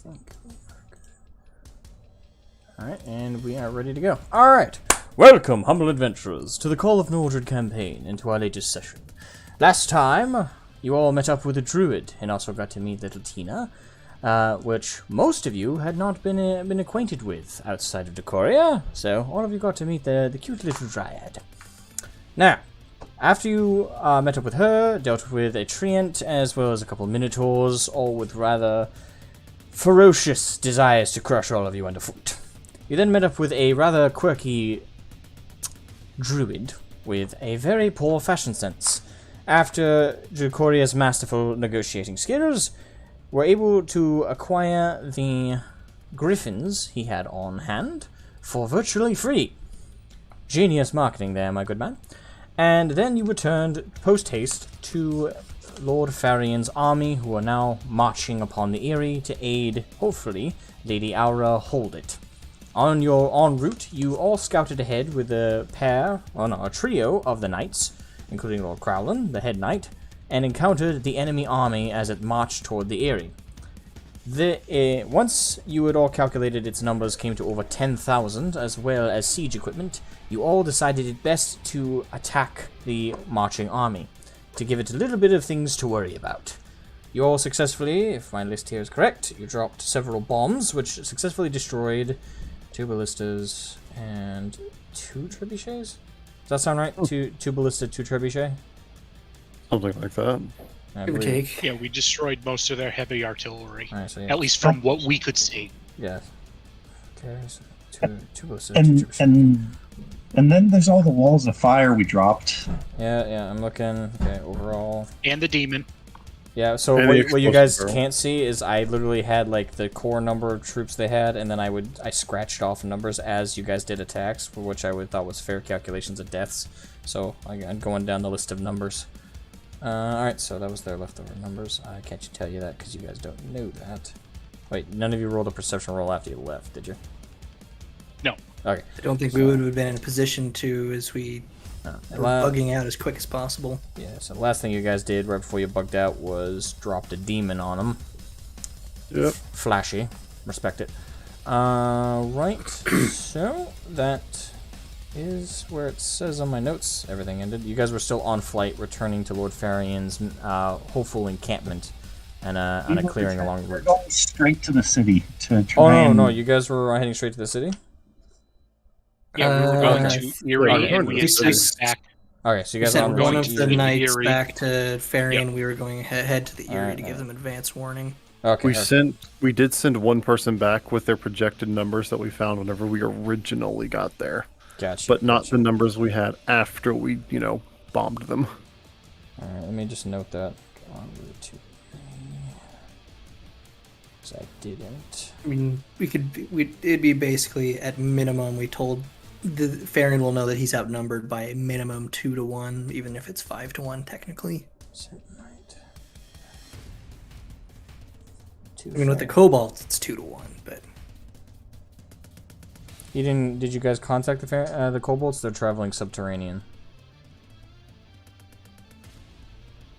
think. Alright, and we are ready to go. Alright, welcome, humble adventurers, to the Call of Nordred campaign and to our latest session. Last time, you all met up with a druid and also got to meet little Tina, which most of you had not been acquainted with outside of Decoria, so all of you got to meet the cute little dryad. Now, after you met up with her, dealt with a treant as well as a couple of minotaurs, all with rather ferocious desires to crush all of you underfoot. You then met up with a rather quirky druid with a very poor fashion sense. After Decoria's masterful negotiating skills, were able to acquire the griffins he had on hand for virtually free. Genius marketing there, my good man. And then you returned post-haste to Lord Farian's army, who are now marching upon the Aerie to aid, hopefully, Lady Aura hold it. On your en route, you all scouted ahead with a trio of the knights, including Lord Crowlin, the head knight, and encountered the enemy army as it marched toward the Aerie. Once you had all calculated its numbers came to over 10,000, as well as siege equipment, you all decided it best to attack the marching army, to give it a little bit of things to worry about. You all successfully, if my list here is correct, you dropped several bombs, which successfully destroyed 2 ballistas and 2 trebuchets? Does that sound right? Oh. Two ballista, 2 trebuchet? Something like that. Yeah, we destroyed most of their heavy artillery. Right, so yeah. At least from what we could see. Yeah. Okay, so two ballistas, and then there's all the walls of fire we dropped. Yeah, I'm looking. Okay, overall. And the demon. Yeah, so what you guys can't see is I literally had like the core number of troops they had, and then I scratched off numbers as you guys did attacks, for which I thought was fair calculations of deaths. So I'm going down the list of numbers. Alright, so that was their leftover numbers. I can't tell you that because you guys don't know that. Wait, none of you rolled a perception roll after you left, did you? No. Okay. I don't think we would have been in a position to, as we were bugging out as quick as possible. Yeah, so the last thing you guys did right before you bugged out was dropped a demon on him. Yep. Flashy. Respect it. Right. So, that is where it says on my notes everything ended. You guys were still on flight, returning to Lord Farian's hopeful encampment and a clearing along the route. We're going straight to the city to try no, you guys were heading straight to the city? Yeah, we were going to Aerie, and we had back. Okay, so you guys sent are one of the knights Aerie. back to Farian. Yep. We were going head to the Aerie Alright, to give them advance warning. Okay. We did send one person back with their projected numbers that we found whenever we originally got there. Gotcha. But not the numbers we had after we, bombed them. Alright, let me just note that. On route to because I didn't. I mean, it'd be basically at minimum. We told the Farian will know that he's outnumbered by a minimum 2 to 1, even if it's 5 to 1 technically. I mean, with the kobolds, it's 2 to 1, but. Did you guys contact the kobolds? They're traveling subterranean.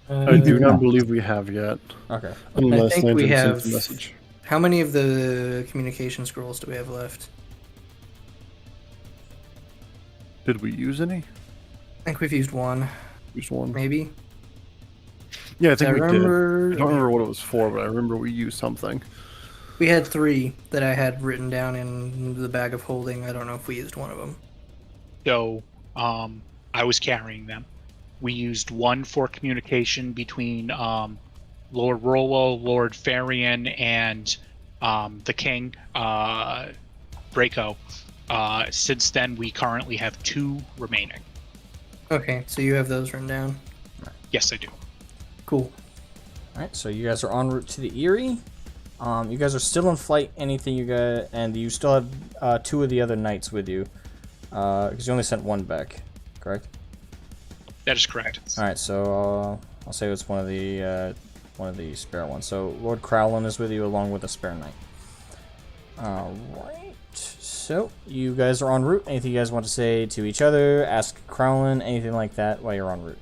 I do not believe we have yet. Okay. Unless I think we Landon have. sent a message. How many of the communication scrolls do we have left? Did we use any? I think we've used one. Used one. Maybe. Yeah, I think we did. I don't remember what it was for, but I remember we used something. We had 3 that I had written down in the bag of holding. I don't know if we used one of them. So, I was carrying them. We used 1 for communication between Lord Rollo, Lord Farian, and the King, Draco. Since then, we currently have 2 remaining. Okay, so you have those written down? Yes, I do. Cool. Alright, so you guys are en route to the Aerie. You guys are still in flight. Anything you got, and you still have 2 of the other knights with you, because you only sent 1 back, correct? That is correct. All right, so I'll say it's one of the spare ones. So Lord Crowlin is with you along with a spare knight. All right. So you guys are en route. Anything you guys want to say to each other? Ask Crowlin, anything like that while you're en route.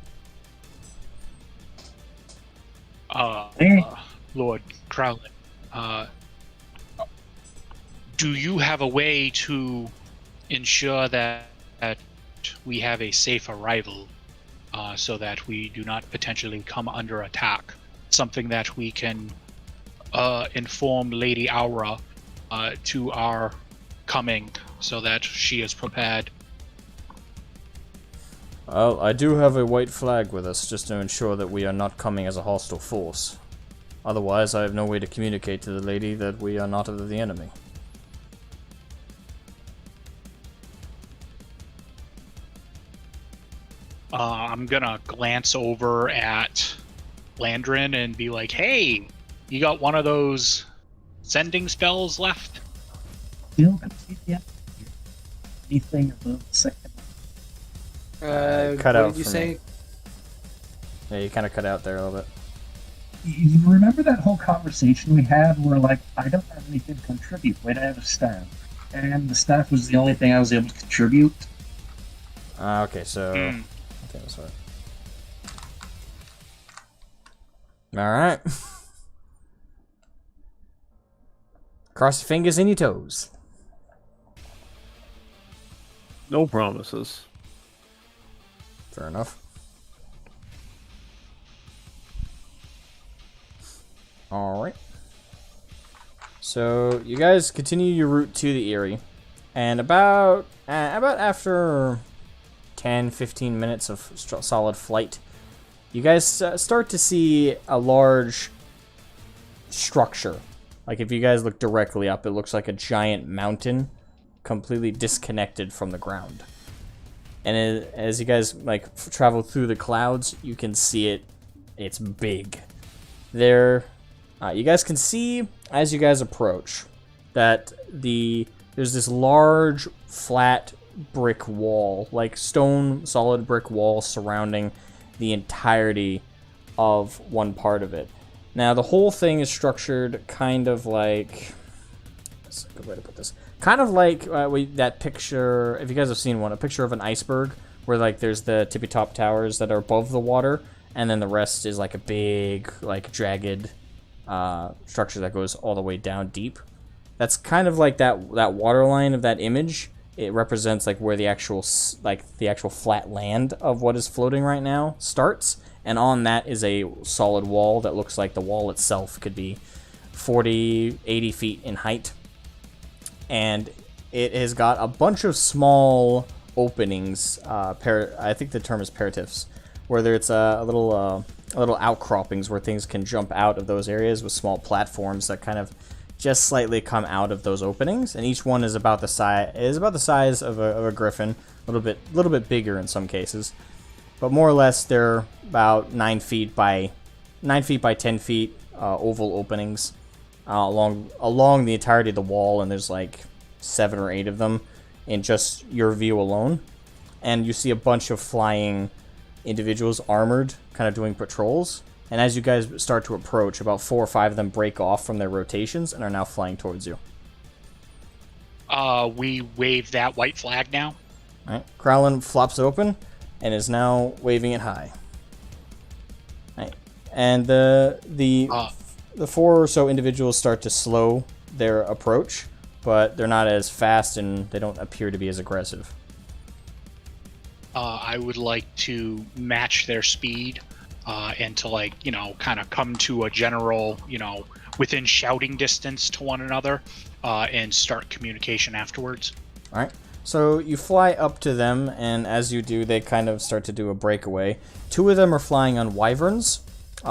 Lord Crowlin, do you have a way to ensure that we have a safe arrival so that we do not potentially come under attack? Something that we can inform Lady Aura to our coming so that she is prepared. Well, I do have a white flag with us just to ensure that we are not coming as a hostile force. Otherwise, I have no way to communicate to the lady that we are not of the enemy. I'm gonna glance over at Landrin and be like, hey, you got one of those sending spells left? Still completely anything above the second. Cut what out did you for say? me. Yeah, you kind of cut out there a little bit. You remember that whole conversation we had where, like, I don't have anything to contribute, but I have a staff. And the staff was the only thing I was able to contribute. Okay, so... Okay, that's right. Alright. Cross your fingers and your toes. No promises. Fair enough. Alright. So, you guys continue your route to the Aerie. And about after 10-15 minutes of solid flight, you guys start to see a large structure. Like, if you guys look directly up, it looks like a giant mountain, completely disconnected from the ground. And as you guys, like, travel through the clouds, you can see it. It's big. There, you guys can see, as you guys approach, that there's this large, flat brick wall, like stone, solid brick wall surrounding the entirety of one part of it. Now, the whole thing is structured kind of like... That's a good way to put this. Kind of like that picture, if you guys have seen one, a picture of an iceberg, where like there's the tippy-top towers that are above the water, and then the rest is like a big, like jagged structure that goes all the way down deep. That's kind of like that water line of that image. It represents like where the actual flat land of what is floating right now starts, and on that is a solid wall that looks like the wall itself could be 40, 80 feet in height. And it has got a bunch of small openings, I think the term is paratifs, where it's a little outcroppings where things can jump out of those areas with small platforms that kind of just slightly come out of those openings, and each one is about the size of a griffin, a little bit bigger in some cases, but more or less they're about 9 feet by 10 feet oval openings along the entirety of the wall, and there's like 7 or 8 of them in just your view alone. And you see a bunch of flying individuals, armored, kind of doing patrols. And as you guys start to approach, about 4 or 5 of them break off from their rotations and are now flying towards you. We wave that white flag now. All right. Krowlin flops it open and is now waving it high. All right. And the 4 or so individuals start to slow their approach, but they're not as fast and they don't appear to be as aggressive. I would like to match their speed and to, like, you know, kind of come to a general, you know, within shouting distance to one another and start communication afterwards. All right. So you fly up to them, and as you do, they kind of start to do a breakaway. 2 of them are flying on wyverns,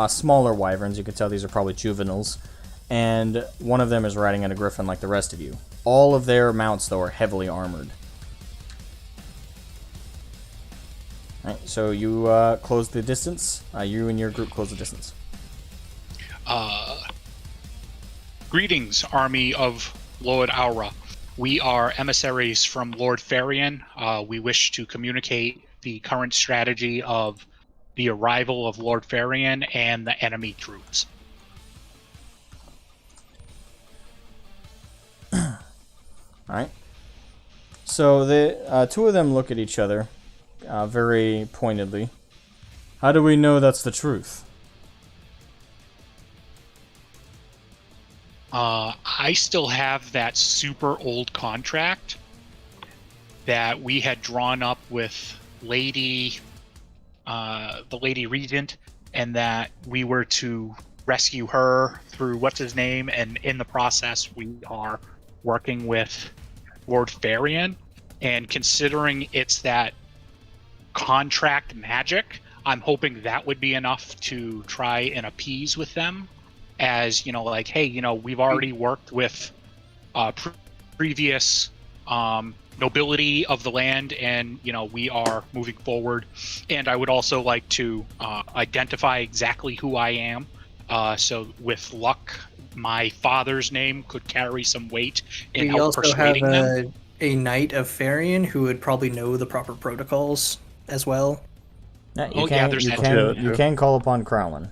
smaller wyverns. You can tell these are probably juveniles. And one of them is riding on a griffin like the rest of you. All of their mounts, though, are heavily armored. Alright, so you close the distance. You and your group close the distance. Greetings, army of Lord Aura. We are emissaries from Lord Farian. We wish to communicate the current strategy of the arrival of Lord Farian and the enemy troops. Alright. So the 2 of them look at each other very pointedly. How do we know that's the truth? I still have that super old contract that we had drawn up with the Lady Regent, and that we were to rescue her through what's his name, and in the process we are working with Lord Farian. And considering it's that contract magic, I'm hoping that would be enough to try and appease with them, as like, hey, we've already worked with previous nobility of the land, and we are moving forward. And I would also like to identify exactly who I am, so with luck my father's name could carry some weight in We help also have persuading them. a knight of Farian who would probably know the proper protocols as well. Yeah, Oh, yeah, there's that too. you can call upon Crowlin.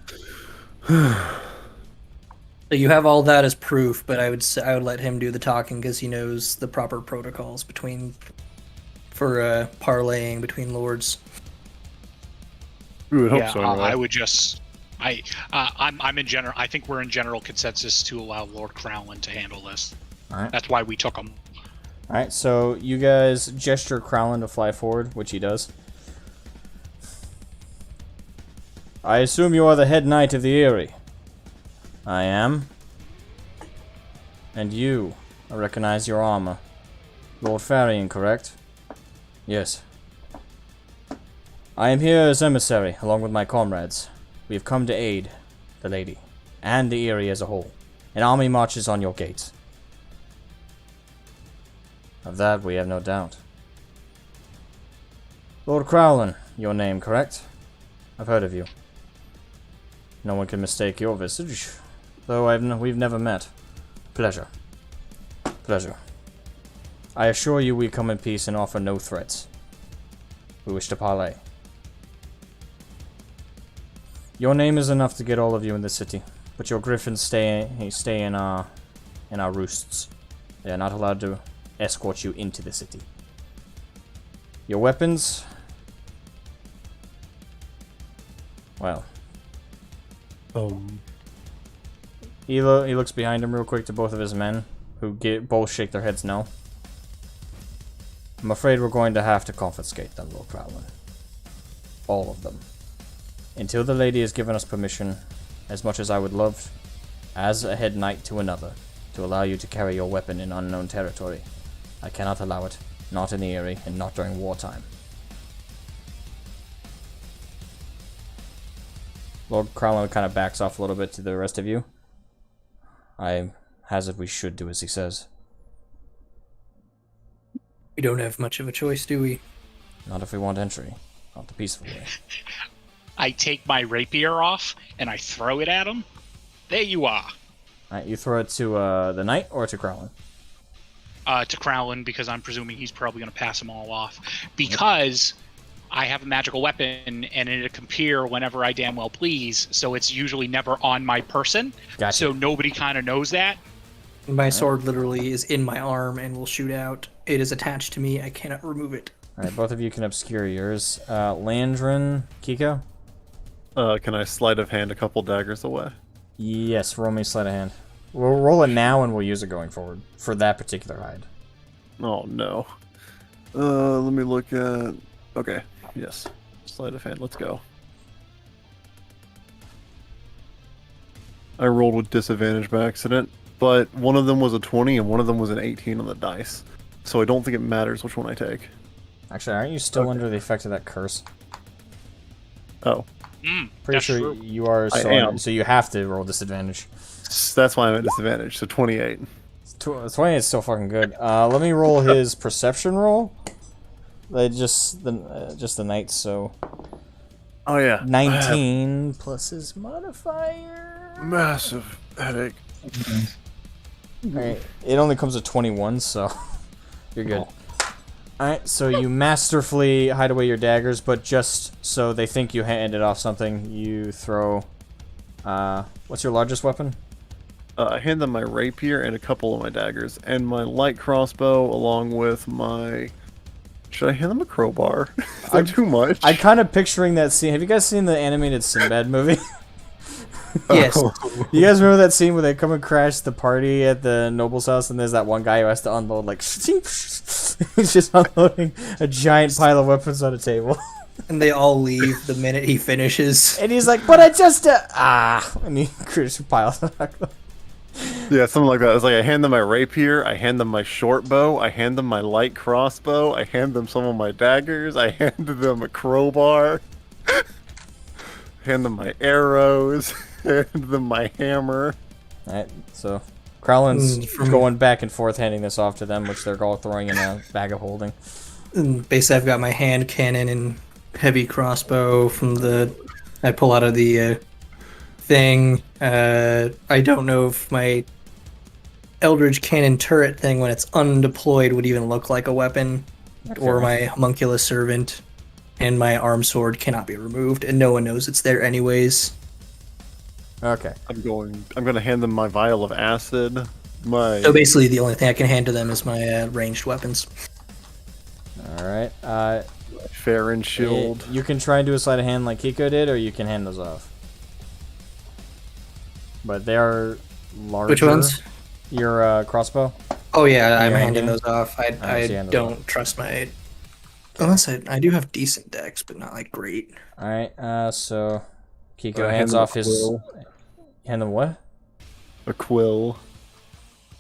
So you have all that as proof, but I would let him do the talking because he knows the proper protocols for parlaying between lords. We would hope Yeah, so. Anyway. I would just. I'm in general. I think we're in general consensus to allow Lord Crowlin to handle this. All right. That's why we took him. All right. So you guys gesture Crowlin to fly forward, which he does. I assume you are the head knight of the Aerie. I am. And you, I recognize your armor. Lord Farian, correct? Yes. I am here as emissary, along with my comrades. We have come to aid the lady, and the Aerie as a whole. An army marches on your gates. Of that we have no doubt. Lord Crowlin, your name, correct? I've heard of you. No one can mistake your visage, though we've never met. Pleasure. Pleasure. I assure you we come in peace and offer no threats. We wish to parley. Your name is enough to get all of you in the city, but your griffins stay in our roosts. They are not allowed to escort you into the city. Your weapons, well, he looks behind him real quick to both of his men, who both shake their heads no. I'm afraid we're going to have to confiscate them, Lord Crowlin. All of them. Until the lady has given us permission, as much as I would love, as a head knight to another, to allow you to carry your weapon in unknown territory, I cannot allow it, not in the Aerie, and not during wartime. Lord Crowlin kind of backs off a little bit to the rest of you. I hazard we should do as he says. We don't have much of a choice, do we? Not if we want entry. Not the peaceful way. I take my rapier off and I throw it at him. There you are. Alright, you throw it to the knight or to Crowlin? To Crowlin, because I'm presuming he's probably going to pass them all off. Because I have a magical weapon and it can appear whenever I damn well please, so it's usually never on my person. Gotcha. So nobody kind of knows that. My sword literally is in my arm and will shoot out. It is attached to me. I cannot remove it. Alright, both of you can obscure yours. Landrin, Kiko? Can I sleight of hand a couple daggers away? Yes, roll me sleight of hand. We'll roll it now and we'll use it going forward for that particular hide. Oh no. Let me look at. Okay, yes. Sleight of hand. Let's go. I rolled with disadvantage by accident, but one of them was a 20 and one of them was an 18 on the dice. So I don't think it matters which one I take. Actually, aren't you still under the effect of that curse? Oh, Pretty That's sure true. you are. I So, am. so you have to roll disadvantage. that's why I'm at disadvantage. So 28. 20 is still fucking good. Let me roll his perception roll. Just the knight, so Oh yeah. 19 plus his modifier. Massive headache. Alright, it only comes to 21, so you're good. Alright, so you masterfully hide away your daggers, but just so they think you handed off something, you throw... what's your largest weapon? I hand them my rapier and a couple of my daggers, and my light crossbow, along with my... Should I hand them a crowbar? Is that too much? I'm kind of picturing that scene. Have you guys seen the animated Sinbad movie? Yes. You guys remember that scene where they come and crash the party at the noble's house, and there's that one guy who has to unload like he's just unloading a giant pile of weapons on a table, And they all leave the minute he finishes. and he's like, "But I just and he piles it back. Yeah, something like that. It's like I hand them my rapier, I hand them my short bow, I hand them my light crossbow, I hand them some of my daggers, I hand them a crowbar, hand them my arrows, hand them my hammer. All right, so Krowlin's From- going back and forth, handing this off to them, which they're all throwing in a bag of holding. And basically, I've got my hand cannon and heavy crossbow from the. I pull out of the thing. I don't know if my Eldridge cannon turret thing, when it's undeployed, would even look like a weapon, or my homunculus servant. And my arm sword cannot be removed, and no one knows it's there anyways. Okay. I'm gonna hand them my vial of acid, my So basically, the only thing I can hand to them is my ranged weapons. All right. Farron shield. You can try and do a sleight of hand like Kiko did, or you can hand those off. But they are larger. Which ones? Your crossbow. Oh yeah, I'm Yeah, handing yeah. those off. I so you hand those don't trust my. Unless I do have decent decks, but not like great. All right. So Kiko I hands hand them off a his. quill. Hand them what? A quill.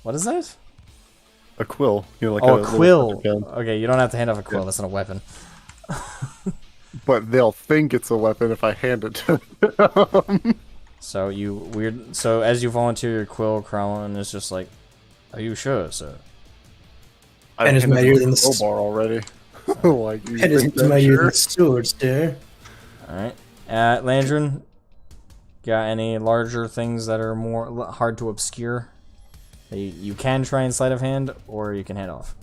What is that? A quill. You know, like Oh, a little quill. gun. Okay, you don't have to hand off a quill. That's not a weapon. But they'll think it's a weapon if I hand it to them. So So as you volunteer your quill, Krowlin is just like, "Are you sure, sir?" I've And it's handed mightier them than a the crowbar already. Like, you It is think that's mightier sure? than swords, there. All right. Landrin, got any larger things that are more hard to obscure? That you can try and sleight of hand, or you can hand off.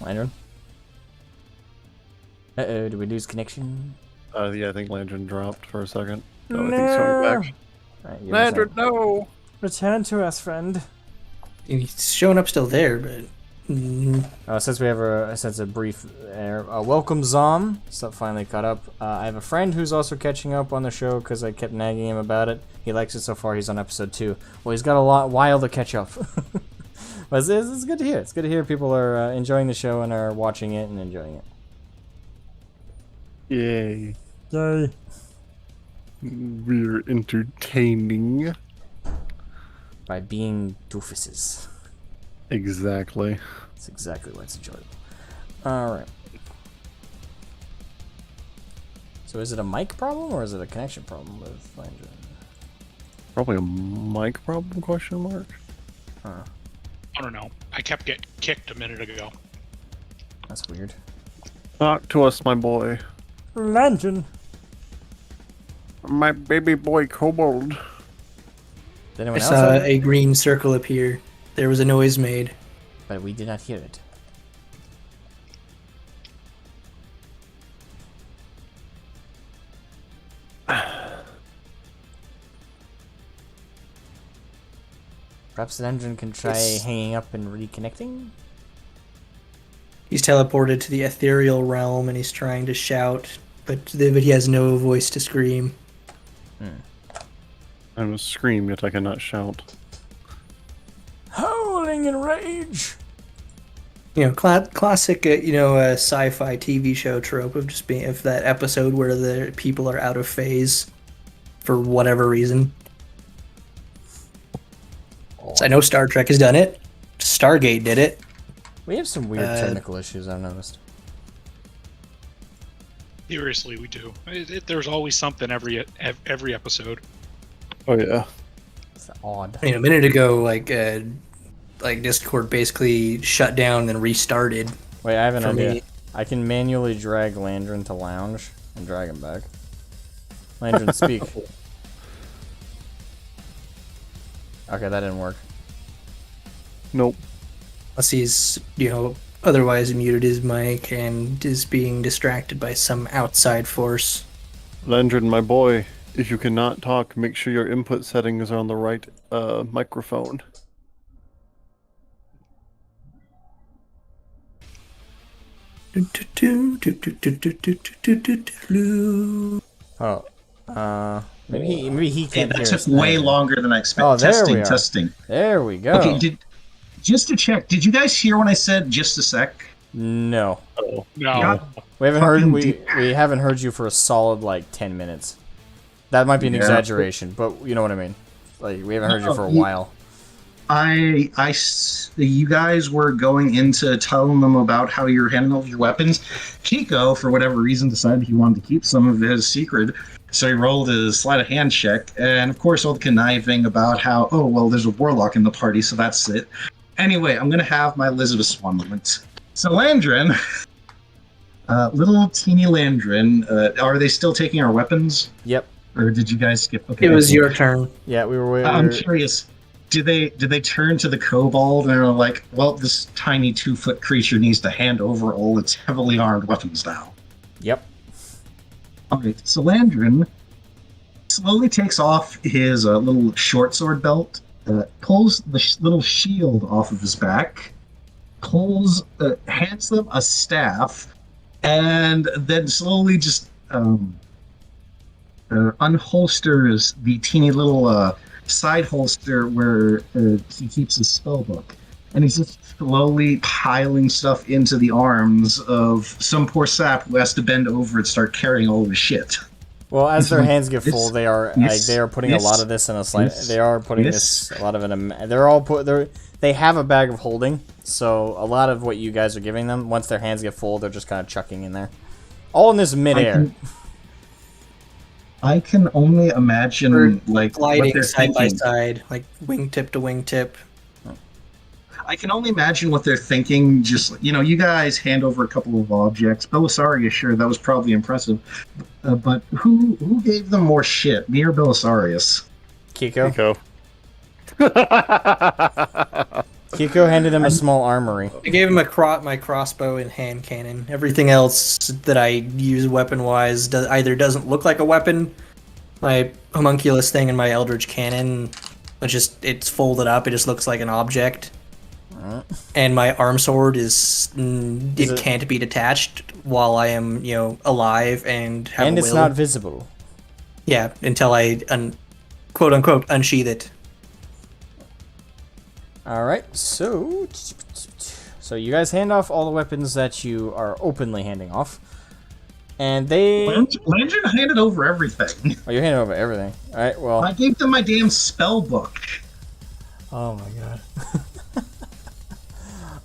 Landrin. Uh-oh, did we lose connection? Yeah, I think Landrin dropped for a second. So I think he's coming back. Alright, give me a Landrin, second. no! Return to us, friend. He's showing up still there, but Since we have a brief welcome, Zom. So finally caught up. I have a friend who's also catching up on the show because I kept nagging him about it. He likes it so far. He's on episode 2. Well, he's got a while to catch up. But it's good to hear. It's good to hear people are enjoying the show and are watching it and enjoying it. Yay. Yay! We're entertaining. By being doofuses. Exactly. That's exactly why it's enjoyable. Alright. So is it a mic problem or is it a connection problem with Landrin? Probably a mic problem, question mark? Huh. I don't know. I kept getting kicked a minute ago. That's weird. Talk to us, my boy. Landrin! My baby boy kobold. Did I anyone else saw have it? a green circle appear. There was a noise made. But we did not hear it. Perhaps the engine can try hanging up and reconnecting? He's teleported to the ethereal realm and he's trying to shout, but he has no voice to scream. I must scream, yet I cannot shout. Howling in rage! You know, classic, sci-fi TV show trope of just being of that episode where the people are out of phase for whatever reason. So I know Star Trek has done it. Stargate did it. We have some weird technical issues, I've noticed. Seriously, we do. There's always something every episode. Oh, yeah. It's odd. I mean, a minute ago, like Discord basically shut down and then restarted. Wait, I have an For idea. me. I can manually drag Landrin to lounge and drag him back. Landrin, speak. Okay, that didn't work. Nope. Unless he's, otherwise muted his mic and is being distracted by some outside force. Landrin, my boy, if you cannot talk, make sure your input settings are on the right microphone. Oh, maybe he Okay, can't that hear took us. way longer than I expected. Oh, there we are. Testing. There we go. Okay, just to check, did you guys hear when I said just a sec? No, No. God, we haven't heard. Fucking We haven't heard you for a solid like 10 minutes. That might be an Yeah. exaggeration, but you know what I mean. Like we haven't heard you for a while. You guys were going into telling them about how you're handling all of your weapons. Kiko, for whatever reason, decided he wanted to keep some of his secret, so he rolled his sleight of hand check, and of course all the conniving about how, oh, well, there's a warlock in the party, so that's it. Anyway, I'm going to have my Elizabeth Swan moment. So Landrin, little teeny Landrin, are they still taking our weapons? Yep. Or did you guys skip? Okay, It was your turn. Yeah, we were. I'm curious. Did they turn to the kobold and are like, well, this tiny 2-foot creature needs to hand over all its heavily armed weapons now? Yep. Alright, so Landrin slowly takes off his little short sword belt, pulls the little shield off of his back, hands them a staff, and then slowly just unholsters the teeny little side holster where he keeps his spell book. And he's just slowly piling stuff into the arms of some poor sap who has to bend over and start carrying all of his shit. Well, as their hands get full, they are putting a this- lot of this in a slide. this- They are putting this- a lot of it in. They have a bag of holding, so a lot of what you guys are giving them, once their hands get full, they're just kind of chucking in there, all in this midair. I can only imagine like what Gliding they're side by thinking. side, like wingtip to wingtip. I can only imagine what they're thinking. Just you guys hand over a couple of objects. Belisarius, sure, that was probably impressive, but who gave them more shit, me or Belisarius? Kiko. Kiko. Kiko handed him a small armory. I gave him my crossbow and hand cannon. Everything else that I use weapon-wise either doesn't look like a weapon. My homunculus thing and my eldritch cannon, it's folded up. It just looks like an object. And my arm sword it can't be detached while I am alive and have And a it's will. not visible. Yeah, until I quote unquote unsheath it. Alright, so you guys hand off all the weapons that you are openly handing off. And they... Landrin handed over everything. Oh, you're handing over everything. Alright, well... I gave them my damn spell book. Oh my god.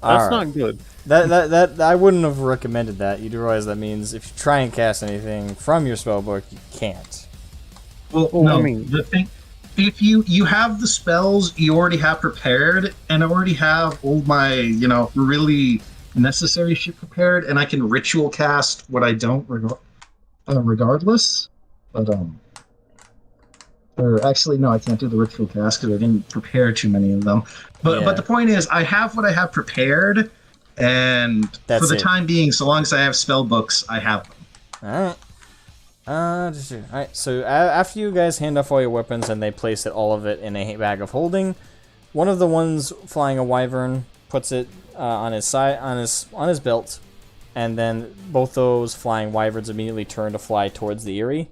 That's not good. That I wouldn't have recommended that. You do realize that means if you try and cast anything from your spellbook, you can't. Well, no, the thing, if you have the spells you already have prepared, and I already have all my really necessary shit prepared, and I can ritual cast what I don't regardless. But or actually no, I can't do the ritual cast because I didn't prepare too many of them. But the point is, I have what I have prepared, and for the time being, so long as I have spell books, I have them. Alright, so after you guys hand off all your weapons and they place all of it in a bag of holding, one of the ones flying a wyvern puts it on his side, on his belt, and then both those flying wyverns immediately turn to fly towards the Aerie,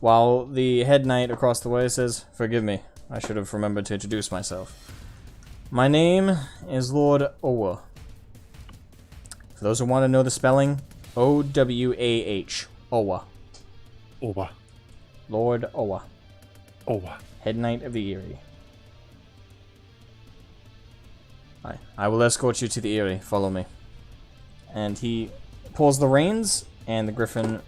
while the head knight across the way says, "Forgive me, I should have remembered to introduce myself. My name is Lord Owa. For those who want to know the spelling, O-W-A-H, Owa. Owa. Lord Owa, Owa. head knight of the Aerie. I will escort you to the Aerie. Follow me." And he pulls the reins, and the griffin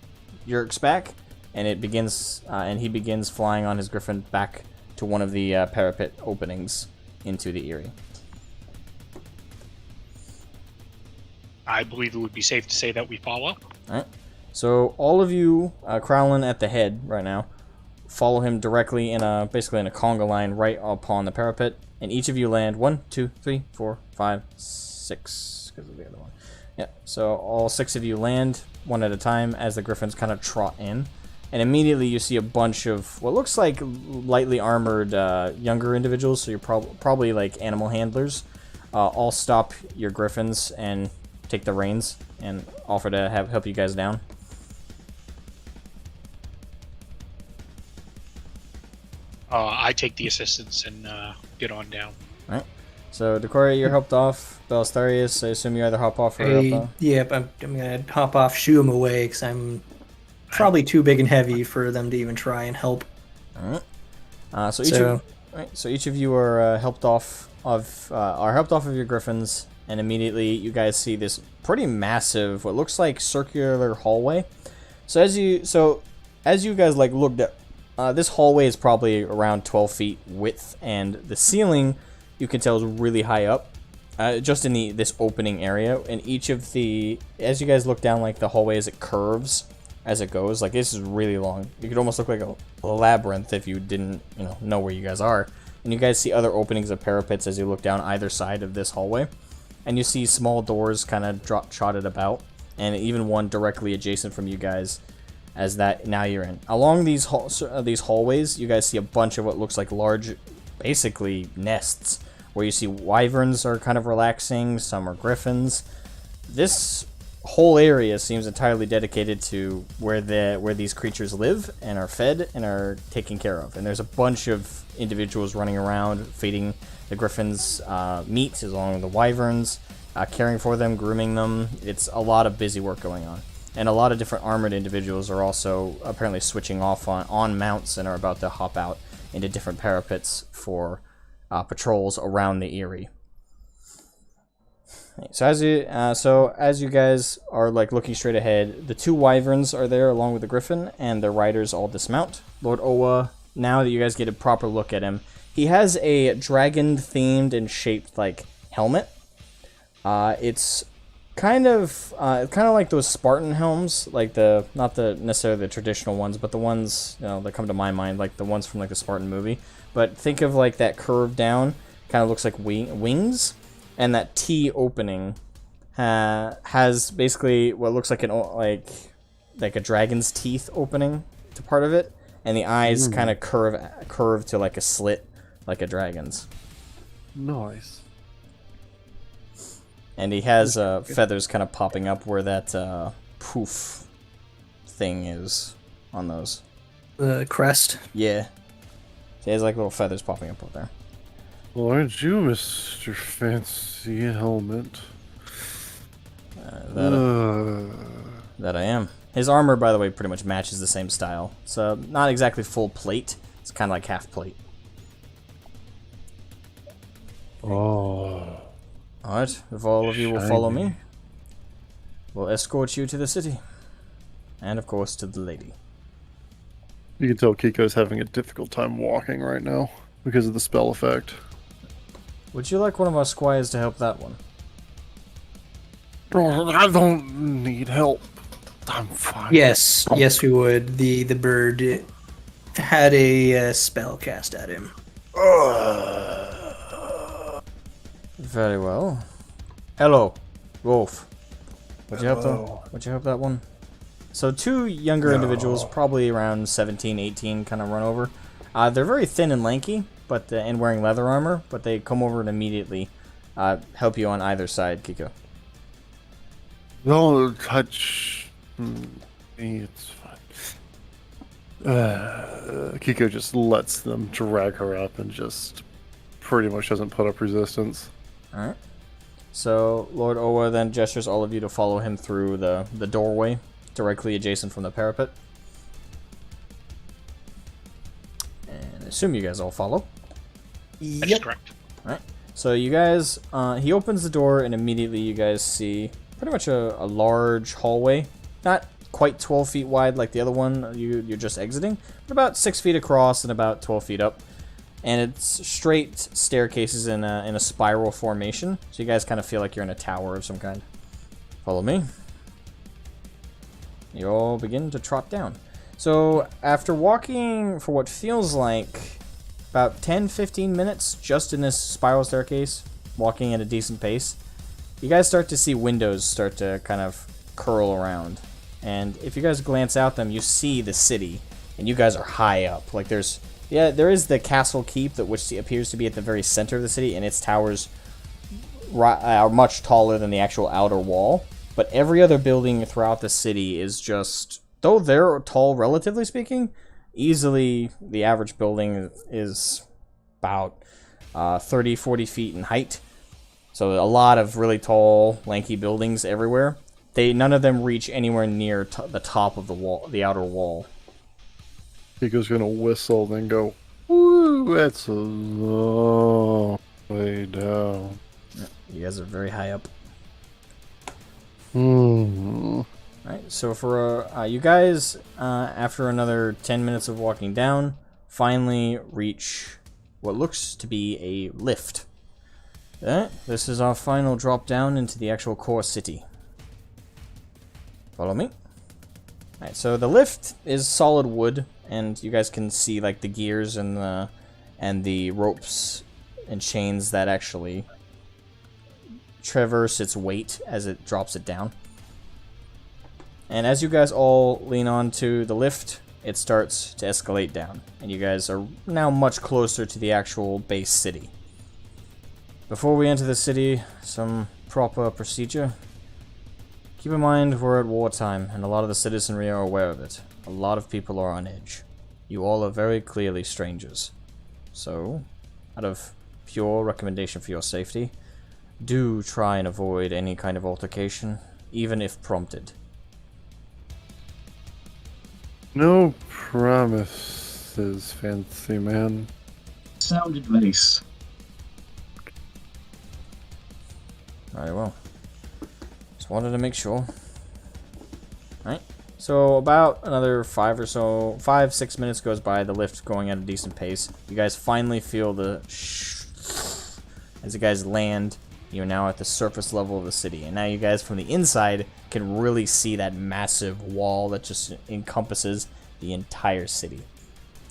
yerks back, and it begins. And he begins flying on his griffin back to one of the parapet openings into the Aerie. I believe it would be safe to say that we follow. All right. So all of you, Crowlin at the head right now, follow him directly basically in a conga line right upon the parapet, and each of you land 1, 2, 3, 4, 5, 6, because of the other one. Yeah, so all 6 of you land one at a time as the griffins kind of trot in, and immediately you see a bunch of what looks like lightly armored younger individuals, so you're probably like animal handlers, all stop your griffins and take the reins and offer to help you guys down. I take the assistance and get on down. Alright. So, Decoria, you're helped off. Belastarius, I assume you either hop off or help off? Yep, I'm gonna hop off, shoo him away, because I'm probably too big and heavy for them to even try and help. Alright. So each of you are helped off of your griffins, and immediately you guys see this pretty massive, what looks like circular hallway. So as you guys like looked at, this hallway is probably around 12 feet width, and the ceiling you can tell is really high up, just in this opening area. And each of as you guys look down, like the hallway as it curves as it goes, like this is really long. You could almost look like a labyrinth if you didn't, know where you guys are. And you guys see other openings of parapets as you look down either side of this hallway, and you see small doors kind of trotted about, and even one directly adjacent from you guys. As that now you're in. Along these hallways, you guys see a bunch of what looks like large, basically nests, where you see wyverns are kind of relaxing, some are griffins. This whole area seems entirely dedicated to where these creatures live and are fed and are taken care of. And there's a bunch of individuals running around feeding the griffins meat along with the wyverns, caring for them, grooming them. It's a lot of busy work going on. And a lot of different armored individuals are also apparently switching off on mounts and are about to hop out into different parapets for patrols around the Aerie. So as you guys are like looking straight ahead, the two wyverns are there along with the griffin, and their riders all dismount. Lord Owa, now that you guys get a proper look at him, he has a dragon-themed and shaped like helmet. It's kind of like those Spartan helms, like not necessarily the traditional ones, but the ones that come to my mind, like the ones from like the Spartan movie. But think of like that curve down, kind of looks like wings, and that T opening has basically what looks like like a dragon's teeth opening to part of it, and the eyes kind of curve to like a slit, like a dragon's. Nice. And he has feathers kind of popping up where that poof thing is on those. The crest? Yeah. So he has like little feathers popping up there. Well, aren't you, Mr. Fancy Helmet? That I am. His armor, by the way, pretty much matches the same style. So not exactly full plate. It's kind of like half plate. Oh. Alright, if all of you will follow me, we'll escort you to the city. And, of course, to the lady. You can tell Kiko's having a difficult time walking right now because of the spell effect. Would you like one of our squires to help that one? I don't need help. I'm fine. Yes, we would. The bird had a spell cast at him. Very well. Hello, Wolf. Would you help that one? So two younger individuals, probably around 17, 18, kind of run over. They're very thin and lanky, and wearing leather armor, but they come over and immediately help you on either side, Kiko. Don't touch me, it's fine. Kiko just lets them drag her up and just pretty much doesn't put up resistance. Alright. So Lord Owa then gestures all of you to follow him through the doorway directly adjacent from the parapet. And I assume you guys all follow. That's correct. Alright. So you guys, he opens the door and immediately you guys see pretty much a large hallway. Not quite 12 feet wide like the other one you're just exiting, but about 6 feet across and about 12 feet up. And it's straight staircases in a spiral formation, so you guys kind of feel like you're in a tower of some kind. Follow me. You all begin to trot down. So after walking for what feels like about 10-15 minutes just in this spiral staircase, walking at a decent pace, you guys start to see windows start to kind of curl around. And if you guys glance out them, you see the city, and you guys are high up. Like there is the castle keep which appears to be at the very center of the city, and its towers are much taller than the actual outer wall. But every other building throughout the city is just, though they're tall relatively speaking, easily the average building is about 30, 40 feet in height. So a lot of really tall, lanky buildings everywhere. None of them reach anywhere near the top of the wall, the outer wall. Kiko's gonna whistle, then go, "Woo! That's a long way down." You guys are very high up. Hmm. Alright, so for you guys, after another 10 minutes of walking down, finally reach what looks to be a lift. This is our final drop down into the actual core city. Follow me. Alright, so the lift is solid wood, and you guys can see like the gears and the ropes and chains that actually traverse its weight as it drops it down. And as you guys all lean onto the lift, it starts to escalate down, and you guys are now much closer to the actual base city. Before we enter the city, some proper procedure. Keep in mind we're at wartime, and a lot of the citizenry are aware of it. A lot of people are on edge. You all are very clearly strangers. So, out of pure recommendation for your safety, do try and avoid any kind of altercation, even if prompted. No promises, fancy man. Sound advice. Very well. Just wanted to make sure. Alright. So about another 5-6 minutes goes by, the lift going at a decent pace. You guys finally feel the as you guys land. You're now at the surface level of the city, and now you guys from the inside can really see that massive wall that just encompasses the entire city.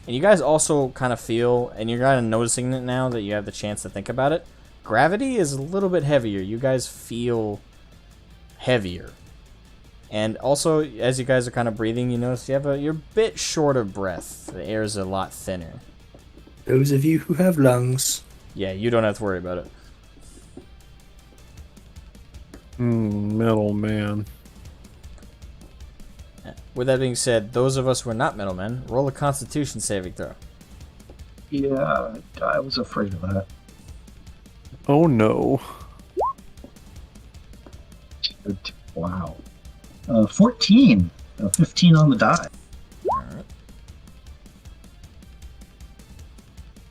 And you guys also kind of feel, and you're kind of noticing it now that you have the chance to think about it, gravity is a little bit heavier. You guys feel heavier. And also, as you guys are kind of breathing, you notice you're a bit short of breath. The air is a lot thinner. Those of you who have lungs. Yeah, you don't have to worry about it. Metal man. With that being said, those of us who are not metal men, roll a Constitution saving throw. Yeah, I was afraid of that. Oh no. Wow. 14. 15 on the die.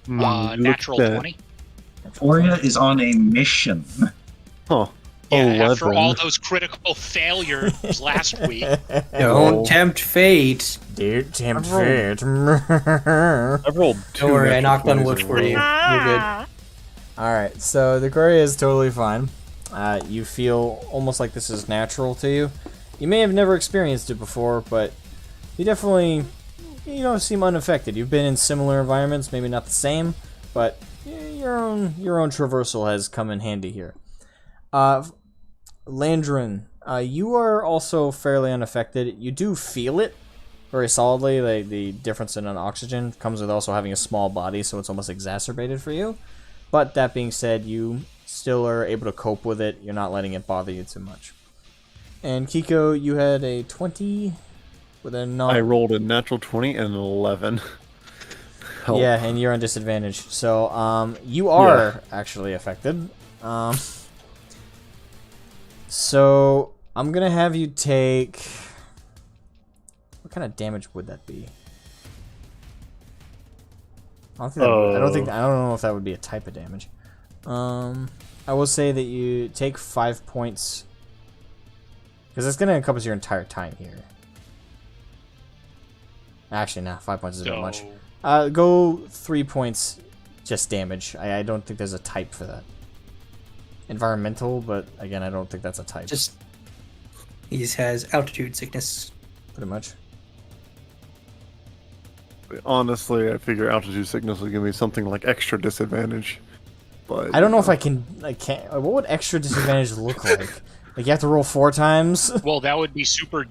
Alright. Natural 20. Oria is on a mission. Huh. Yeah, after 11. all those critical failures last week. Don't tempt fate. Dude, tempt I've fate. I've rolled 2. Don't worry, I natural knocked on 20s wood in a for row. you. You're good. Alright, so the gray is totally fine. You feel almost like this is natural to you. You may have never experienced it before, but you definitely, don't seem unaffected. You've been in similar environments, maybe not the same, but your own traversal has come in handy here. Landrin, you are also fairly unaffected. You do feel it very solidly. The difference in an oxygen comes with also having a small body, so it's almost exacerbated for you. But that being said, you still are able to cope with it. You're not letting it bother you too much. And Kiko, you had a 20 with a non... I rolled a natural 20 and an 11. Help. Yeah, and you're on disadvantage. So, you are actually affected. So, I'm gonna have you take... What kind of damage would that be? I don't know if that would be a type of damage. I will say that you take 5 points... Because it's gonna encompass your entire time here. Actually, nah, 5 points is a bit much. Go 3 points, just damage. I don't think there's a type for that. Environmental, but again, I don't think that's a type. Just he just has altitude sickness. Pretty much. Honestly, I figure altitude sickness is gonna be something like extra disadvantage. But I don't know if I can't. What would extra disadvantage look like? Like you have to roll 4 times? Well, that would be super.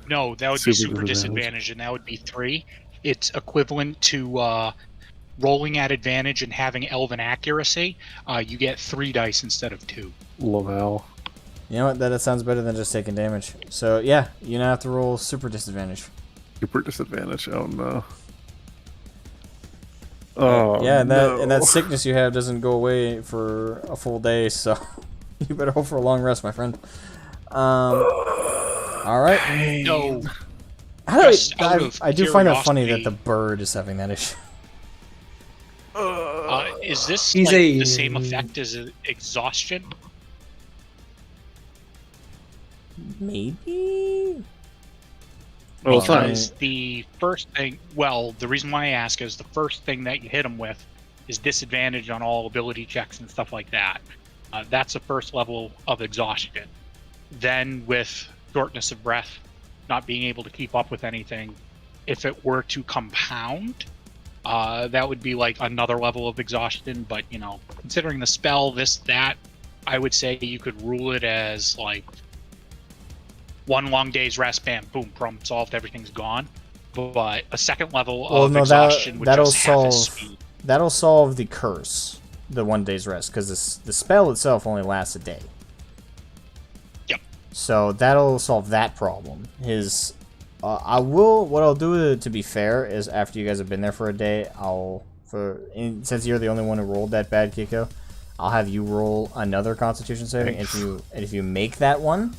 No, that would be Super super disadvantage, and that would be 3. It's equivalent to rolling at advantage and having elven accuracy. You get 3 dice instead of 2. Laval. You know what? That sounds better than just taking damage. So yeah, you now have to roll super disadvantage. Super disadvantage. Oh no. Oh, Yeah, and no. that sickness you have doesn't go away for a full day, so you better hope for a long rest, my friend. All right. No. I, out of I do find it funny that curiosity- the bird is having that issue. Is this He's like a- the same effect as exhaustion? Maybe. Well, it's not. Because the first thing, well, the reason why I ask is the first thing that you hit him with is disadvantage on all ability checks and stuff like that. That's the first level of exhaustion. Then with shortness of breath, not being able to keep up with anything, if it were to compound, that would be like another level of exhaustion. But, you know, considering the spell, this, that, I would say you could rule it as like one long day's rest, bam, boom, problem solved, everything's gone. But a second level of exhaustion would that'll just half his solve speed. that'll solve the curse, the 1 day's rest, because the spell itself only lasts a day. Yep. So that'll solve that problem. His, what I'll do to be fair is after you guys have been there for a day, since you're the only one who rolled that bad, Kiko, I'll have you roll another Constitution saving. If you make that one,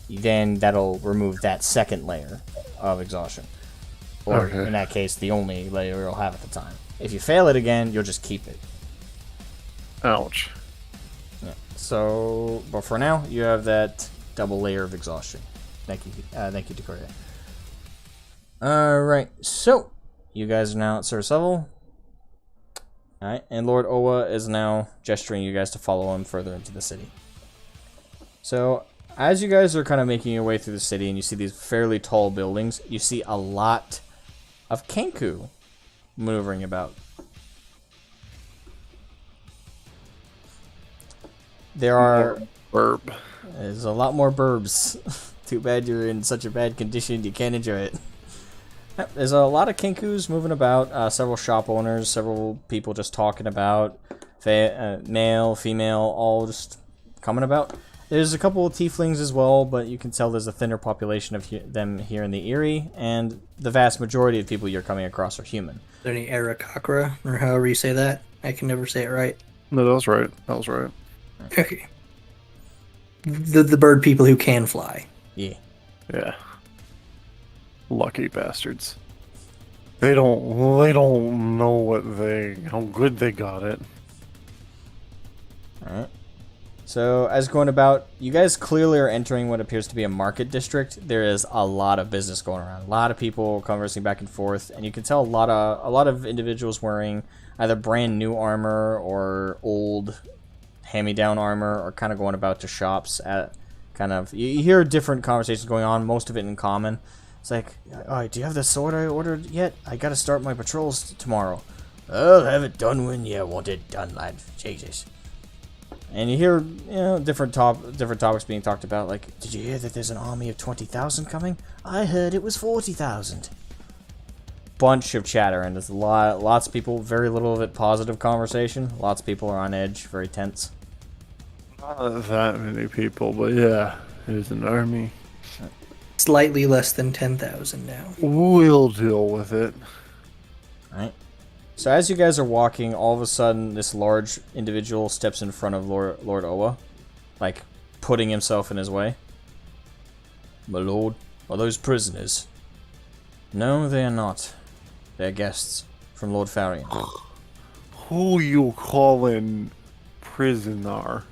then that'll remove that second layer of exhaustion. Or Okay. in that case, the only layer you'll have at the time. If you fail it again, you'll just keep it. Ouch. Yeah. So, but for now, you have that double layer of exhaustion. Thank you, Decoria. All right, so you guys are now at service level. All right, and Lord Owa is now gesturing you guys to follow him further into the city. So, as you guys are kind of making your way through the city, and you see these fairly tall buildings, you see a lot of Kenku maneuvering about. There's a lot more burbs. Too bad you're in such a bad condition you can't enjoy it. There's a lot of Kenkus moving about, several shop owners, several people just talking about, male, female, all just coming about. There's a couple of tieflings as well, but you can tell there's a thinner population of them here in the Aerie, and the vast majority of people you're coming across are human. Is there any Arakakra, or however you say that? I can never say it right. No, that was right. That was right. Okay. The bird people who can fly. Yeah. Yeah. Lucky bastards. They don't know how good they got it. Alright. So, as going about, you guys clearly are entering what appears to be a market district. There is a lot of business going around. A lot of people conversing back and forth, and you can tell a lot of individuals wearing either brand new armor or old hand-me-down armor, or kind of going about to shops at you hear different conversations going on, most of it in common. It's like, alright, do you have the sword I ordered yet? I gotta start my patrols tomorrow. I'll have it done when you want it done, lad. Jesus. And you hear, different topics being talked about, like, did you hear that there's an army of 20,000 coming? I heard it was 40,000. Bunch of chatter, and there's lots of people, very little of it positive conversation. Lots of people are on edge, very tense. Not that many people, but yeah, there's an army. Slightly less than 10,000 now. We'll deal with it. Alright. So as you guys are walking, all of a sudden, this large individual steps in front of Lord Owa, like, putting himself in his way. My lord, are those prisoners? No, they are not. They're guests from Lord Farian. Who you calling prisoner?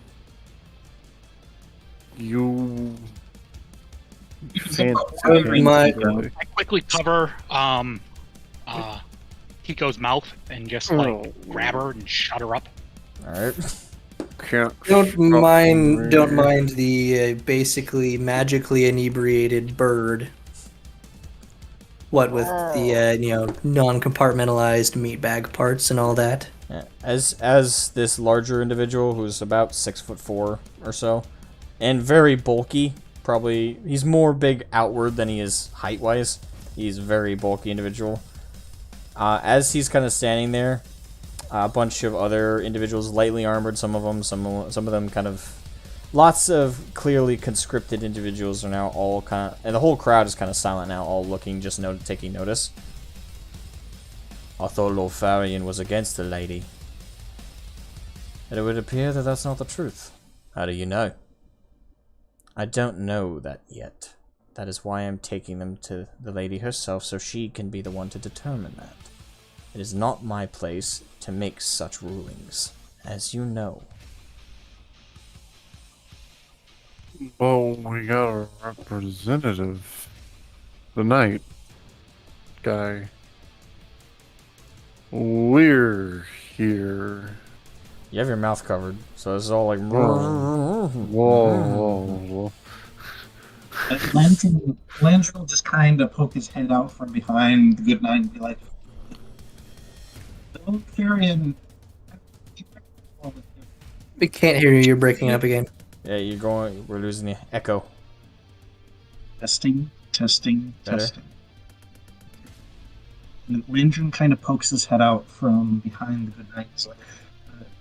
You My- I quickly cover Kiko's mouth and just grab her and shut her up. Alright. Don't mind the basically magically inebriated bird. What with the non-compartmentalized meat bag parts and all that. Yeah. As this larger individual, who's about 6'4" or so, and very bulky, probably he's more big outward than he is height-wise. He's a very bulky individual. As he's kind of standing there, a bunch of other individuals, lightly armored, some of them kind of, lots of clearly conscripted individuals are now all kind of, and the whole crowd is kind of silent now, all looking, just taking notice. I thought Lord Farian was against the lady. But it would appear that that's not the truth. How do you know? I don't know that yet. That is why I'm taking them to the lady herself, so she can be the one to determine that. It is not my place to make such rulings, as you know. Well, we got a representative. The knight guy. We're here. You have your mouth covered, so it's all like... Whoa. Lance will just kind of poke his head out from behind the good knight and be like, "Don't carry him." We can't hear you. You're breaking up again. Yeah, you're going... We're losing the echo. Testing. Better? Testing. And Landrum kind of pokes his head out from behind the good knight. So,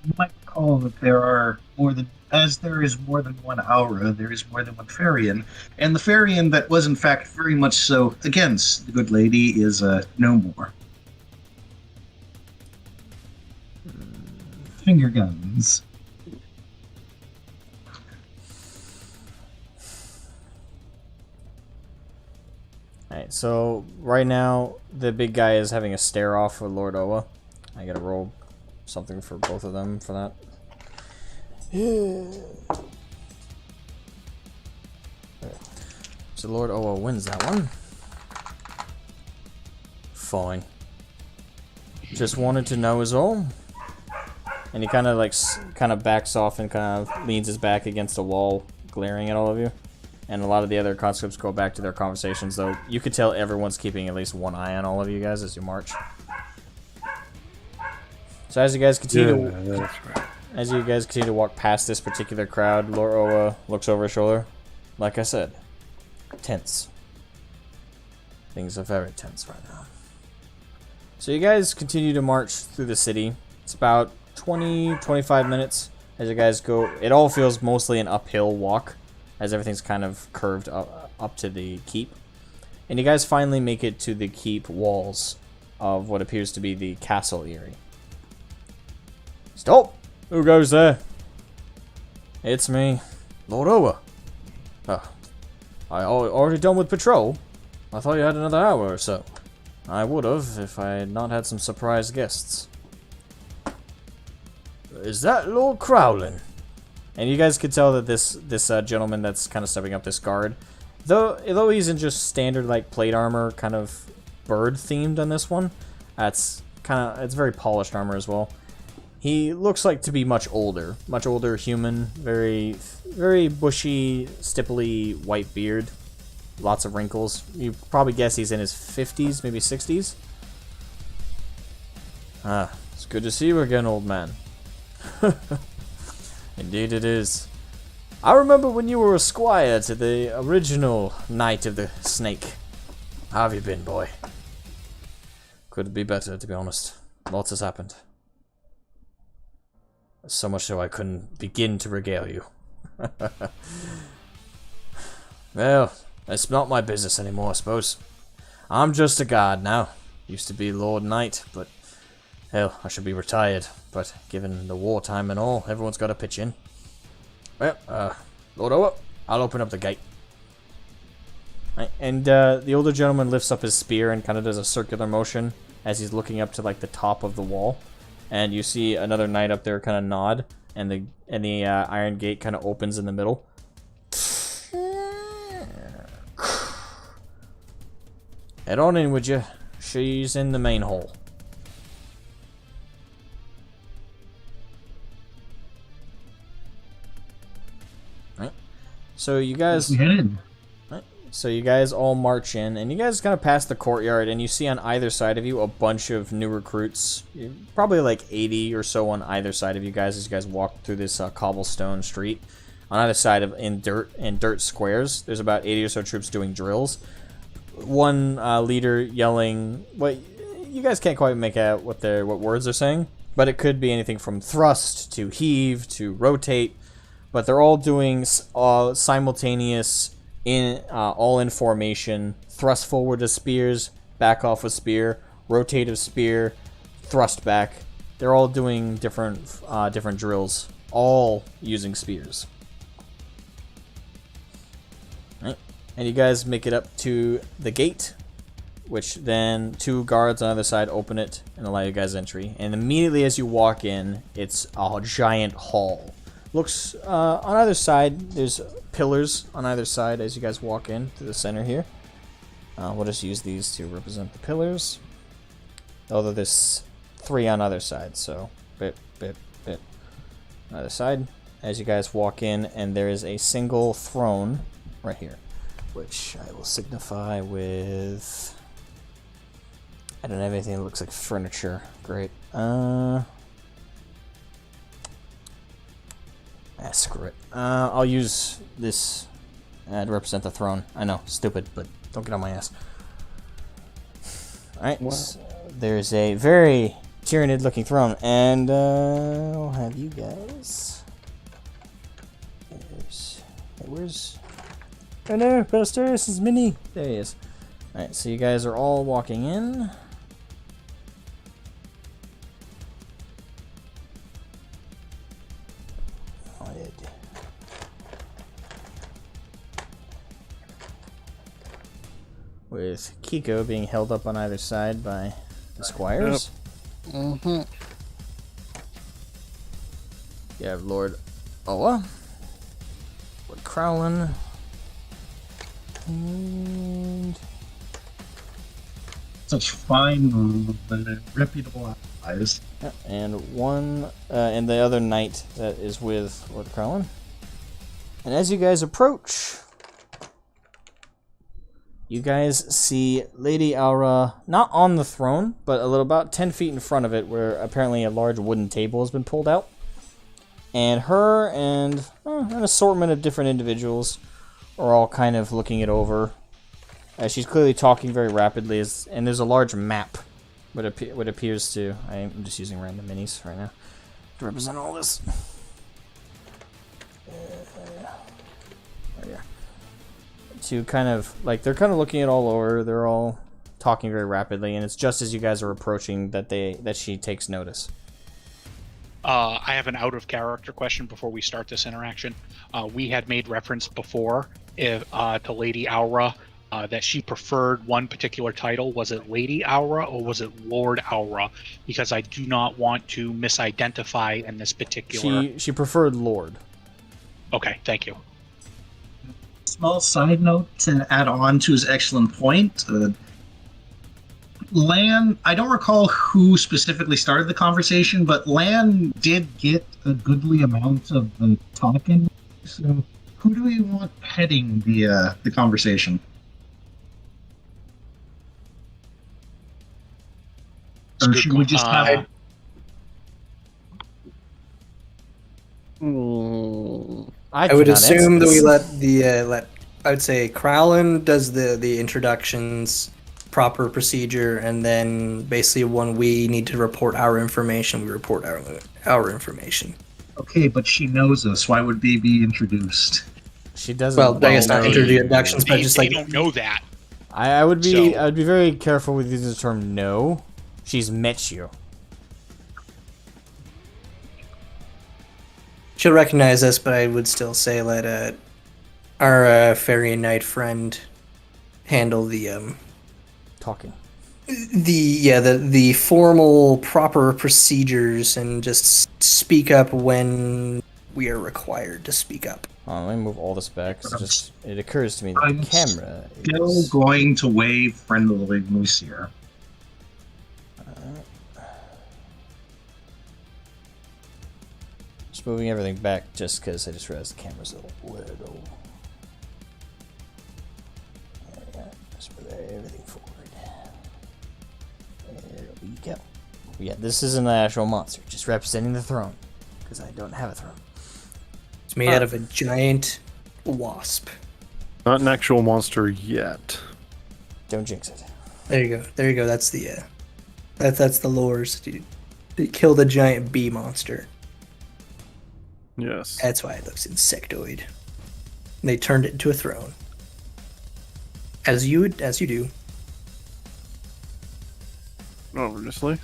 you might recall that there is more than one aura, there is more than one Farian, and the Farian that was in fact very much so against the good lady is no more. Finger guns. Alright, so right now the big guy is having a stare off with Lord Owa. I gotta roll something for both of them for that. So Lord Owa wins that one. Fine. Just wanted to know is all. And he kind of backs off and kind of leans his back against the wall, glaring at all of you. And a lot of the other conscripts go back to their conversations, though you could tell everyone's keeping at least one eye on all of you guys as you march. So as you guys continue as you guys continue to walk past this particular crowd, Lord Owa looks over his shoulder. Like I said, tense. Things are very tense right now. So you guys continue to march through the city. It's about 20-25 minutes as you guys go. It all feels mostly an uphill walk, as everything's kind of curved up to the keep. And you guys finally make it to the keep walls of what appears to be the Castle Aerie. Stop! Who goes there? It's me, Lord Owa. Oh, I already done with patrol. I thought you had another hour or so. I would have if I had not had some surprise guests. Is that Lord Crowlin? And you guys could tell that this gentleman that's kind of stepping up, this guard, though he's in just standard like plate armor, kind of bird themed on this one. It's very polished armor as well. He looks like to be much older human, very bushy, stipply white beard, lots of wrinkles. You probably guess he's in his 50s, maybe 60s. Ah, it's good to see you again, old man. Indeed it is. I remember when you were a squire to the original Knight of the Snake. How have you been, boy? Could be better, to be honest. Lots has happened. So much so I couldn't begin to regale you. Well, it's not my business anymore, I suppose. I'm just a guard now. Used to be Lord Knight, but hell, I should be retired. But given the wartime and all, everyone's got to pitch in. Well, Lord Owa, I'll open up the gate. Right, and the older gentleman lifts up his spear and kind of does a circular motion as he's looking up to like the top of the wall. And you see another knight up there kind of nod, and the iron gate kind of opens in the middle. Head on in, would you? She's in the main hall. Right. So you guys. So you guys all march in, and you guys kind of pass the courtyard, and you see on either side of you a bunch of new recruits, probably like 80 or so on either side of you guys as you guys walk through this cobblestone street. On either side of in dirt squares, there's about 80 or so troops doing drills. One leader yelling, what you guys can't quite make out what words they're saying, but it could be anything from thrust to heave to rotate. But they're all doing simultaneous. All in formation, thrust forward with spears, back off with spear, rotate of spear, thrust back. They're all doing different drills, all using spears. Right. And you guys make it up to the gate, which then 2 guards on the other side open it and allow you guys entry. And immediately as you walk in, it's a giant hall. Looks on either side, there's pillars on either side as you guys walk in to the center here. We'll just use these to represent the pillars. Although there's 3 on either side, so bit. On either side as you guys walk in, and there is a single throne right here, which I will signify with. I don't have anything that looks like furniture. Great. Screw it. I'll use this to represent the throne. I know, stupid, but don't get on my ass. Alright, wow. So there's a very Tyranid-looking throne, and I'll have you guys. Where's... Oh no, Ballesteros is mini! There he is. Alright, so you guys are all walking in. With Kiko being held up on either side by the squires. Yep. Mm-hmm. You have Lord Oa, Lord Crowlin, and such fine, reputable allies. And one, and the other knight that is with Lord Crowlin. And as you guys approach, you guys see Lady Aura not on the throne, but a little about 10 feet in front of it, where apparently a large wooden table has been pulled out. And her and an assortment of different individuals are all kind of looking it over. She's clearly talking very rapidly, and there's a large map, what appears to... I'm just using random minis right now to represent all this. To kind of, like, they're kind of looking it all over, they're all talking very rapidly, and it's just as you guys are approaching that she takes notice. I have an out-of-character question before we start this interaction. We had made reference before to Lady Aura that she preferred one particular title. Was it Lady Aura or was it Lord Aura? Because I do not want to misidentify in this particular... She preferred Lord. Okay, thank you. Small side note to add on to his excellent point. Lan, I don't recall who specifically started the conversation, but Lan did get a goodly amount of the talking. So, who do we want heading the conversation? Or should we just have? I would assume that we let I would say Crowlin does the introductions, proper procedure, and then basically when we need to report our information, we report our information. Okay, but she knows us. Why would B be introduced? She doesn't. Well, I guess not introductions, but just like they don't know that. I would be very careful with using the term "know." She's met you. She'll recognize us, but I would still say let our fairy knight friend handle the talking. The formal proper procedures and just speak up when we are required to speak up. Let me move all this back. It occurs to me that the camera still is... going to wave friendly when we see her. Just moving everything back just because I just realized the camera's a little... There we go. Just move everything forward. There we go. Yeah, this isn't an actual monster, just representing the throne, because I don't have a throne. It's made out of a giant wasp. Not an actual monster yet. Don't jinx it. There you go. There you go. That's the that's the lores. Dude. They killed a giant bee monster. Yes. That's why it looks insectoid. And they turned it into a throne. As you do. Obviously.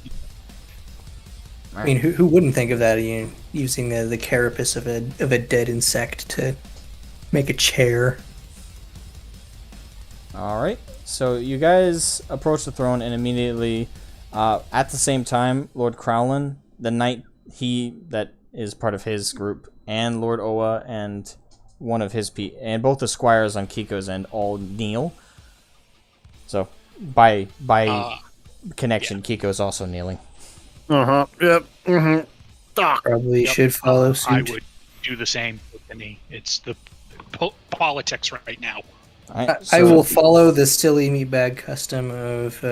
I mean, who wouldn't think of that? You know, using the carapace of a dead insect to make a chair. All right. So you guys approach the throne, and immediately, at the same time, Lord Crowlin, the knight that is part of his group, and Lord Oa and one of his and both the squires on Kiko's end all kneel. So by connection, Kiko's also kneeling. Yep. Probably should follow suit. I would do the same with the knee. It's the politics right now. Right, I will follow the silly meatbag custom of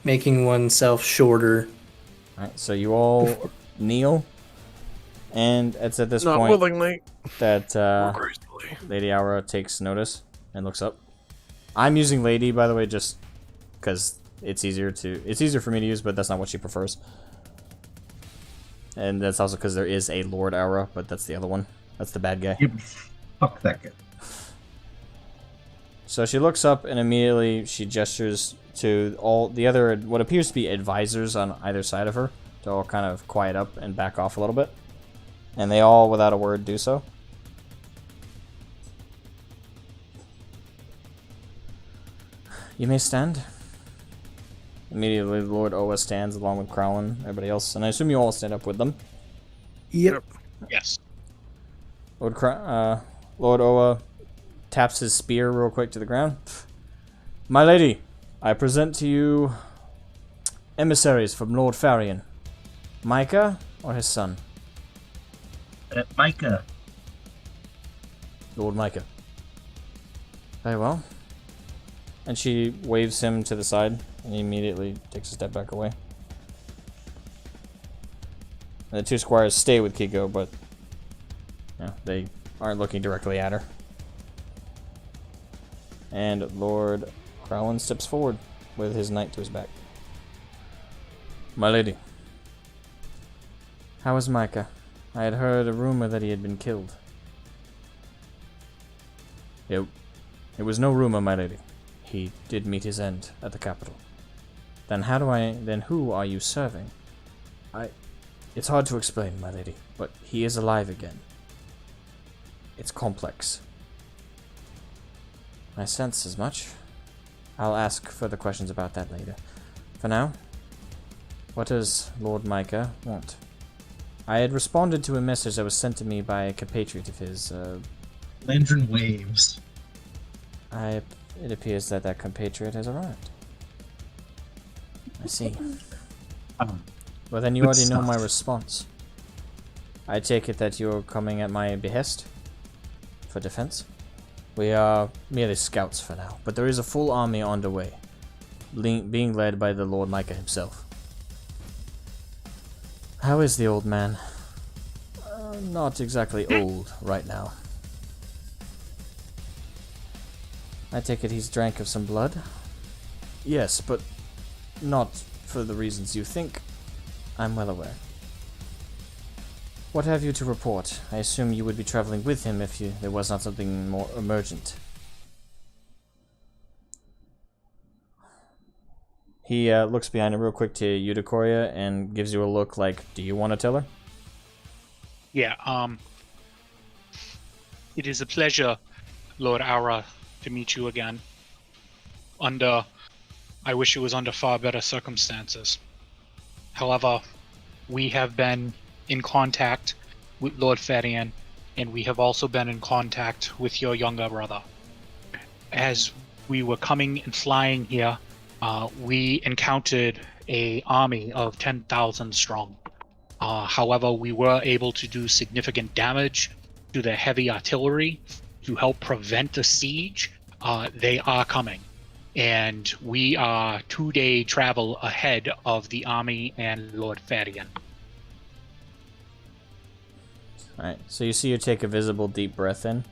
making oneself shorter. All right, so you all kneel, and it's at this Not point willingly. that Gracefully. Lady Aura takes notice and looks up. I'm using Lady, by the way, just because it's easier for me to use, but that's not what she prefers. And that's also because there is a Lord Aura, but that's the other one. That's the bad guy. Yep. Fuck that guy. So she looks up and immediately she gestures to all the other, what appears to be advisors on either side of her, to all kind of quiet up and back off a little bit. And they all, without a word, do so. You may stand. Immediately, Lord Oa stands along with Crowlin, everybody else, and I assume you all stand up with them. Yep. Yes. Lord Oa taps his spear real quick to the ground. My lady, I present to you emissaries from Lord Farian. Micah or his son? Micah. Lord Micah. Very well. And she waves him to the side, and he immediately takes a step back away. And the two squires stay with Kiko, but they aren't looking directly at her. And Lord Crowlin steps forward with his knight to his back. My lady. How is Micah? I had heard a rumor that he had been killed. It was no rumor, my lady. He did meet his end at the capital. Then who are you serving? It's hard to explain, my lady, but he is alive again. It's complex. I sense as much. I'll ask further questions about that later. For now, what does Lord Micah want? I had responded to a message that was sent to me by a compatriot of his, Lantern waves. It appears that compatriot has arrived. I see. Well, then you Good already know my stuff. response. I take it that you're coming at my behest? For defense? We are merely scouts for now, but there is a full army underway, being led by the Lord Micah himself. How is the old man? Not exactly old right now. I take it he's drank of some blood? Yes, but not for the reasons you think. I'm well aware. What have you to report? I assume you would be traveling with him if there was not something more emergent. He looks behind him real quick to Eudocoria and gives you a look like, do you want to tell her? Yeah, it is a pleasure, Lord Aura, to meet you again. I wish it was under far better circumstances. However, we have been in contact with Lord Ferian, and we have also been in contact with your younger brother. As we were coming and flying here, we encountered an army of 10,000 strong. However, we were able to do significant damage to the heavy artillery to help prevent the siege. They are coming, and we are 2-day travel ahead of the army and Lord Ferian. Alright, so you see her take a visible deep breath in.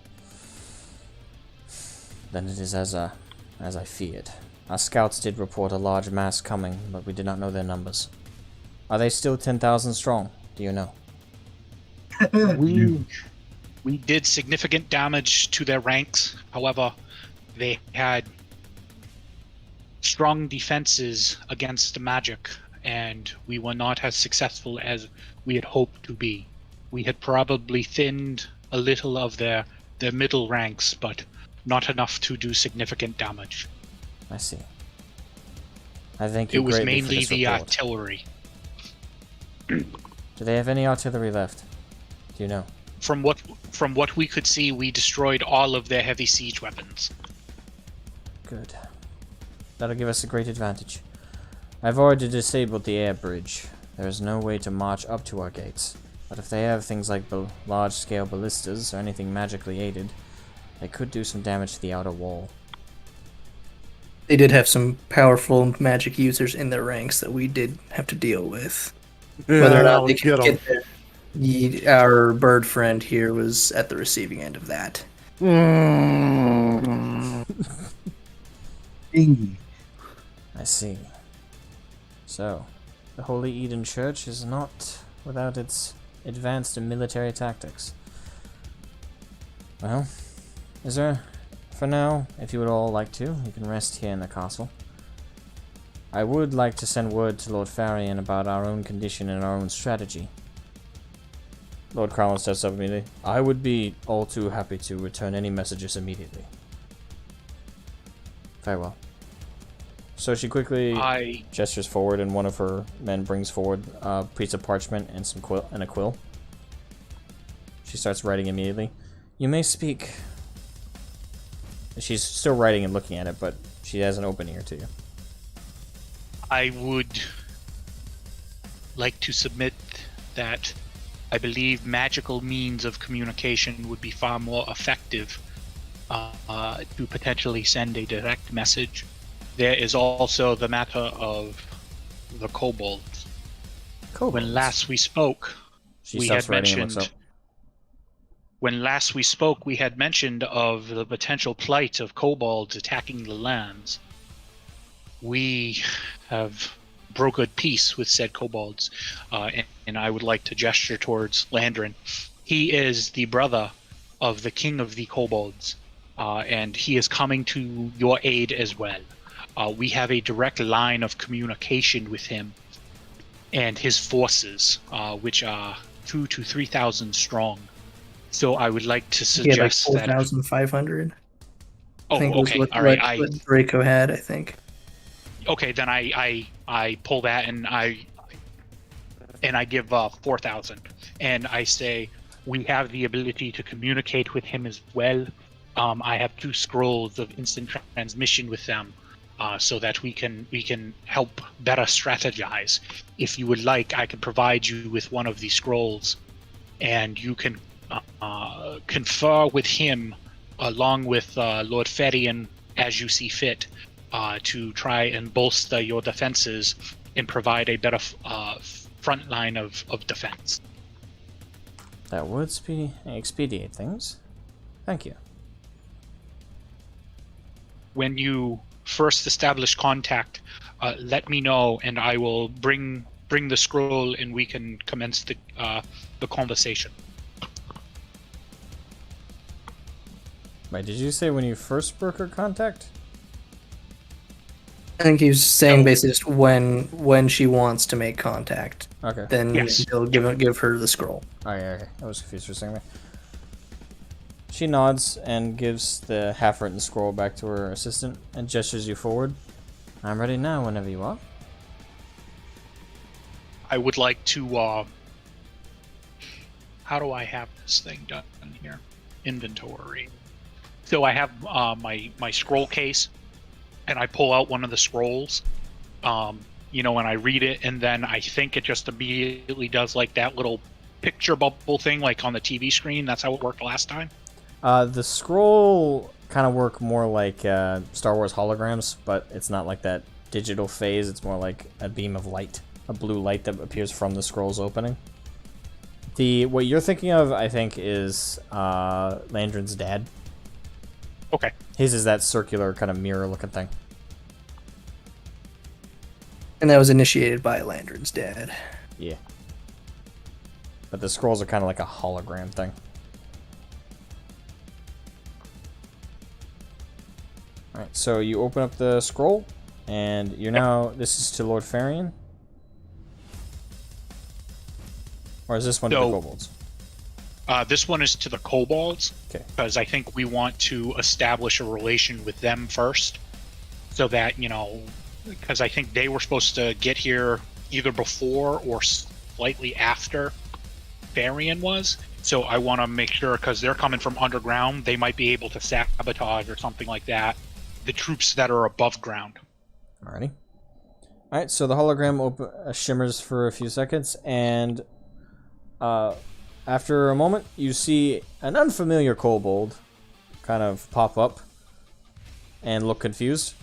Then it is as I feared. Our scouts did report a large mass coming, but we did not know their numbers. Are they still 10,000 strong? Do you know? We did significant damage to their ranks. However, they had strong defenses against magic, and we were not as successful as we had hoped to be. We had probably thinned a little of their middle ranks, but not enough to do significant damage. I see. I thank It you was greatly for mainly this the report. artillery. Do they have any artillery left? Do you know? From what we could see, we destroyed all of their heavy siege weapons. Good. That'll give us a great advantage. I've already disabled the air bridge. There is no way to march up to our gates. But if they have things like large-scale ballistas or anything magically aided, they could do some damage to the outer wall. They did have some powerful magic users in their ranks that we did have to deal with. Whether or not they could get there, our bird friend here was at the receiving end of that. Dingy. I see. So, the Holy Eden Church is not without its advanced military tactics. Well, for now, if you would all like to, you can rest here in the castle. I would like to send word to Lord Farian about our own condition and our own strategy. Lord Cromwell steps up immediately. I would be all too happy to return any messages immediately. Very well. So she quickly gestures forward, and one of her men brings forward a piece of parchment and a quill. She starts writing immediately. You may speak. She's still writing and looking at it, but she has an open ear to you. I would like to submit that I believe magical means of communication would be far more effective to potentially send a direct message. There is also the matter of the kobolds. When last we spoke, we had mentioned of the potential plight of kobolds attacking the lands. We have brokered peace with said kobolds, and I would like to gesture towards Landrin. He is the brother of the king of the kobolds, and he is coming to your aid as well. We have a direct line of communication with him and his forces, which are 2,000 to 3,000 strong. So I would like to suggest like 4,500. Oh, okay. What Draco had, I think. Okay, then I pull that and I give 4,000, and I say we have the ability to communicate with him as well. I have 2 scrolls of instant transmission with them, so that we can help better strategize. If you would like, I can provide you with one of these scrolls, and you can confer with him along with Lord Ferian as you see fit, to try and bolster your defenses and provide a better front line of defense. That would expedite things. Thank you. When you first establish contact, let me know, and I will bring the scroll, and we can commence the conversation. Wait, did you say when you first broke her contact? I think he was saying basically just when she wants to make contact. Okay. Then he'll give her the scroll. Okay. I was confused for a second. She nods and gives the half-written scroll back to her assistant and gestures you forward. I'm ready now whenever you are. I would like to, how do I have this thing done here? Inventory. So I have my scroll case, and I pull out one of the scrolls, and I read it, and then I think it just immediately does like that little picture bubble thing like on the TV screen. That's how it worked last time. The scroll kind of work more like Star Wars holograms, but it's not like that digital phase. It's more like a beam of light, a blue light that appears from the scroll's opening. What you're thinking of, I think, is Landrin's dad. Okay. His is that circular kind of mirror-looking thing. And that was initiated by Landrin's dad. Yeah. But the scrolls are kind of like a hologram thing. Alright, so you open up the scroll, and you're now... This is to Lord Farian. Or is this one to the kobolds? This one is to the kobolds. Okay. Because I think we want to establish a relation with them first. So that, because I think they were supposed to get here either before or slightly after Varian was. So I want to make sure, because they're coming from underground, they might be able to sabotage or something like that the troops that are above ground. Alrighty. Alright, so the hologram shimmers for a few seconds, and after a moment, you see an unfamiliar kobold kind of pop up and look confused.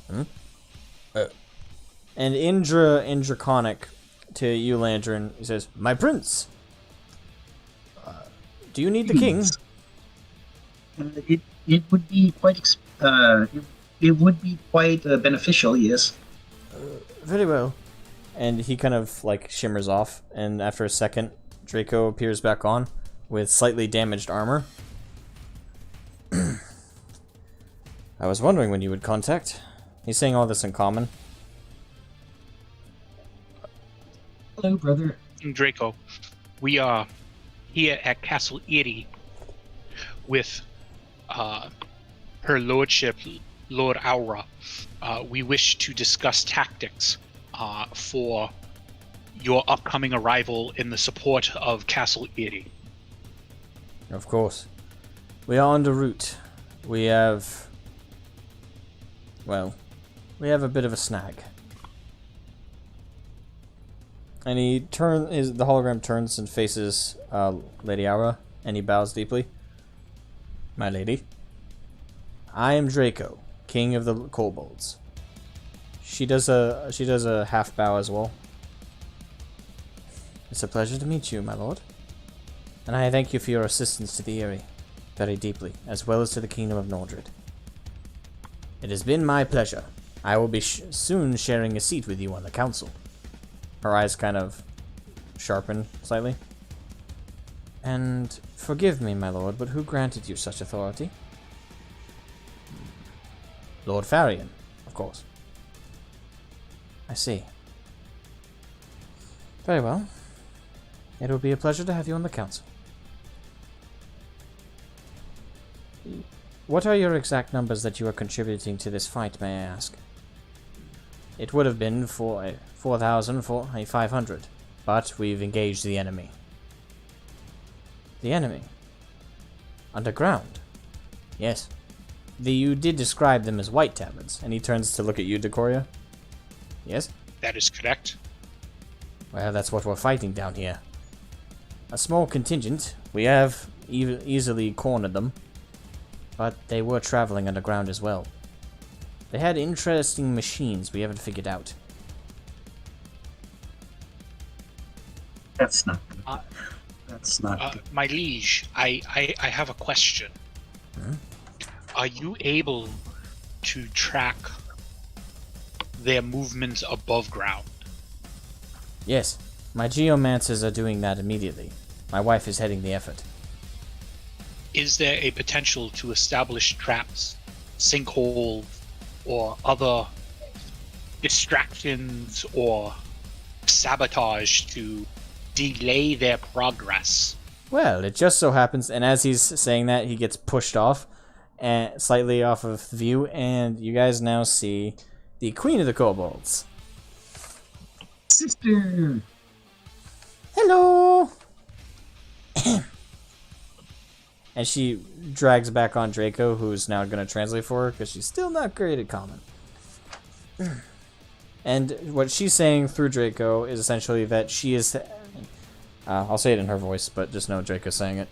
And in Draconic, to you, Lantern, he says, "My prince, do you need the king?" It would be quite beneficial, yes. Very well. And he kind of like shimmers off, and after a second, Draco appears back on with slightly damaged armor. I was wondering when you would contact. He's saying all this in common. Hello, brother. Draco, we are here at Castle Aerie with her lordship, Lord Aura. We wish to discuss tactics for your upcoming arrival in the support of Castle Aerie. Of course. We are en route. We have... well, we have a bit of a snag. And the hologram turns and faces Lady Aura, and he bows deeply. My lady, I am Draco, king of the kobolds. She does a half bow as well. It's a pleasure to meet you, my lord. And I thank you for your assistance to the Aerie, very deeply, as well as to the kingdom of Nordred. It has been my pleasure. I will be soon sharing a seat with you on the council. Her eyes kind of sharpen slightly. And forgive me, my lord, but who granted you such authority? Lord Varian, of course. I see. Very well. It will be a pleasure to have you on the council. What are your exact numbers that you are contributing to this fight, may I ask? It would have been for 4,500, but we've engaged the enemy. The enemy? Underground? Yes. You did describe them as white tabards, and he turns to look at you, Decoria. Yes? That is correct. Well, that's what we're fighting down here. A small contingent. We have easily cornered them, but they were traveling underground as well. They had interesting machines we haven't figured out. That's not good. That's not good. My liege, I have a question. Hmm? Are you able to track their movements above ground? Yes, my geomancers are doing that immediately. My wife is heading the effort. Is there a potential to establish traps, sinkholes, or other distractions or sabotage to delay their progress? Well, it just so happens, and as he's saying that, he gets pushed off, and slightly off of view, and you guys now see the Queen of the Kobolds. Sister! Hello! And she drags back on Draco, who's now going to translate for her, because she's still not great at common. And what she's saying through Draco is essentially that she is... I'll say it in her voice, but just know Draco's saying it.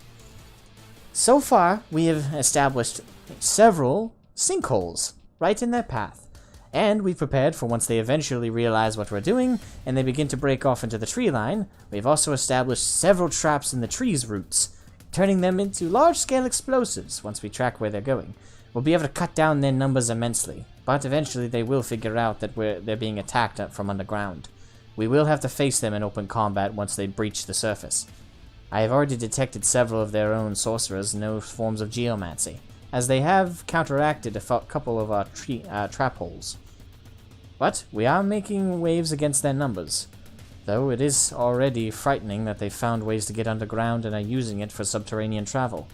So far, we have established several sinkholes right in their path. And we've prepared for once they eventually realize what we're doing, and they begin to break off into the tree line, we've also established several traps in the trees' roots, turning them into large-scale explosives once we track where they're going. We'll be able to cut down their numbers immensely, but eventually they will figure out that they're being attacked from underground. We will have to face them in open combat once they breach the surface. I have already detected several of their own sorcerers know forms of geomancy, as they have counteracted a couple of our trap holes. But we are making waves against their numbers. Though it is already frightening that they found ways to get underground and are using it for subterranean travel.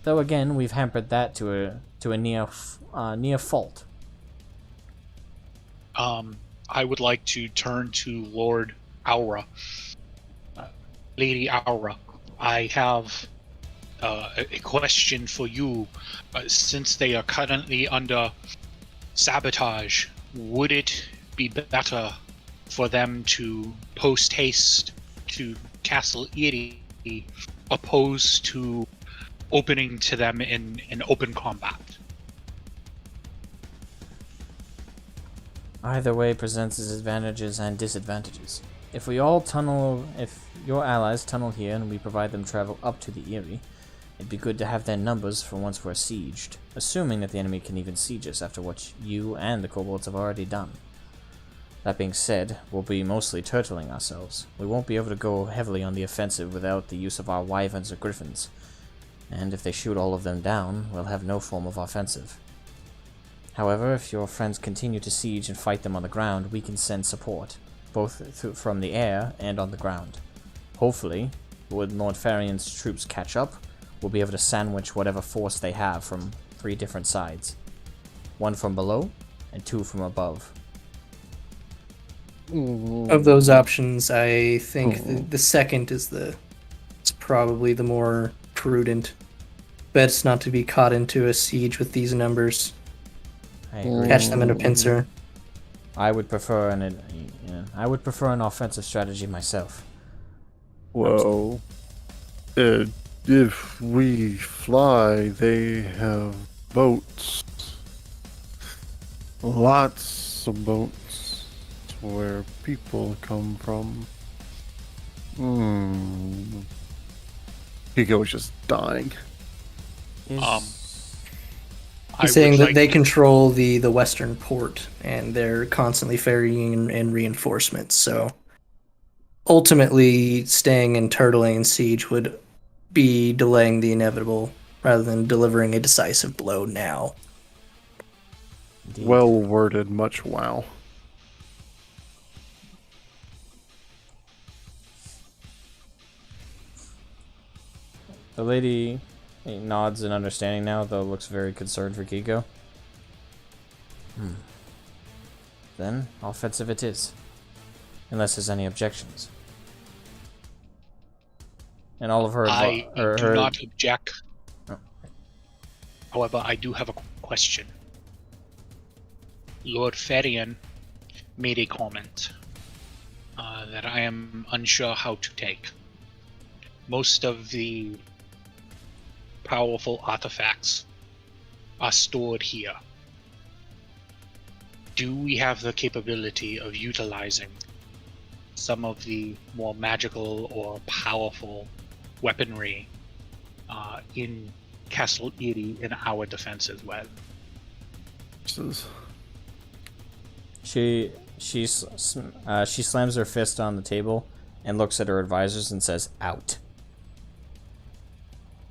Though again, we've hampered that to a near fault. I would like to turn to Lord Aura. Lady Aura, I have a question for you. Since they are currently under sabotage, would it be better for them to post haste to Castle Aerie opposed to opening to them in open combat? Either way presents its advantages and disadvantages. If your allies tunnel here and we provide them travel up to the Aerie, it'd be good to have their numbers for once we're sieged, assuming that the enemy can even siege us after what you and the kobolds have already done. That being said, we'll be mostly turtling ourselves. We won't be able to go heavily on the offensive without the use of our wyverns or griffins, and if they shoot all of them down, we'll have no form of offensive. However, if your friends continue to siege and fight them on the ground, we can send support, both from the air and on the ground. Hopefully, when Lord Farian's troops catch up, we'll be able to sandwich whatever force they have from 3 different sides. 1 from below, and 2 from above. Of those options, I think the second is probably the more prudent. Best not to be caught into a siege with these numbers. I agree. Catch them in a pincer. I would prefer an offensive strategy myself. Whoa. If we fly, they have boats. Lots of boats where people come from. Kiko was just dying. He's saying that they control the western port, and they're constantly ferrying in reinforcements, so ultimately staying and turtling in siege would be delaying the inevitable rather than delivering a decisive blow now. Indeed. Well worded, much wow. The lady nods in understanding now, though looks very concerned for Kiko. Then, offensive it is. Unless there's any objections. And all of her... I do not object. Oh. However, I do have a question. Lord Ferian made a comment that I am unsure how to take. Most of the powerful artifacts are stored here. Do we have the capability of utilizing some of the more magical or powerful weaponry in Castle Aerie in our defense as well? She slams her fist on the table and looks at her advisors and says, "Out."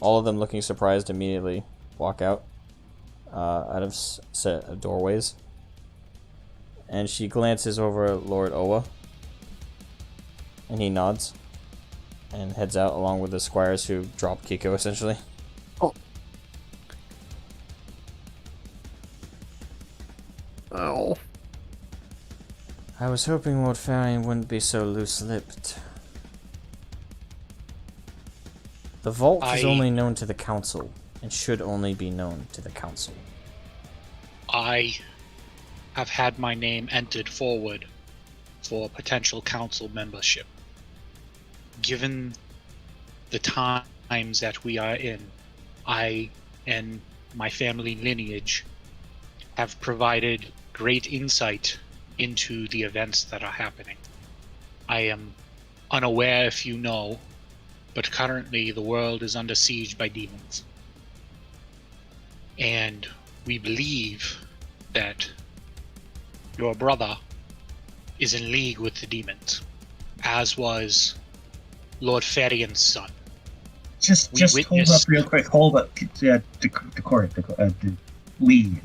All of them, looking surprised, immediately walk out of set of doorways. And she glances over at Lord Owa, and he nods and heads out along with the squires who dropped Kiko, essentially. Oh. Ow. I was hoping Lord Farian wouldn't be so loose-lipped. The vault is only known to the council, and should only be known to the council. I have had my name entered forward for potential council membership. Given the times that we are in, I and my family lineage have provided great insight into the events that are happening. I am unaware if you know, but currently the world is under siege by demons. And we believe that your brother is in league with the demons, as was Lord Ferian's son. Just hold up real quick. Hold up. Lee.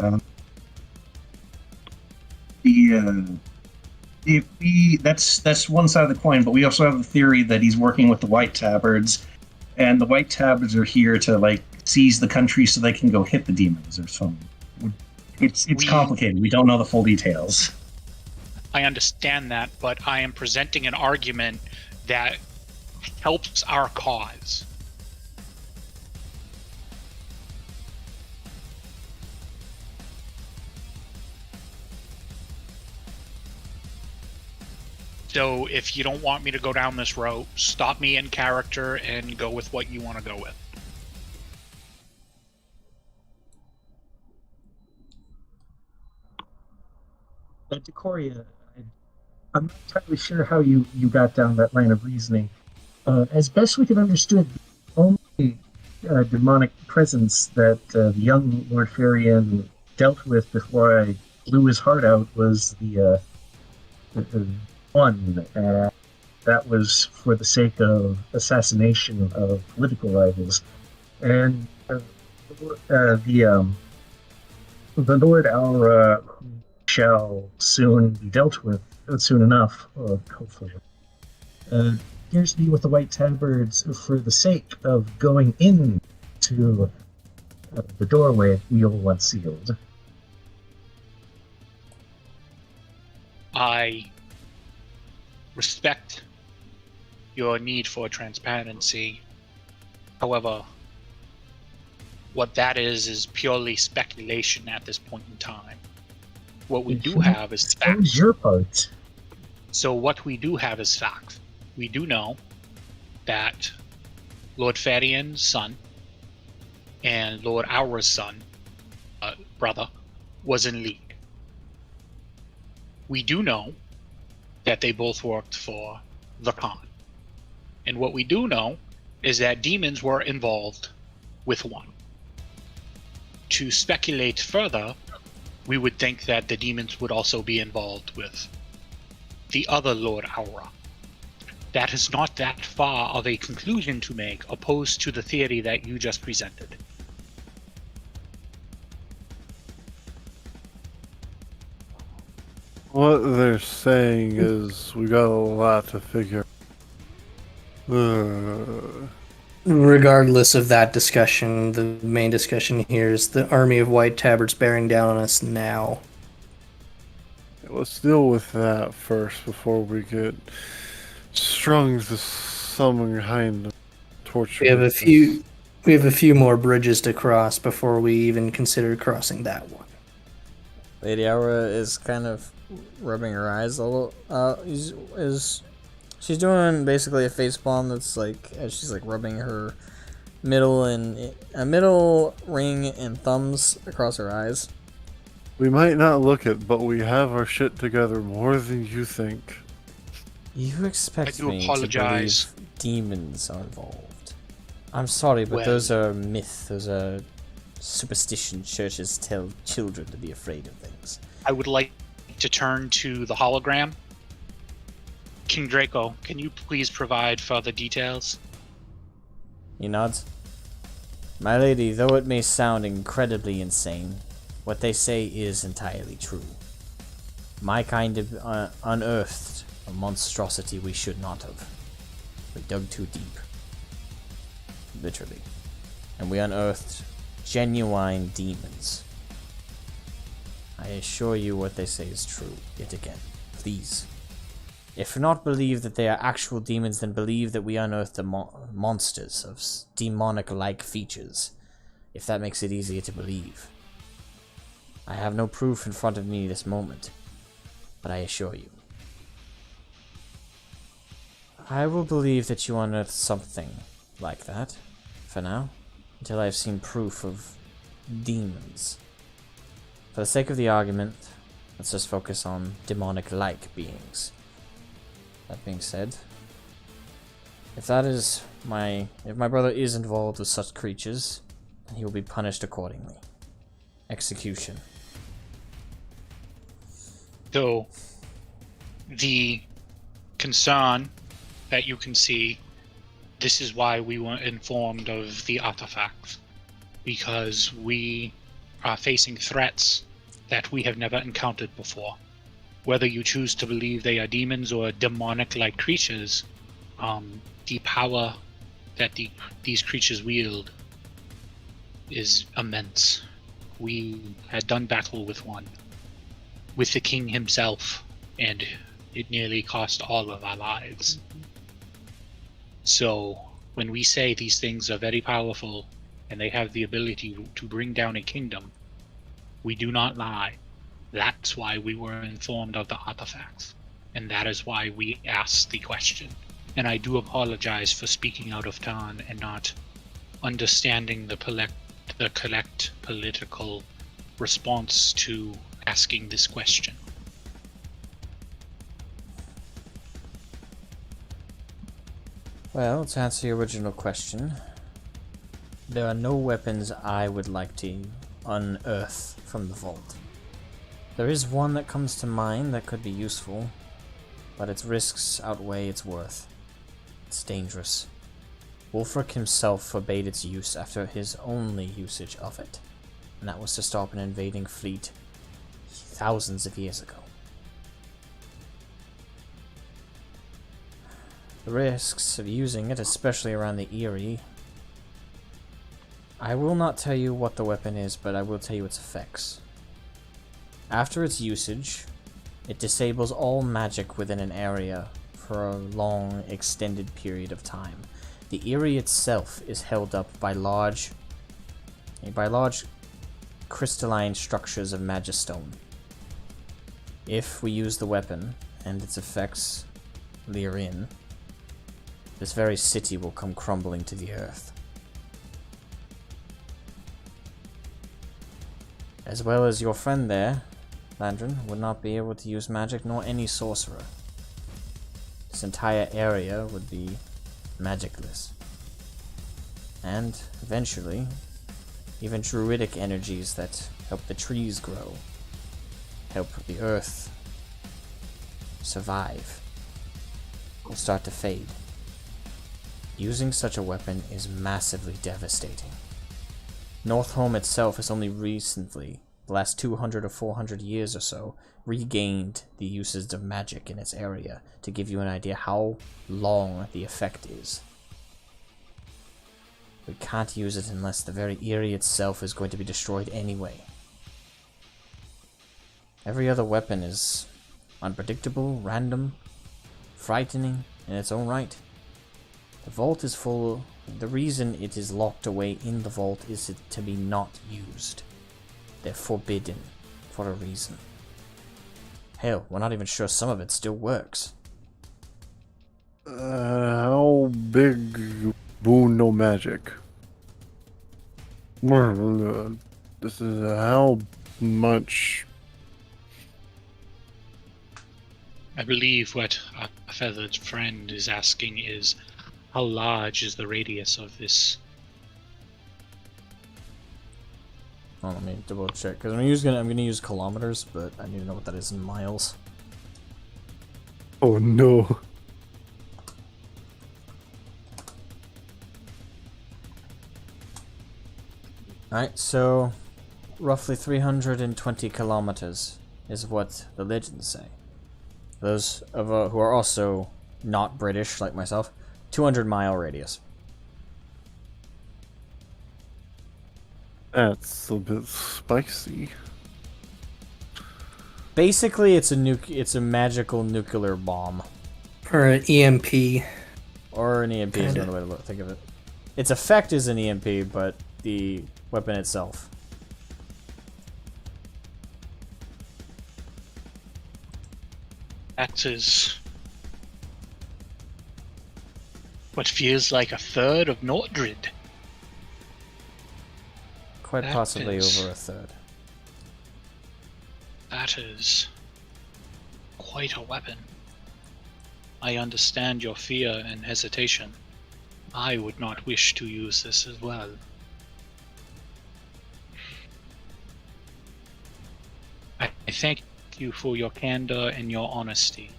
that's one side of the coin, but we also have the theory that he's working with the White Tabards, and the White Tabards are here to like seize the country so they can go hit the demons or something. It's complicated. We don't know the full details. I understand that, but I am presenting an argument that helps our cause. So if you don't want me to go down this road, stop me in character and go with what you want to go with. Decoria, I'm not entirely sure how you got down that line of reasoning. As best we could understand, the only demonic presence that the young Lord Farian dealt with before I blew his heart out was the one. That was for the sake of assassination of political rivals. And the Lord Aura shall soon be dealt with, soon enough, hopefully. Appears to be with the White Tabards for the sake of going into the doorway we all once sealed. I respect your need for transparency. However, what that is purely speculation at this point in time. What we do have is facts. That was your part. So what we do have is facts. We do know that Lord Farian's son and Lord Aura's son, brother, was in league. We do know that they both worked for the Khan. And what we do know is that demons were involved with one. To speculate further, we would think that the demons would also be involved with the other Lord Aura. That is not that far of a conclusion to make, opposed to the theory that you just presented. What they're saying is we got a lot to figure. Regardless of that discussion, the main discussion here is the army of White Tabards bearing down on us now. Let's deal with that first before we get strung to some kind of torture. We have a few more bridges to cross before we even consider crossing that one. Lady Aura is kind of rubbing her eyes a little. She's doing basically a face palm that's like, as she's like rubbing her middle ring and thumbs across her eyes. We might not look it, but we have our shit together more than you think. You expect I do me apologize. to believe demons are involved? I'm sorry, but those are myth. Those are superstition. Churches tell children to be afraid of things. I would like to turn to the hologram. King Draco, can you please provide further details? He nods. My lady, though it may sound incredibly insane, what they say is entirely true. My kind of unearthed a monstrosity we should not have. We dug too deep. Literally. And we unearthed genuine demons. I assure you what they say is true, yet again. Please. If not believe that they are actual demons, then believe that we unearthed the monsters of demonic-like features, if that makes it easier to believe. I have no proof in front of me this moment, but I assure you. I will believe that you unearthed something like that, for now, until I have seen proof of demons. For the sake of the argument, let's just focus on demonic-like beings. That being said, if my brother is involved with such creatures, then he will be punished accordingly. Execution. So, the concern that you can see, this is why we were informed of the artifacts, because we are facing threats that we have never encountered before. whether you choose to believe they are demons or demonic-like creatures, the power that these creatures wield is immense. We had done battle with one, with the king himself, and it nearly cost all of our lives. So, when we say these things are very powerful, and they have the ability to bring down a kingdom, we do not lie. That's why we were informed of the artifacts, and that is why we asked the question. And I do apologize for speaking out of turn and not understanding the correct political response to asking this question. Well, to answer your original question, there are no weapons I would like to unearth from the vault. There is one that comes to mind that could be useful, but its risks outweigh its worth. It's dangerous. Wulfric himself forbade its use after his only usage of it, and that was to stop an invading fleet thousands of years ago. The risks of using it, especially around the Aerie. I will not tell you what the weapon is, but I will tell you its effects. After its usage, it disables all magic within an area for a long, extended period of time. The Aerie itself is held up by large crystalline structures of magistone. If we use the weapon and its effects leer in, this very city will come crumbling to the earth. As well as your friend there, Landrin, would not be able to use magic, nor any sorcerer. This entire area would be magicless. And, eventually, even druidic energies that help the trees grow, help the earth survive, will start to fade. Using such a weapon is massively devastating. Northholm itself has only recently, the last 200 or 400 years or so, regained the uses of magic in its area, to give you an idea how long the effect is. We can't use it unless the very Aerie itself is going to be destroyed anyway. Every other weapon is unpredictable, random, frightening in its own right. The vault is full. The reason it is locked away in the vault is to be not used. They're forbidden for a reason. Hell, we're not even sure some of it still works. How big wound no magic? This is how much. I believe what our feathered friend is asking is, how large is the radius of this? Oh, let me double check, because I'm gonna use kilometers, but I need to know what that is in miles. Oh no. Alright, so roughly 320 kilometers is what the legends say. Those of who are also not British, like myself, 200-mile radius. That's a bit spicy. Basically, it's a magical nuclear bomb. Or an EMP. Or an EMP is another way to think of it. Its effect is an EMP, but the weapon itself. That is what feels like a third of Nordred. Quite That possibly is- over a third. That is quite a weapon. I understand your fear and hesitation. I would not wish to use this as well. I thank you for your candor and your honesty.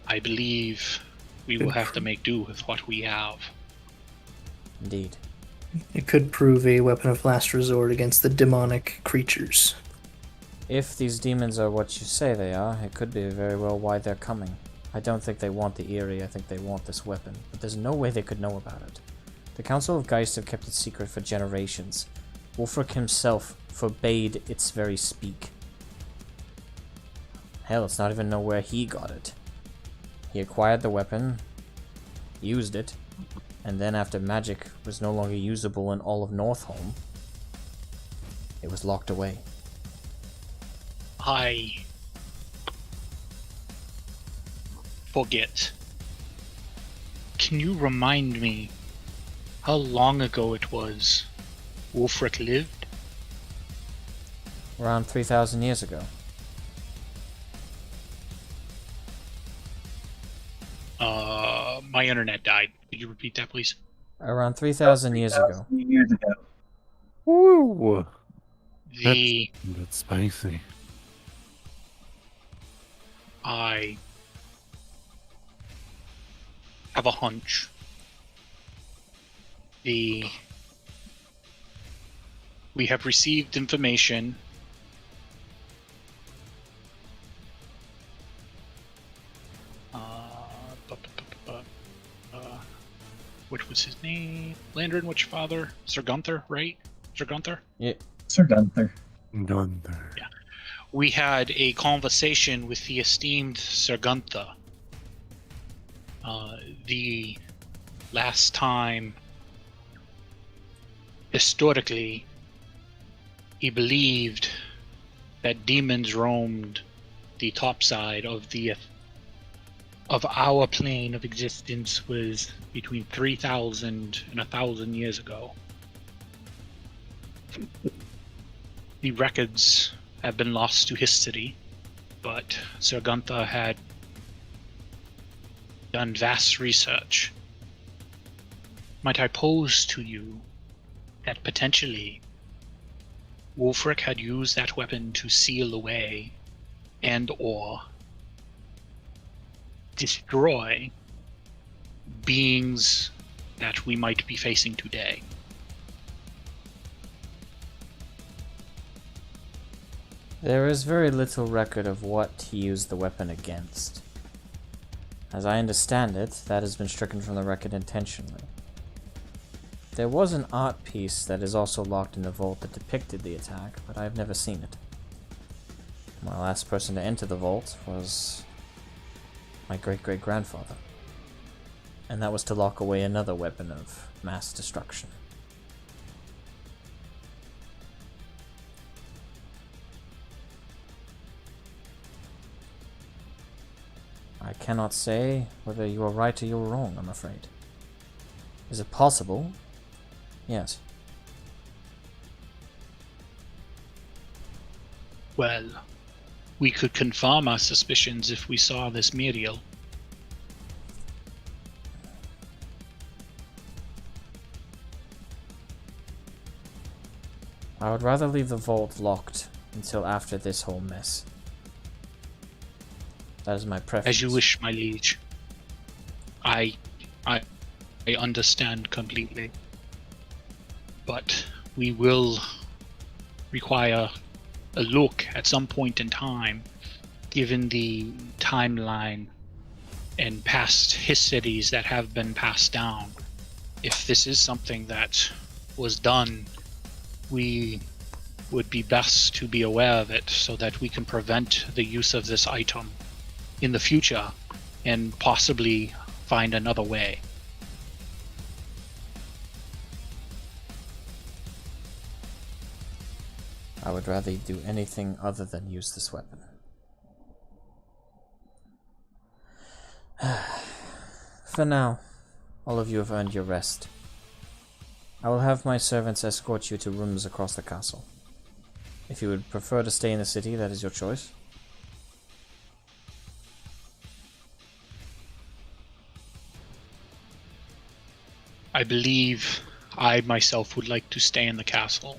I believe we will have to make do with what we have. Indeed. It could prove a weapon of last resort against the demonic creatures. If these demons are what you say they are, it could be very well why they're coming. I don't think they want the Aerie, I think they want this weapon, but there's no way they could know about it. The Council of Geist have kept it secret for generations. Wulfric himself forbade its very speak. Hell, let's not even know where he got it. He acquired the weapon, used it, and then after magic was no longer usable in all of Northholm, it was locked away. I forget. Can you remind me how long ago it was Wulfric lived? Around 3,000 years ago. My internet died. Could you repeat that, please? Around 3,000 years ago. Years ago. Woo! That's spicy. I have a hunch. We have received information what was his name? Landrin Witchfather? Sir Gunther, right? Sir Gunther? Yeah. Sir Gunther. Gunther. Yeah. We had a conversation with the esteemed Sir Gunther. The last time, historically, he believed that demons roamed the top side of our plane of existence was between 3,000 and 1,000 years ago. The records have been lost to history, but Sir Gunther had done vast research. Might I pose to you that potentially Wulfric had used that weapon to seal away and/or destroy beings that we might be facing today? There is very little record of what he used the weapon against. As I understand it, that has been stricken from the record intentionally. There was an art piece that is also locked in the vault that depicted the attack, but I have never seen it. My last person to enter the vault was my great-great-grandfather, and that was to lock away another weapon of mass destruction. I cannot say whether you are right or you are wrong, I'm afraid. Is it possible? Yes. Well, we could confirm our suspicions if we saw this Muriel. I would rather leave the vault locked until after this whole mess. That is my preference. As you wish, my liege. I understand completely. But we will require a look at some point in time, given the timeline and past histories that have been passed down. If this is something that was done, we would be best to be aware of it so that we can prevent the use of this item in the future and possibly find another way. I would rather do anything other than use this weapon. For now, all of you have earned your rest. I will have my servants escort you to rooms across the castle. If you would prefer to stay in the city, that is your choice. I believe I myself would like to stay in the castle,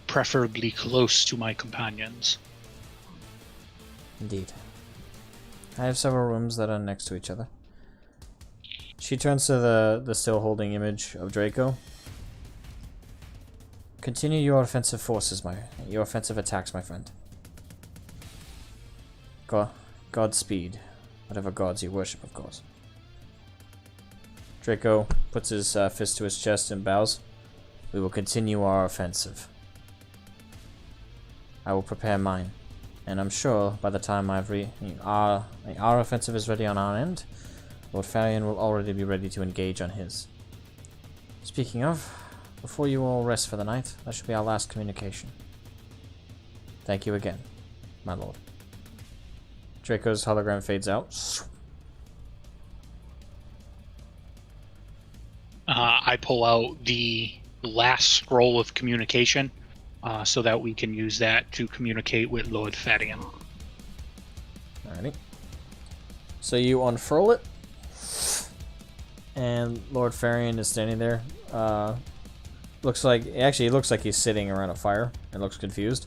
preferably close to my companions. Indeed. I have several rooms that are next to each other. She turns to the still holding image of Draco. Continue your offensive attacks, my friend. Godspeed. Whatever gods you worship, of course. Draco puts his fist to his chest and bows. We will continue our offensive. I will prepare mine. And I'm sure by the time our offensive is ready on our end, Lord Farian will already be ready to engage on his. Speaking of, before you all rest for the night, that should be our last communication. Thank you again, my lord. Draco's hologram fades out. I pull out the last scroll of communication so that we can use that to communicate with Lord Farian. Alrighty. So you unfurl it, and Lord Farian is standing there. Looks like he's sitting around a fire and looks confused.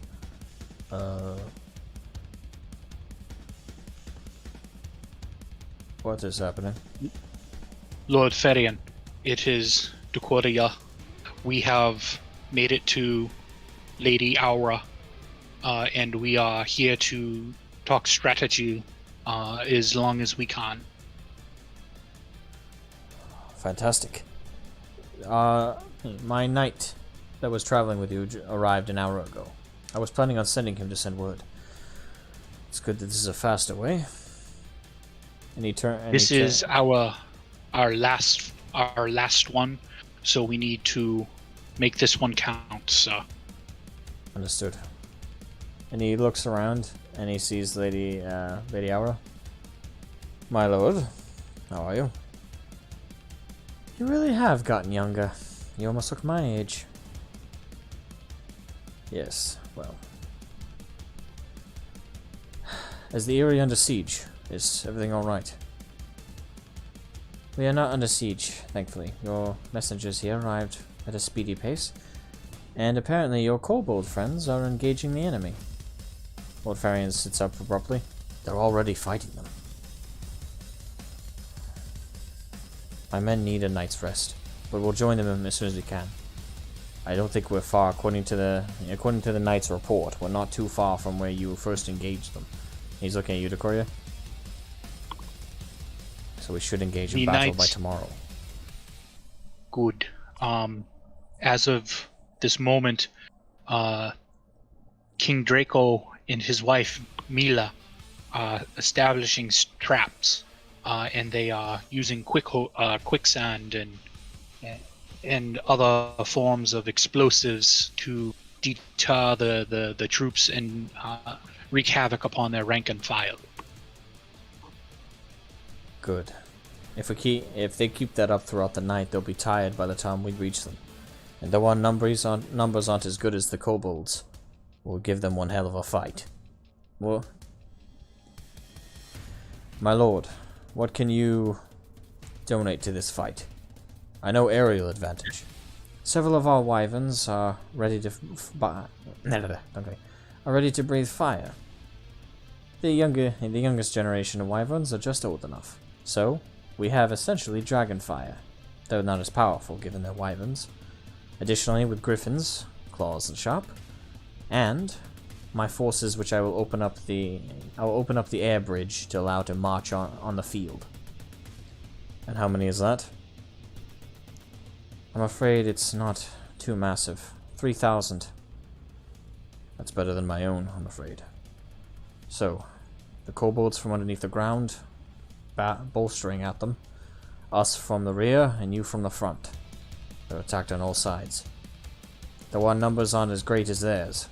What is happening? Lord Farian, it is Decoria. We have made it to Lady Aura, and we are here to talk strategy as long as we can. Fantastic. My knight that was traveling with you arrived an hour ago. I was planning on sending him to send word. It's good that this is a faster way. This is our last one, so we need to make this one count, sir. Understood. And he looks around and he sees Lady Aura. My lord, how are you? You really have gotten younger. You almost look my age. Yes, well. Is the Aerie under siege? Is everything alright? We are not under siege, thankfully. Your messengers here arrived at a speedy pace, and apparently your kobold friends are engaging the enemy. Lord Farian sits up abruptly. They're already fighting them. My men need a night's rest, but we'll join them as soon as we can. I don't think we're far, according to the knight's report. We're not too far from where you first engaged them. He's looking at you, Decoria. So we should engage in battle by tomorrow. Good. As of this moment, King Draco and his wife Mila are establishing traps, and they are using quicksand and other forms of explosives to deter the troops and wreak havoc upon their rank and file. Good. If they keep that up throughout the night, they'll be tired by the time we reach them. And though our numbers aren't as good as the kobolds, we'll give them one hell of a fight. Well, my lord, what can you donate to this fight? I know aerial advantage. Several of our wyverns are ready to breathe fire. The youngest generation of wyverns are just old enough. So, we have essentially dragon fire, though not as powerful given their wyverns. Additionally, with griffins, claws and sharp, and my forces, which I will open up the air bridge to allow to march on the field. And how many is that? I'm afraid it's not too massive. 3,000. That's better than my own, I'm afraid. So, the kobolds from underneath the ground, bolstering at them. Us from the rear, and you from the front. They're attacked on all sides. Though our numbers aren't as great as theirs,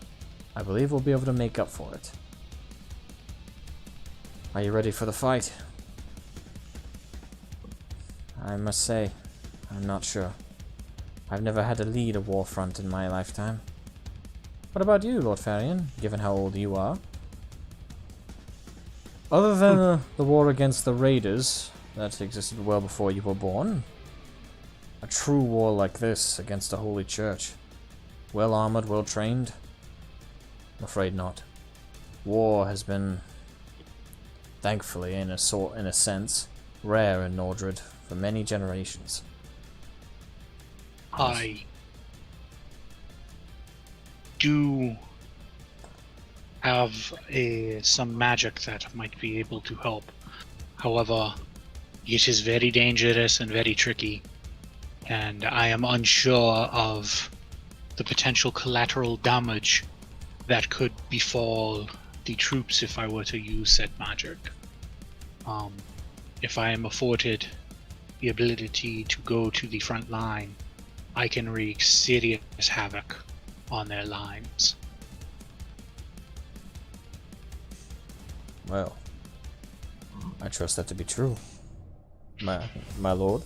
I believe we'll be able to make up for it. Are you ready for the fight? I must say, I'm not sure. I've never had to lead a war front in my lifetime. What about you, Lord Farian, given how old you are? Other than the war against the raiders that existed well before you were born, a true war like this against a holy church, well armored, well trained? I'm afraid not. War has been, thankfully, in a sense, rare in Nordred for many generations. I have some magic that might be able to help. However, it is very dangerous and very tricky, and I am unsure of the potential collateral damage that could befall the troops if I were to use said magic. If I am afforded the ability to go to the front line, I can wreak serious havoc on their lines. Well, I trust that to be true, my lord.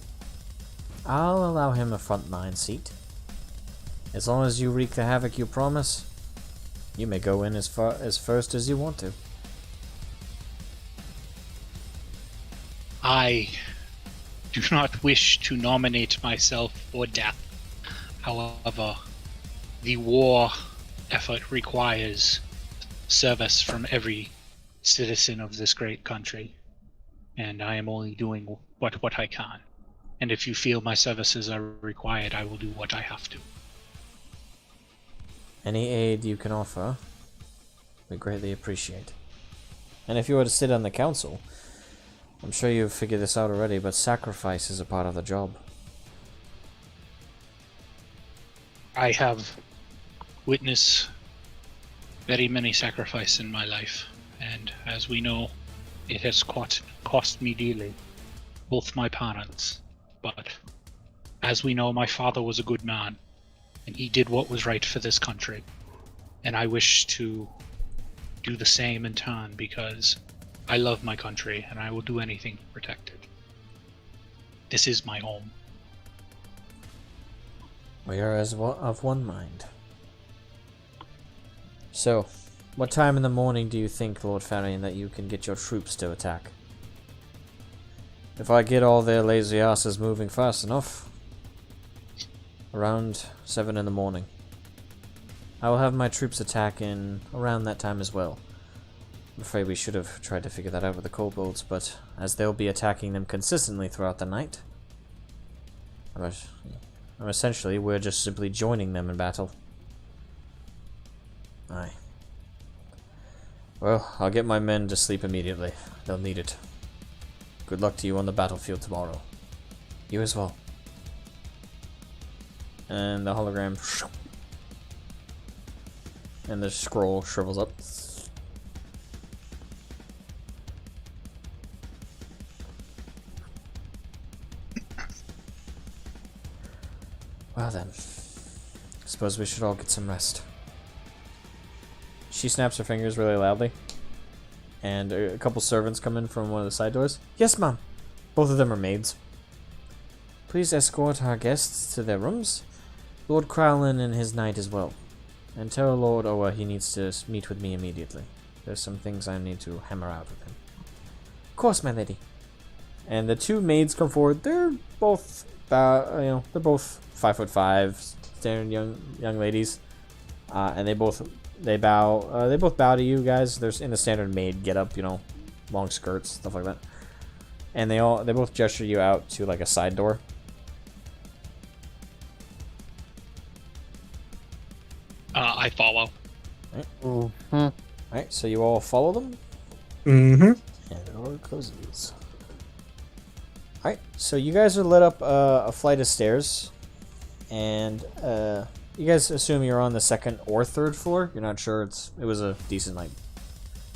I'll allow him a front line seat. As long as you wreak the havoc you promise, you may go in as first as you want to. I do not wish to nominate myself for death. However, the war effort requires service from every citizen of this great country, and I am only doing what I can. And if you feel my services are required, I will do what I have to. Any aid you can offer, we greatly appreciate. And if you were to sit on the council, I'm sure you've figured this out already, but sacrifice is a part of the job. I have witnessed very many sacrifices in my life, and as we know, it has cost me dearly, both my parents. But as we know, my father was a good man, and he did what was right for this country. And I wish to do the same in turn, because I love my country, and I will do anything to protect it. This is my home. We are of one mind. So, what time in the morning do you think, Lord Farian, that you can get your troops to attack? If I get all their lazy asses moving fast enough, around 7 in the morning. I will have my troops attack in around that time as well. I'm afraid we should have tried to figure that out with the kobolds, but as they'll be attacking them consistently throughout the night, essentially we're just simply joining them in battle. Aye. Well, I'll get my men to sleep immediately. They'll need it. Good luck to you on the battlefield tomorrow. You as well. And the hologram... and the scroll shrivels up. Well then, suppose we should all get some rest. She snaps her fingers really loudly, and a couple servants come in from one of the side doors. Yes, ma'am. Both of them are maids. Please escort our guests to their rooms. Lord Crowlin and his knight as well. And tell Lord Oa he needs to meet with me immediately. There's some things I need to hammer out with him. Of course, my lady. And the two maids come forward. They're both, they're both 5'5", standard young ladies, and they both bow to you guys. They're in the standard maid getup, long skirts, stuff like that. And they both gesture you out to like a side door. I follow. Alright, so you all follow them? Mm-hmm. And the door closes. Alright, so you guys are led up a flight of stairs. And you guys assume you're on the second or third floor. You're not sure. It was a decent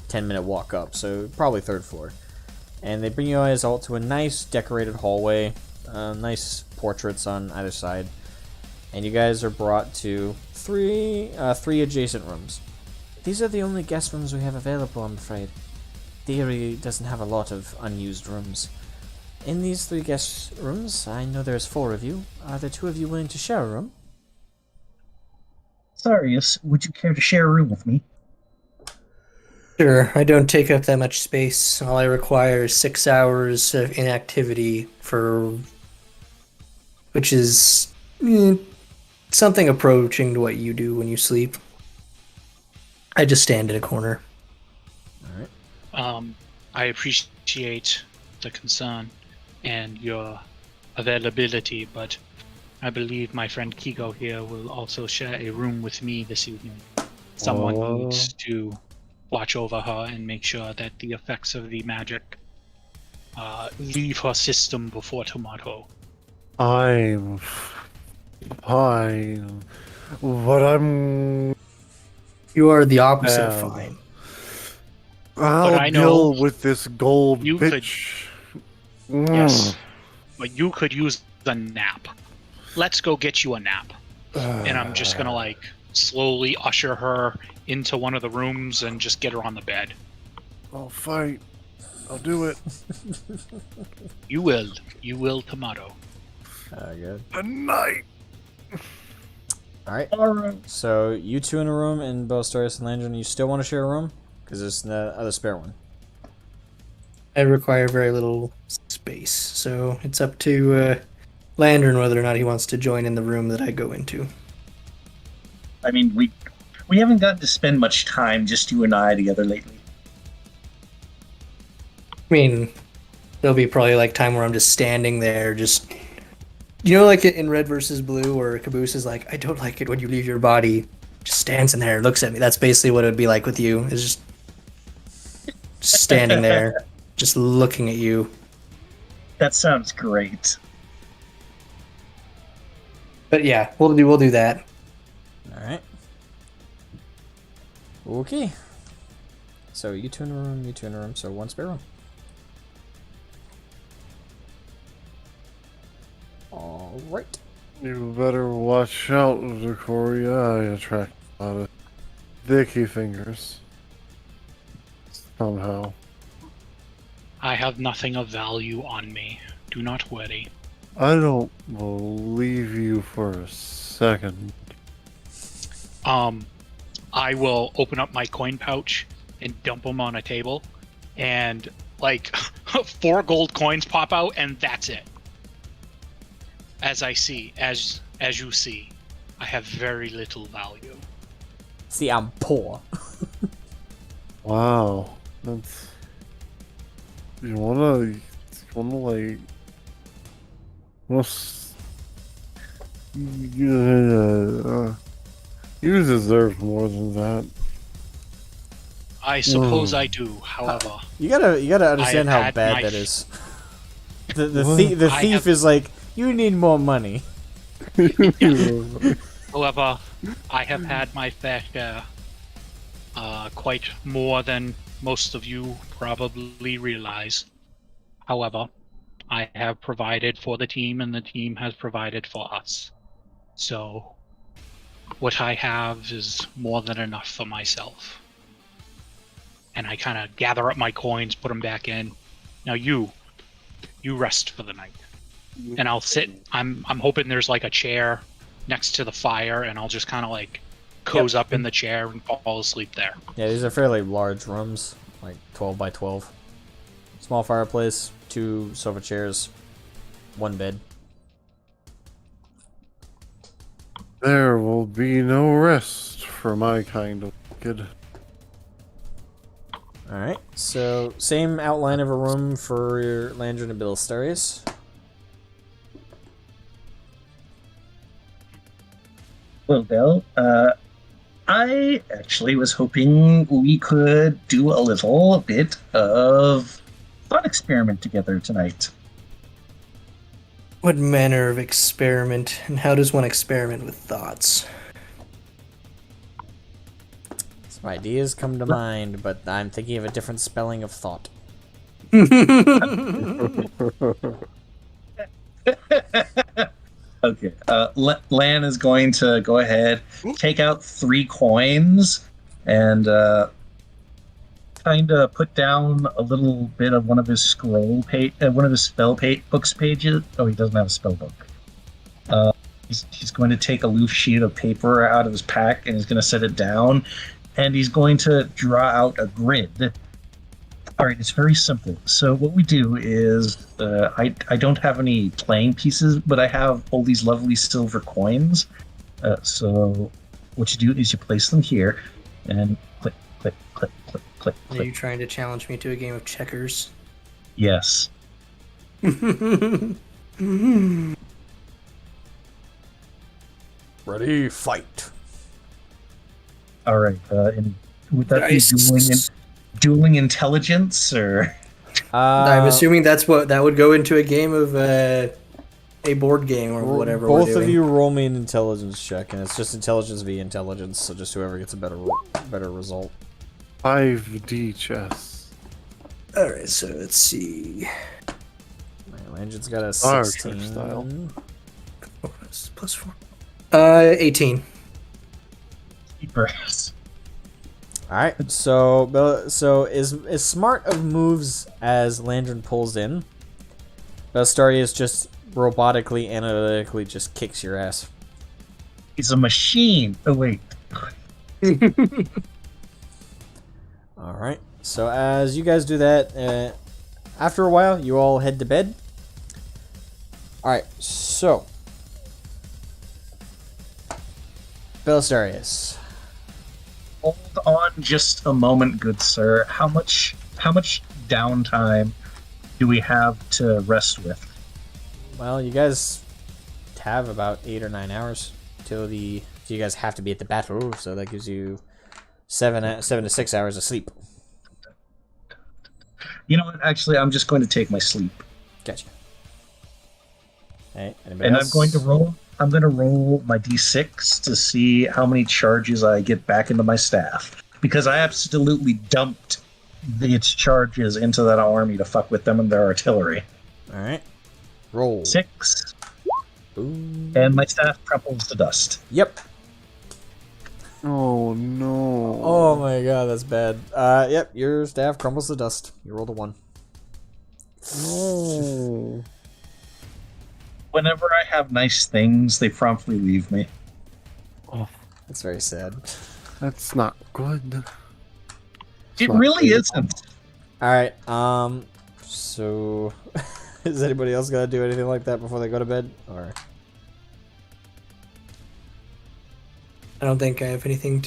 10-minute walk up, so probably third floor. And they bring you guys all to a nice decorated hallway, nice portraits on either side, and you guys are brought to three adjacent rooms. These are the only guest rooms we have available, I'm afraid. The Aerie doesn't have a lot of unused rooms. In these 3 guest rooms, I know there's 4 of you. Are the 2 of you willing to share a room? Sarius, would you care to share a room with me? Sure, I don't take up that much space. All I require is 6 hours of inactivity which is something approaching to what you do when you sleep. I just stand in a corner. Alright. I appreciate the concern and your availability, but I believe my friend Kiko here will also share a room with me this evening. Someone needs to watch over her and make sure that the effects of the magic leave her system before tomorrow. I'm fine, but I'm. You are the opposite Yeah. of fine. I'll I know deal with this gold you could- bitch. Yes. But you could use a nap. Let's go get you a nap. And I'm just gonna like slowly usher her into one of the rooms and just get her on the bed. I'll fight. I'll do it. You will. You will tomorrow. Good. Tonight. Alright. All right. So, you two in a room, and Belstarius and Landron, you still want to share a room? Because there's the other spare one. I require very little space, so it's up to Landron whether or not he wants to join in the room that I go into. I mean, we haven't gotten to spend much time, just you and I, together lately. I mean, there'll be probably like time where I'm just standing there, just like in Red versus Blue, where Caboose is like, "I don't like it when you leave your body." Just stands in there and looks at me. That's basically what it would be like with you. Is just standing there, just looking at you. That sounds great. But yeah, we'll do that. Alright. Okay. So, you two in a room, you two in a room, so one spare room. Alright. You better watch out, Zikoria. I attract a lot of dicky fingers. Somehow. I have nothing of value on me. Do not worry. I don't believe you for a second. I will open up my coin pouch and dump them on a table, and like 4 gold coins pop out, and that's it. As you see, I have very little value. See, I'm poor. Wow. That's. You wanna like. You deserve more than that. I suppose I do, however. You gotta understand I have how had bad my that is. The What? thief is like, you need more money. However, I have had my fair share. Quite more than most of you probably realize. However, I have provided for the team, and the team has provided for us. So, what I have is more than enough for myself. And I kind of gather up my coins, put them back in. Now you rest for the night. And I'll sit. I'm hoping there's like a chair next to the fire, and I'll just kind of like cozy up in the chair and fall asleep there. Yeah, these are fairly large rooms, like 12 by 12. Small fireplace, 2 sofa chairs, 1 bed. There will be no rest for my kind of kid. Alright, so same outline of a room for your Landron and Belstarius. Well, Bill, I actually was hoping we could do a little bit of thought experiment together tonight. What manner of experiment, and how does one experiment with thoughts? Some ideas come to mind, but I'm thinking of a different spelling of thought. Okay, Lan is going to go ahead, take out 3 coins, and kind of put down a little bit of one of his one of his books pages. Oh, he doesn't have a spell book. He's going to take a loose sheet of paper out of his pack, and he's going to set it down, and he's going to draw out a grid. All right, it's very simple. So what we do is, I don't have any playing pieces, but I have all these lovely silver coins. So what you do is you place them here, and click, click, click, click, click, Are click. you trying to challenge me to a game of checkers? Yes. Ready, fight. All right. And Would that Nice. be dueling intelligence, or? I'm assuming that would go into a game of a board game or whatever. Both we're of doing. you roll me an intelligence check, and it's just intelligence v intelligence, so just whoever gets a better result. 5D chess. All right, so let's see. My Landon's got a Star 16. Trek style. Plus 4. 18. Keepers. All right, so as smart of moves as Landon pulls in, Belstarius just robotically, analytically just kicks your ass. He's a machine. Oh wait. All right. So as you guys do that, after a while, you all head to bed. All right. So, Belstarius. Hold on just a moment, good sir. How much downtime do we have to rest with? Well, you guys have about 8 or 9 hours till you guys have to be at the battle, so that gives you 7 to 6 hours of sleep. You know what? Actually, I'm just going to take my sleep, Gotcha. Hey, anybody and else? I'm going to roll my d6 to see how many charges I get back into my staff, because I absolutely dumped its charges into that army to fuck with them and their artillery. All right. Roll. 6, Ooh. and my staff crumples to dust. Yep. Oh no. Oh my god, that's bad. Yep, your staff crumbles to dust. You rolled a 1. No. Whenever I have nice things, they promptly leave me. Oh, That's very sad. that's not good. It not really good. isn't. Alright, so is anybody else gonna do anything like that before they go to bed? Or I don't think I have anything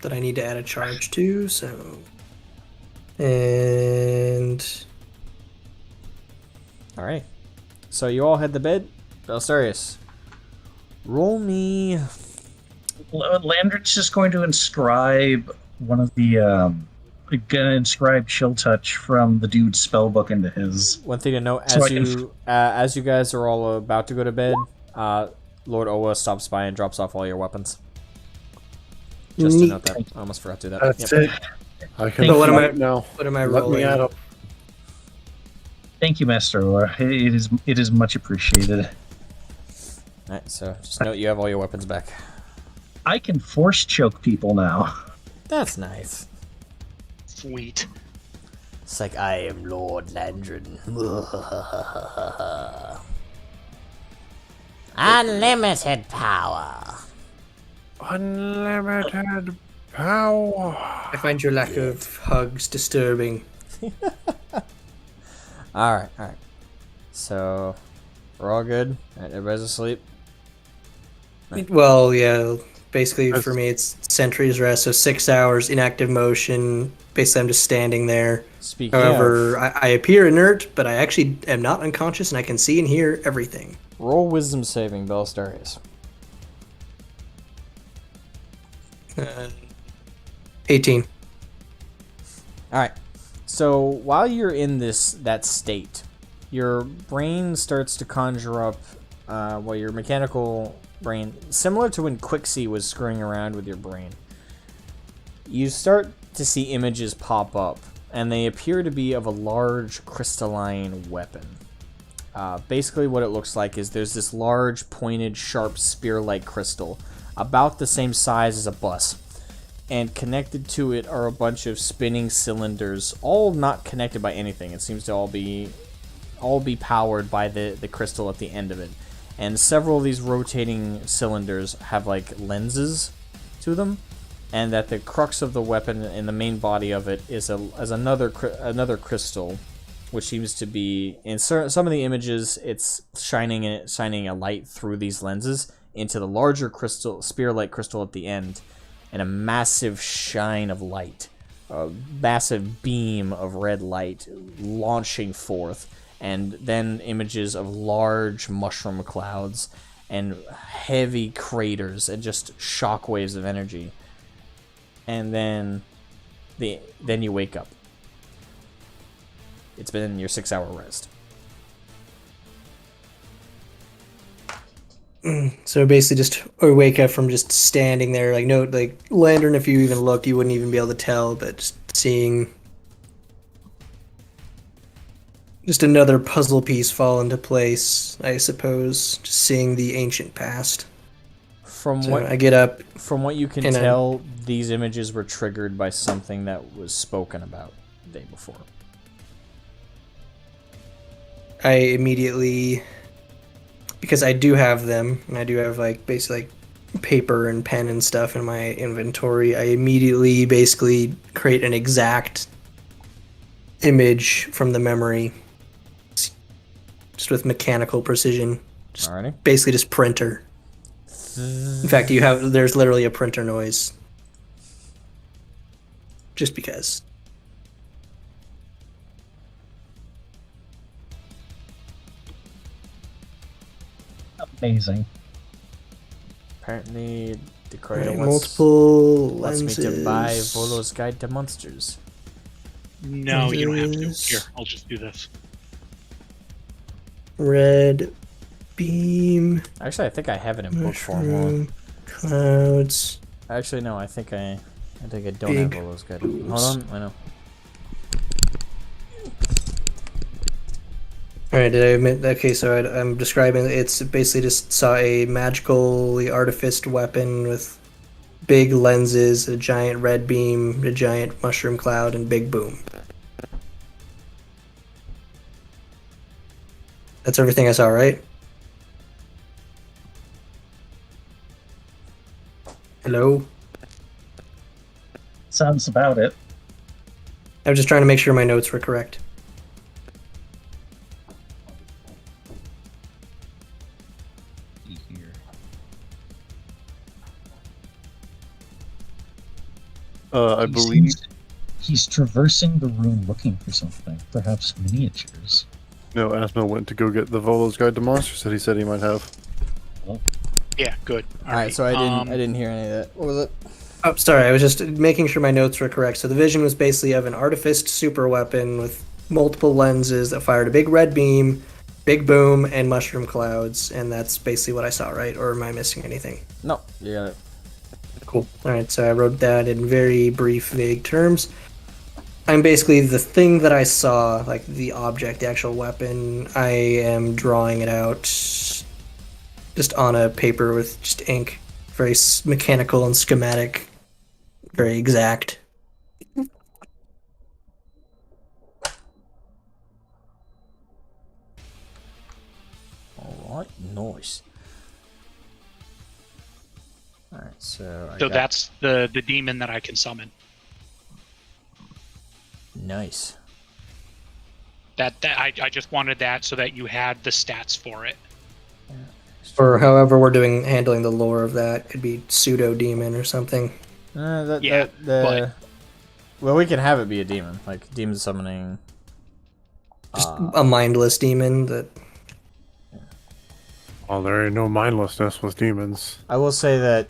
that I need to add a charge to, so. And. alright. So you all head to bed. Belstarius. Roll me. Landred's just going to inscribe one of the gonna inscribe Chill Touch from the dude's spellbook into his. One thing to note, So as you guys are all about to go to bed, Lord Owa stops by and drops off all your weapons. Just to note that. I almost forgot to do that. That's Yep. it. I can So what am I- fight now. What am I Let rolling? me add up. Thank you, Master Aura. It is much appreciated. Alright, so just note you have all your weapons back. I can force choke people now. That's nice. Sweet. It's like, I am Lord Landron. Unlimited power. Unlimited power. I find your lack of hugs disturbing. Alright. So, we're all good? Alright, everybody's asleep? Well, yeah. Basically, for me, it's sentries rest, so 6 hours inactive motion. Basically, I'm just standing there. Speaking However, of, I appear inert, but I actually am not unconscious, and I can see and hear everything. roll wisdom saving, Belstarius. 18. Alright. So while you're in that state, your brain starts to conjure up, your mechanical brain, similar to when Quixie was screwing around with your brain, you start to see images pop up, and they appear to be of a large crystalline weapon. Basically what it looks like is there's this large, pointed, sharp, spear-like crystal, about the same size as a bus. And connected to it are a bunch of spinning cylinders, all not connected by anything. It seems to all be powered by the crystal at the end of it. And several of these rotating cylinders have like lenses to them, and that the crux of the weapon in the main body of it is another crystal, which seems to be in some of the images it's shining a light through these lenses into the larger crystal, spear-like crystal at the end. And a massive shine of light, a massive beam of red light launching forth, and then images of large mushroom clouds and heavy craters and just shockwaves of energy. and then you wake up. It's been your 6-hour rest. So basically just or wake up from just standing there, like no like lantern, if you even looked you wouldn't even be able to tell, but just seeing just another puzzle piece fall into place, I suppose. Just seeing the ancient past. From So what I get up. From what you can tell, these images were triggered by something that was spoken about the day before. I immediately, because I do have them, and I do have like basically like paper and pen and stuff in my inventory, I immediately basically create an exact image from the memory, just with mechanical precision. Just Alrighty. basically just printer. In fact, there's literally a printer noise. Just because. Amazing. Apparently, the creator Right, wants multiple me to buy lenses. Volo's Guide to Monsters. No, you don't have to. Lenses. Here, I'll just do this. Red beam. Actually, I think I have it in book form. Hold on. Mushroom. Clouds. Actually, no, I think I don't have Big Volo's Guide. Hold on, I know. Alright, did I admit? Okay, so I'm describing it's basically just saw a magically artificed weapon with big lenses, a giant red beam, a giant mushroom cloud, and big boom. That's everything I saw, right? Hello? Sounds about it. I was just trying to make sure my notes were correct. I He believe. seems- he's traversing the room looking for something, perhaps miniatures. No, Asmo went to go get the Volo's Guide to Monsters that he said he might have. Yeah, good. Alright, so I didn't hear any of that. What was it? Oh, sorry, I was just making sure my notes were correct. So the vision was basically of an artificed super weapon with multiple lenses that fired a big red beam, big boom, and mushroom clouds, and that's basically what I saw, right? Or am I missing anything? No, you got it. Cool. Alright, so I wrote that in very brief, vague terms. I'm basically the thing that I saw, like the object, the actual weapon, I am drawing it out just on a paper with just ink. Very mechanical and schematic. Very exact. Alright, nice. Alright, so So that's the demon that I can summon. nice. That I just wanted that so that you had the stats for it. Or however we're handling the lore of that. Could be pseudo demon or something. But Well, we can have it be a demon, like demon summoning. Just a mindless demon that. Well, there ain't no mindlessness with demons. I will say that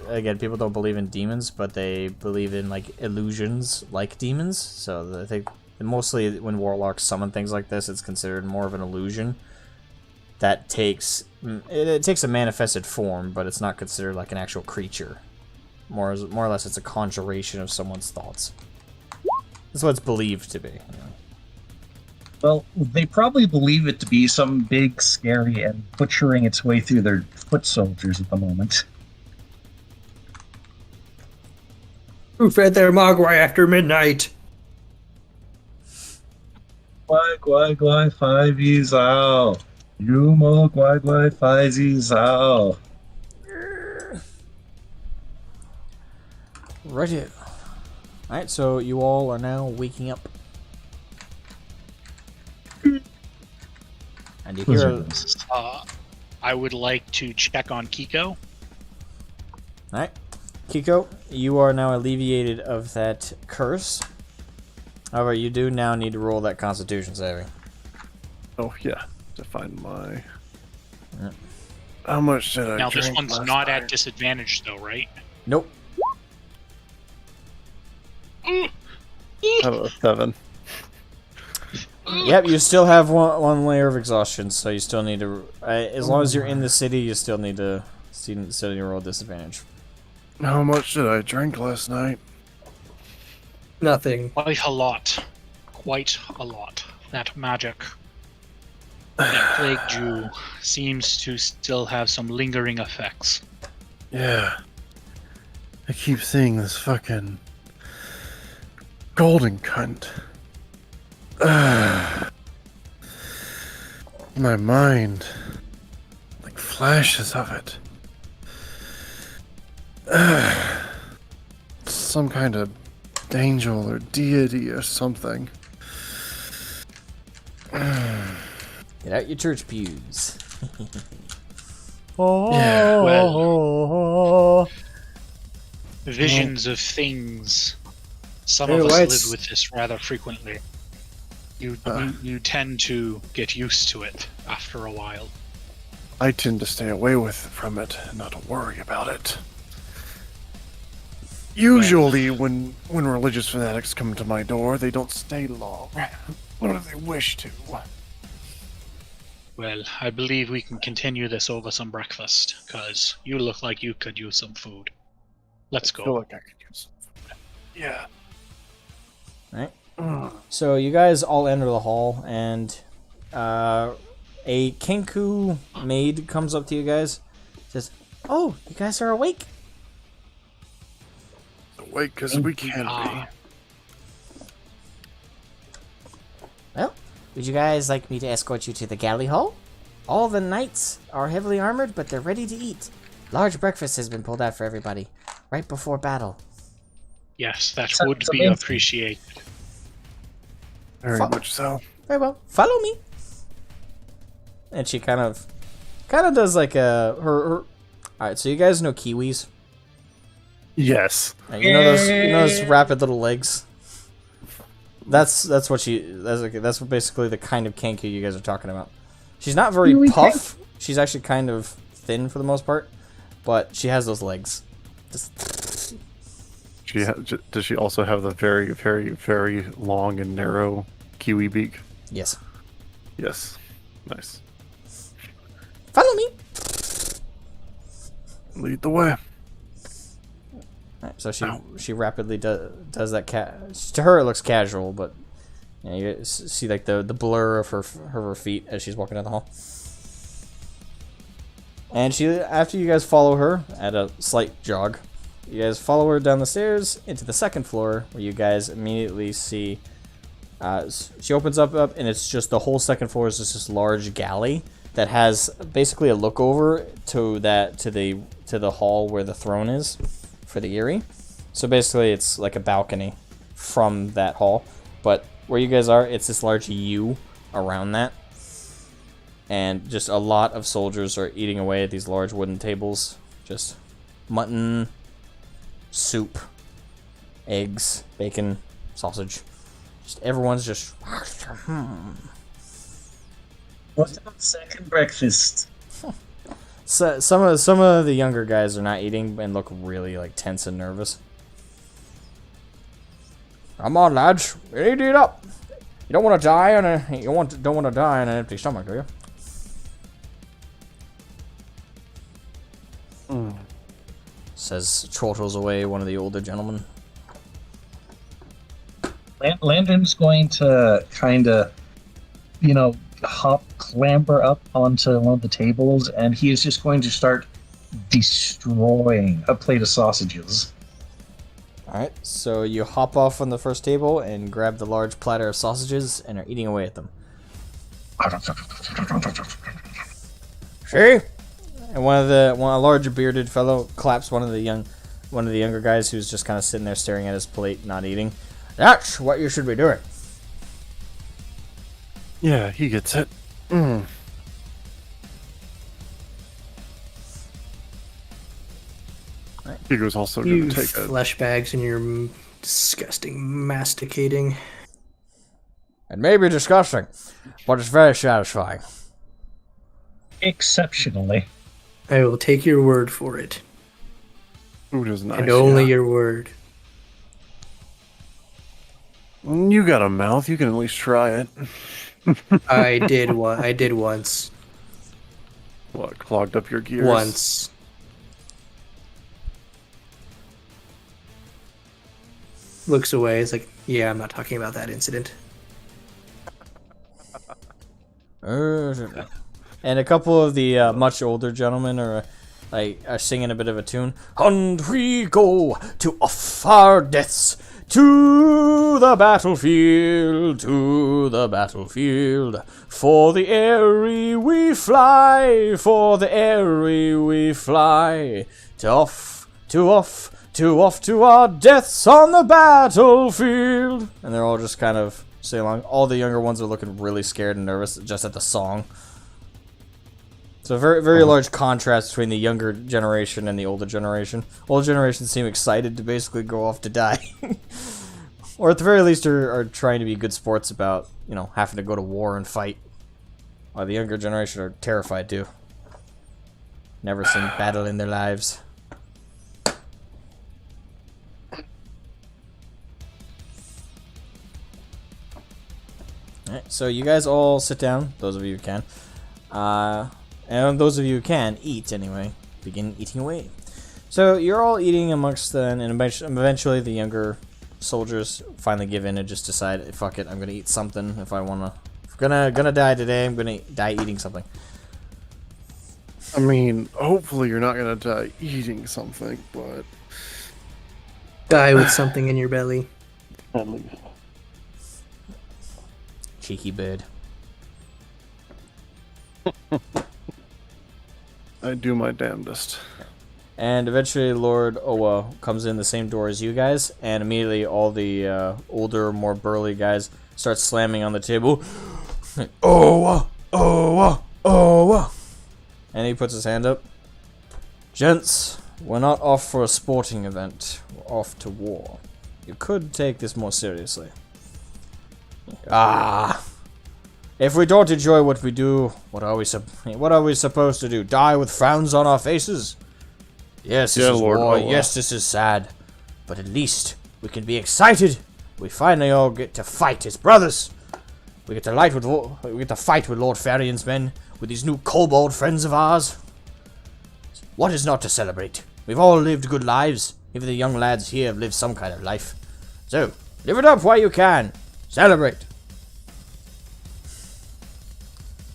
again, people don't believe in demons, but they believe in like illusions like demons. So I think mostly when warlocks summon things like this, it's considered more of an illusion that takes it takes a manifested form, but it's not considered like an actual creature. More or less, it's a conjuration of someone's thoughts. That's what it's believed to be. You know? Well, they probably believe it to be some big, scary, and butchering its way through their foot soldiers at the moment. Who fed their mogwai after midnight? Guai, guai, guai, 5 years out. You mo guai, guai, 5 years out. Right. Alright, so you all are now waking up. And you hear... I would like to check on Kiko. Alright. Kiko, you are now alleviated of that curse. However, you do now need to roll that Constitution saving. Oh yeah, to find my. Yeah. How much did I Now this drink one's last not night? at disadvantage though, right? Nope. I have a 7. Yep, you still have one layer of exhaustion, so you still need to. As long as you're in the city, you still need to roll disadvantage. How much did I drink last night? Nothing. Quite a lot. Quite a lot. That magic that plagued you seems to still have some lingering effects. Yeah. I keep seeing this fucking golden cunt. My mind, like flashes of it. Some kind of angel or deity or something. Get out your church pews. Yeah. Well, visions of things. Some of us live with this rather frequently. You tend to get used to it after a while. I tend to stay away from it and not to worry about it. Usually, when religious fanatics come to my door, they don't stay long. What if they wish to? Well, I believe we can continue this over some breakfast, because you look like you could use some food. Let's I feel go. like I could use some food. Yeah. Right. So you guys all enter the hall, and a Kenku maid comes up to you guys, says, "Oh, you guys are awake." Wait, because we can be. Well, would you guys like me to escort you to the galley hall? All the knights are heavily armored, but they're ready to eat. Large breakfast has been pulled out for everybody, right before battle. Yes, that Sounds would be amazing. appreciated. Very much so. Very well. Follow me. And she kind of does like her. All right, so you guys know kiwis. Yes. You know those rapid little legs. That's basically the kind of Kenku you guys are talking about. She's not very Kiwi puff. She's actually kind of thin for the most part, but she has those legs. Just Does she also have the very, very, very long and narrow kiwi beak? yes. Yes. Nice. Follow me. Lead the way. Alright, so she rapidly does that. To her, it looks casual, but you know, you see like the blur of her feet as she's walking down the hall. And after you guys follow her at a slight jog, you guys follow her down the stairs into the second floor, where you guys immediately see. She opens up, and it's just the whole second floor is just this large galley that has basically a look over to the hall where the throne is for the Aerie. So basically, it's like a balcony from that hall, but where you guys are, it's this large U around that, and just a lot of soldiers are eating away at these large wooden tables. Just mutton, soup, eggs, bacon, sausage. Just everyone's just. What's about second breakfast? So some of the younger guys are not eating and look really like tense and nervous. Come on, lads, you need to eat up. You don't want to die on an empty stomach, do you? Says chortles away one of the older gentlemen. Landon's going to kind of, clamber up onto one of the tables, and he is just going to start destroying a plate of sausages. Alright, so you hop off on the first table and grab the large platter of sausages and are eating away at them. See? And a larger bearded fellow claps one of the younger guys who's just kind of sitting there staring at his plate, not eating. That's what you should be doing. Yeah, he gets it. Hugo's also You going to take a... flesh bags and your disgusting masticating. It may be disgusting, but it's very satisfying. Exceptionally. I will take your word for it. Food is nice. And only yeah. your word. You got a mouth. You can at least try it. I did once. What, clogged up your gears? Once. Looks away. It's like, yeah, I'm not talking about that incident. And a couple of the much older gentlemen are singing a bit of a tune. And we go to off our deaths to the battlefield, For the Aerie we fly, for the Aerie we fly. To our deaths on the battlefield. And they're all just kind of sing along. All the younger ones are looking really scared and nervous just at the song. So a very, very large contrast between the younger generation and the older generation. Older generation seem excited to basically go off to die. Or at the very least are trying to be good sports about, you know, having to go to war and fight. While the younger generation are terrified too. Never seen battle in their lives. Alright, so you guys all sit down, those of you who can. And those of you who can, eat anyway. Begin eating away. So you're all eating amongst them, and eventually the younger soldiers finally give in and just decide, fuck it, I'm gonna eat something if I wanna. If I'm gonna die today, I'm gonna die eating something. I mean, hopefully you're not gonna die eating something, but Die with something in your belly. at least. Cheeky bird. I do my damnedest. And eventually Lord Owa comes in the same door as you guys, and immediately all the older, more burly guys start slamming on the table. Owa! Owa! Owa! And he puts his hand up. Gents, we're not off for a sporting event. We're off to war. You could take this more seriously. If we don't enjoy what we do, what are we supposed to do? Die with frowns on our faces? Yes, this is Lord war. Owa. Yes, this is sad. But at least we can be excited. We finally all get to fight as brothers. We get to fight with Lord Farian's men, with these new kobold friends of ours. What is not to celebrate? We've all lived good lives. Even the young lads here have lived some kind of life. So, live it up while you can. Celebrate.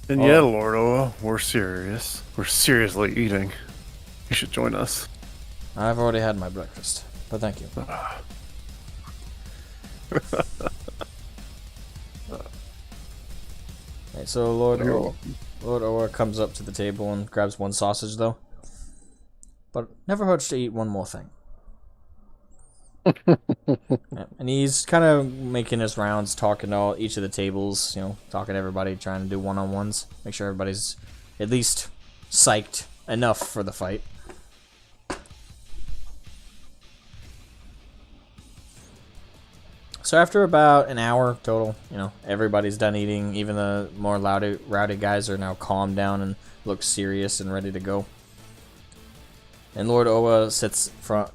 And yeah, Lord Oa, we're serious. We're seriously eating. You should join us. I've already had my breakfast, but thank you. Okay, so Lord Oa comes up to the table and grabs one sausage, though. But never hurts to eat one more thing. Yeah, and he's kind of making his rounds, talking to each of the tables, you know, talking to everybody, trying to do one-on-ones, make sure everybody's at least psyched enough for the fight. So after about an hour total, you know, everybody's done eating. Even the more rowdy guys are now calmed down and look serious and ready to go. And Lord Owa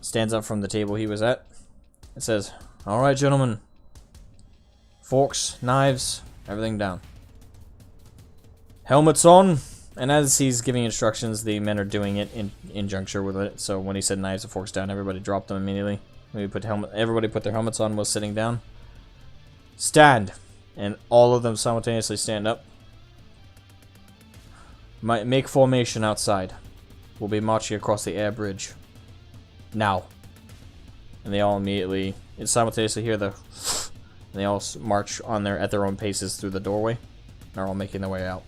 stands up from the table he was at. It says, "All right, gentlemen. Forks, knives, everything down. Helmets on." And as he's giving instructions, the men are doing it in juncture with it. So when he said knives and forks down, everybody dropped them immediately. Everybody put their helmets on while sitting down. Stand. And all of them simultaneously stand up. Make formation outside. We'll be marching across the air bridge. Now. And they all immediately simultaneously hear the and they all march at their own paces through the doorway. And they're all making their way out.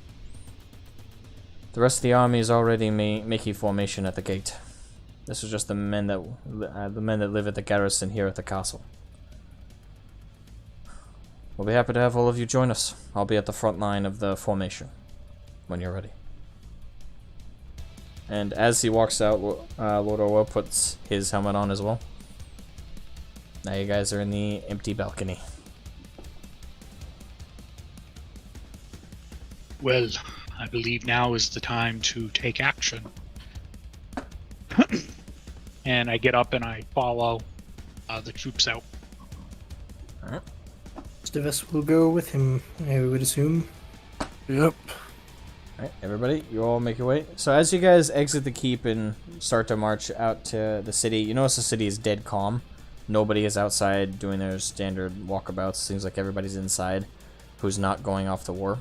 The rest of the army is already making formation at the gate. This is just the men that live at the garrison here at the castle. We'll be happy to have all of you join us. I'll be at the front line of the formation when you're ready. And as he walks out, Lord Owa puts his helmet on as well. Now you guys are in the empty balcony. Well, I believe now is the time to take action. And I get up and I follow the troops out. Alright. of us will go with him, I would assume. Yep. Alright, everybody, you all make your way. So as you guys exit the keep and start to march out to the city, you notice the city is dead calm. Nobody is outside doing their standard walkabouts. Seems like everybody's inside who's not going off to war.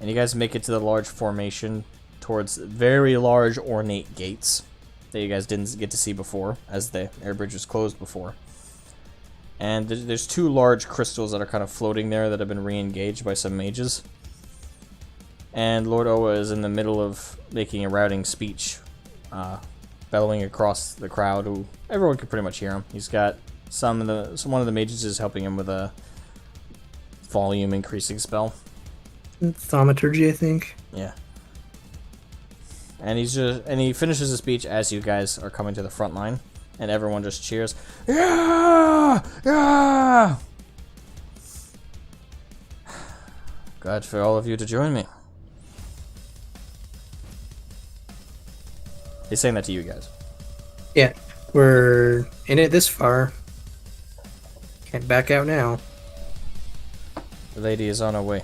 And you guys make it to the large formation towards very large ornate gates that you guys didn't get to see before, as the air bridge was closed before. And there's two large crystals that are kind of floating there that have been re-engaged by some mages. And Lord Oa is in the middle of making a routing speech, bellowing across the crowd. Who everyone can pretty much hear him. He's got one of the mages is helping him with a volume increasing spell. Thaumaturgy, I think. Yeah. And he finishes his speech as you guys are coming to the front line, and everyone just cheers. Yeah! Yeah! Glad for all of you to join me. He's saying that to you guys. Yeah, we're in it this far. Can't back out now. The lady is on her way.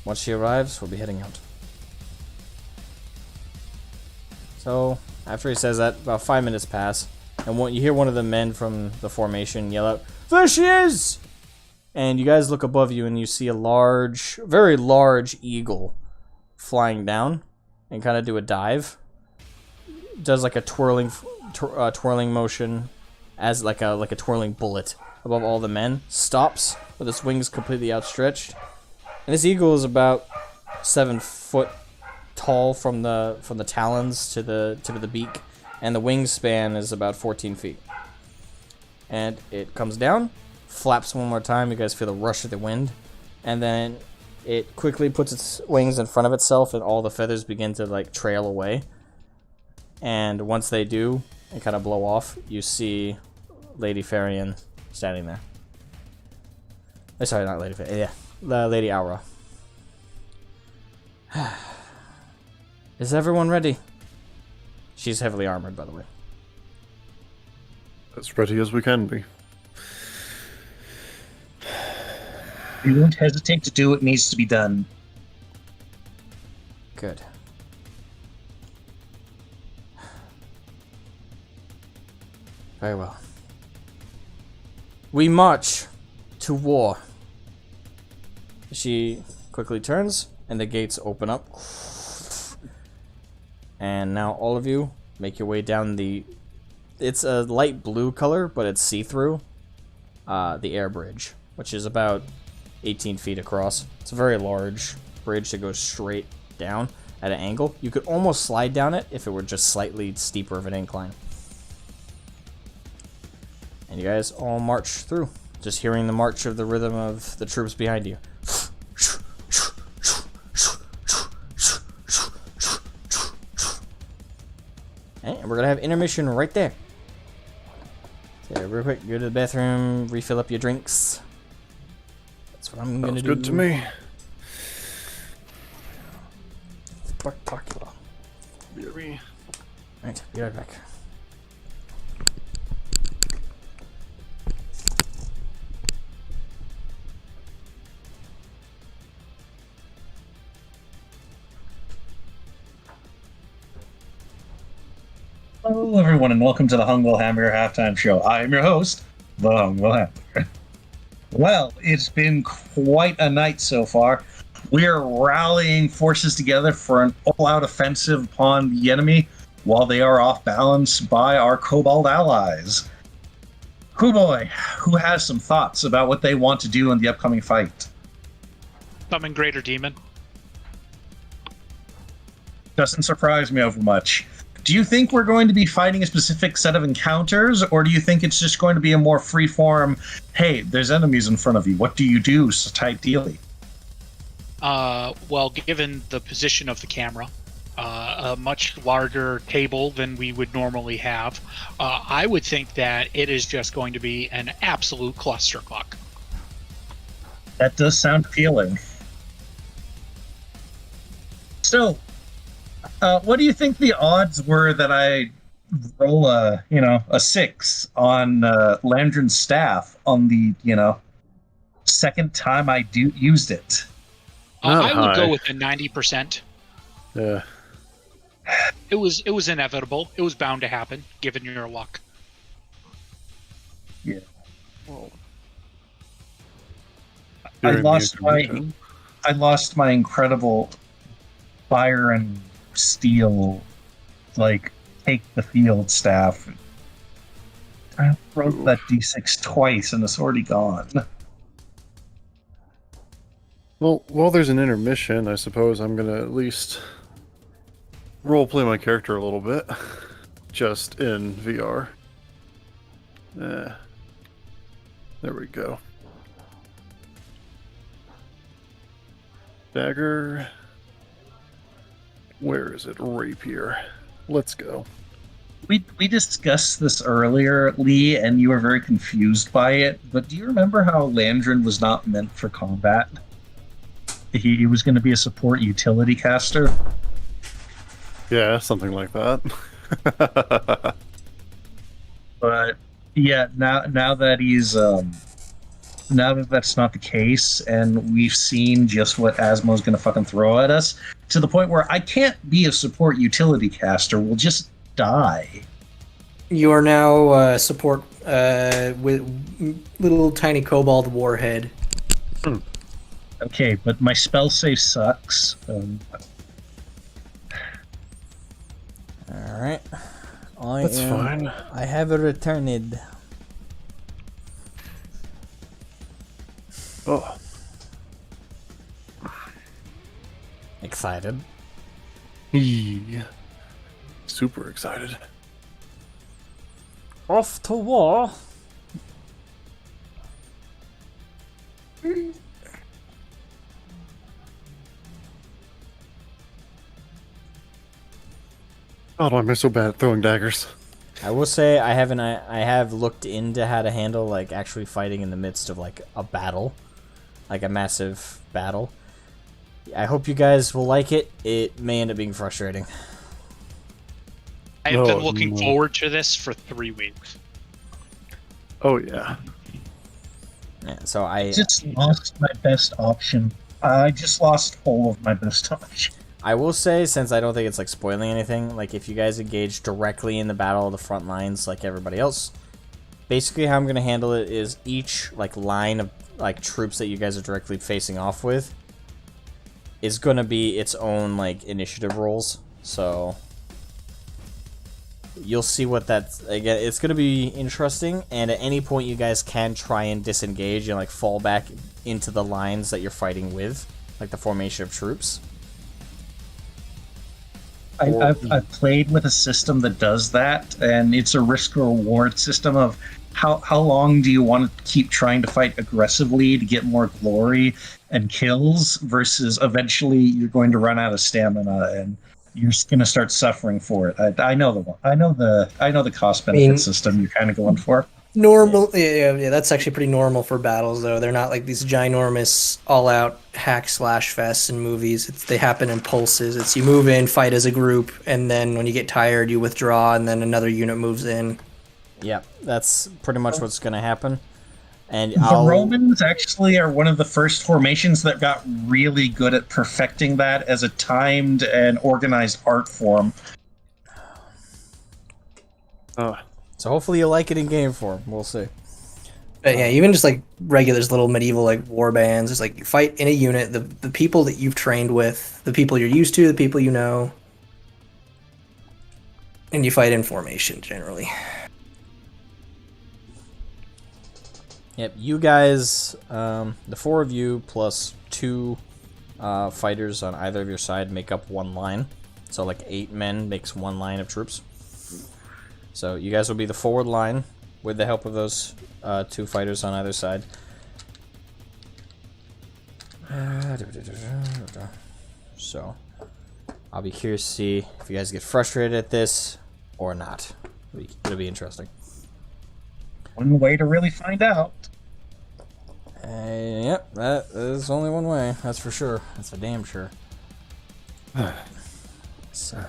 Once she arrives, we'll be heading out. So, after he says that, about 5 minutes pass, and you hear one of the men from the formation yell out, "There she is!" And you guys look above you and you see a large, very large eagle flying down and kind of do a dive. Does like a twirling motion as like a twirling bullet above all the men. Stops with its wings completely outstretched. And this eagle is about 7 foot tall from the talons to the tip of the beak, and the wingspan is about 14 feet. And it comes down, flaps one more time. You guys feel the rush of the wind, and then it quickly puts its wings in front of itself, and all the feathers begin to like trail away. And once they do and kind of blow off, you see Lady Farian standing there. Sorry, not Lady Farian. Yeah, Lady Aura. Is everyone ready? She's heavily armored, by the way. As ready as we can be. We won't hesitate to do what needs to be done. Good. Very well. We march to war. She quickly turns, and the gates open up. And now all of you make your way down the... It's a light blue color, but it's see-through. The air bridge, which is about 18 feet across. It's a very large bridge that goes straight down at an angle. You could almost slide down it if it were just slightly steeper of an incline. And you guys all march through, just hearing the march of the rhythm of the troops behind you. And we're gonna have intermission right there. So real quick, go to the bathroom, refill up your drinks. That's what I'm gonna do. Good to me. Spectacular. Alright, be right back. Hello, everyone, and welcome to the Hungwell Hamburger Halftime Show. I am your host, the Hungwell Hamburger. Well, it's been quite a night so far. We are rallying forces together for an all-out offensive upon the enemy while they are off balance by our Kobold allies. Boy, who has some thoughts about what they want to do in the upcoming fight? Summon Greater Demon. Doesn't surprise me over much. Do you think we're going to be fighting a specific set of encounters, or do you think it's just going to be a more free-form, hey, there's enemies in front of you, what do you do type dealy? Well, given the position of the camera, a much larger table than we would normally have, I would think that it is just going to be an absolute clusterfuck. That does sound appealing. So, what do you think the odds were that I roll a 6 on Landrin's staff on the, second time I used it. Not I would go high. with a 90%. Yeah. It was inevitable. It was bound to happen, given your luck. Well, I you're lost immune to my motion. I lost my incredible fire and steel, like take the field staff. I broke that D6 twice and it's already gone. Well, while there's an intermission, I suppose I'm gonna at least roleplay my character a little bit, just in VR. There we go. Dagger. Where is it? Rapier. Let's go. We discussed this earlier, Lee, and you were very confused by it. But do you remember how Landrin was not meant for combat? He was going to be a support utility caster. Yeah, something like that. But yeah, now that he's now that that's not the case, and we've seen just what Asmo's going to fucking throw at us, to the point where I can't be a support utility caster. We'll just die. You are now support with little tiny kobold warhead. Okay, but my spell save sucks. Alright. That's fine. I have returned. Oh, Excited. yeah. Super excited. Off to war. Oh, am I so bad at throwing daggers? I will say I have looked into how to handle like actually fighting in the midst of like a battle, like a massive battle. I hope you guys will like it. It may end up being frustrating. I've No, been looking no. forward to this for 3 weeks. Oh, yeah. Yeah, so I Just lost my best option. I just lost all of my best option. I will say, since I don't think it's like spoiling anything, like if you guys engage directly in the battle of the front lines like everybody else, basically how I'm gonna handle it is each like line of like troops that you guys are directly facing off with is gonna be its own like initiative rolls. So you'll see what that's again. It's gonna be interesting, and at any point you guys can try and disengage and like fall back into the lines that you're fighting with, like the formation of troops. I've played with a system that does that, and it's a risk reward system of how long do you want to keep trying to fight aggressively to get more glory and kills versus eventually you're going to run out of stamina and you're going to start suffering for it. I know the one. I know the cost benefit system you're kind of going for. Normal, yeah, that's actually pretty normal for battles, though. They're not like these ginormous, all-out hack/fests in movies. They happen in pulses. It's you move in, fight as a group, and then when you get tired, you withdraw, and then another unit moves in. Yeah, that's pretty much what's going to happen. And The Romans actually are one of the first formations that got really good at perfecting that as a timed and organized art form. So hopefully you like it in game form. We'll see. But yeah, even just like regular little medieval like war bands, it's like you fight in a unit, the people that you've trained with, the people you're used to, the people you know, and you fight in formation generally. Yep, you guys, the 4 of you plus 2 fighters on either of your side make up one line. So like 8 men makes one line of troops. So you guys will be the forward line with the help of those 2 fighters on either side. So I'll be curious to see if you guys get frustrated at this or not. It'll be interesting. One way to really find out. Yep, that is only one way. That's for sure. That's for damn sure. So.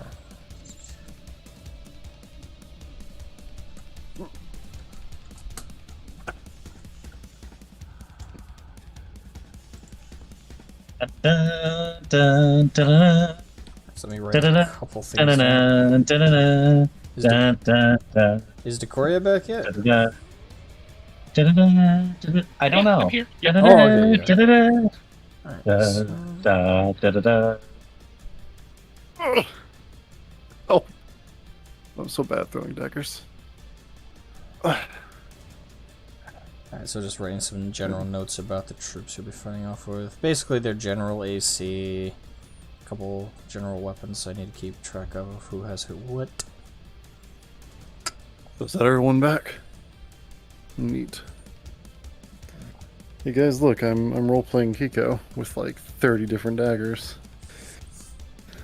Da, da, da, So let me write da, da, a da, couple things da, down. da, da, da, Is, da, da, da, is Decoria back yet? da, da, da, da, da. I don't Yeah, I'm know. here. Da, Yep. da, Oh, okay, da, da, da, Alright, da, so... da, da, da, da. Oh, I'm so bad throwing daggers. Alright, so just writing some general notes about the troops you'll be fighting off with. Basically, their general AC, a couple general weapons I need to keep track of who has who what. Is that everyone back? Neat. Hey guys, look, I'm role playing Kiko with like 30 different daggers.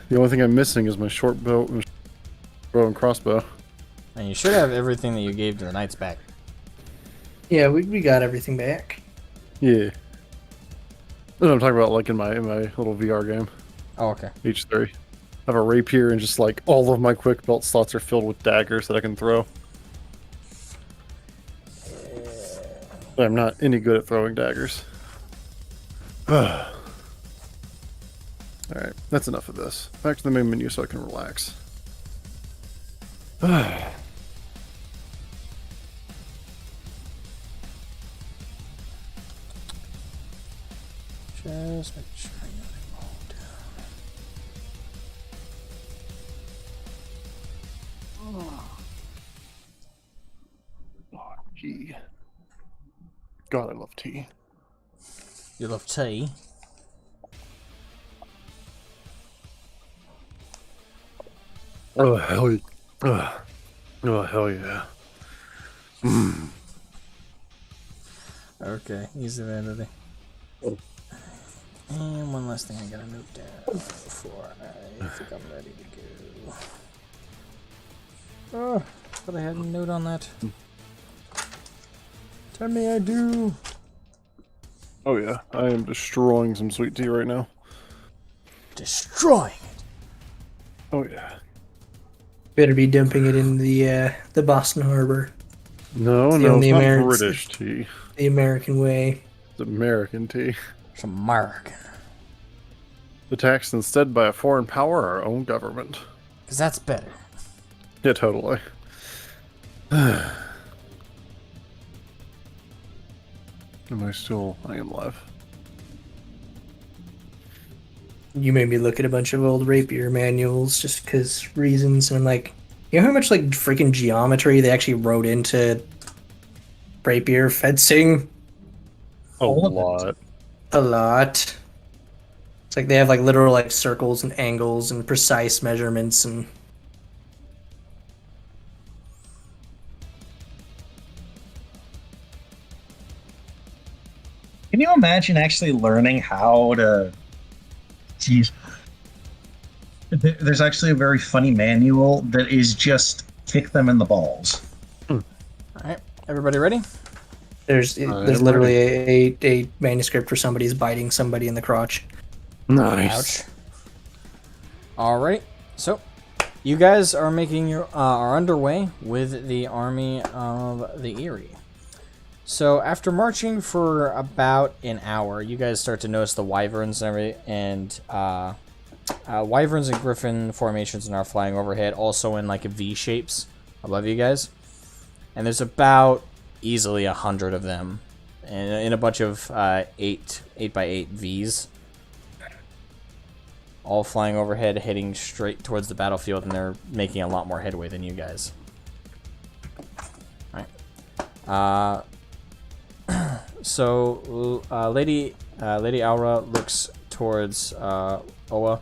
The only thing I'm missing is my short bow and crossbow. And you should have everything that you gave to the knights back. Yeah, we got everything back. Yeah. No, I'm talking about like in my little VR game. Oh, okay. H3. I have a rapier and just like all of my quick belt slots are filled with daggers that I can throw. But I'm not any good at throwing daggers. Alright, that's enough of this. Back to the main menu so I can relax. Just make sure I got it all Oh, tea. God, I love tea. down. You love tea? Oh, hell yeah. Oh, hell yeah. Okay, easy vanity. And one last thing I gotta note down before I think I'm ready to go. Oh, thought I had a note on that. Tell me I do. Oh yeah, I am destroying some sweet tea right now. Destroying it. Oh yeah. Better be dumping it in the Boston Harbor, No, the no, only it's not Americans- British tea. the American way. It's American tea. It's American. The taxed instead by a foreign power or our own government. Because that's better. Yeah, totally. Am I still... I am live. You made me look at a bunch of old rapier manuals just because reasons, and I'm like, you know how much like freaking geometry they actually wrote into rapier fencing? All of it. lot. A lot. It's like they have like literal like circles and angles and precise measurements and Can you imagine actually learning how to? Geez, there's actually a very funny manual that is just kick them in the balls. Alright, everybody ready? there's I'm literally a manuscript for somebody's biting somebody in the crotch. Nice. Ouch. Alright, so you guys are making your are underway with the army of the Aerie. So after marching for about an hour, you guys start to notice the wyverns and wyverns and griffin formations are flying overhead, also in like V shapes above you guys. And there's about easily 100 of them, and in a bunch of 8x8 Vs, all flying overhead, heading straight towards the battlefield, and they're making a lot more headway than you guys. All right. So Lady Aura looks towards Oa,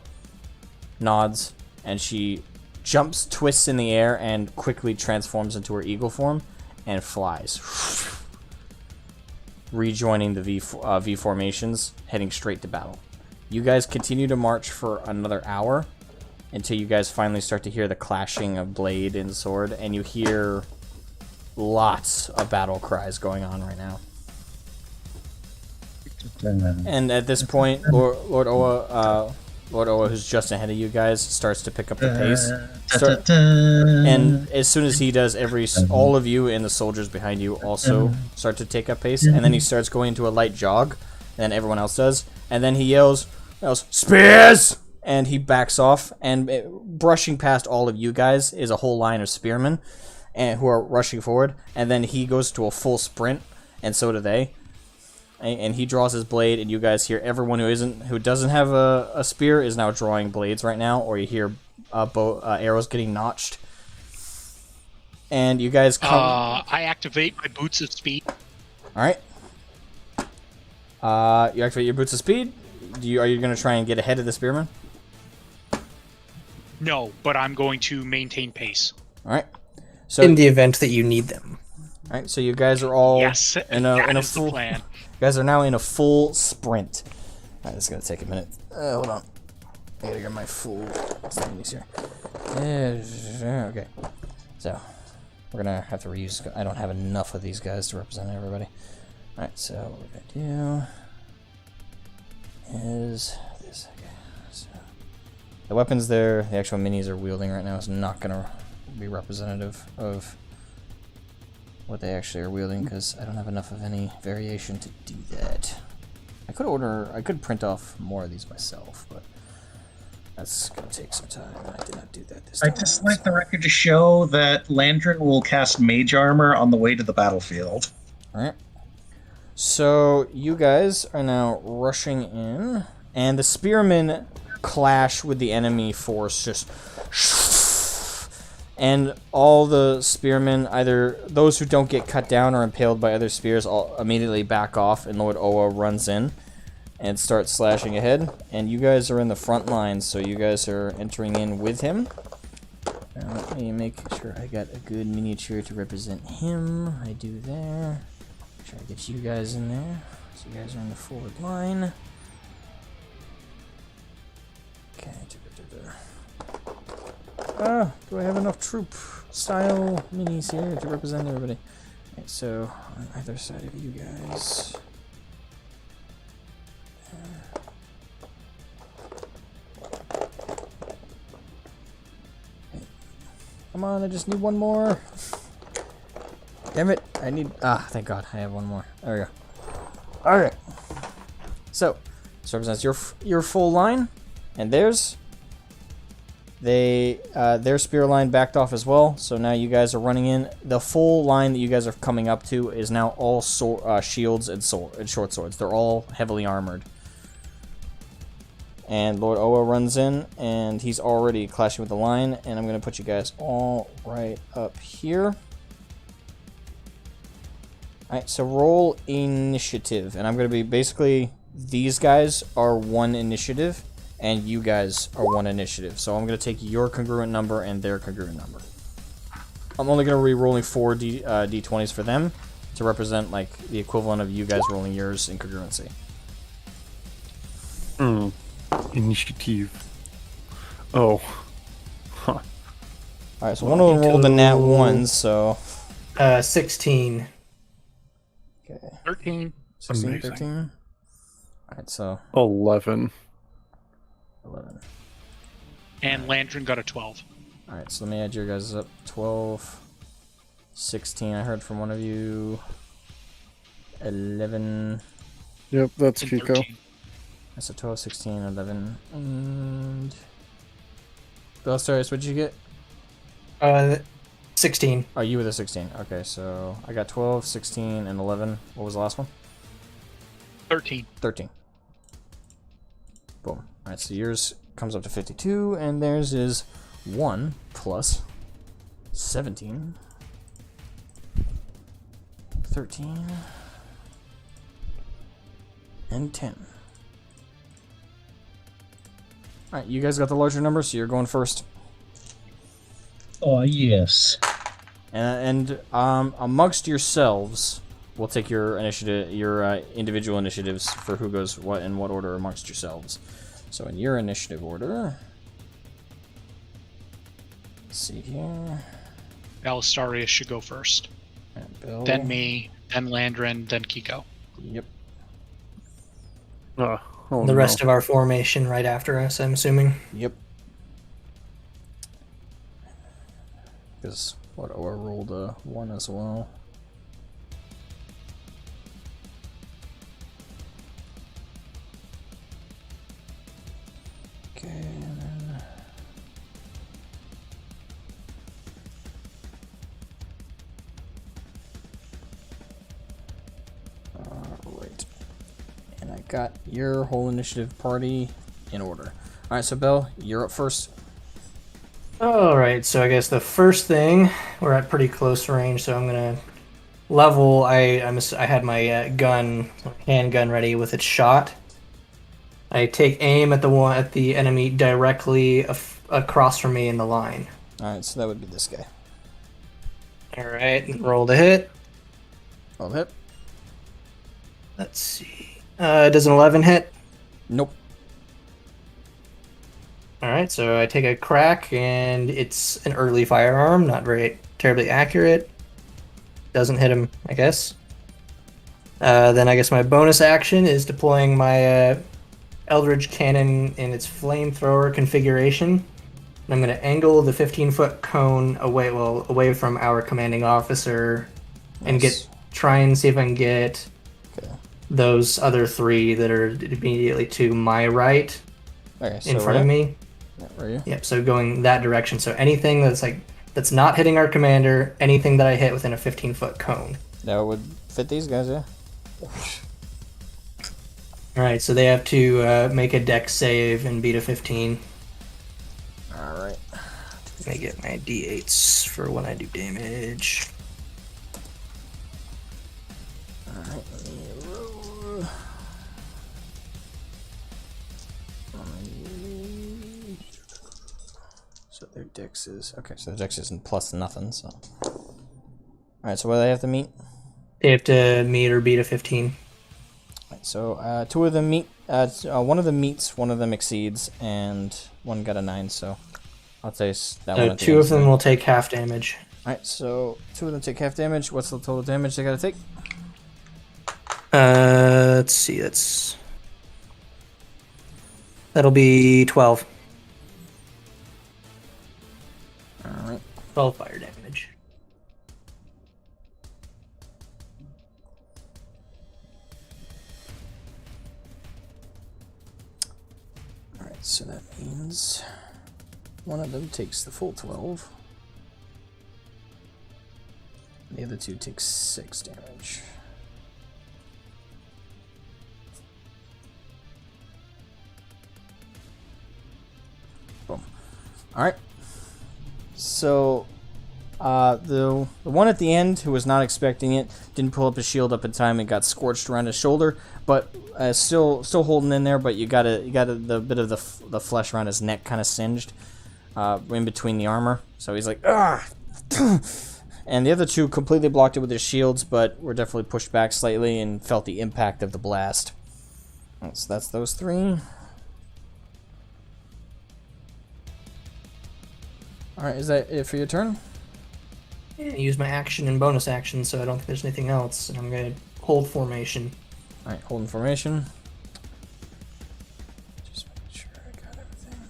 nods, and she jumps, twists in the air, and quickly transforms into her eagle form and flies, rejoining the V formations, heading straight to battle. You guys continue to march for another hour until you guys finally start to hear the clashing of blade and sword, and you hear lots of battle cries going on right now. And at this point, Lord Oa, who's just ahead of you guys, starts to pick up the pace. And as soon as he does, all of you and the soldiers behind you also start to take up pace. And then he starts going into a light jog, and everyone else does. And then he yells, yells, "Spears!" And he backs off, and brushing past all of you guys is a whole line of spearmen and who are rushing forward, and then he goes to a full sprint, and so do they. And he draws his blade, and you guys hear everyone who doesn't have a spear is now drawing blades right now, or you hear arrows getting notched. And you guys come. I activate my boots of speed. All right. You activate your boots of speed. Are you going to try and get ahead of the spearman? No, but I'm going to maintain pace. All right. So in the event that you need them. All right. So you guys are all Yes, in a is full the plan. You guys are now in a full sprint. All right. This is going to take a minute. Hold on. I gotta get my full standings here. Okay. So we're gonna have to reuse. I don't have enough of these guys to represent everybody. All right. So what we're gonna do is this. Okay. So the weapons the actual minis are wielding right now is not gonna be representative of what they actually are wielding because I don't have enough of any variation to do that. I could print off more of these myself, but that's gonna take some time. I did not do that this time. I'd just like the record to show that Landrin will cast mage armor on the way to the battlefield. Alright. So you guys are now rushing in, and the spearmen clash with the enemy force just. And all the spearmen, either those who don't get cut down or impaled by other spears, all immediately back off, and Lord Oa runs in and starts slashing ahead. And you guys are in the front lines, so you guys are entering in with him. Now let me make sure I got a good miniature to represent him. I do there. Try to get you guys in there. So you guys are in the forward line. Okay. Do I have enough troop style minis here to represent everybody? Okay, so on either side of you guys. Okay. Come on, I just need one more. Damn it, I need... thank God, I have one more. There we go. Alright. So, this represents your full line, and theirs. Their spear line backed off as well, so now you guys are running in. The full line that you guys are coming up to is now all shields and short swords. They're all heavily armored. And Lord Oa runs in, and he's already clashing with the line, and I'm going to put you guys all right up here. Alright, so roll initiative, and I'm going to be basically, these guys are one initiative, and you guys are one initiative. So I'm going to take your congruent number and their congruent number. I'm only going to be rolling 4 d20s for them to represent like the equivalent of you guys rolling yours in congruency. Initiative. Oh. Huh. Alright, so one of them rolled the nat 1s, so... 16. Okay. 13. 16, Amazing. 13. Alright, so... 11. 11. And Landrin got a 12. Alright, so let me add your guys up. 12, 16, I heard from one of you. 11. Yep, that's And Kiko. 13. That's a 12, 16, 11. And... Belstarius, what did you get? 16. Oh, you were the 16. Okay, so I got 12, 16, and 11. What was the last one? 13. 13. Boom. Alright, so yours comes up to 52, and theirs is 1 plus 17, 13, and 10. Alright, you guys got the larger number, so you're going first. Oh, yes. And amongst yourselves, we'll take your initiative, your individual initiatives for who goes what in what order amongst yourselves. So in your initiative order, let's see here. Belstarius should go first. And Bill. Then me, then Landrin, then Kiko. Yep. Oh, The rest of our formation right after us, I'm assuming. Yep. Because what? Oh, I rolled a 1 as well. got your whole initiative party in order. Alright, so Belle, you're up first. Alright, so I guess the first thing, we're at pretty close range, so I'm gonna level. I had my handgun ready with its shot. I take aim at the enemy directly across from me in the line. Alright, so that would be this guy. Alright, roll the hit. Roll the hit. Let's see. Does an 11 hit? Nope. Alright, so I take a crack, and it's an early firearm, not very terribly accurate. Doesn't hit him, I guess. Then I guess my bonus action is deploying my Eldridge Cannon in its flamethrower configuration. And I'm going to angle the 15-foot cone away from our commanding officer, and try and see if I can get those other 3 that are immediately to my right in front of me. Where are you? Yep, so going that direction. So anything that's not hitting our commander, anything that I hit within a 15-foot cone. That would fit these guys, yeah. Alright, so they have to make a dex save and beat a 15. Alright. Let me get my d8s for when I do damage. Alright, let me roll. So their dex is... Okay, so their dex isn't plus nothing, so... Alright, so what do they have to meet? They have to meet or beat a 15. Alright, so 2 of them meet... one of them meets, one of them exceeds, and one got a 9, so... I'll say that one. 2 of them will take half damage. Alright, so 2 of them take half damage. What's the total damage they gotta take? Let's see, that'll be 12. Alright. 12 fire damage. Alright, so that means one of them takes the full 12. The other 2 take 6 damage. Boom. Alright. So, the one at the end, who was not expecting it, didn't pull up his shield up in time and got scorched around his shoulder, but still holding in there. But you got the bit of the flesh around his neck kind of singed, in between the armor. So he's like, ah. And the other 2 completely blocked it with their shields, but were definitely pushed back slightly and felt the impact of the blast. So that's those 3. Alright, is that it for your turn? Yeah, use my action and bonus action, so I don't think there's anything else. And I'm going to hold formation. Alright, holding formation. Just making sure I got everything.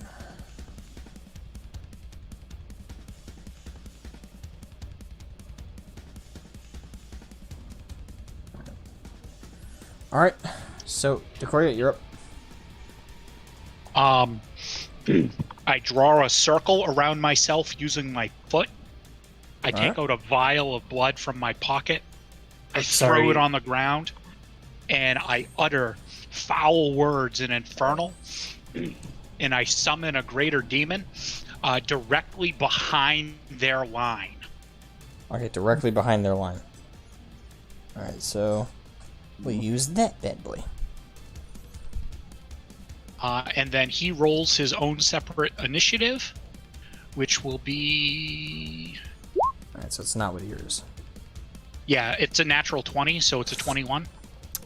Alright, so Decoria, you're up. I draw a circle around myself using my foot. I take out a vial of blood from my pocket. I throw it on the ground, and I utter foul words in Infernal, and I summon a greater demon directly behind their line. Okay, directly behind their line. Alright, so we'll use that bad boy. And then he rolls his own separate initiative, which will be... Alright, so it's not with yours. Yeah, it's a natural 20, so it's a 21.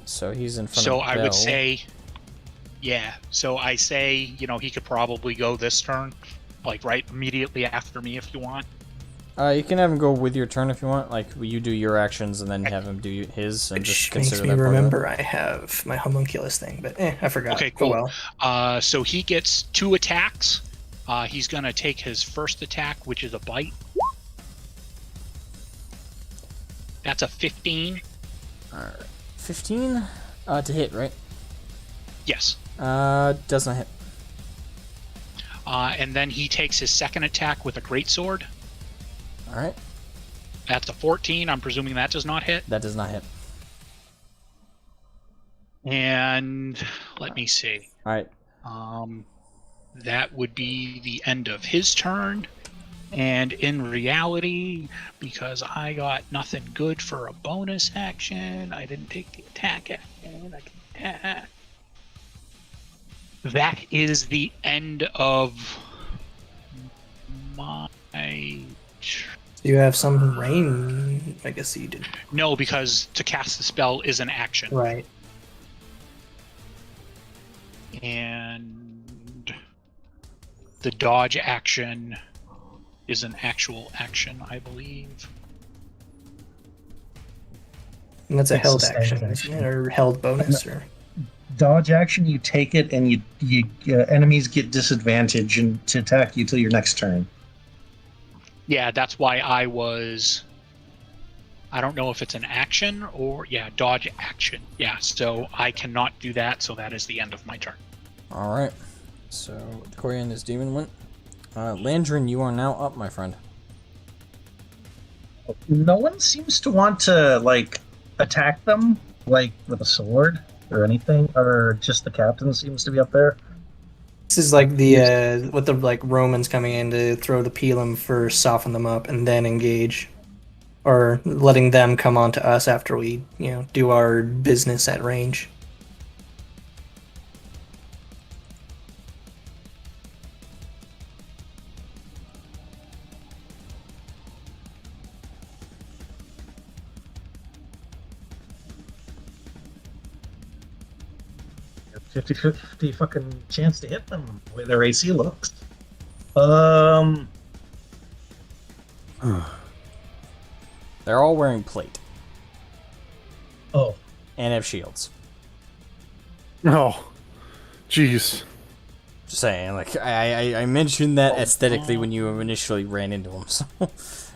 So he's in front of So I Bell. would say... Yeah, so I say, he could probably go this turn, like right immediately after me if you want. You can have him go with your turn if you want. Like, you do your actions and then have him do his, and just Which makes consider me that part of it. remember I have my homunculus thing, but I forgot. Okay, cool. Oh well. So he gets 2 attacks. He's going to take his first attack, which is a bite. That's a 15. Alright. 15 to hit, right? Yes. Does not hit. And then he takes his second attack with a greatsword. Alright. That's a 14. I'm presuming that does not hit. That does not hit. And let me see. All right. That would be the end of his turn. And in reality, because I got nothing good for a bonus action, I didn't take the attack action. I can attack. That is the end of my. You have some rain. I guess you did. No, because to cast the spell is an action. Right. And the dodge action is an actual action, I believe. And that's a It's held a standard action, action. isn't it? Or held bonus, or Dodge action, you take it, and you enemies get disadvantage and to attack you till your next turn. Yeah, that's why I was. I don't know if it's an action or dodge action. Yeah, so I cannot do that. So that is the end of my turn. All right. So Corey and his demon went. Landrin, you are now up, my friend. No one seems to want to like attack them like with a sword or anything, or just the captain seems to be up there. this is like the with the like Romans coming in to throw the Pelum first, soften them up, and then engage, or letting them come on to us after we do our business at range. You have 50-50 fucking chance to hit them the way their AC looks. They're all wearing plate Oh, and have shields. Oh, jeez. Just saying, like I mentioned that aesthetically when you initially ran into them, so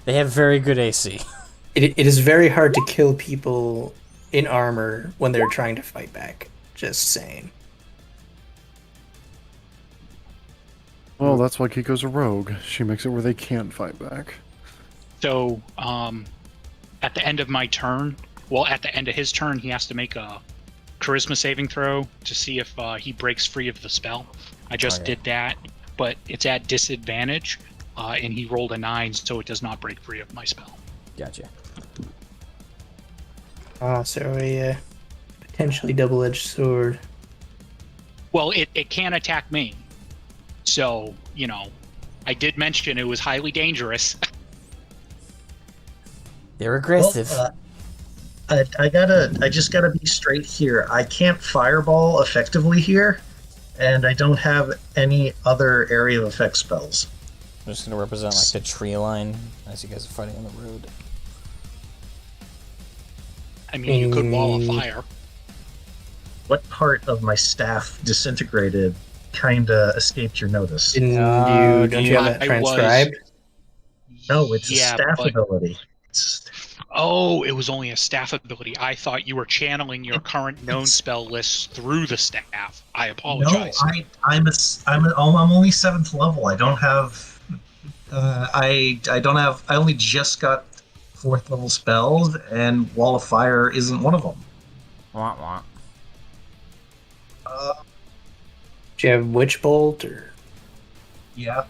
they have very good AC. It is very hard to kill people in armor when they're trying to fight back. Just saying. Well, that's why Kiko's a rogue. She makes it where they can't fight back. So at the end of my turn, at the end of his turn, he has to make a charisma saving throw to see if he breaks free of the spell. I just did that, but it's at disadvantage, and he rolled a 9, so it does not break free of my spell. Gotcha. So a potentially double-edged sword. Well, it can attack me. So, I did mention it was highly dangerous. They're aggressive. well, I just gotta be straight here. I can't fireball effectively here, and I don't have any other area of effect spells. I'm just gonna represent like the tree line as you guys are fighting on the road. I mean, you could wall of fire. What part of my staff disintegrated kinda escaped your notice? Don't you have that I transcribed? No, it's a staff but- ability. Oh, it was only a staff ability. I thought you were channeling your current known spell list through the staff. I apologize. No, I'm only 7th level. I don't have. I only just got 4th level spells, and Wall of Fire isn't one of them. Wah, wah. Do you have Witch Bolt or? Yeah.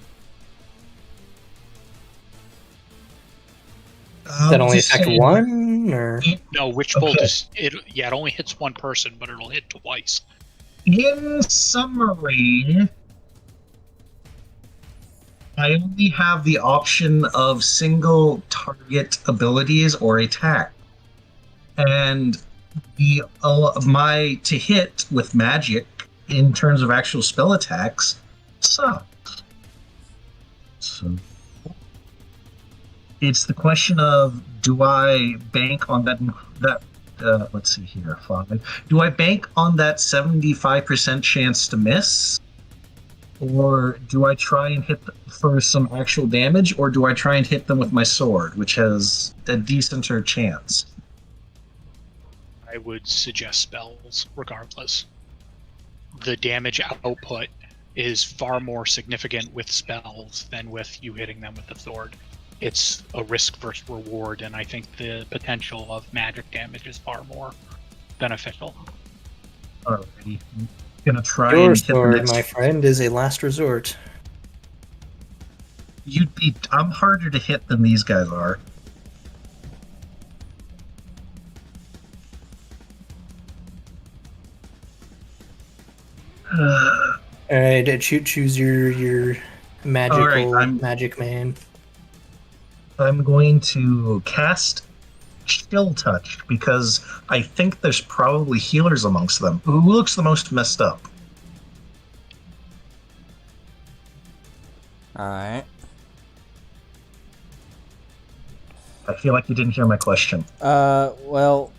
That only affect one, or No, Witch Bolt is it only hits one person, but it'll hit twice. In summary, I only have the option of single target abilities or attack, and my to hit with magic in terms of actual spell attacks sucks. So it's the question of, do I bank on that let's see here, 5. Do I bank on that 75% chance to miss? Or do I try and hit for some actual damage, or do I try and hit them with my sword, which has a decenter chance? I would suggest spells regardless. The damage output is far more significant with spells than with you hitting them with the sword. It's a risk versus reward, and I think the potential of magic damage is far more beneficial. Alrighty. I'm gonna try Your and hit the sword, next. my friend, is a last resort. I'm harder to hit than these guys are. Alright, choose your magical I'm- magic man. I'm going to cast Chill Touch because I think there's probably healers amongst them. Who looks the most messed up? Alright. I feel like you didn't hear my question. Well,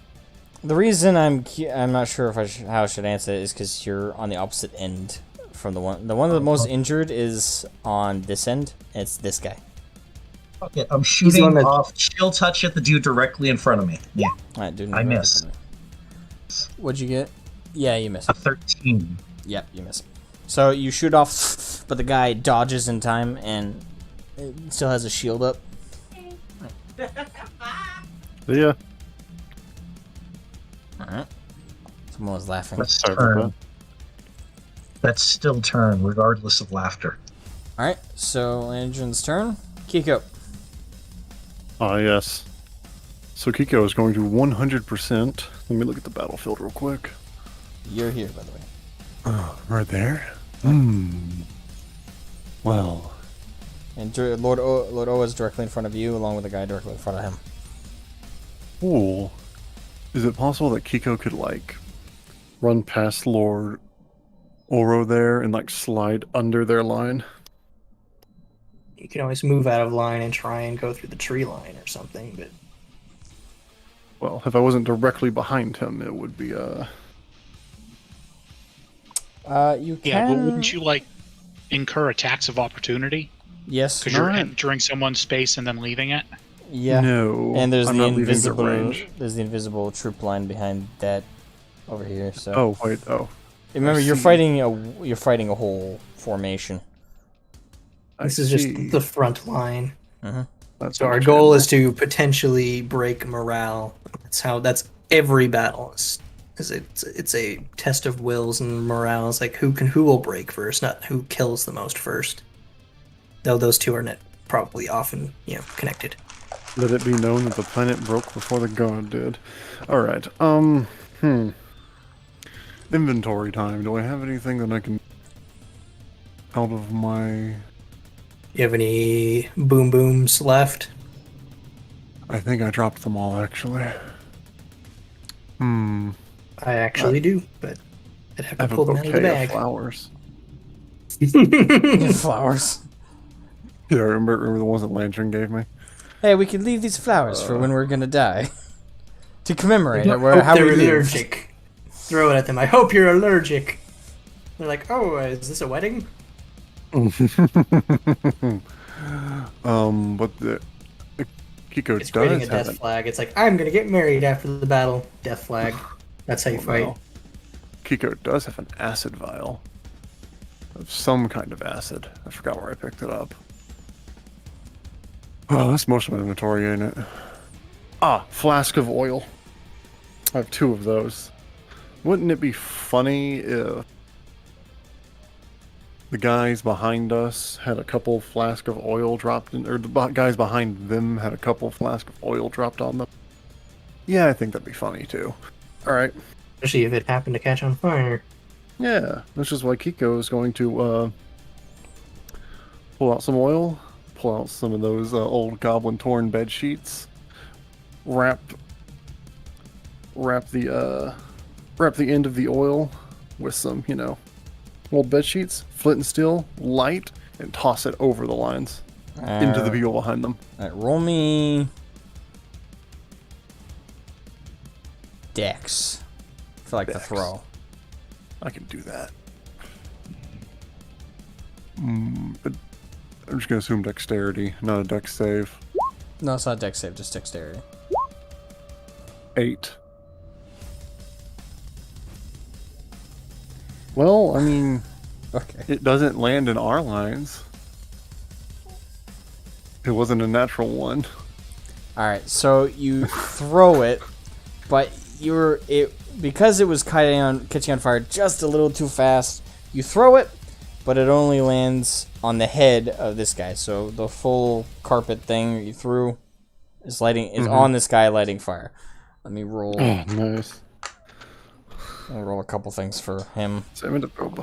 the reason I'm not sure if how I should answer it is because you're on the opposite end from the one. The one that's most injured is on this end. And it's this guy. Okay, I'm the shooting one that- off Chill Touch at the dude directly in front of me. Yeah, Alright, dude. I miss. What'd you get? Yeah, you missed. a 13. Yep, you miss. So you shoot off, but the guy dodges in time and it still has a shield up. Yeah. Alright. Someone was laughing. That's Sorry about turn. That's still turn, regardless of laughter. Alright, so Landrin's turn. Kiko. Ah, yes. So Kiko is going to 100%. Let me look at the battlefield real quick. You're here, by the way. Oh, right there? Well, And Lord O is directly in front of you, along with the guy directly in front of him. cool. Is it possible that Kiko could, like, run past Lord Oro there and, like, slide under their line? You can always move out of line and try and go through the tree line or something, but Well, if I wasn't directly behind him, it would be, You can. Yeah, but wouldn't you like incur attacks of opportunity Yes. because you're Not- entering someone's space and then leaving it? Yeah. No. And there's I'm the not leaving their invisible. range. There's the invisible troop line behind that over here. So. Oh, wait, oh. Remember, I you're see. fighting a whole formation. this I is see. just the front line. That's So our goal is to potentially break morale. That's every battle is it's a test of wills and morale. It's like who will break first, not who kills the most first. Though those two are probably often connected. Let it be known that the planet broke before the god did. Alright, Inventory time. Do I have anything that I can... out of my... You have any boom booms left? I think I dropped them all, actually. I actually do, but I'd have I to have a pull them out of the bouquet of bag. flowers. Flowers. Yeah, remember the ones that Lantern gave me? Hey, we can leave these flowers for when we're gonna die. To commemorate it, Hope how we they're live. allergic. Throw it at them. I hope you're allergic. They're like, oh, is this a wedding? But the Kiko It's creating a does have death flag. It's like, I'm gonna get married after the battle. Death flag. That's how you fight. well, Kiko does have an acid vial. Of some kind of acid. I forgot where I picked it up. Oh, that's most of my inventory, ain't it? Ah, flask of oil. I have 2 of those. Wouldn't it be funny if the guys behind us had a couple flask of oil dropped in, or the guys behind them had a couple flask of oil dropped on them? Yeah, I think that'd be funny too. Alright. Especially if it happened to catch on fire. Yeah, that's just why Kiko is going to pull out some oil, pull out some of those old goblin torn bed sheets, wrap the end of the oil with some, old bed sheets, flint and steel, light, and toss it over the lines into the people behind them. Alright, roll me Dex for like the Dex. throw. I can do that. But I'm just gonna assume dexterity, not a dex save. No, it's not Dex save, just dexterity. 8. Well, I mean, Okay. it doesn't land in our lines. It wasn't a natural one. Alright, so you throw it, but because it was catching on fire just a little too fast. You throw it, but it only lands on the head of this guy. So the full carpet thing you threw is on this guy lighting fire. Let me roll. Oh, nice. I'll roll a couple things for him. So I'm gonna throw.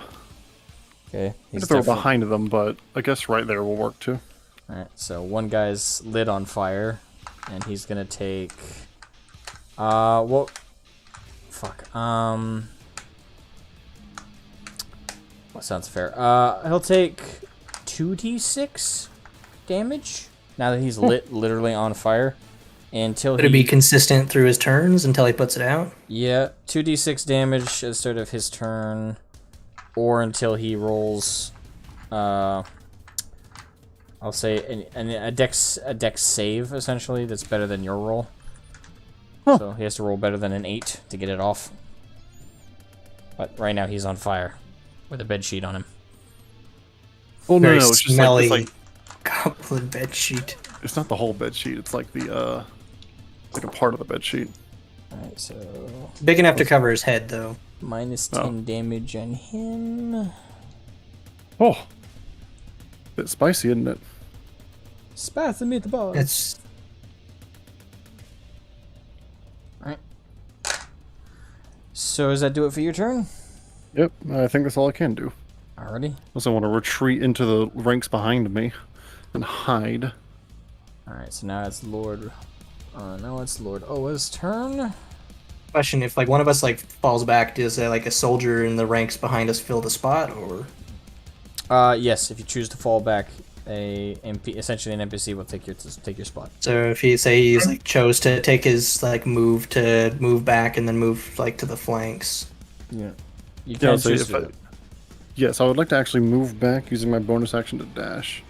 Okay, He's throw behind them, but I guess right there will work too. All right, so one guy's lit on fire, and he's gonna take. What? Fuck. What sounds fair? He'll take 2d6 damage now that he's literally on fire. Would it be consistent through his turns until he puts it out? Yeah, 2d6 damage at the start of his turn, or until he rolls. I'll say a dex save essentially that's better than your roll. Huh. So he has to roll better than an 8 to get it off. But right now he's on fire with a bed sheet on him. Oh no, Very it's just smelly like goblin bed sheet. it's not the whole bed sheet. It's like the like a part of the bed sheet. Alright, so Big enough to cover his head, though. minus 10 damage on him. Oh, bit spicy, isn't it? Spicy meatballs. It's Alright. So does that do it for your turn? Yep, I think that's all I can do. Alrighty. Unless I want to retreat into the ranks behind me and hide. Alright, so now it's Lord Oa's turn. question: if like one of us like falls back, does like a soldier in the ranks behind us fill the spot, or? Yes, if you choose to fall back, essentially an NPC will take your spot. So if he he's like chose to take his like move back and then move like to the flanks. Yeah. You can choose to. Yes, I would like to actually move back using my bonus action to dash,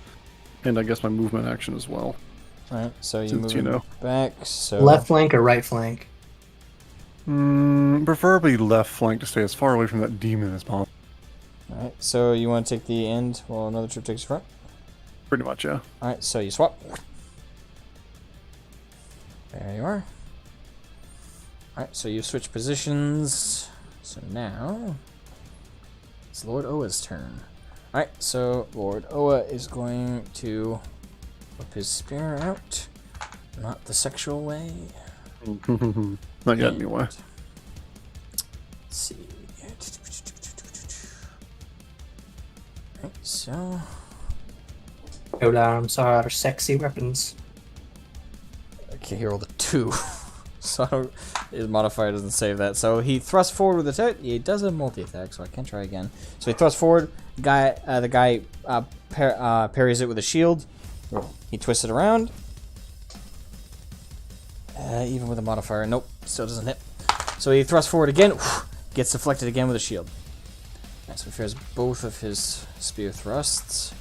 and I guess my movement action as well. All right, so you move back. So left flank or right flank? Preferably left flank to stay as far away from that demon as possible. All right, so you want to take the end while another troop takes front? Pretty much, yeah. All right, so you swap. There you are. All right, so you switch positions. So now it's Lord Oa's turn. All right, so Lord Oa is going to whip his spear out, not the sexual way. Not yet, anyway. Let's see. All right, so Coat arms are sexy weapons. okay, he rolled a 2. So his modifier doesn't save that. So he thrusts forward with attack. He does a multi-attack, so I can try again. So he thrusts forward. The guy parries it with a shield. He twists it around. Even with a modifier, nope, still doesn't hit. So he thrusts forward again. Gets deflected again with a shield. Right, so he fails both of his spear thrusts.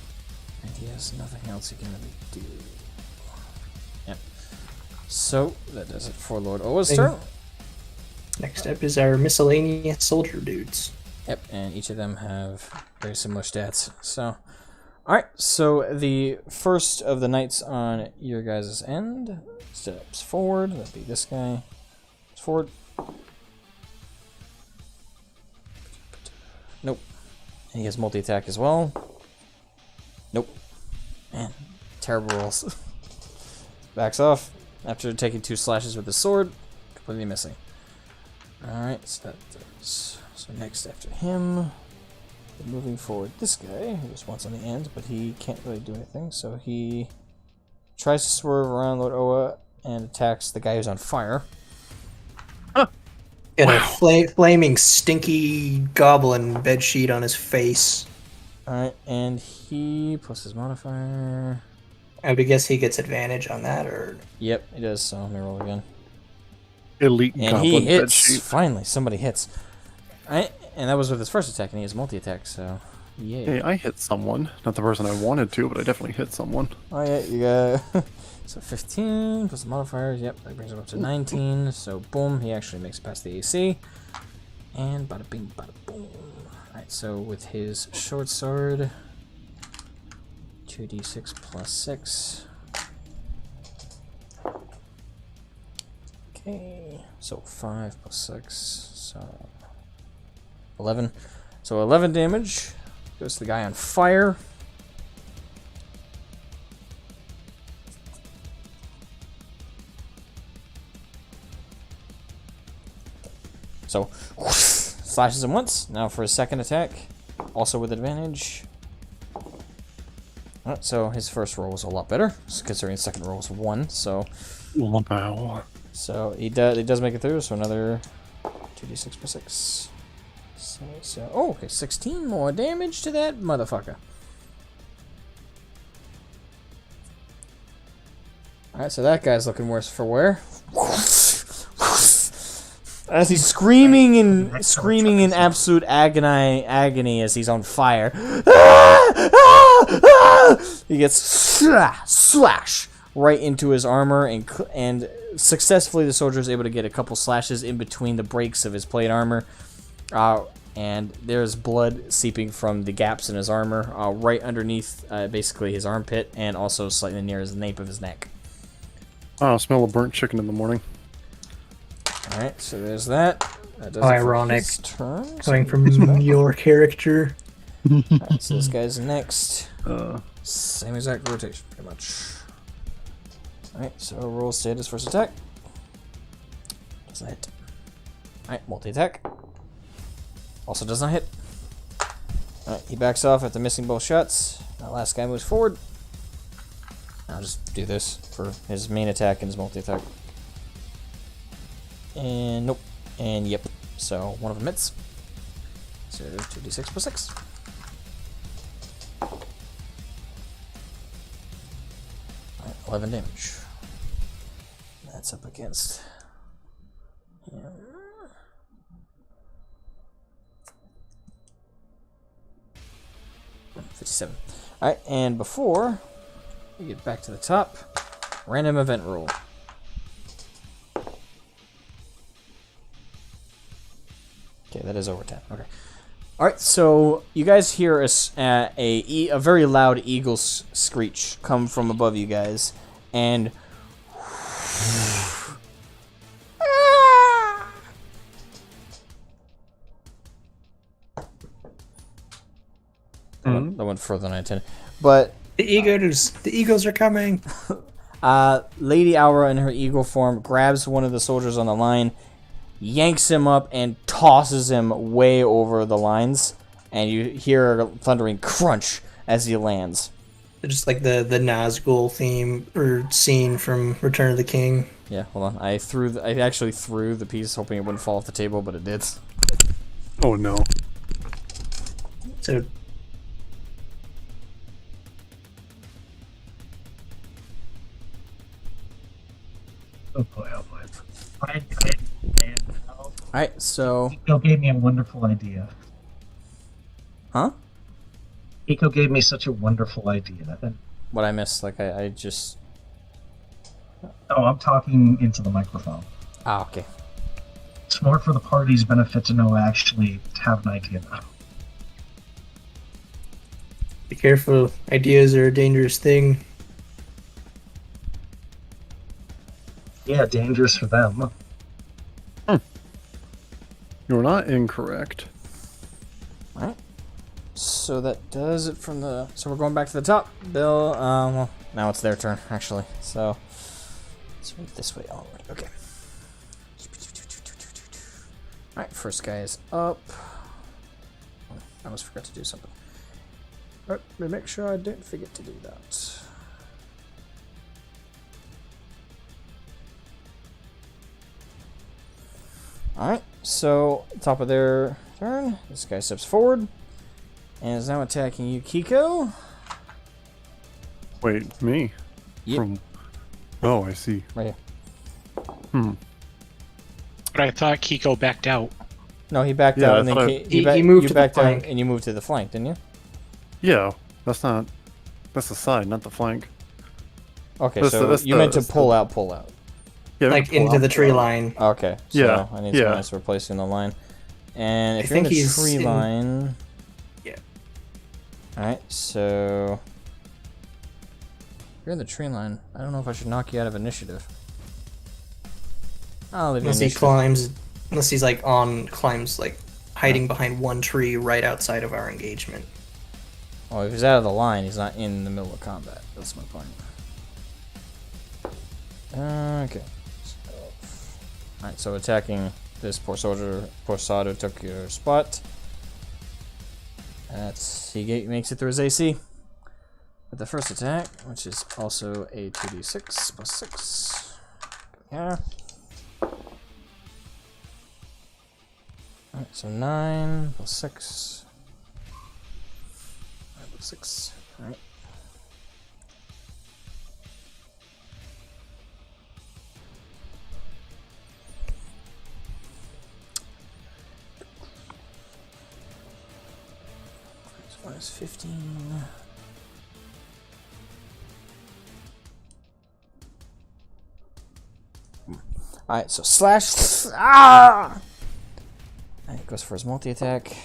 And he has nothing else he can really do. Yep. So, that does it for Lord Oa's turn. Next up is our miscellaneous soldier dudes. Yep, and each of them have very similar stats. So, alright, so the first of the knights on your guys' end steps forward. That'd be this guy. Steps forward. Nope. And he has multi-attack as well. Nope. Man, terrible rolls. Backs off after taking 2 slashes with the sword. Completely missing. Alright, so that does. So next after him, moving forward, this guy, who just wants on the end, but he can't really do anything, so he tries to swerve around Lord Oa and attacks the guy who's on fire. Got a flaming, stinky goblin bedsheet on his face. Alright, and he plus his modifier. I would guess he gets advantage on that, or? Yep, he does, so let me roll again. Elite And goblin he hits! bedsheet. Finally, somebody hits. Alright, and that was with his first attack, and he has multi-attack, so yay. Hey, I hit someone. Not the person I wanted to, but I definitely hit someone. Oh yeah, you got so 15 plus the modifiers. Yep, that brings him up to 19. So boom, he actually makes it past the AC. And bada bing, bada boom. Alright, so with his short sword, 2d6 plus 6. Okay, so 5 plus 6, so 11. So 11 damage goes to the guy on fire. So slashes him once. Now for his second attack, also with advantage. Alright, so his first roll was a lot better, considering his second roll was 1. So he does make it through. So another 2d6 plus 6. So oh, okay, 16 more damage to that motherfucker. Alright, so that guy's looking worse for wear. As he's screaming in absolute agony as he's on fire. He gets slash right into his armor, and successfully the soldier is able to get a couple slashes in between the breaks of his plate armor. And there's blood seeping from the gaps in his armor right underneath basically his armpit, and also slightly near his nape of his neck. Oh, smell of burnt chicken in the morning. Alright, so there's that. That does How it for ironic. his turn. Coming from your character. Alright, so this guy's next. Uh, Same exact rotation, pretty much. Alright, so roll status first attack. Does not hit. Alright, multi-attack. Also does not hit. Alright, he backs off after missing both shots. That last guy moves forward. I'll just do this for his main attack and his multi-attack. And nope. And yep. So one of them hits. So 2d6 plus 6. Alright, 11 damage. That's up against. Yeah. 57. Alright, and before we get back to the top, random event roll. Okay, that is over 10. Okay. Alright, so you guys hear a very loud eagle screech come from above you guys, and that went further than I intended. But The eagles are coming. Lady Aura in her eagle form grabs one of the soldiers on the line, yanks him up, and tosses him way over the lines, and you hear a thundering crunch as he lands. Just like the Nazgul theme or scene from Return of the King. Yeah, hold on. I actually threw the piece hoping it wouldn't fall off the table, but it did. oh no. So Oh boy, oh boy. Alright, so... Eco gave me a wonderful idea. Huh? Eco gave me such a wonderful idea. What I missed, like, I just... Oh, I'm talking into the microphone. Ah, okay. It's more for the party's benefit to know actually have an idea now. be careful. Ideas are a dangerous thing. Yeah, dangerous for them. You're not incorrect. Alright. So that does it from the... So we're going back to the top. Bill, well, now it's their turn, actually. So, let's move this way onward. Okay. Alright, first guy is up. Oh, I almost forgot to do something. Let me make sure I didn't forget to do that. Alright, so top of their turn, this guy steps forward and is now attacking you, Kiko. Wait, me? Yep. From... Oh, I see. Right here. But I thought Kiko backed out. No, he backed Yeah, out I and then thought he moved you to the backed out flank. and you moved to the flank, didn't you? Yeah, that's not... That's the side, not the flank. Okay, That's so the- you meant to that's the- pull out. Yeah, we Like can pull into out. the tree line. Okay, so Yeah, I need yeah. someone else replacing the line. And if I you're in think the he's tree in- line... Yeah. Alright, so... If you're in the tree line, I don't know if I should knock you out of initiative. I'll leave Unless he initiative. climbs, unless he's like climbs like hiding behind one tree right outside of our engagement. Oh, if he's out of the line, he's not in the middle of combat. That's my point. Okay. Alright, so attacking this poor soldier. Poor soldier took your spot. He makes it through his AC. With the first attack, which is also a 2d6 plus 6. Yeah. Alright, so 9 plus 6. 9 plus 6. Alright. So minus 15. Alright, so slash. Ah! And he goes for his multi attack.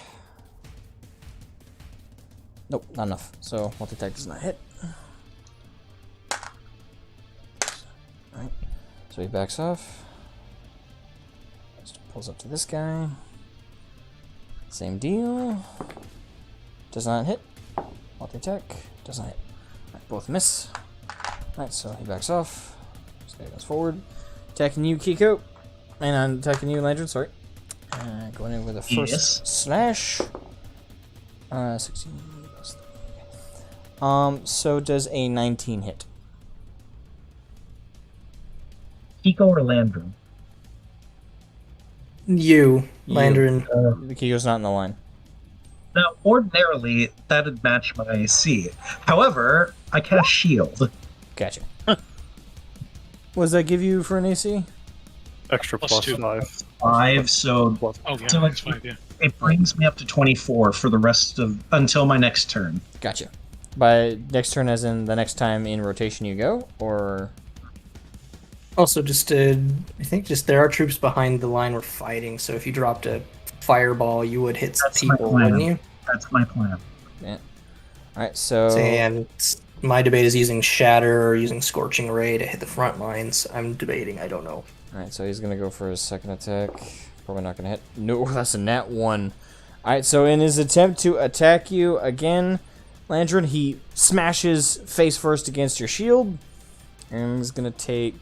Nope, not enough. So multi attack does not hit. Alright, so he backs off. Just pulls up to this guy. Same deal. Does not hit. Multi attack does not hit. Alright, both miss. Alright, so he backs off. This guy goes forward. Attacking you, Kiko. And I'm attacking you, Landry, sorry. Going in with a first slash. 16 plus 3. So does a 19 hit? Kiko or Landrum? You, Landrin. Kiko's not in the line. Now, ordinarily, that'd match my AC. However, I cast Shield. Gotcha. What does that give you for an AC? Extra Plus plus 2. 5. 5, so Plus Oh, yeah, So that's 5, yeah. it brings me up to 24 for the rest of until my next turn. Gotcha. By next turn, as in the next time in rotation you go, or Also, I think there are troops behind the line we're fighting. So if you dropped a fireball, you would hit some That's my people, plan. wouldn't you? That's my plan. yeah. All right. So And my debate is using Shatter or using Scorching Ray to hit the front lines. I'm debating. I don't know. all right. So he's gonna go for his second attack. Probably not gonna hit. No, that's a nat 1. All right. So in his attempt to attack you again, Landrin, he smashes face first against your shield, and he's gonna take.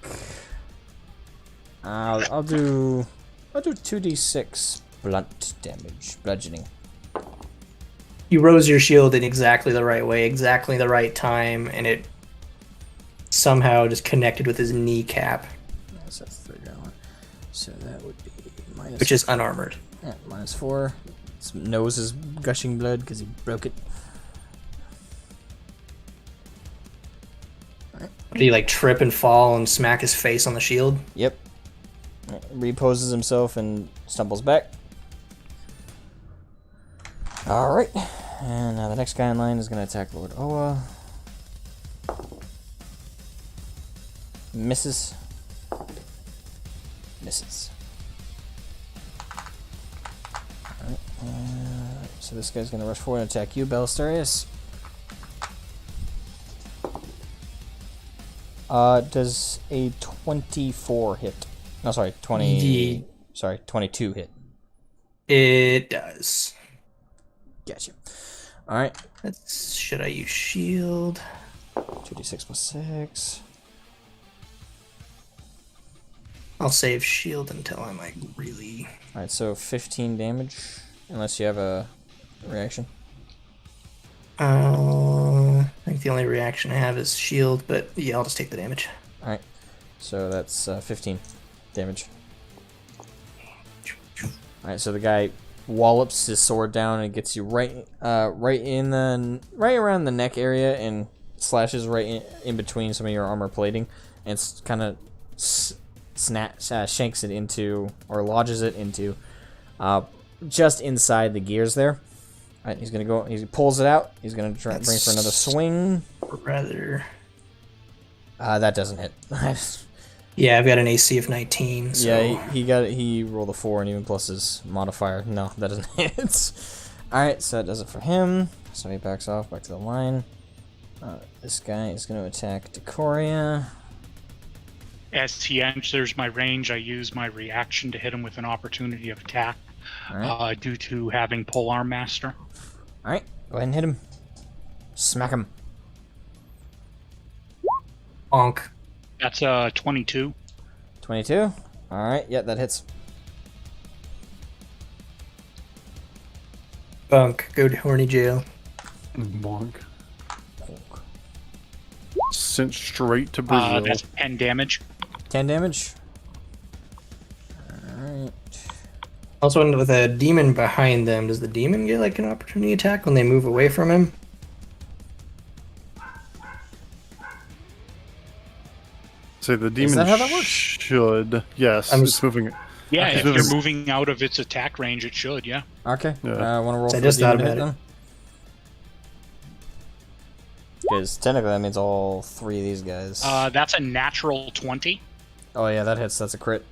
I'll do 2d6 blunt damage, bludgeoning. You rose your shield in exactly the right way, exactly the right time, and it somehow just connected with his kneecap, Yes, that's 3 down. So that would be minus. which is unarmored. Yeah, minus 4. His nose is gushing blood because he broke it. Did he like trip and fall and smack his face on the shield? Yep. Reposes himself and stumbles back. Alright. And now the next guy in line is going to attack Lord Oa. Misses. Misses. Alright. So this guy's going to rush forward and attack you, Belisarius. Does a 24 hit? No, sorry, 20. Sorry, 22 hit. It does. Gotcha. Alright. Should I use shield? 2d6 plus 6. I'll save shield until I'm like really. Alright, so 15 damage. Unless you have a reaction. I think the only reaction I have is shield, but yeah, I'll just take the damage. Alright. So that's 15 damage. Alright, so the guy wallops his sword down and gets you right around the neck area and slashes right in between some of your armor plating and kind of shanks it into, or lodges it into, just inside the gears there. Alright, he's gonna go. He pulls it out. He's gonna try bring for another swing. Rather. That doesn't hit. Yeah, I've got an AC of 19. So. Yeah, he rolled a 4 and even plus his modifier. No, that doesn't hit. Alright, so that does it for him. So he backs off back to the line. This guy is going to attack Decoria. As he enters my range, I use my reaction to hit him with an opportunity of attack, Alright. due to having Polearm Master. Alright, go ahead and hit him. Smack him. Bonk. That's 22. 22. Alright, yeah, that hits. Bunk. Go to horny jail. Bonk. Sent straight to Brazil. That's 10 damage. 10 damage. Alright. Also, with a demon behind them, does the demon get like an opportunity attack when they move away from him? Say the demon that how that works? should. Yes, I'm it's s- moving. Yeah, Okay. if you're moving out of its attack range, it should, yeah. Okay. Yeah. I want to roll So I for just the demon thought to hit about them. Because technically that means all 3 of these guys. That's a natural 20. Oh yeah, that hits. That's a crit.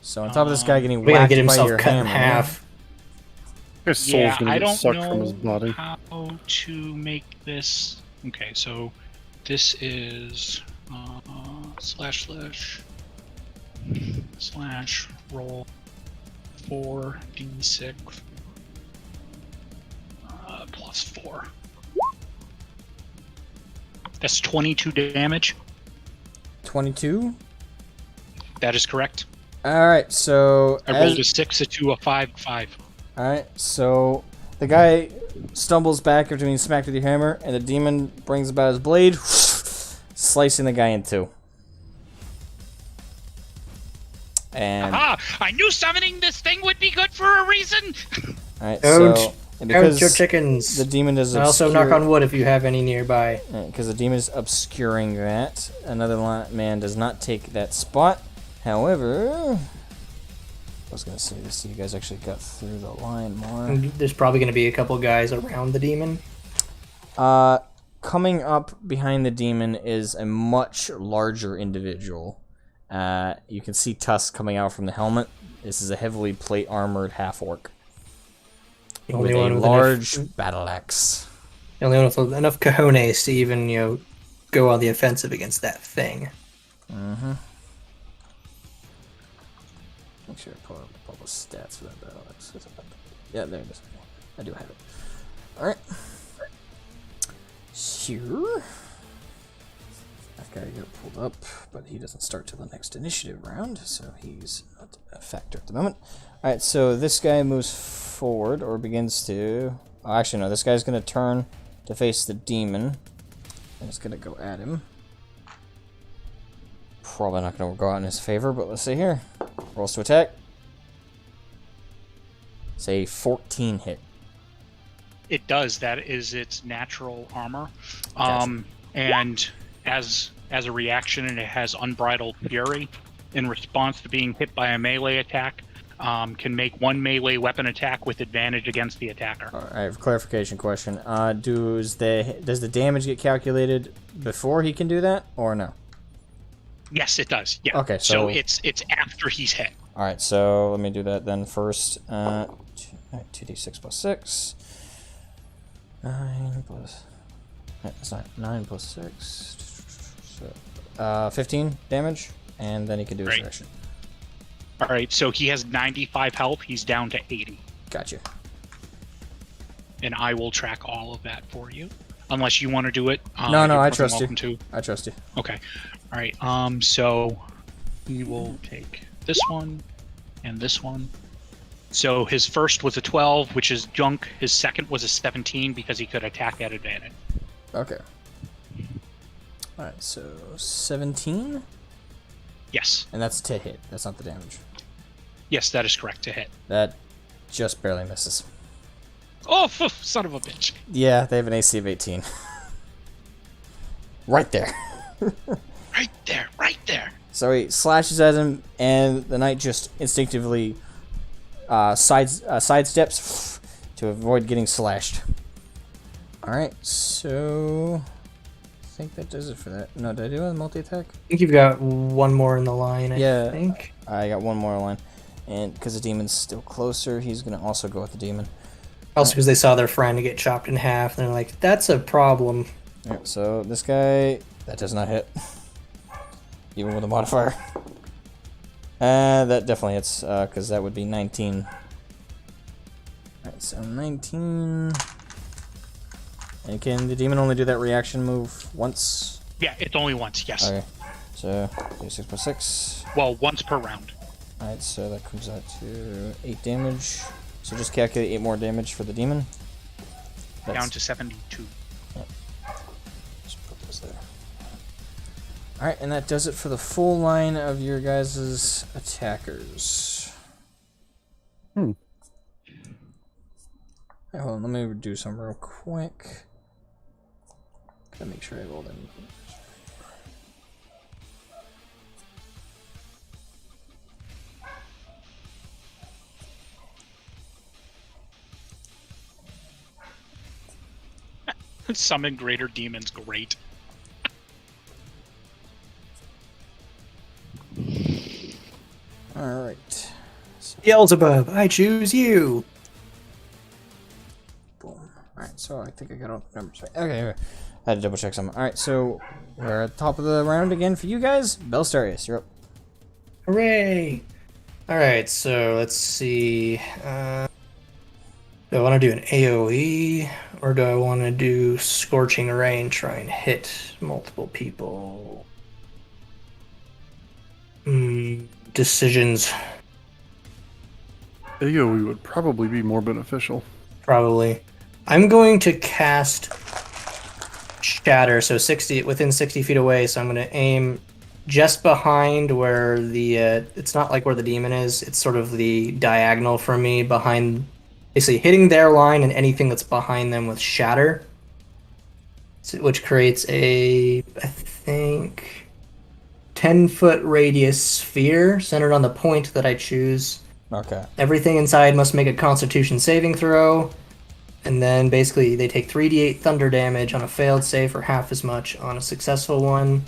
So on top of this guy getting We gotta whacked get by himself your cut in hammer, half. His soul's Yeah, gonna I get don't sucked from his know body. how to make this. Okay, so this is slash roll 4d6 plus 4. That's 22 damage. 22. That is correct. All right. So I rolled a 6, a 2, a 5, 5. all right. So the guy stumbles back after being smacked with your hammer, and the demon brings about his blade, slicing the guy in 2. And all I knew summoning this thing would be good for a reason. right. Don't So and count your chickens. the demon is And also knock on wood if you have any nearby. because the demon is obscuring that. Another man does not take that spot. However, I was gonna say this, so you guys actually got through the line more. There's probably going to be a couple guys around the demon. Coming up behind the demon is a much larger individual. You can see tusks coming out from the helmet. This is a heavily plate armored half orc The with only a one with large battle axe. The only one with enough cojones to even, go on the offensive against that thing. Mm-hmm. Make sure I pull up all the stats for that battle axe. Yeah, there it is. I do have it. Alright. Here. That guy got pulled up, but he doesn't start till the next initiative round, so he's not a factor at the moment. Alright, so this guy moves forward, or begins to... Oh, actually, no, this guy's going to turn to face the demon, and it's going to go at him. Probably not going to go out in his favor, but let's see here. Rolls to attack. Say 14 hit. It does. That is its natural armor. Gotcha. And as a reaction, it has unbridled fury. In response to being hit by a melee attack, can make 1 melee weapon attack with advantage against the attacker. All right, clarification question. Does the damage get calculated before he can do that, or no? Yes, it does. Yeah. Okay, so so- it's after he's hit. All right, so let me do that then first. 2d6 plus 6. 9 plus... That's not 9 plus 6. So, 15 damage, and then he can do his Great. reaction. All right. So he has 95 health. He's down to 80, Gotcha. and I will track all of that for you, unless you want to do it. No, you're I more than trust you. welcome to. I trust you. Okay. All right. So we will take this one and this one. So his first was a 12, which is junk. His second was a 17 because he could attack at advantage. Okay. All right, so 17, Yes. and that's to hit. That's not the damage. Yes, that is correct to hit. That just barely misses. Oh, son of a bitch. Yeah, they have an AC of 18. Right there. Right there. Right there. So he slashes at him, and the knight just instinctively sidesteps to avoid getting slashed. Alright, so... I think that does it for that. No, did I do a multi-attack? I think you've got one more in the line, Yeah. I think. I got one more line. And because the demon's still closer, he's going to also go with the demon. Also because they saw their friend get chopped in half, and they're like, that's a problem. Alright, so this guy... That does not hit. even with a modifier. That definitely hits, because that would be 19. Alright, so 19. And can the demon only do that reaction move once? Yeah, it's only once, yes. Okay, so 6 plus 6. Well, once per round. Alright, so that comes out to 8 damage. So just calculate 8 more damage for the demon. Down to 72. Just put those there. Alright, and that does it for the full line of your guys' attackers. Hmm. Hey, hold on, let me do some real quick. Gotta make sure I have all them. Summon greater demons, great. Alright. Beelzebub, I choose you. Boom. Alright, so I think I got all the numbers right. Okay, I had to double check some. Alright, so we're at the top of the round again for you guys. Belstarius, you're up. Hooray! Alright, so let's see. Do I want to do an AoE, or do I want to do Scorching Ray and try and hit multiple people? Decisions. AoE would probably be more beneficial. Probably. I'm going to cast Shatter, so 60 within 60 feet away. So I'm going to aim just behind where the it's not like where the demon is. It's sort of the diagonal for me, behind, basically hitting their line and anything that's behind them with Shatter, which creates a, I think, 10-foot radius sphere centered on the point that I choose. Okay. Everything inside must make a Constitution saving throw, and then basically they take 3d8 thunder damage on a failed save, or half as much on a successful one.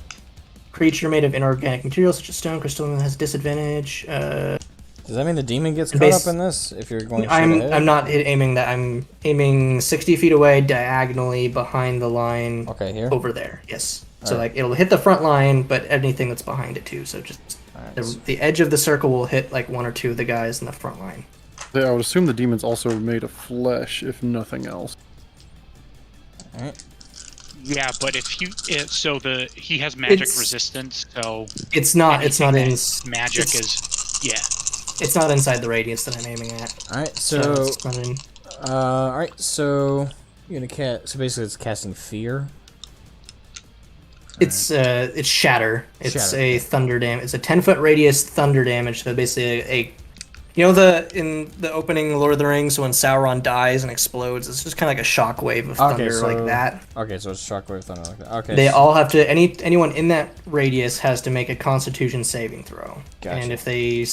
Creature made of inorganic materials such as stone, crystal, has disadvantage. Does that mean the demon gets caught up in this? If you're going to I'm not aiming that. I'm aiming 60 feet away, diagonally behind the line. Okay, here? Over there, yes. So Alright. like it'll hit the front line, but anything that's behind it too. So just the edge of the circle will hit like one or two of the guys in the front line. Yeah, I would assume the demon's also made of flesh, if nothing else. Alright. Yeah, but he has magic resistance, so it's not in magic yeah. It's not inside the radius that I'm aiming at. Alright, so it's not in. alright, so you're gonna cast, so basically it's casting fear. It's shatter. It's Shatter. a thunder damage. It's a 10-foot radius thunder damage. So basically you know in the opening Lord of the Rings when Sauron dies and explodes, it's just kind of like a shockwave of thunder like that. Okay, so it's shockwave thunder like that. Okay. They all have to anyone in that radius has to make a Constitution saving throw. Gotcha. And if they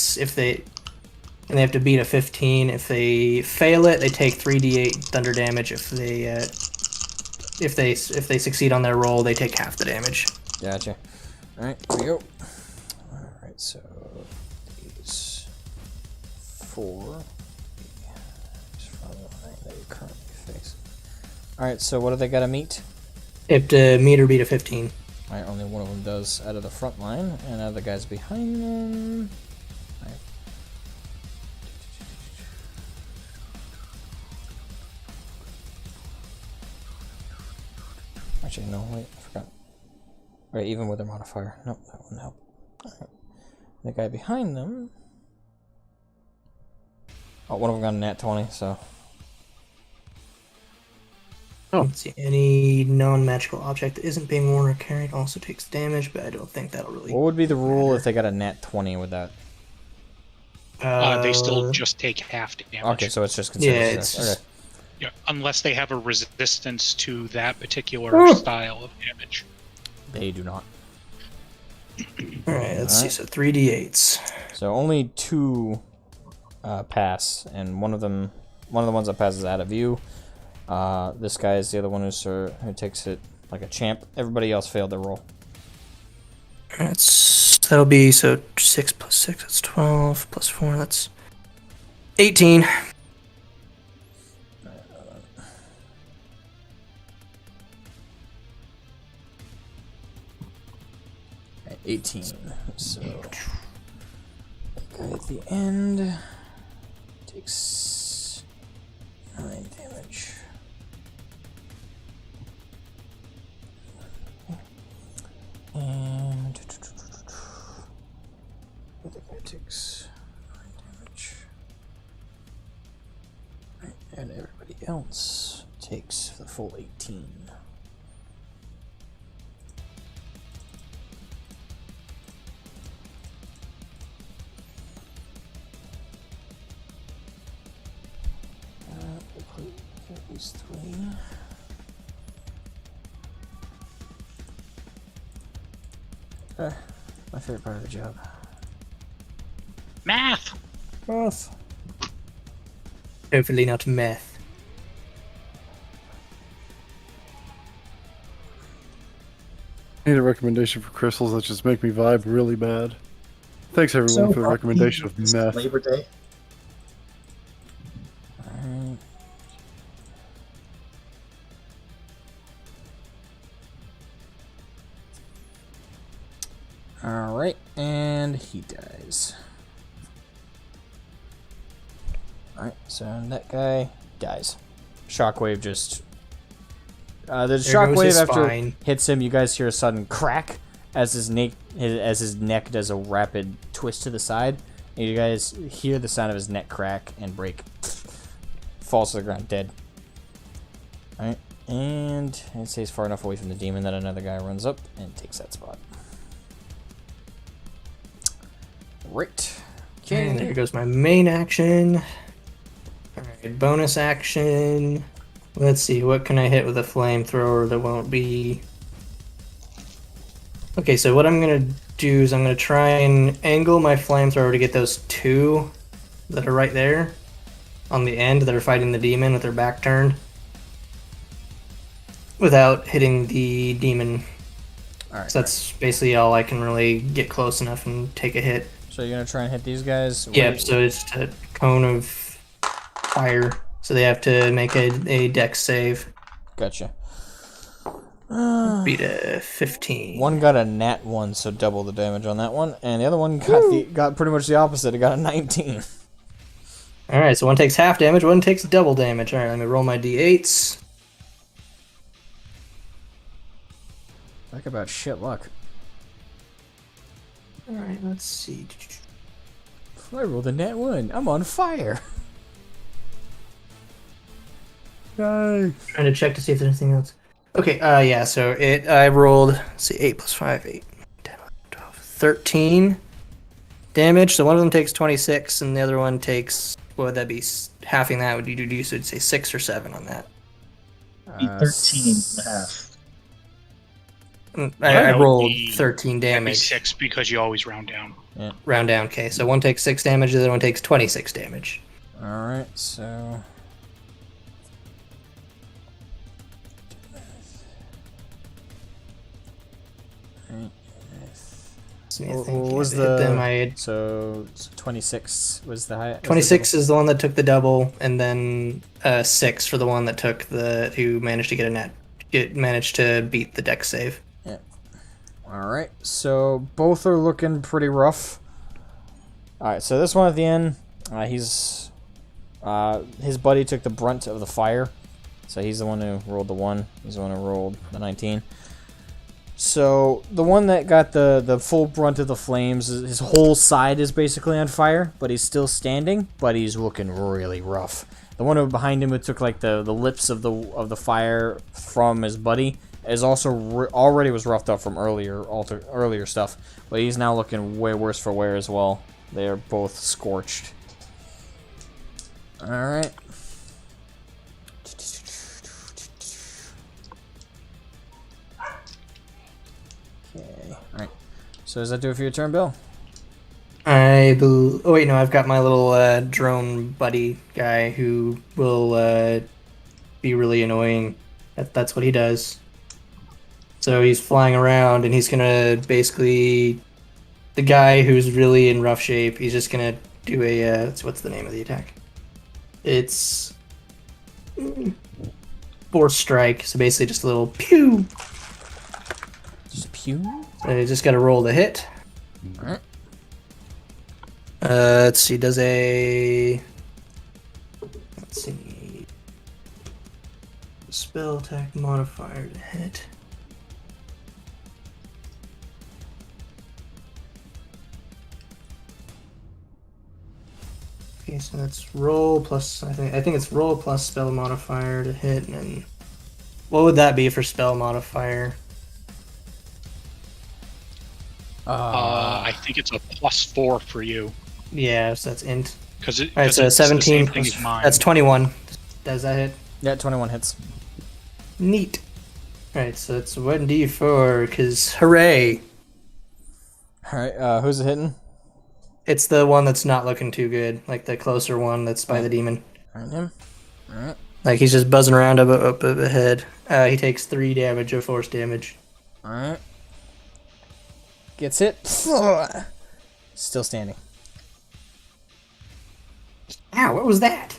have to beat a 15. If they fail it, they take 3d8 thunder damage. If they succeed on their roll, they take half the damage. Gotcha. Alright, here we go. Alright, so these 4 that you currently face. Alright, so what do they gotta meet? They have to meet or beat a 15. Alright, only one of them does out of the front line, and out of the guys behind them. Alright. Actually, no, wait, I forgot. Right, even with their modifier. Nope, that wouldn't help. Alright. The guy behind them. Oh, one of them got a nat 20, so. Oh. Let's see. Any non-magical object that isn't being worn or carried also takes damage, but I don't think that'll really. What would be the rule if they got a nat 20 with that? They still just take half damage. Okay, so it's just considered. Yeah, it's okay. just. Yeah, unless they have a resistance to that particular style of damage. They do not. Alright, let's see. So 3d8s. So only 2 pass, and one of the ones that passes out of view. This guy is the other one who takes it like a champ. Everybody else failed their roll. That'll be 6 plus 6. That's 12 plus 4. That's 18. 18. So, guy at the end takes 9 damage. And the other guy takes 9 damage. Right, and everybody else takes the full 18. These 3. My favorite part of the job. Math. Math. Hopefully not meth. I need a recommendation for crystals that just make me vibe really bad. Thanks everyone for the recommendation of it's meth. Labor Day. Alright, and he dies. Alright, so that guy dies. Shockwave just... the shockwave after hits him, you guys hear a sudden crack as his neck does a rapid twist to the side. And you guys hear the sound of his neck crack and break. Falls to the ground, dead. Alright, and it stays far enough away from the demon that another guy runs up and takes that spot. Right. Okay. And there goes my main action. Alright, bonus action. Let's see, what can I hit with a flamethrower that won't be... Okay, so what I'm going to do is I'm going to try and angle my flamethrower to get those 2 that are right there on the end that are fighting the demon with their back turned without hitting the demon. Alright. So that's basically all I can really get close enough and take a hit. So you're gonna try and hit these guys? Yep, so it's a cone of fire. So they have to make a dex save. Gotcha. Beat a 15. One got a nat 1, so double the damage on that one, and the other one got pretty much the opposite. It got a 19. Alright, so one takes half damage, one takes double damage. Alright, let me roll my d8s. Talk about shit luck. Alright, let's see. I rolled a nat 1. I'm on fire. Yay! Trying to check to see if there's anything else. Okay, yeah, so I rolled, let's see, 8 plus 5, 8, 10, 11, 12, 13 damage. So one of them takes 26, and the other one takes, what would that be? Halving that would you do? So it'd say 6 or 7 on that. Be 13 and a half. I rolled 13 That'd be damage. 6 because you always round down. Yeah. Round down, okay. So one takes 6 damage, the other one takes 26 damage. Alright, so... What was the... So 26 was the high... 26 is the one that took the double, and then 6 for the one that took the... who managed to get a net... managed to beat the dex save. Yeah. Alright, so both are looking pretty rough. Alright, so this one at the end, his buddy took the brunt of the fire. So he's the one who rolled the 1. He's the one who rolled the 19. So the one that got the full brunt of the flames, his whole side is basically on fire, but he's still standing, but he's looking really rough. The one behind him who took like the lips of the fire from his buddy is also already was roughed up from earlier stuff, but he's now looking way worse for wear as well. They are both scorched. All right. Okay. All right. So does that do it for your turn, Bill? Oh wait, no, I've got my little drone buddy guy who will be really annoying. That's what he does. So he's flying around, and he's gonna basically... The guy who's really in rough shape, he's just gonna do a... what's the name of the attack? It's... Force strike, so basically just a little pew! Just pew? So you just got to roll the hit. Alright. Let's see. Does a let's see spell attack modifier to hit. Okay, so that's roll plus. I think it's roll plus spell modifier to hit, and what would that be for spell modifier? I think it's a +4 for you. Yeah, so that's int. Because it, All right, so it's the 17 same thing plus, as mine. that's 21. Does that hit? Yeah, 21 hits. Neat. All right, so it's 1d4 because hooray! Alright, who's it hitting? It's the one that's not looking too good, like the closer one that's by the demon. Alright, him. Alright. Like he's just buzzing around up ahead. He takes 3 damage of force damage. Alright. Gets hit. Still standing. Ow! What was that?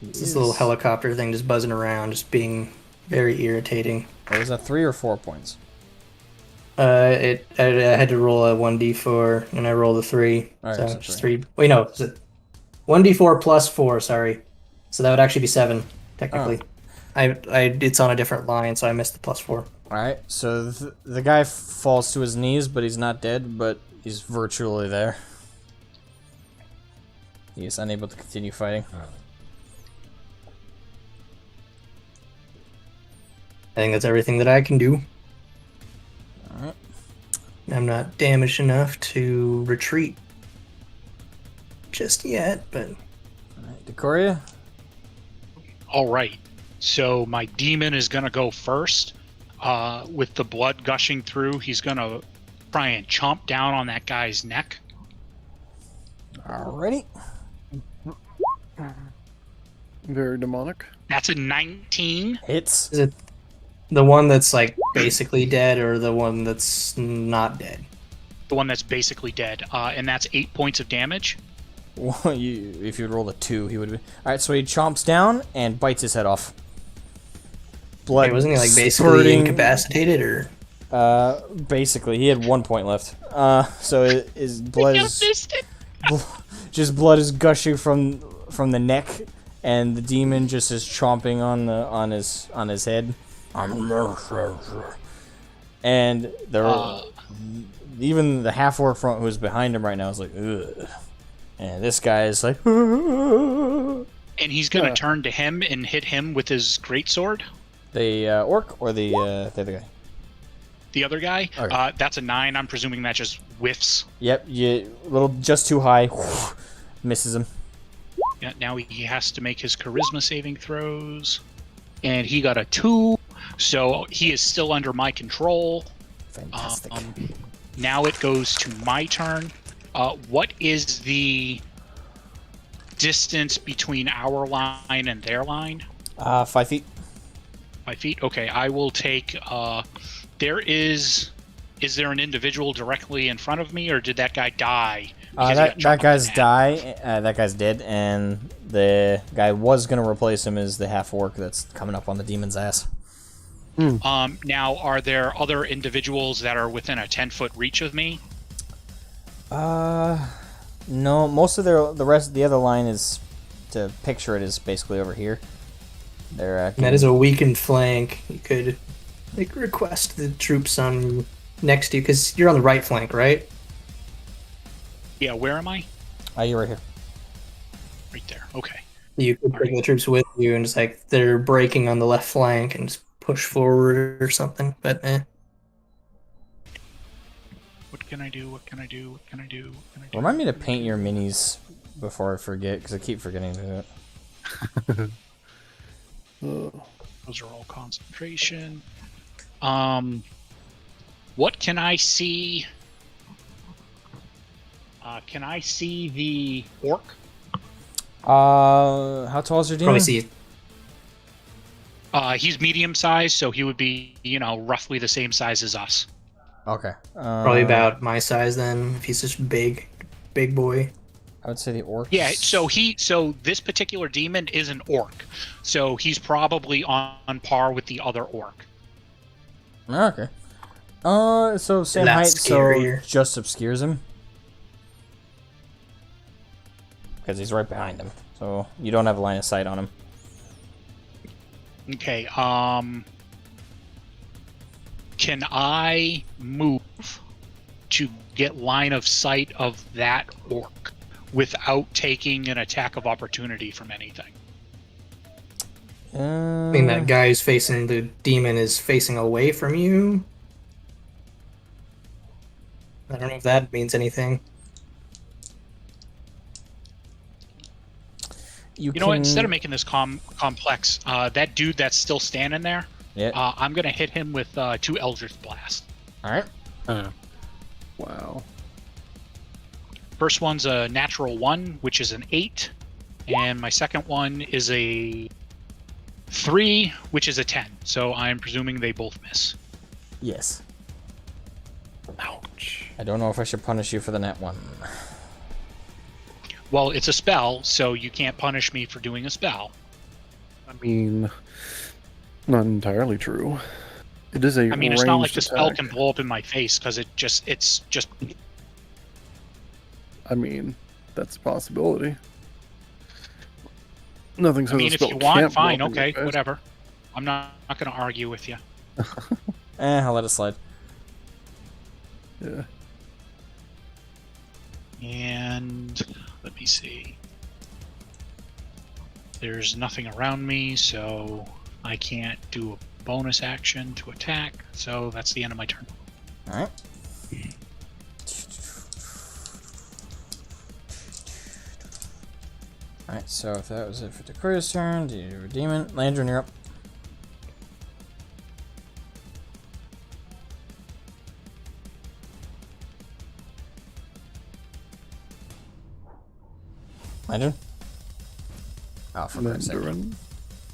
He It's this is- little helicopter thing just buzzing around, just being very irritating. Was that 3 or 4 points? I had to roll a 1d4 and I rolled a 3. Alright, so so just three. 3. Wait, no, is it 1d4 plus 4? Sorry, so that would actually be 7 technically. It's on a different line, so I missed the +4. Alright, so the guy falls to his knees, but he's not dead, but he's virtually there. He is unable to continue fighting. I think that's everything that I can do. Alright. I'm not damaged enough to retreat just yet, but Alright, Decoria? All right. So my demon is going to go first. With the blood gushing through, he's going to try and chomp down on that guy's neck. Alrighty. Very demonic. That's a 19. Hits. is it the one that's like basically dead or the one that's not dead? The one that's basically dead. And that's 8 points of damage. Well, if you rolled a 2, he would be. Alright, so he chomps down and bites his head off. Blood. Wait, wasn't he like basically spurting. incapacitated or? Basically, he had 1 point left. So his blood is just blood is gushing from the neck, and the demon just is chomping on his head. And even the half orc front who's behind him right now is like, ugh. And this guy is like, And he's going to turn to him and hit him with his greatsword. the orc or the other guy. The other guy, Okay. that's a 9. I'm presuming that just whiffs. Yep, just too high, misses him. Yeah, now he has to make his charisma saving throws. And he got a 2, so he is still under my control. Fantastic. Now it goes to my turn. What is the distance between our line and their line? 5 feet. 5 feet? Okay, I will take... Is there an individual directly in front of me, or did that guy die? because he got That chopped guy's in half? that guy's dead, and the guy was gonna replace him as the half orc that's coming up on the demon's ass. Now, are there other individuals that are within a 10-foot reach of me? No, most of the other line is, to picture it, is basically over here. They're And that is a weakened flank. You could request the troops on next to you because you're on the right flank, right? Yeah, where am I? you're right here. Right there. Okay. You could bring the troops with you and just like they're breaking on the left flank and just push forward or something. But What can I do? What can I do? What can I do? What can I do? Remind me to paint your minis before I forget, because I keep forgetting to do it. Those are all concentration. What can I see? Can I see the orc? How tall is your demon? probably see He's medium sized, so he would be, roughly the same size as us. Okay. probably about my size then. If he's such big boy. I would say the orc. Yeah, so this particular demon is an orc. So he's probably on par with the other orc. Okay. So same height, That's so scarier. just obscures him. Because he's right behind him. So you don't have a line of sight on him. Okay, can I move to get line of sight of that orc without taking an attack of opportunity from anything? I mean, that guy who's facing the demon is facing away from you. I don't know if that means anything. You know what? Instead of making this complex, that dude that's still standing there, Yeah. I'm gonna hit him with 2 Eldritch Blast. Alright. Wow. First one's a natural 1, which is an 8, and my second one is a 3, which is a 10. So I'm presuming they both miss. Yes. Ouch. I don't know if I should punish you for the net one. Well, it's a spell, so you can't punish me for doing a spell. I mean, not entirely true. It is a I mean, it's not like ranged the spell attack. can blow up in my face because it's just. I mean, that's a possibility. Nothing says I mean, a if spell you can't want, blow fine, up in your okay, face. whatever. I'm not going to argue with you. I'll let it slide. Yeah. And let me see. There's nothing around me, so I can't do a bonus action to attack. So that's the end of my turn. Alright. Alright, so if that was it for Decoria's turn, do you demon? Landron, you're up. Landron? Oh, for Christ's sake. Mandarin.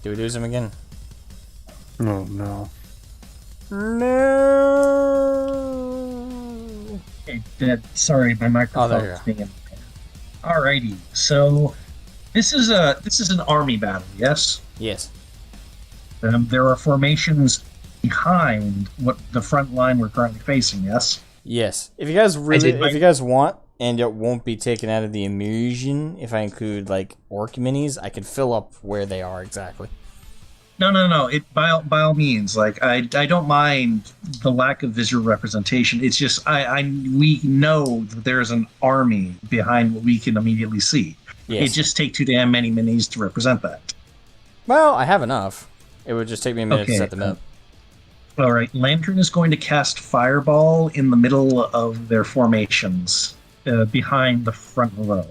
Do we lose him again? Oh no. No. Okay, sorry, my microphone there you is go. being impaired. Alrighty, so this is an army battle, yes? Yes. There are formations behind what the front line we're currently facing, yes? Yes. If you guys really, did my- if you guys want, and it won't be taken out of the immersion, if I include like orc minis, I can fill up where they are exactly. No. It by all means, like I don't mind the lack of visual representation. It's just we know that there's an army behind what we can immediately see. Yes. It just take too damn many minis to represent that. Well, I have enough. It would just take me a minute to Okay, set them up. All right, Lantern is going to cast Fireball in the middle of their formations, behind the front row.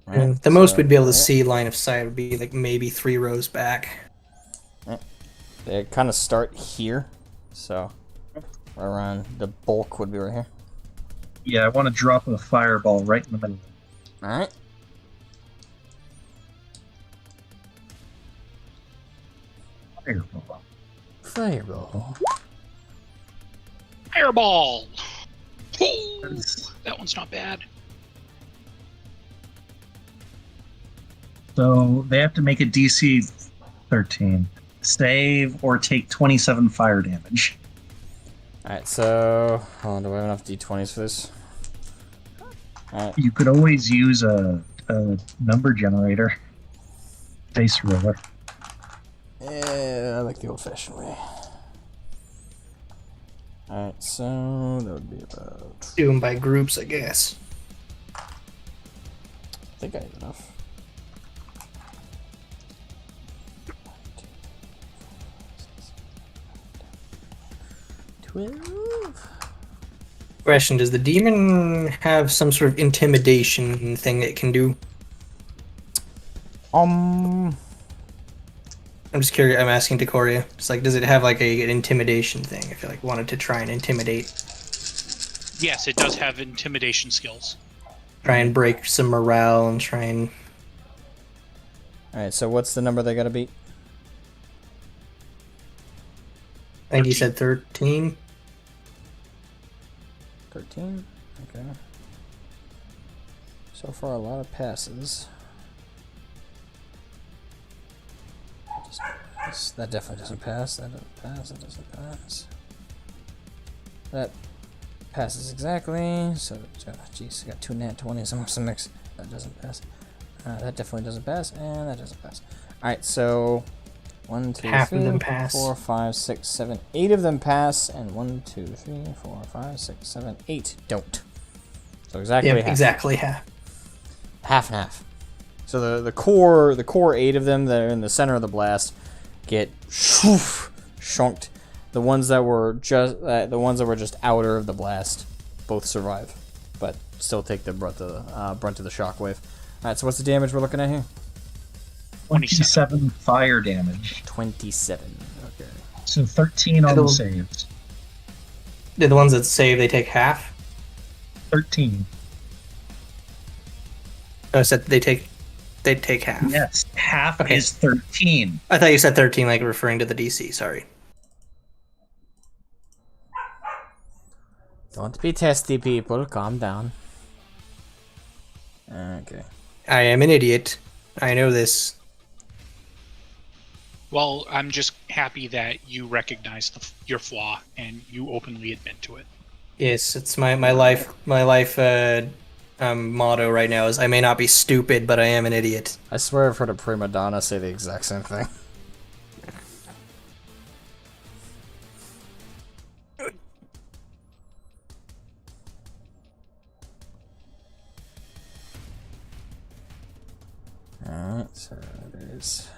Alright, The most so- we'd be able to see line of sight would be like maybe 3 rows back. They kind of start here, so right around the bulk would be right here. Yeah, I want to drop a Fireball right in the middle. All right. Fireball. Fireball. Fireball! Ooh, That's- that one's not bad. So they have to make a DC 13 save or take 27 fire damage. All right. So, hold on. Do I have enough d20s for this? All right. You could always use a number generator. Dice roller. Yeah, I like the old-fashioned way. All right. So that would be about. Do them by groups, I guess. I think I have enough. 12. Question: does the demon have some sort of intimidation thing it can do? Um. I'm just curious. I'm asking Decoria. It's like, does it have like an intimidation thing? If you like wanted to try and intimidate, Yes, it does have intimidation skills. try and break some morale, and try and All right. So what's the number they gotta beat? I think he said 13. 13. Okay. So far, a lot of passes. That definitely doesn't pass. That doesn't pass. That doesn't pass. that passes exactly. So, jeez, I got 2 nat 20s. I'm some mix. That doesn't pass. That definitely doesn't pass, and that doesn't pass. All right, so 1, 2, Half 3, of them pass. 4, 5, 6, 7, 8 of them pass, and 1, 2, 3, 4, 5, 6, 7, 8 don't. So exactly Yep, half. exactly half. Half and half. So the core 8 of them that are in the center of the blast get shunked. The ones that were just outer of the blast both survive, but still take the brunt of the shockwave. All right, so what's the damage we're looking at here? 27 fire damage. 27. Okay. So 13 on the saves. The ones that save, they take half. 13. I said they take half. Yes, half Okay. is 13. I thought you said 13, like referring to the DC. Sorry. Don't be testy, people. Calm down. Okay. I am an idiot. I know this. Well, I'm just happy that you recognize your flaw and you openly admit to it. Yes, it's my life motto right now is I may not be stupid, but I am an idiot. I swear I've heard a prima donna say the exact same thing. Alright, so there's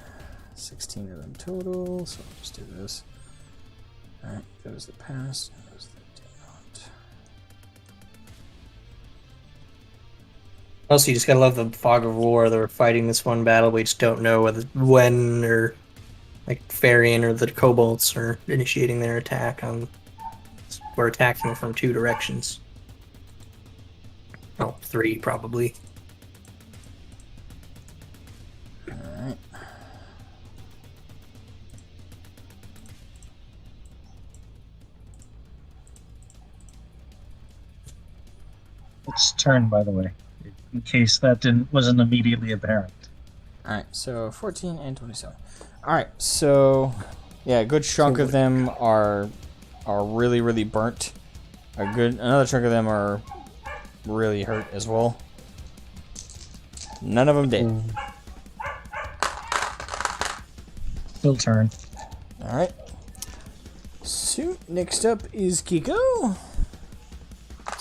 16 of them total, so I'll just do this. Alright, there's the pass, there's the dot. Also, you just gotta love the fog of war. They're fighting this one battle. We just don't know when or like Farian or the Kobolds are initiating their attack on. We're attacking from 2 directions. Oh, 3 probably. Alright. It's turn, by the way, in case that wasn't immediately apparent. Alright, so 14 and 27. Alright, so yeah, a good chunk of them are really, really burnt. Another chunk of them are really hurt as well. None of them dead. Still turn. Alright. So, next up is Kiko.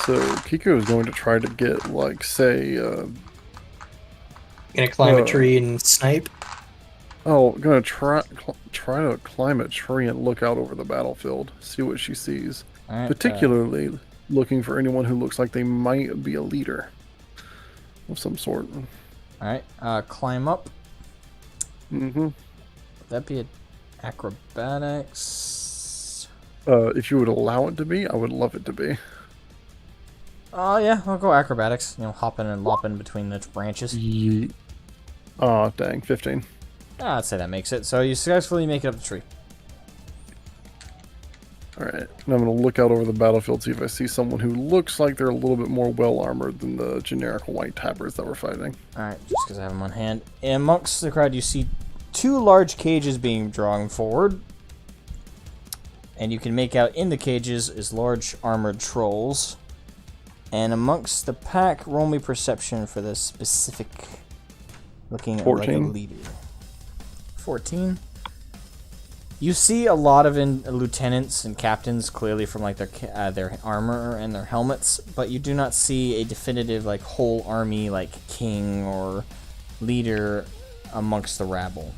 So Kiko is going to try to get, like, say, Gonna climb a tree and snipe. gonna try to climb a tree and look out over the battlefield, see what she sees. Alright, Particularly looking for anyone who looks like they might be a leader of some sort. Alright, climb up. Mm-hmm. Would that be acrobatics? If you would allow it to be, I would love it to be. Oh, yeah, I'll go acrobatics. You know, hopping and lopping between the branches. Aw, dang, 15. I'd say that makes it. So you successfully make it up the tree. Alright, and I'm going to look out over the battlefield, see if I see someone who looks like they're a little bit more well-armored than the generic white tappers that we're fighting. Alright, just because I have them on hand. And amongst the crowd, you see 2 large cages being drawn forward. And you can make out in the cages is large armored trolls. And amongst the pack, roll me perception for the specific looking 14. like a leader. 14. You see a lot of lieutenants and captains clearly from like their armor and their helmets, but you do not see a definitive like whole army like king or leader amongst the rabble.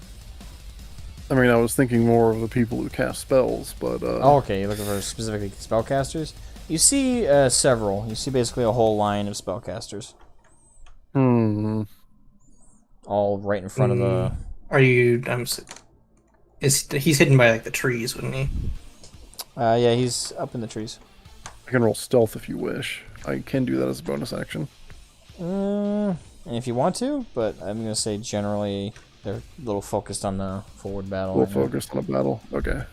I mean, I was thinking more of the people who cast spells, but Oh, okay, you're looking for specifically spellcasters? You see several. You see basically a whole line of spellcasters. All right in front of the... Are you? He's hidden by like the trees, wouldn't he? Yeah, he's up in the trees. I can roll stealth if you wish. I can do that as a bonus action. And if you want to, but I'm going to say generally they're a little focused on the forward battle. A little focused on a battle. Okay.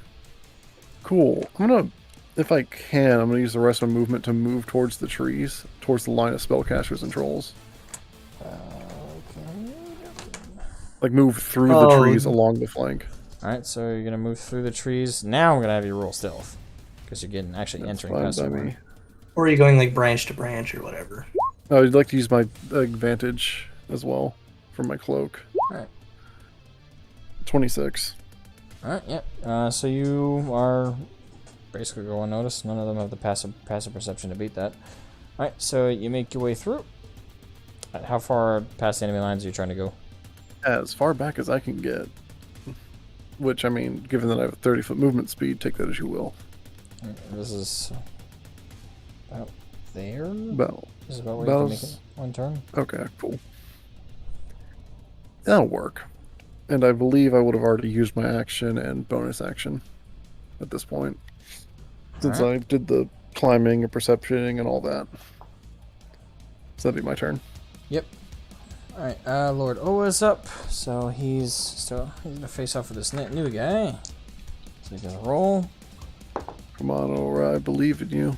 Cool. I'm going to, if I can, I'm going to use the rest of my movement to move towards the trees, towards the line of spellcasters and trolls. Okay. Like move through the trees along the flank. Alright, so you're going to move through the trees. Now I'm going to have you roll stealth. Because you're getting actually That's entering fine past by the me. Or are you going like branch to branch or whatever? Oh, I'd like to use my advantage as well for my cloak. Alright. 26. Alright, yep. So you are basically go unnoticed. None of them have the passive perception to beat that. Alright, so you make your way through. How far past the enemy lines are you trying to go? As far back as I can get. Which, I mean, given that I have a 30-foot movement speed, take that as you will. This is about there? About. This is about where you can make it one turn? Okay, cool. That'll work. And I believe I would have already used my action and bonus action at this point. Since I did the climbing and perceptioning and all that. So that'd be my turn. Yep. Alright, Lord Owa's up, so he's gonna face off with this new guy. So he's gonna roll. Come on, Aura, I believe in you.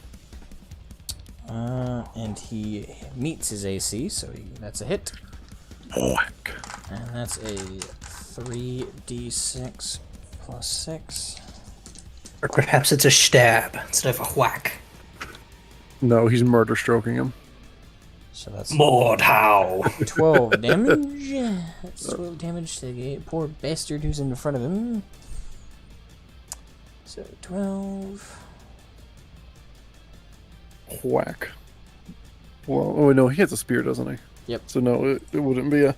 And he meets his AC, so that's a hit. Whack. And that's a 3d6 plus 6. Or perhaps it's a stab instead of a whack. No, he's murder stroking him. So that's Mordhau. 12 damage. That's 12 damage to the poor bastard who's in front of him. So 12. Whack. Well, oh no, he has a spear, doesn't he? Yep. So no, it wouldn't be a...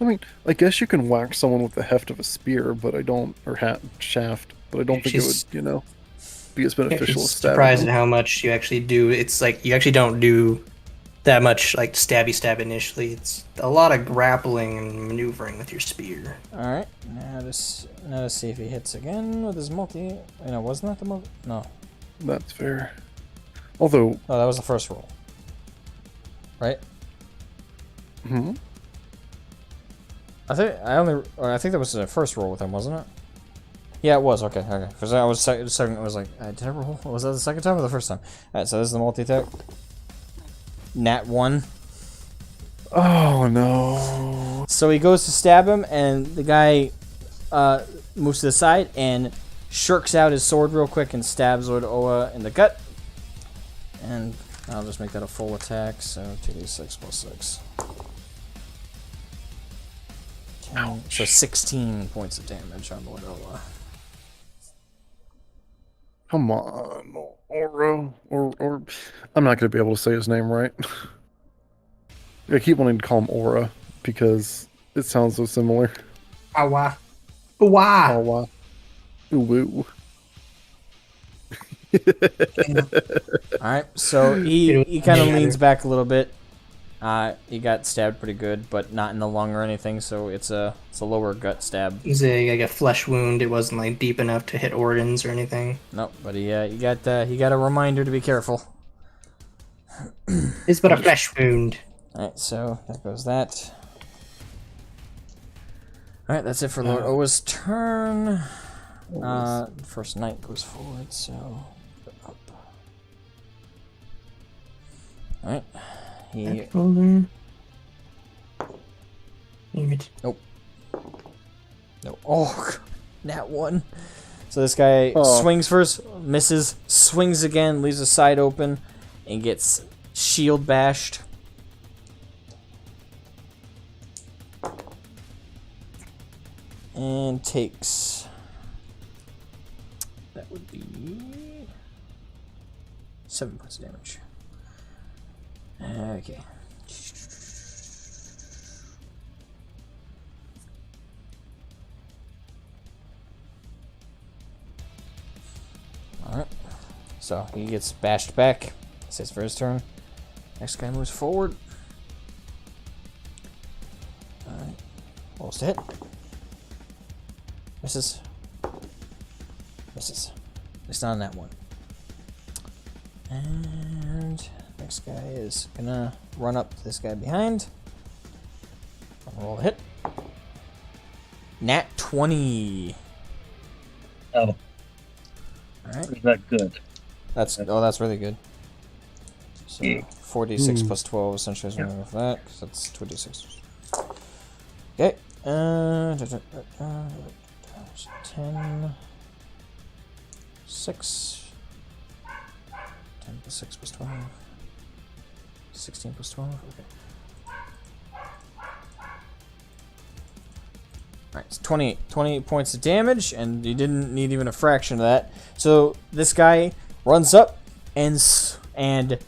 I mean, I guess you can whack someone with the heft of a spear, but I don't... Or shaft, but I don't think it would, you know, be as beneficial as stabbing. Surprised at how much you actually do. It's like, you actually don't do that much, like, stabby stab initially. It's a lot of grappling and maneuvering with your spear. Alright, now to see if he hits again with his multi. No, wasn't that the multi? No. That's fair. Although... Oh, that was the first roll. Right? Hmm? I think that was the first roll with him, wasn't it? Yeah, it was. Okay. Because I was second. I was like, did I roll? Was that the second time or the first time? All right. So this is the multi attack. Nat 1. Oh no. So he goes to stab him, and the guy moves to the side and shirks out his sword real quick and stabs Lord Oa in the gut. And I'll just make that a full attack. So 2d6 plus 6. So 16 points of damage on Lord Oa. Come on, Oro, or I'm not going to be able to say his name right. I keep wanting to call him Aura because it sounds so similar. Awa. Awa. Awa. Ooh. Alright, so he kind of leans back a little bit. He got stabbed pretty good, but not in the lung or anything, so it's a lower gut stab. It's like a flesh wound. It wasn't like deep enough to hit organs or anything. Nope, but he got a reminder to be careful. It's but a flesh wound. Alright, so there goes that. Alright, that's it for Lord Owa's turn. First knight goes forward, so up. Alright. Nope. No. Oh, nat 1. So this guy swings first, misses, swings again, leaves the side open, and gets shield bashed. And takes... That would be 7 points of damage. Okay. Alright. So he gets bashed back. Sits for his turn. Next guy moves forward. Alright. Rolls to hit. Misses. Misses. At least not on that one. And next guy is gonna run up to this guy behind. Roll a hit. Nat 20. Oh. Alright. Is that good? That's really good. So 4d6 plus 12 essentially is running for that, because that's 2d6. Okay. 10 6 10 plus 6 plus 12. 16 plus 12. Okay. Alright, it's 28 points of damage, and you didn't need even a fraction of that. So this guy runs up and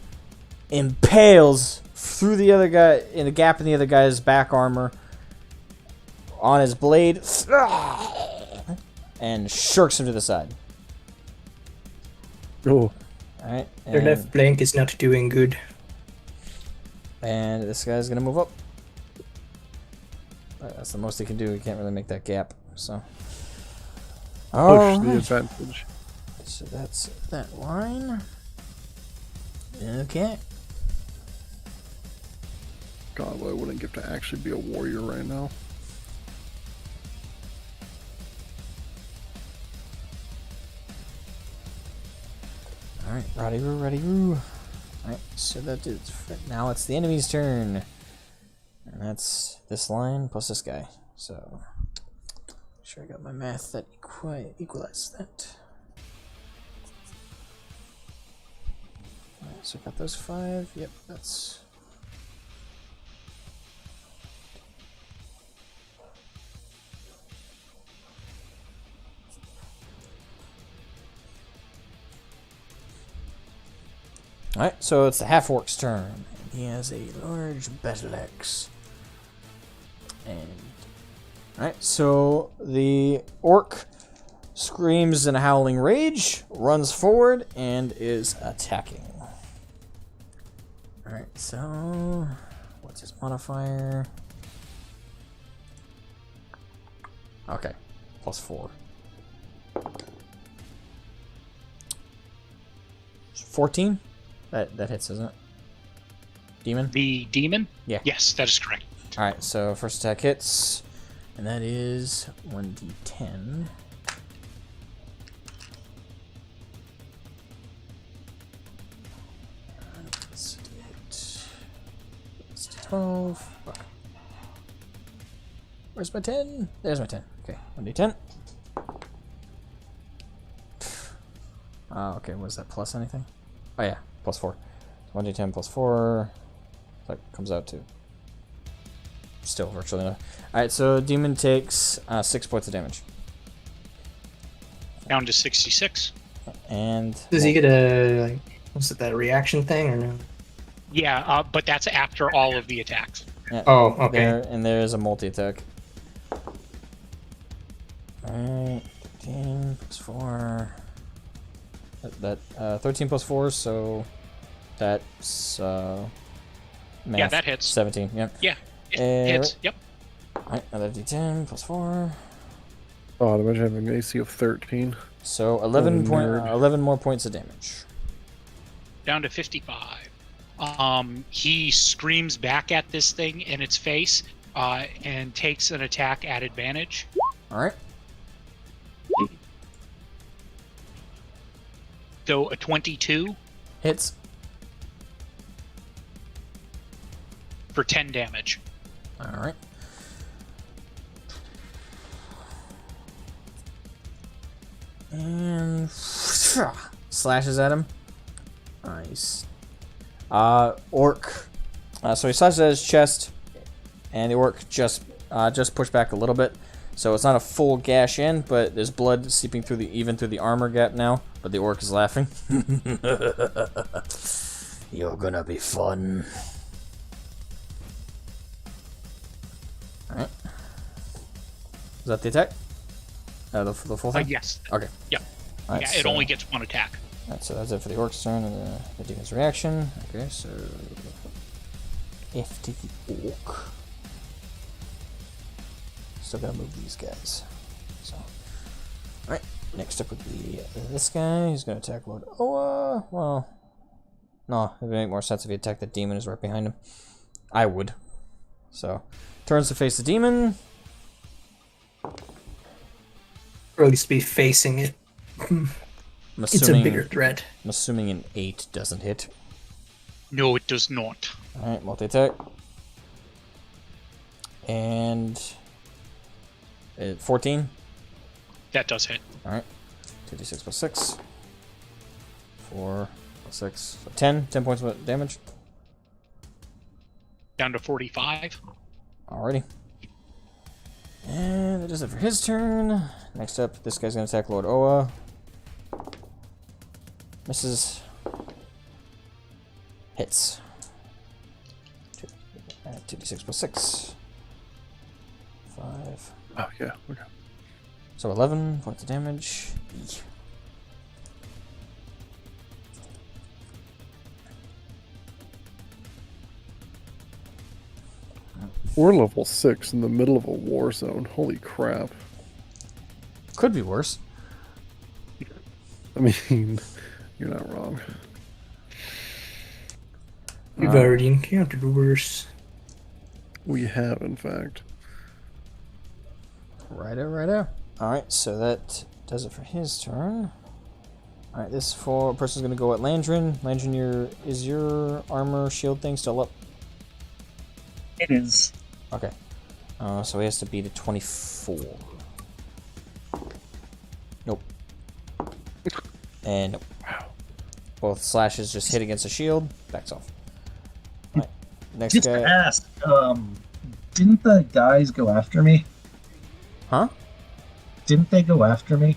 impales through the other guy, in a gap in the other guy's back armor, on his blade, and shirks him to the side. Oh, Alright, Their left flank is not doing good. and this guy's gonna move up. That's the most he can do. He can't really make that gap, so. push the Alright. advantage. So that's that line. Okay. God, what I wouldn't give to actually be a warrior right now. Alright, ready, roo. Alright, so that is. Now it's the enemy's turn. And that's this line plus this guy. So. Make sure I got my math that equalizes that. Alright, so I got those 5. Yep, that's. Alright, so it's the half-orc's turn. He has a large battle axe. And alright, so the orc screams in a howling rage, runs forward, and is attacking. Alright, so what's his modifier? Okay, +4. 14? That hits, isn't it? Demon? The demon? Yeah. Yes, that is correct. Alright, so first attack hits, and that is 1d10. Let's do it. Let's do 12. Fuck. Where's my 10? There's my 10. Okay, 1d10. Okay, was that plus anything? Oh yeah, +4. 1d10 +4. That comes out to still virtually enough. Alright, so demon takes 6 points of damage. Down to 66. And Does he get a, like, what's it, that reaction thing or no? Yeah, but that's after all of the attacks. yeah, Oh, okay. there is a multi-attack. Alright, 13 +4. That 13 +4, so that's math. Yeah, that hits. 17, yep. Yeah, it hits. Right. Yep. Alright, another d10 +4. Oh, I'd imagine having an AC of 13. So 11 nerd. 11 more points of damage. Down to 55. He screams back at this thing in its face and takes an attack at advantage. Alright. So a 22 Hits. for 10 damage. Alright. And slashes at him. Nice. Orc. So he slashes at his chest, and the orc just pushed back a little bit. So it's not a full gash in, but there's blood seeping through even through the armor gap now. But the orc is laughing. You're gonna be fun. Alright. Is that the attack? The full thing? Yes. Okay. Yep. Alright, Yeah, it so- only gets one attack. Alright, so that's it for the orc's turn and the demon's reaction. Okay, so F to the orc. Still gotta move these guys. So, alright, next up would be this guy. He's gonna attack Lord Oa. Well, no, it would make more sense if he attacked the demon who's right behind him. I would. So, turns to face the demon. Or at least be facing it. I'm It's a assuming, bigger threat. I'm assuming an 8 doesn't hit. No, it does not. Alright, multi-attack. And 14. That does hit. Alright. 2d6 +6. 4 6. So 10 points of damage. Down to 45. Alrighty. And that does it for his turn. Next up, this guy's gonna attack Lord Oa. Misses. Hits. 2d6 plus 6. 5. Oh, yeah. Okay. So 11 points of damage. We're level 6 in the middle of a war zone. Holy crap. Could be worse. I mean, you're not wrong. We've already encountered worse. We have, in fact. Righto, righto. Alright, so that does it for his turn. Alright, this person's gonna go at Landrin. Landrin, is your armor shield thing still up? It is. Okay. So he has to beat a 24. Nope. And nope. Wow. Both slashes just hit against the shield. Backs off. Alright. Next Just guy. to ask, didn't the guys go after me? Huh? Didn't they go after me?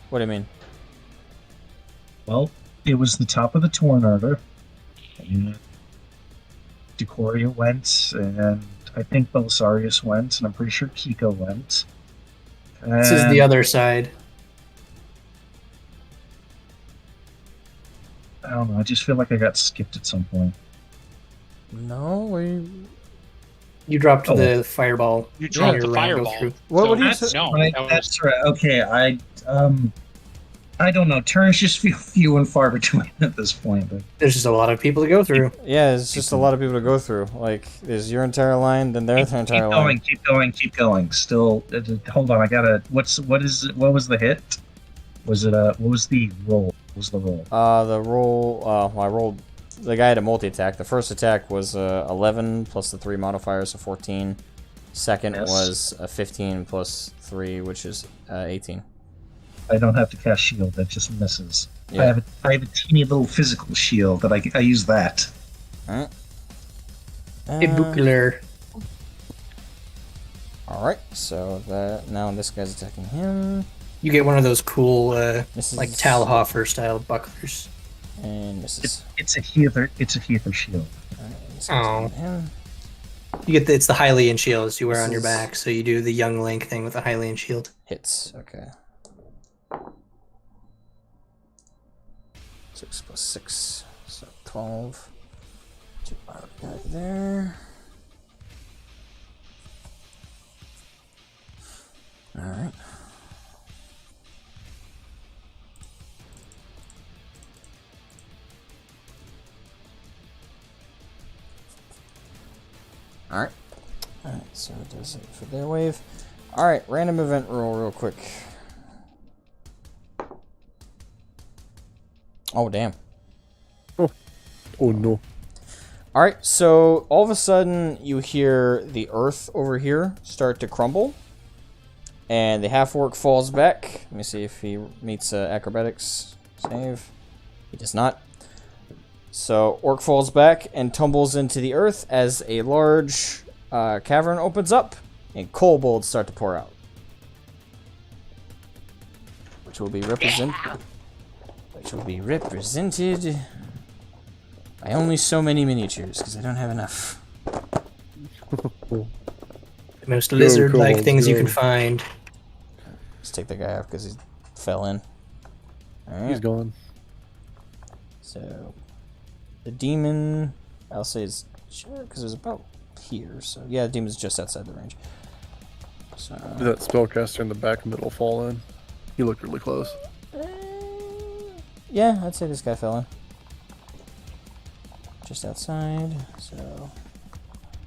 What do you mean? Well, it was the top of the Torn Order. And Decoria went, and I think Belisarius went, and I'm pretty sure Kiko went. This is the other side. I don't know, I just feel like I got skipped at some point. No, we. You dropped the fireball. You dropped your the round go fireball. through. What do you that's, say? no, Right, that was- that's right. Okay, I don't know. Turns just feel few and far between at this point. But There's just a lot of people to go through. Yeah, it's just a lot of people to go through. Like, there's your entire line, then their entire keep line. going, keep going, keep going. Still, hold on. I gotta. What was the hit? Was it what was the roll? What was the roll? The roll. I rolled. The guy had a multi attack. The first attack was 11 plus the 3 modifiers, so 14. Second Yes. was a 15 plus 3, which is 18. I don't have to cast shield. That just misses. Yeah. I have a teeny little physical shield that I use that. Alright. A buckler. Alright, so that now this guy's attacking him. You get one of those cool, This like is- Talhofer style bucklers. And misses. It's a heather. It's a heather shield. Alright, this guy's Oh. attacking him. You get it's the Hylian shields you wear This on your is- back, so you do the young Link thing with the Hylian shield. Hits. Okay. 6 plus 6, so 12. To our guy there. Alright. Alright. Alright, so it does it for their wave. Alright, random event roll real quick. Oh, damn. Oh no. Alright, so all of a sudden you hear the earth over here start to crumble. And the half-orc falls back. Let me see if he meets acrobatics save. He does not. So orc falls back and tumbles into the earth as a large cavern opens up and kobolds start to pour out. Which will be represented by only so many miniatures, because I don't have enough. The most lizard-like kobolds, things you go. can find. Let's take the guy off because he fell in. He's Alright, gone. so the demon, I'll say is because it was about here. So yeah, the demon's just outside the range. So Did that spellcaster in the back middle fall in? He looked really close. yeah, I'd say this guy fell in. Just outside. So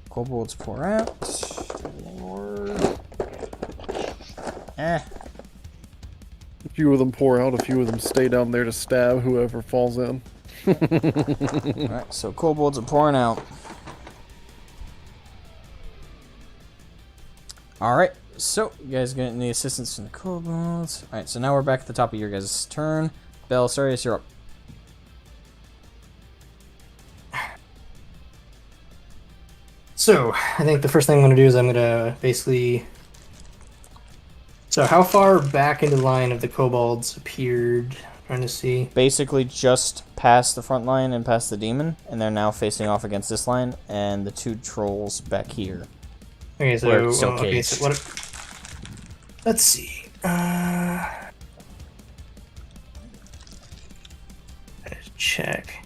kobolds pour out. Eh. A few of them pour out, a few of them stay down there to stab whoever falls in. Alright, so kobolds are pouring out. Alright, so you guys get any assistance from the kobolds? Alright, so now we're back at the top of your guys' turn. Belisarius, you're up. So, I think the first thing I'm going to do is I'm going to basically... So, how far back into the line of the kobolds appeared? Trying to see. Basically just past the front line and past the demon, and they're now facing off against this line, and the 2 trolls back here. Okay, so... Where it's still okay, caged. so what... Let's see. Let's check.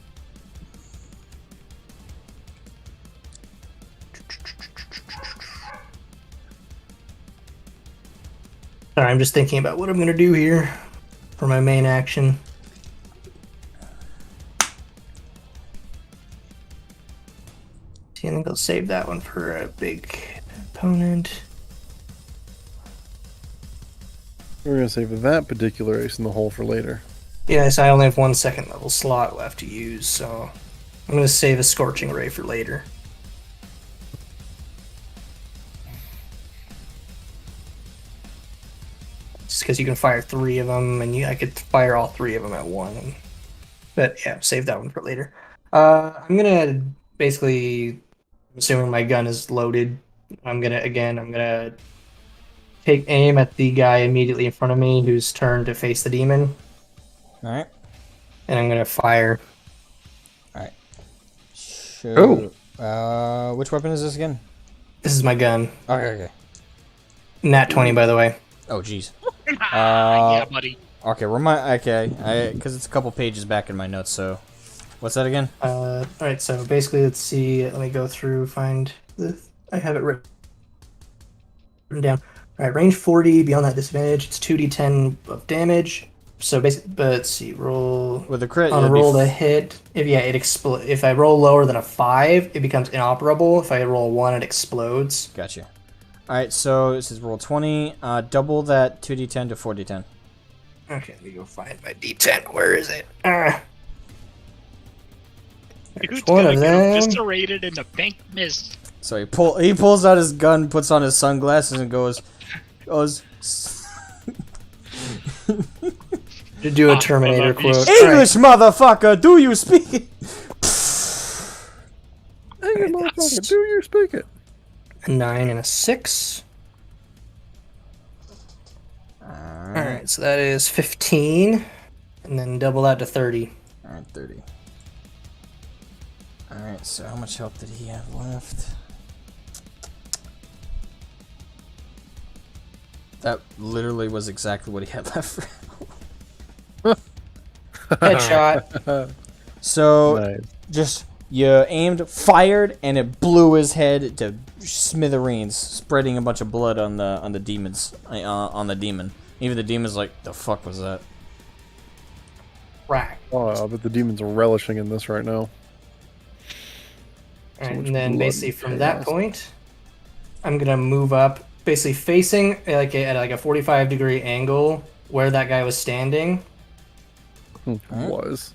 Sorry, I'm just thinking about what I'm going to do here for my main action. See, I think I'll save that one for a big opponent. We're gonna save that particular ace in the hole for later. Yeah, so I only have 1 second level slot left to use, so I'm going to save a Scorching Ray for later. Just because you can fire 3 of them, and I could fire all 3 of them at one. But yeah, save that one for later. I'm gonna basically, assuming my gun is loaded, I'm gonna take aim at the guy immediately in front of me who's turned to face the demon, Alright. and I'm gonna fire. Alright. Sure. Oh. Which weapon is this again? This is my gun. Okay, okay. Nat 20, by the way. Oh, jeez. Yeah, buddy. Okay, because it's a couple pages back in my notes, so... What's that again? Alright, so basically, let's see. Let me go through, find the... I have it written down. Alright, range 40, beyond that disadvantage, it's 2d10 of damage. So basically, but let's see, roll... With a crit, On a roll to hit, if I roll lower than a 5, it becomes inoperable. If I roll 1, it explodes. Gotcha. Alright, so this is roll 20. Double that 2d10 to 4d10. Okay, let me go find my d10. Where is it? Dude's There's one gonna of get them. eviscerated in the bank mist. So he pulls out his gun, puts on his sunglasses, and goes... To do a Terminator quote. English, motherfucker, do you speak it? Hey, motherfucker, do you speak it? A 9 and a 6. Alright, Alright, so that is 15. And then double that to 30. alright, 30. Alright, so how much health did he have left? That literally was exactly what he had left for Headshot. So, Nice. just, you aimed, fired, and it blew his head to smithereens, spreading a bunch of blood on the demons, on the demon. Even the demon's like, the fuck was that? Rack. Oh, but the demons are relishing in this right now. Alright, much and then blood basically and from that chaos. point, I'm gonna move up, basically facing at a 45-degree angle where that guy was standing, Was.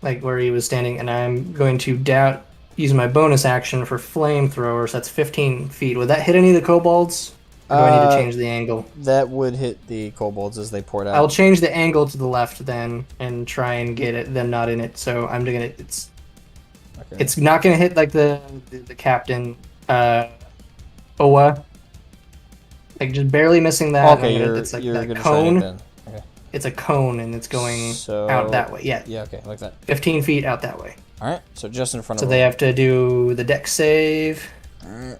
like where he was standing, and I'm going to use my bonus action for flamethrower, so that's 15 feet. Would that hit any of the kobolds? Or do I need to change the angle? That would hit the kobolds as they poured out. I'll change the angle to the left then, and try and get them not in it. So I'm gonna it's not gonna hit like the captain Owa. Like just barely missing that. Okay, it's like you're that gonna cone. try it then. Okay. It's a cone and it's going So- out that way. Yeah, Yeah, okay, like that. 15 feet out that way. Alright, so just in front So of they him. have to do the deck save. Alright.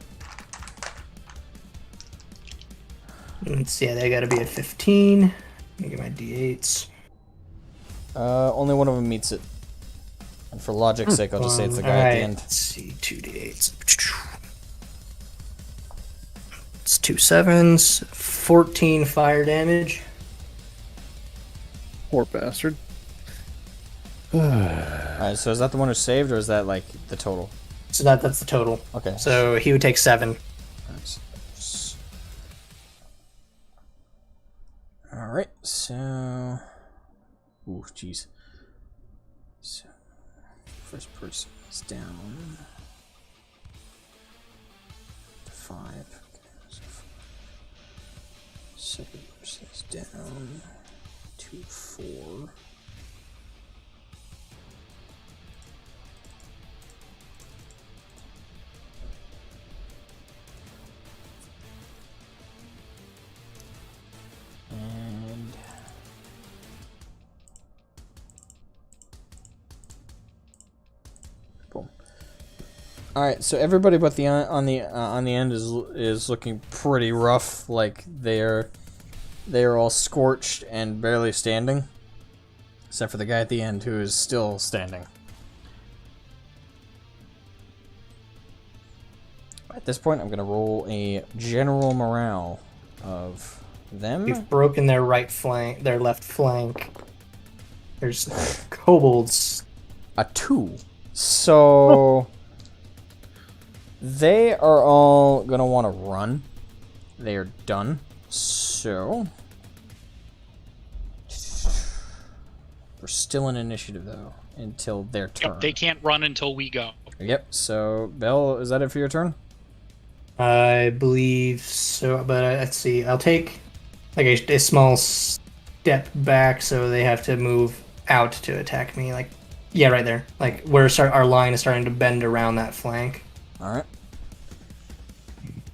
Let's see, they gotta be at 15. Let me get my d8s. Only one of them meets it. And for logic's sake, I'll just say it's the guy at Alright, the end. let's see, 2d8s. It's 2 7s, 14 fire damage. Poor bastard. Alright, so is that the one who saved, or is that like the total? So that's the total. Okay. So he would take 7. Alright, so... Ooh, jeez. So, first person is down to 5. Okay, so second person is down to 4. All right, so everybody but the on the end is looking pretty rough. Like they're all scorched and barely standing, except for the guy at the end who is still standing. At this point, I'm gonna roll a general morale of them. We've broken their right flank, their left flank. There's kobolds. A 2. So they are all gonna want to run. They are done. So we're still in initiative though until their turn. Yep, they can't run until we go. Yep. So Belle, is that it for your turn? I believe so, but let's see. I'll take like a small step back, so they have to move out to attack me. Like, yeah, right there. Like our line is starting to bend around that flank. All right.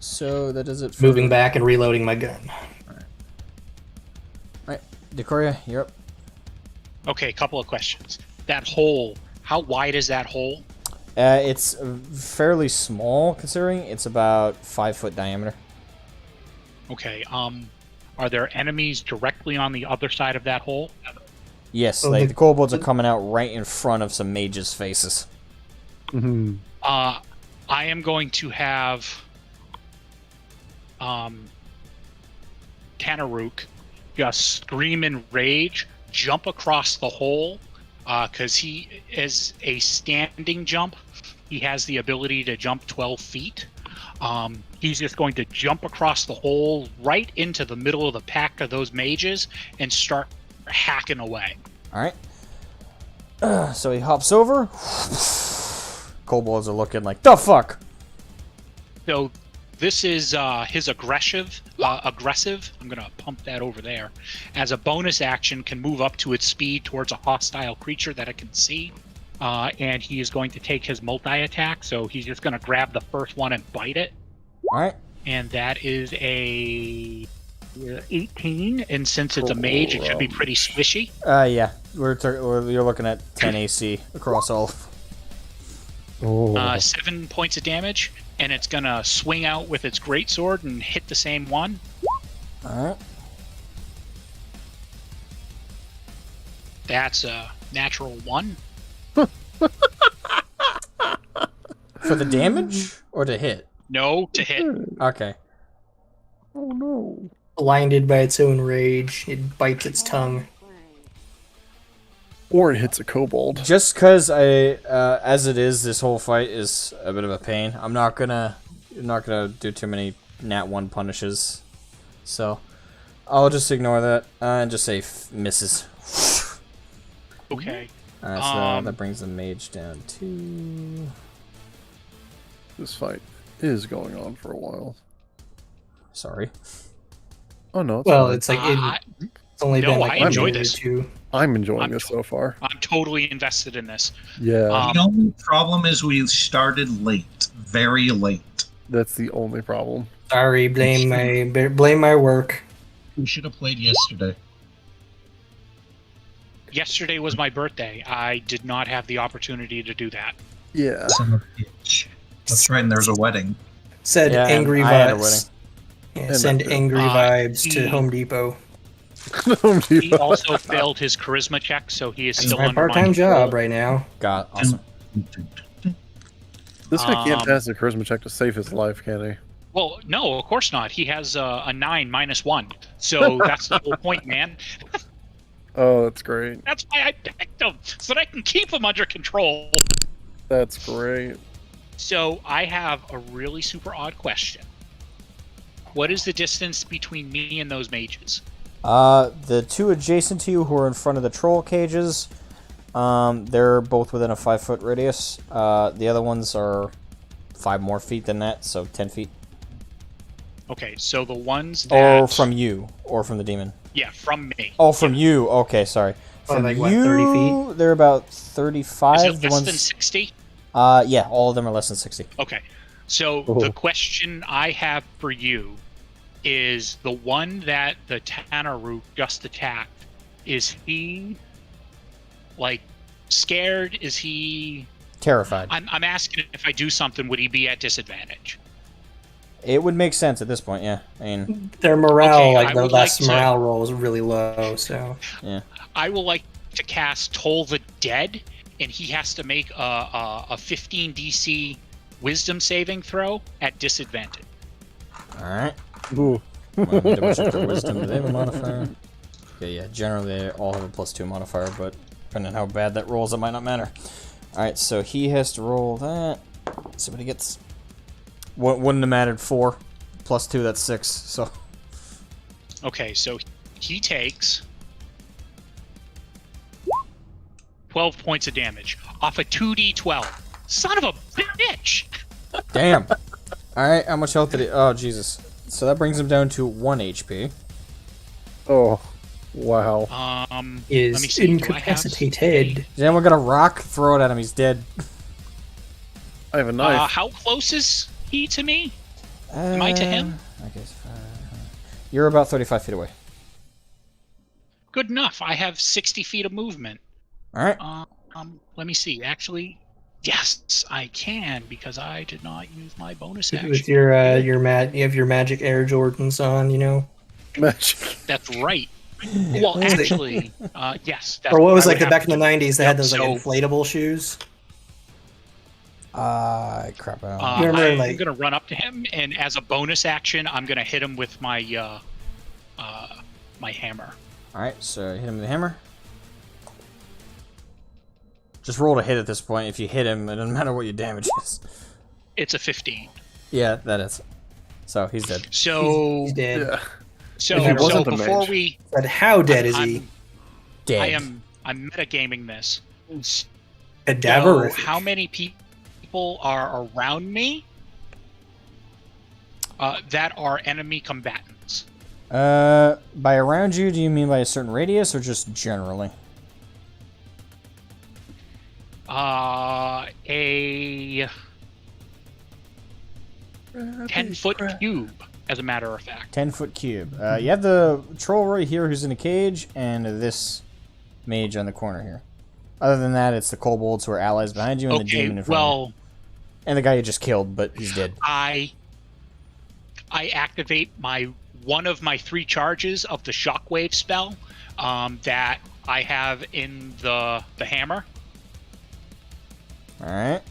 So that does it. For... Moving back and reloading my gun. All right, Decoria, you're up. Okay, couple of questions. That hole, how wide is that hole? It's fairly small considering it's about 5 foot diameter. Okay, are there enemies directly on the other side of that hole? Yes, Oh, like the kobolds are coming out right in front of some mages' faces. Mm-hmm. I am going to have Tanaruk just scream in rage, jump across the hole, because he is a standing jump. He has the ability to jump 12 feet. He's just going to jump across the hole right into the middle of the pack of those mages and start hacking away. All right. So he hops over. Kobolds are looking like, the fuck? So this is his aggressive. I'm going to pump that over there. As a bonus action, can move up to its speed towards a hostile creature that it can see. And he is going to take his multi-attack. So he's just going to grab the first one and bite it. All right. And that is a 18. And since it's a mage, it should be pretty squishy. Yeah. You're looking at 10 AC across all. 7 points of damage. And it's going to swing out with its greatsword and hit the same one. All right. That's a natural 1. For the damage or to hit? No, to hit. Okay. Oh no. Blinded by its own rage, it bites its tongue. Or it hits a kobold. Just because as it is, this whole fight is a bit of a pain. I'm not gonna do too many nat 1 punishes, so I'll just ignore that and just say misses. Okay. So that brings the mage down to. This fight is going on for a while. Sorry. Oh no. Well, fine. it's like it's only no, been like I a enjoy minute or this. two. I'm enjoying this so far. I'm totally invested in this. Yeah, The only problem is we started late, very late. that's the only problem. Sorry, blame my work. We should have played yesterday. Yesterday was my birthday. I did not have the opportunity to do that. Yeah. Son of a bitch. That's right, and there's a wedding. Said Yeah, angry I had a wedding. vibes. Yeah, And send that's it. angry vibes to he- Home Depot. He also failed his charisma check, so he is It's still my under my part-time control. job right now. God, awesome. This guy can't Um, pass the charisma check to save his life, can he? Well, no, of course not. He has a 9 minus 1. So that's the whole point, man. Oh, that's great. That's why I picked him, so that I can keep him under control. That's great. So I have a really super odd question. What is the distance between me and those mages? The two adjacent to you who are in front of the troll cages, they're both within a 5 foot radius. The other ones are 5 more feet than that, so 10 feet. Okay, so the ones that... Or from you, or from the demon. Yeah, from me. Oh, from you. Okay, sorry. Oh, From like, you, what, 30 they're about 35. Is it the less ones, than 60? Yeah, all of them are less than 60. Okay. So Oh. the question I have for you is the one that the Tanaruk just attacked, is he like scared? Is he Terrified. I'm asking if I do something, would he be at disadvantage? It would make sense at this point, yeah. I mean, Their morale, Okay, like I the would last like to- morale roll is really low, so. yeah. I will like to cast Toll the Dead, and he has to make a 15 DC Wisdom saving throw at disadvantage. Alright. Ooh. Well, double check their wisdom. Do they have a modifier? Okay, yeah, generally they all have a +2 modifier, but depending on how bad that rolls, it might not matter. Alright, so he has to roll that. Somebody gets... Wouldn't have mattered 4. +2, that's 6, so... Okay, so he takes 12 points of damage off a 2d12. Son of a bitch! Damn! Alright, how much health did he... Oh, Jesus. So that brings him down to 1 HP. Oh, wow. Let me Is see, do I have- incapacitated. Does anyone got a rock? Throw it at him, he's dead. I have a knife. How close is he to me? Am I to him? I guess... You're about 35 feet away. Good enough. I have 60 feet of movement. Alright. Let me see. Actually, yes, I can because I did not use my bonus action. With your you have your magic Air Jordans on, you know. Magic. That's right. Well, actually, yes. That's Or what was I like would the back have in the to- '90s? They had Yep, those like so- inflatable shoes. Crap, I don't know. Remember, I'm like- gonna run up to him, and as a bonus action, I'm gonna hit him with my my hammer. Alright, so hit him with the hammer. Just roll to hit at this point. If you hit him, it doesn't matter what your damage is. It's a 15. Yeah, that is. So, he's dead. So, He's dead. Yeah. so, If he so wasn't a before mage. we, But how dead is he? Dead. I'm metagaming this. Cadaver. So how many people are around me that are enemy combatants? By around you, do you mean by a certain radius or just generally? A 10-foot cube, as a matter of fact. 10-foot cube. You have the troll right here who's in a cage, and this mage on the corner here. Other than that, it's the kobolds who are allies behind you, and the Okay, demon in front of you. well, And the guy you just killed, but he's dead. I activate one of my 3 charges of the shockwave spell that I have in the hammer. Alright.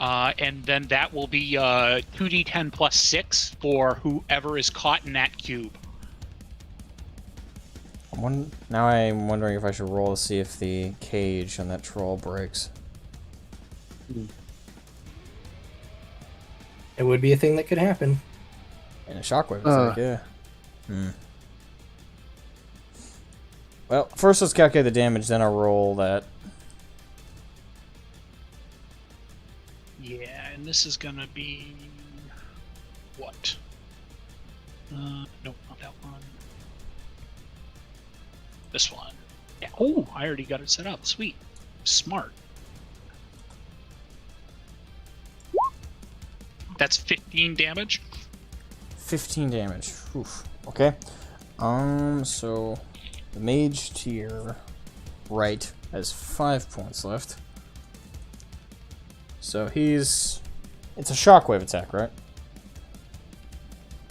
And then that will be 2d10 plus 6 for whoever is caught in that cube. Now I'm wondering if I should roll to see if the cage on that troll breaks. It would be a thing that could happen. And a shockwave attack, yeah. Well, first let's calculate the damage, then I'll roll that. Yeah, and this is gonna be what? Nope, not that one. This one. Yeah. Oh, I already got it set up. Sweet. Smart. That's 15 damage. 15 damage. Oof. Okay. So the mage to your right has 5 points left. So it's a shockwave attack, right?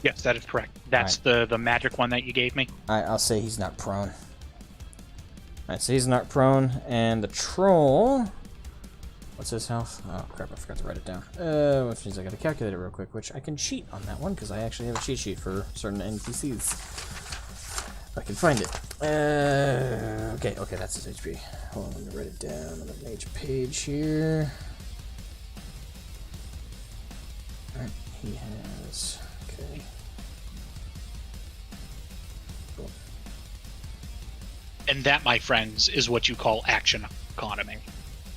Yes, that is correct. That's the magic one that you gave me. Alright, I'll say he's not prone. Alright, so he's not prone, and the troll... What's his health? Oh crap, I forgot to write it down. Which means I gotta calculate it real quick, which I can cheat on that one, because I actually have a cheat sheet for certain NPCs. If I can find it. Okay, that's his HP. Hold on, let me write it down on the mage page here. Alright, he has... Okay. Cool. And that, my friends, is what you call action economy.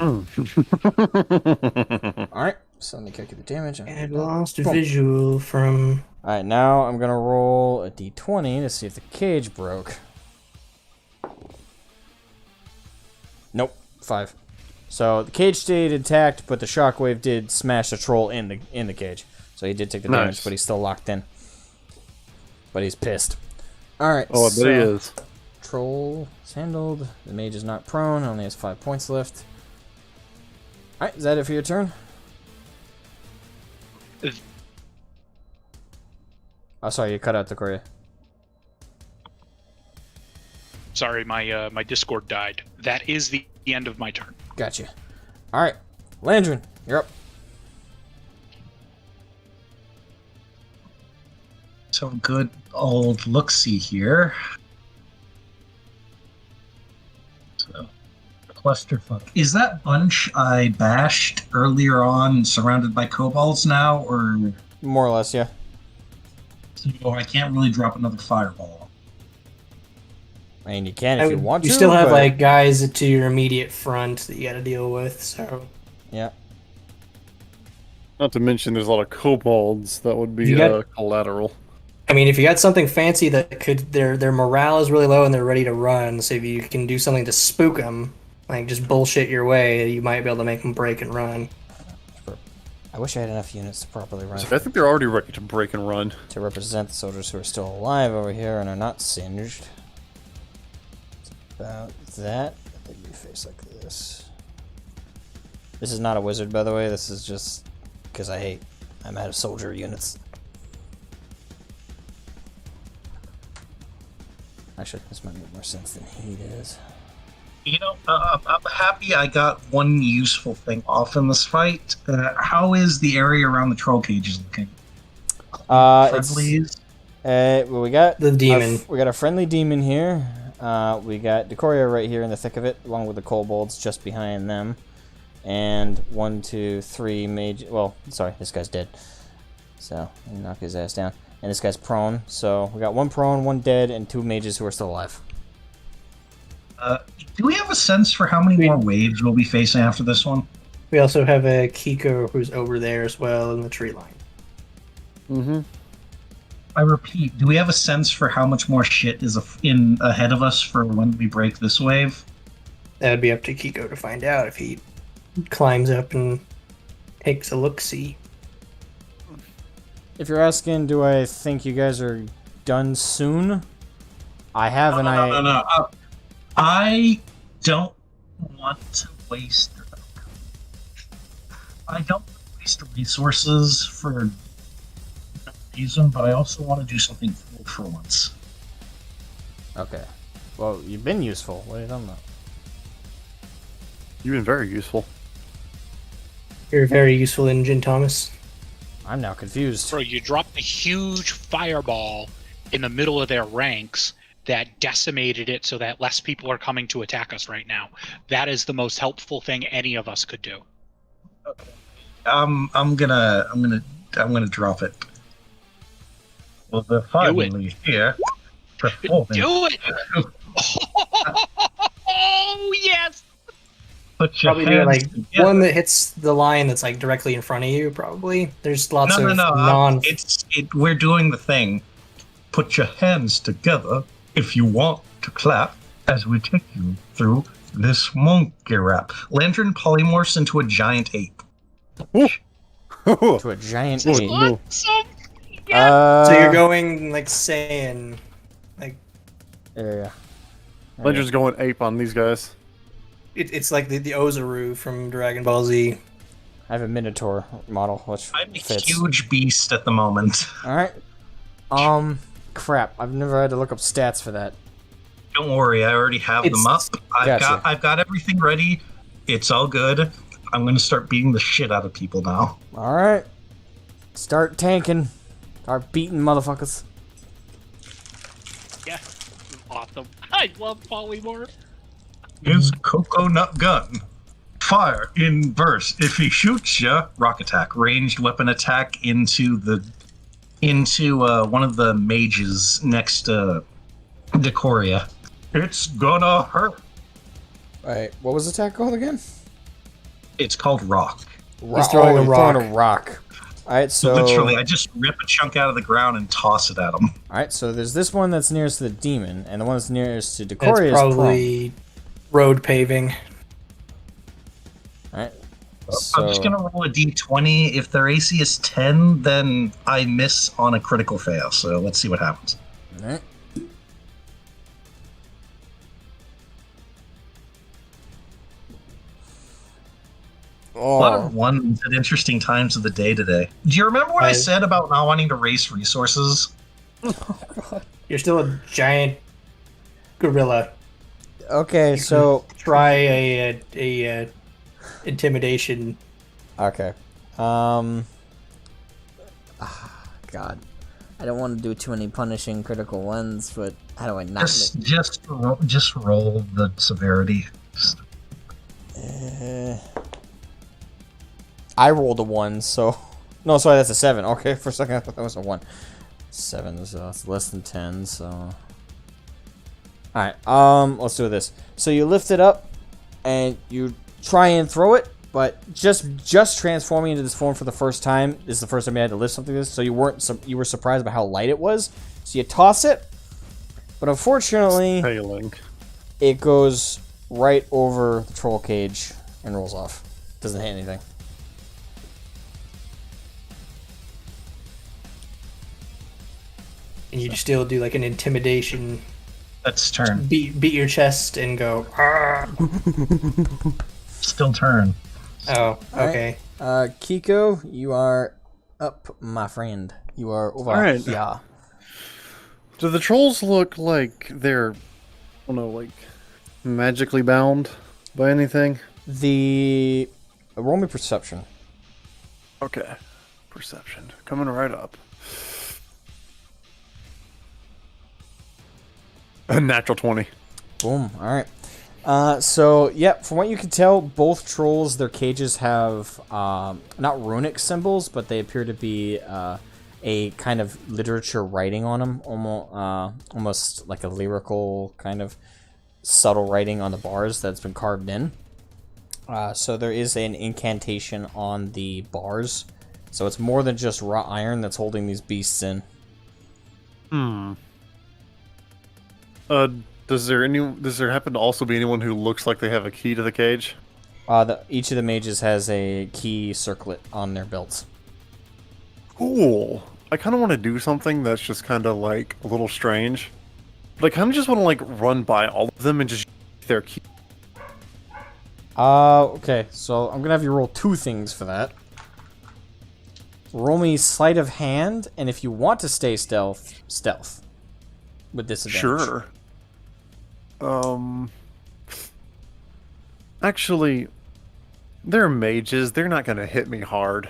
Alright, so let me calculate the damage. I lost a visual from. Alright, now I'm gonna roll a d20 to see if the cage broke. Nope, 5. So the cage stayed intact, but the shockwave did smash the troll in the cage. So he did take the damage, Nice. but he's still locked in. But he's pissed. Alright, Oh, I bet he is. troll is handled. The mage is not prone, only has 5 points left. Alright, is that it for your turn? Oh, sorry, you cut out the Korea. Sorry, my Discord died. That is the end of my turn. Gotcha. Alright, Landrin, you're up. So good old look-see here. So, clusterfuck. Is that bunch I bashed earlier on surrounded by kobolds now, or More or less, yeah. so I can't really drop another fireball? I mean, you can if you want to. You still have but- like guys to your immediate front that you got to deal with. So Yeah. Not to mention, there's a lot of kobolds that would be You got- collateral. I mean, if you got something fancy that could, their morale is really low and they're ready to run. So if you can do something to spook them, like just bullshit your way, you might be able to make them break and run. I wish I had enough units to properly run. So I think they're already ready to break and run. To represent the soldiers who are still alive over here and are not singed. It's about that. They do face like this. This is not a wizard, by the way. This is just because I'm out of soldier units. Actually, this might make more sense than he does. You know, I'm happy I got one useful thing off in this fight. How is the area around the troll cages looking? Friendlies? Well, we got The demon. We got a friendly demon here. We got Decoria right here in the thick of it, along with the kobolds just behind them. And 1, 2, 3 mage. Well, sorry, this guy's dead. So, knock his ass down. And this guy's prone. So, we got 1 prone, 1 dead, and 2 mages who are still alive. Do we have a sense for how many more waves we'll be facing after this one? We also have a Kiko who's over there as well in the tree line. Mm-hmm. I repeat, do we have a sense for how much more shit is in ahead of us for when we break this wave? That would be up to Kiko to find out if he climbs up and takes a look-see. If you're asking, do I think you guys are done soon? I have an idea. No. I don't want to waste. I don't want to waste resources for no reason, but I also want to do something cool for once. Okay. Well, you've been useful. What are you talking about? You've been very useful. You're a very useful engine, Thomas. I'm now confused. Bro, you dropped a huge fireball in the middle of their ranks that decimated it so that less people are coming to attack us right now. That is the most helpful thing any of us could do. Okay. I'm gonna drop it. Well, the finally here. Do it! Oh, yes! Put your Probably do hands like together. one that hits the line that's like directly in front of you. Probably there's lots of No. We're doing the thing. Put your hands together if you want to clap as we take you through this monkey rap. Lantern polymorphs into a giant ape. To a giant ape. no. Awesome! So you're going like Saiyan, like Yeah. Ledger's going ape on these guys. it's like the Ozaru from Dragon Ball Z. I have a Minotaur model, which I'm a fits. huge beast at the moment. Alright. Crap. I've never had to look up stats for that. Don't worry, I already have them up. Gotcha. I've got everything ready. It's all good. I'm gonna start beating the shit out of people now. Alright. Start tanking. Start beating motherfuckers. Yeah, awesome. I love polymorph. His coconut gun. Fire in burst. If he shoots ya, rock attack. Ranged weapon attack into one of the mages next to Decoria. It's gonna hurt. Alright, what was the attack called again? It's called rock. He's throwing a rock. Throwing a rock. Alright, so... Literally, I just rip a chunk out of the ground and toss it at him. Alright, so there's this one that's nearest to the demon, and the one that's nearest to That's Decoria is probably road paving. Alright. I'm just gonna roll a d20. If their AC is 10, then I miss on a critical fail. So let's see what happens. Alright. lot of ones at interesting times of the day today. Do you remember what I said about not wanting to waste resources? You're still a giant gorilla. Okay, so Try a intimidation. okay. God, I don't want to do too many punishing critical ones, but how do I not? Just roll the severity. I rolled a 1, so no, sorry, that's a 7. Okay, for a second I thought that was a 1. 7, so that's less than 10. So, all right, let's do this. So you lift it up, and you try and throw it, but just transforming into this form for the first time is the first time you had to lift something like this. So you were surprised by how light it was. So you toss it, but unfortunately, Failing. it goes right over the troll cage and rolls off. Doesn't hit anything. And you still do like an intimidation. That's turn. Beat your chest and go. "Arr." Still turn. Oh, okay. Kiko, you are up, my friend. You are over Alright. here. Do the trolls look like they're, I don't know, like magically bound by anything? Roll me perception. Okay. Perception. Coming right up. A natural 20. Boom. All right. So, yep, from what you can tell, both trolls, their cages have not runic symbols, but they appear to be a kind of literature writing on them, almost like a lyrical kind of subtle writing on the bars that's been carved in. So there is an incantation on the bars. So it's more than just wrought iron that's holding these beasts in. Does there happen to also be anyone who looks like they have a key to the cage? Each of the mages has a key circlet on their belts. Cool. I kind of want to do something that's just kind of like a little strange. But I kind of just want to like run by all of them and just their key. Okay, so I'm gonna have you roll 2 things for that. Roll me sleight of hand, and if you want to stay stealth with disadvantage. Sure. Actually, they're mages. They're not gonna hit me hard.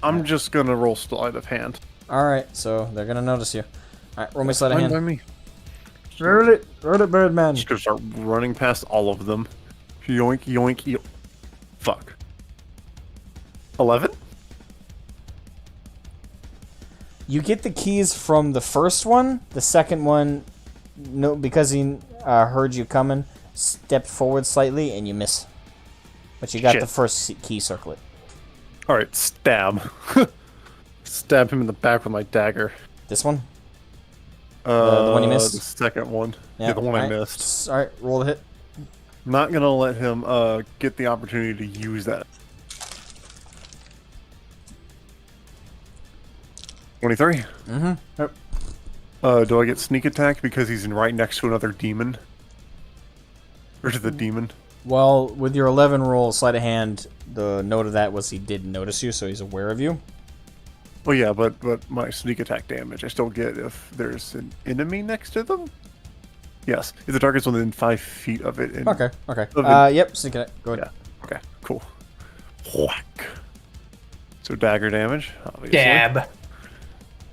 I'm just gonna roll sleight of hand. All right, so they're gonna notice you. All right, roll me sleight of Fine by hand. me. Roll it, Birdman. Just gonna start running past all of them. Yoink, yoink, yoink. Fuck. 11? You get the keys from the first one. The second one, no, because he heard you coming, stepped forward slightly, and you miss. But you got Shit. the first key circlet. Alright, stab. Stab him in the back with my dagger. This one? The one you missed? The second one. Yeah, the one I missed. All right, roll the hit. Not gonna let him get the opportunity to use that. 23? Mm-hmm. Yep. Do I get sneak attack because he's right next to another demon? Or to the demon? Well, with your 11 roll, sleight of hand, the note of that was he did notice you, so he's aware of you. Well, yeah, but my sneak attack damage I still get if there's an enemy next to them? Yes, if the target's within 5 feet of it. Okay. Yep, sneak attack. Go ahead. Yeah, okay, cool. Whack. So dagger damage, obviously. Dab.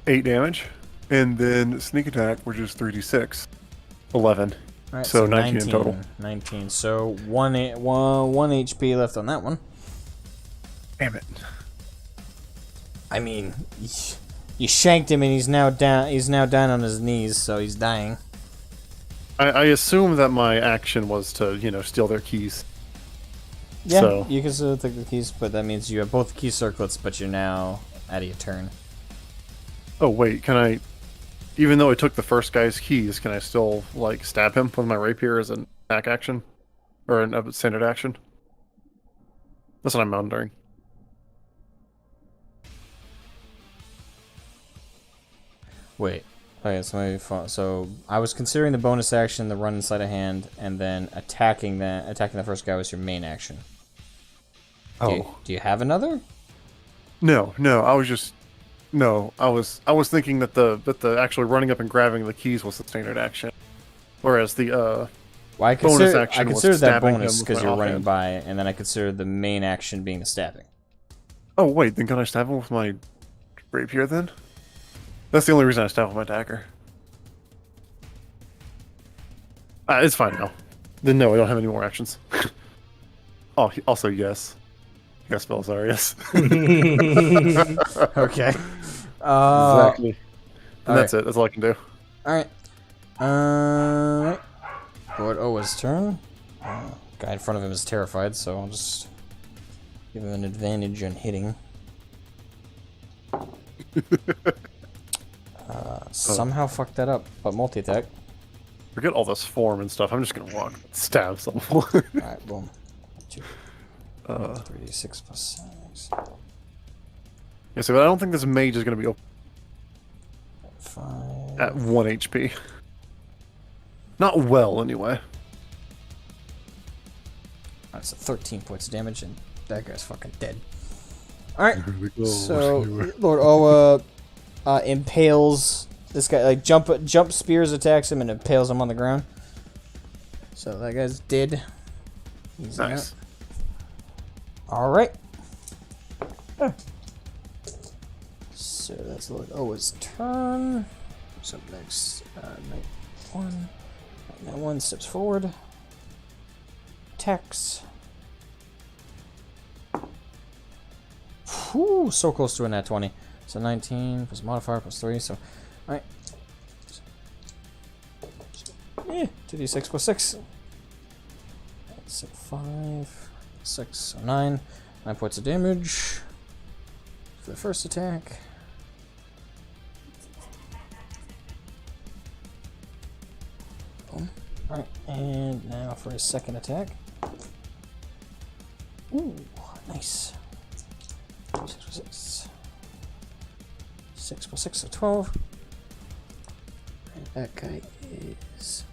8 damage. And then sneak attack, which is 3d6. 11. All right, So 19 in total. 19. So one HP left on that one. Damn it. I mean, you shanked him and he's now down. He's now down on his knees, so he's dying. I assume that my action was to, steal their keys. Yeah, So- you can still take the keys, but that means you have both key circlets, but you're now out of your turn. Oh, wait, can I... Even though I took the first guy's keys, can I still, stab him with my rapier as an attack action? Or a standard action? That's what I'm wondering. Wait. Okay, so I was considering the bonus action, the run inside a hand, and then attacking the first guy was your main action. Do you have another? No, I was just I was thinking that the actually running up and grabbing the keys was the standard action, whereas the Well, I bonus consider, action I was consider that stabbing bonus him with because my you're running offhand. by, and then I consider the main action being the stabbing. Oh wait, then can I stab him with my rapier then? That's the only reason I stab with my dagger. It's fine now. Then no, I don't have any more actions. Oh, also yes. Yes, spells are yes. Okay. Exactly. And that's right. it. That's all I can do. Alright. Lord Owa's turn. Guy in front of him is terrified, so I'll just give him an advantage on hitting. Somehow fucked that up, but multi-attack. Forget all this form and stuff. I'm just gonna walk, stab someone. Alright, boom. 2, 3d6 plus 6. Yeah, so I don't think this mage is gonna be 5. at 1 HP. Not well, anyway. That's 13 points of damage, and that guy's fucking dead. Alright, so Lord Owa impales this guy, like jump spears attacks him and impales him on the ground. So that guy's dead. He's Nice. Alright. So that's Lord Owa's turn. What's up next? Knight 1. Knight 1 steps forward. Attacks. Whew, so close to a nat 20. So 19 plus modifier plus 3, so... Alright. 2d6 plus 6. So 5, 6, so 9. 9 points of damage for the first attack. Boom. Alright, and now for his second attack. Ooh, nice. 6 plus 6. 6 plus 6, so 12. And that guy is...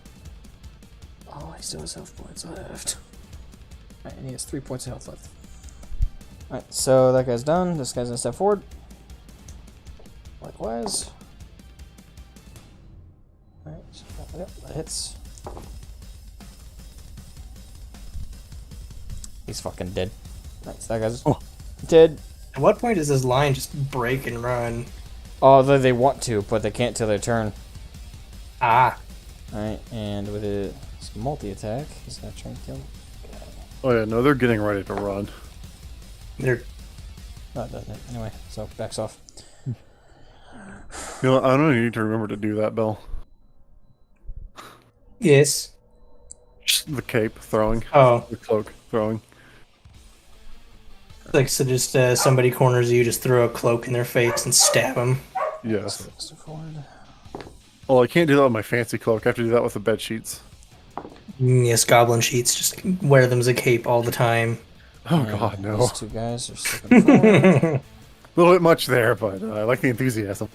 Oh, he still has health points left. Alright, and he has 3 points of health left. Alright, so that guy's done. This guy's gonna step forward. Likewise. Alright, so that hits. He's fucking dead. Alright, so that guy's dead. At what point does this line just break and run? Oh, they want to, but they can't till their turn. Ah. Alright, and with his multi-attack, he's gonna try and kill him. Oh yeah, no, they're getting ready to run. They're No, it doesn't. Anyway, so backs off. You know, I don't know, you need to remember to do that, Bill. yes. Just the cape throwing. Oh, The cloak throwing. like so just somebody corners you, just throw a cloak in their face and stab them. Yes. Step forward. Well, I can't do that with my fancy cloak. I have to do that with the bed sheets. Yes, goblin sheets. Just wear them as a cape all the time. Oh And god, no. These two guys are stepping forward. A little bit much there, but I like the enthusiasm.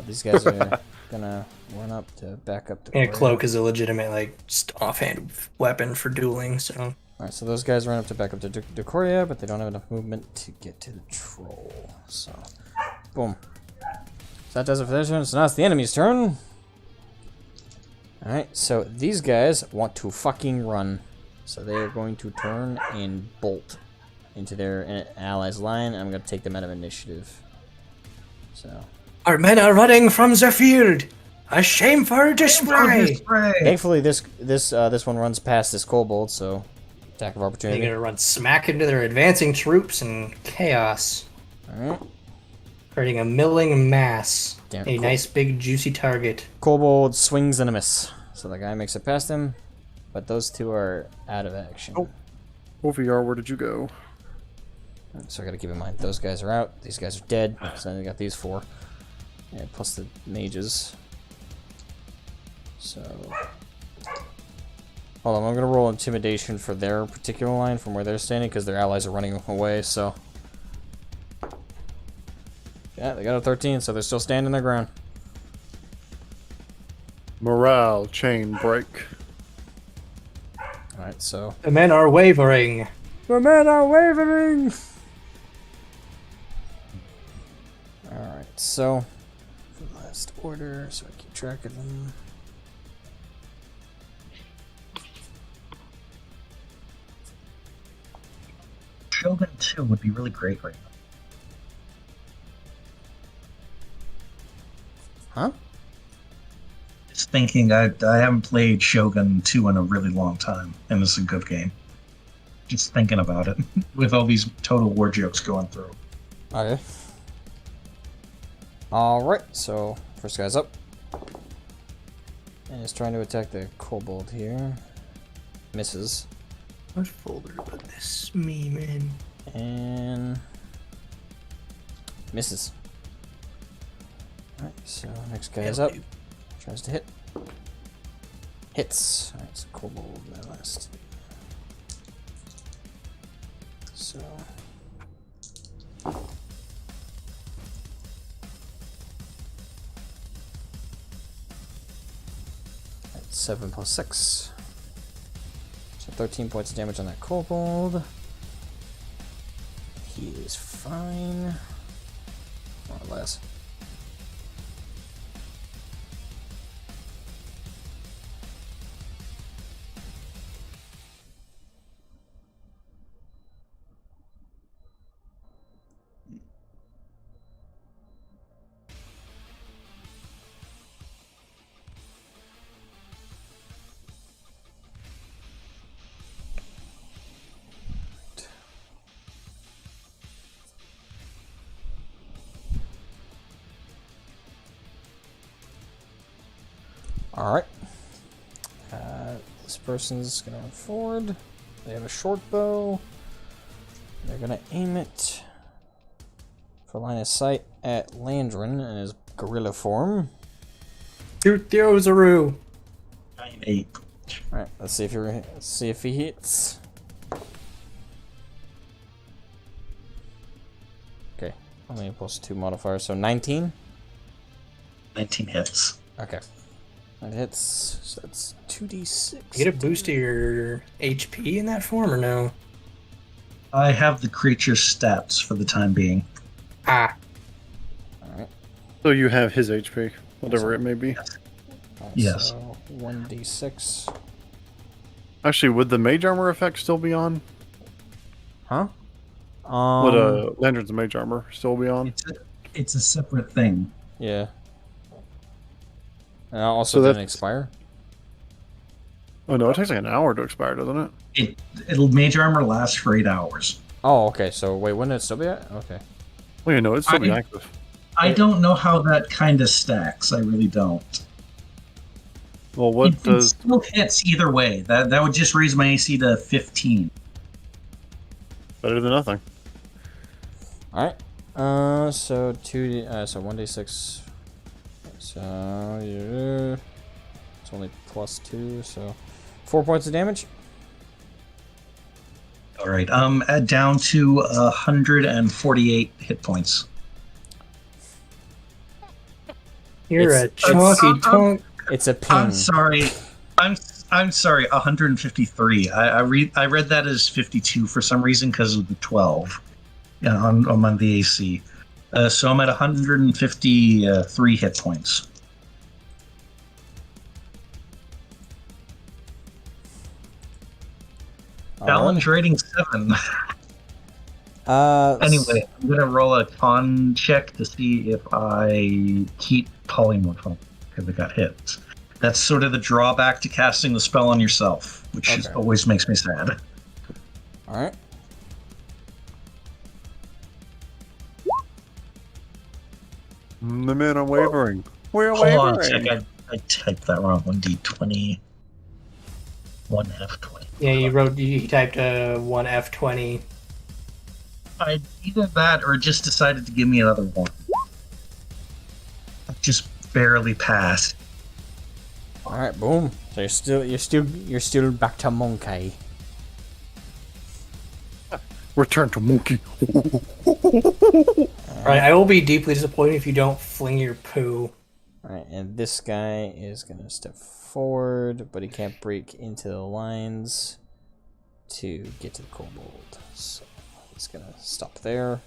These guys are gonna run up to back up the And a corridor. cloak is a legitimate, like, just offhand weapon for dueling. So Alright, so those guys run up to back up to Decoria, but they don't have enough movement to get to the troll. So, boom. So that does it for their turn. So now it's the enemy's turn. Alright, so these guys want to fucking run. So they are going to turn and bolt into their allies' line. I'm going to take them out of initiative. So, our men are running from the field. A shameful display. thankfully this one runs past this kobold, so attack of They're opportunity. gonna run smack into their advancing troops and chaos, Alright. creating a milling mass. Damn, A cool. nice big juicy target. Kobold swings and a miss. So the guy makes it past him, but those two are out of action. Oh. OVR, where did you go? So I gotta keep in mind, those guys are out, these guys are dead, so then I got these four. And plus the mages. So... Hold on, I'm gonna roll intimidation for their particular line from where they're standing, because their allies are running away, so... Yeah, they got a 13, so they're still standing their ground. Morale chain break. Alright, so... The men are wavering. The men are wavering! Alright, so for the last order, so I keep track of them. Shogun 2 would be really great right now. Huh? Just thinking, I haven't played Shogun 2 in a really long time, and it's a good game. Just thinking about it, with all these Total War jokes going through. Okay. Alright, so first guy's up. And he's trying to attack the kobold here. Misses. What folder to put this meme in? And misses. Alright, so next guy is up. Tries to hit. Hits. Alright, so kobold that last. So that's 7 plus 6. So 13 points of damage on that kobold. He is fine. More or less. Alright. This person's gonna run forward. They have a short bow. They're gonna aim it for line of sight at Landrin in his gorilla form. Shoot the Ozaru! 9-8. Alright, let's see if he hits. Okay, only plus 2 modifiers, so 19? 19 hits. Okay. That hits, so that's 2d6. You get a boost to your HP in that form or no? I have the creature's stats for the time being. Ah. Alright. So you have his HP, whatever it may be. Yes. So 1d6. Actually, would the mage armor effect still be on? Huh? Would Lantern's mage armor still be on? It's a separate thing. Yeah. And also So didn't that's- expire. Oh no, it takes like an hour to expire, doesn't it? It'll mage armor last for 8 hours. Oh, okay. So wait, wouldn't it still be at? Okay. Well, you know, it's still be I- active. I don't know how that kind of stacks. I really don't. Well, what it does... still hits either way. That would just raise my AC to 15. Better than nothing. All right. So 1d6. So yeah, it's only plus 2, so 4 points of damage. All right. Down to 148 hit points. You're a It's- chunky tonk. It's a ping. I'm sorry. I'm sorry. 153. I read that as 52 for some reason because of the 12 on the AC. So I'm at 153 hit points. Challenge rating 7. Anyway, I'm gonna roll a con check to see if I keep polymorph because it got hit. That's sort of the drawback to casting the spell on yourself, which Okay. always makes me sad. All right. The men are wavering. We're Hold on a wavering. sec, I typed that wrong. 1d20, 1f20. Yeah, you typed a 1F20. I either that or just decided to give me another one. I just barely passed. All right. Boom. So you're still back to monkey. Return to monkey. Alright, I will be deeply disappointed if you don't fling your poo. All right, and this guy is gonna step forward, but he can't break into the lines. to get to the kobold. So it's gonna stop there.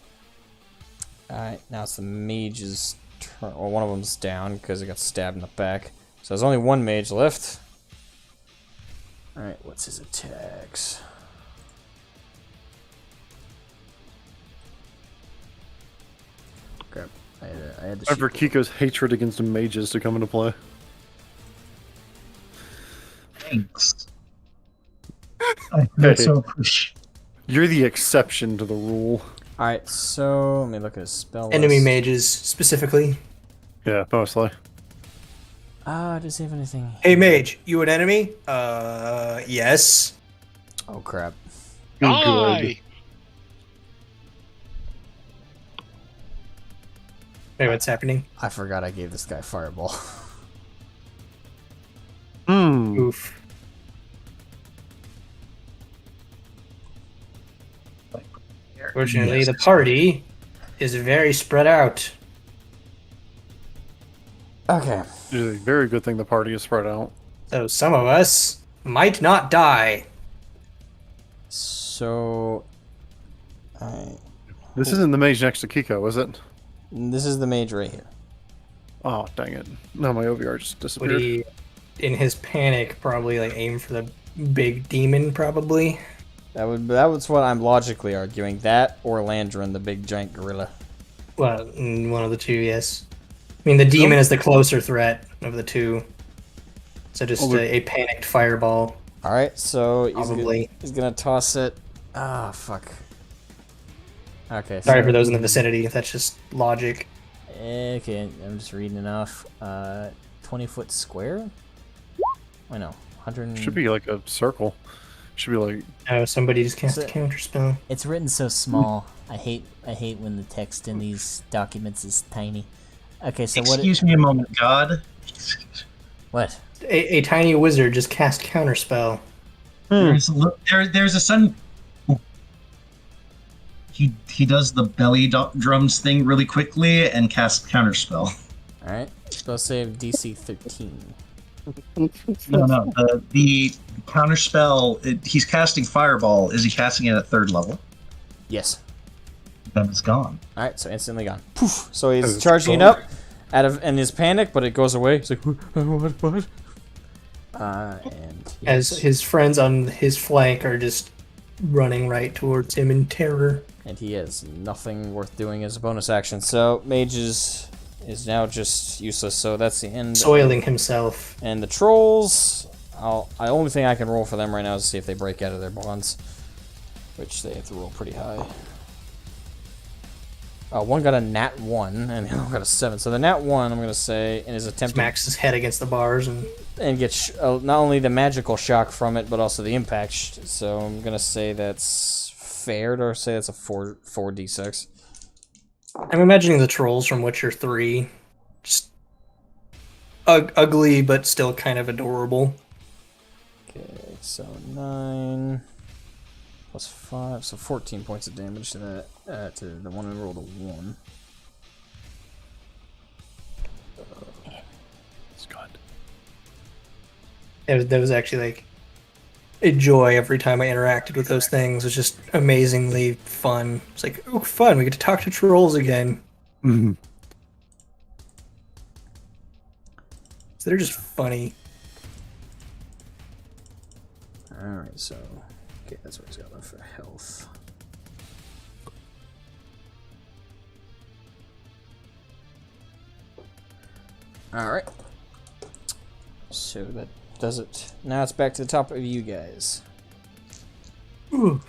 Alright, now it's the mage's turn. Well, one of them's down because it got stabbed in the back. So there's only one mage left. Alright, what's his attacks? Crap. I had to Time for shoot Kiko's hatred against mages to come into play. Thanks. I feel so appreciative. You're the exception to the rule. Alright, so let me look at his spell Enemy list. mages specifically. Yeah, mostly. Does he have anything? Hey mage, you an enemy? Yes. Oh crap. Oh, good. Die! Wait, what's happening? I forgot I gave this guy fireball. Hmm. Oof. Fortunately, the party is very spread out. Okay. It's a very good thing the party is spread out. So some of us might not die. So I This isn't the mage next to Kiko, is it? this is the mage right here. Oh, dang it. No, my OVR just Would disappeared. he, in his panic, probably like aim for the big demon? Probably. That was what I'm logically arguing. That or Landrin, the big giant gorilla. Well, one of the two, yes. I mean, the demon is the closer threat of the two. So just a panicked fireball. Alright, so Probably. he's gonna toss it. Ah, fuck. Okay. Sorry for those in the vicinity. That's just logic. Okay, I'm just reading enough. 20-foot square? I know. 100. Should be like a circle. Should be like... Oh, somebody just cast a So- counter spell. It's written so small. I hate when the text in these documents is tiny. Okay, so Excuse me a moment, God. what? A tiny wizard just cast counter spell. There's a sun. He does the belly drums thing really quickly and casts counterspell. Alright. Spell save DC 13. No. The counterspell. He's casting fireball. Is he casting it at 3rd level? Yes. Then it's gone. Alright, so instantly gone. Poof! So he's It's charging it gone. up in his panic, but it goes away. He's like, what? And As his friends on his flank are just running right towards him in terror. and he has nothing worth doing as a bonus action. So mage is now just useless. So that's the end. Soiling himself. And the trolls, the only thing I can roll for them right now is to see if they break out of their bonds, which they have to roll pretty high. One got a nat 1, and the other one got a 7. So the nat 1, I'm gonna say, in his attempt Smacks his head against the bars and get not only the magical shock from it, but also the impact. So I'm gonna say that's fair to say that's a 4d6. I'm imagining the trolls from Witcher 3. Just ugly, but still kind of adorable. Okay, so 9 plus 5, so 14 points of damage to that. To the one who rolled a 1. It's good. That was actually like a joy every time I interacted with those things. It was just amazingly fun. It's like, oh, fun! We get to talk to trolls again. Mm-hmm. So they're just funny. Alright, so. Okay, that's what he's got left for health. Alright. So that does it. Now it's back to the top of you guys. Ooh.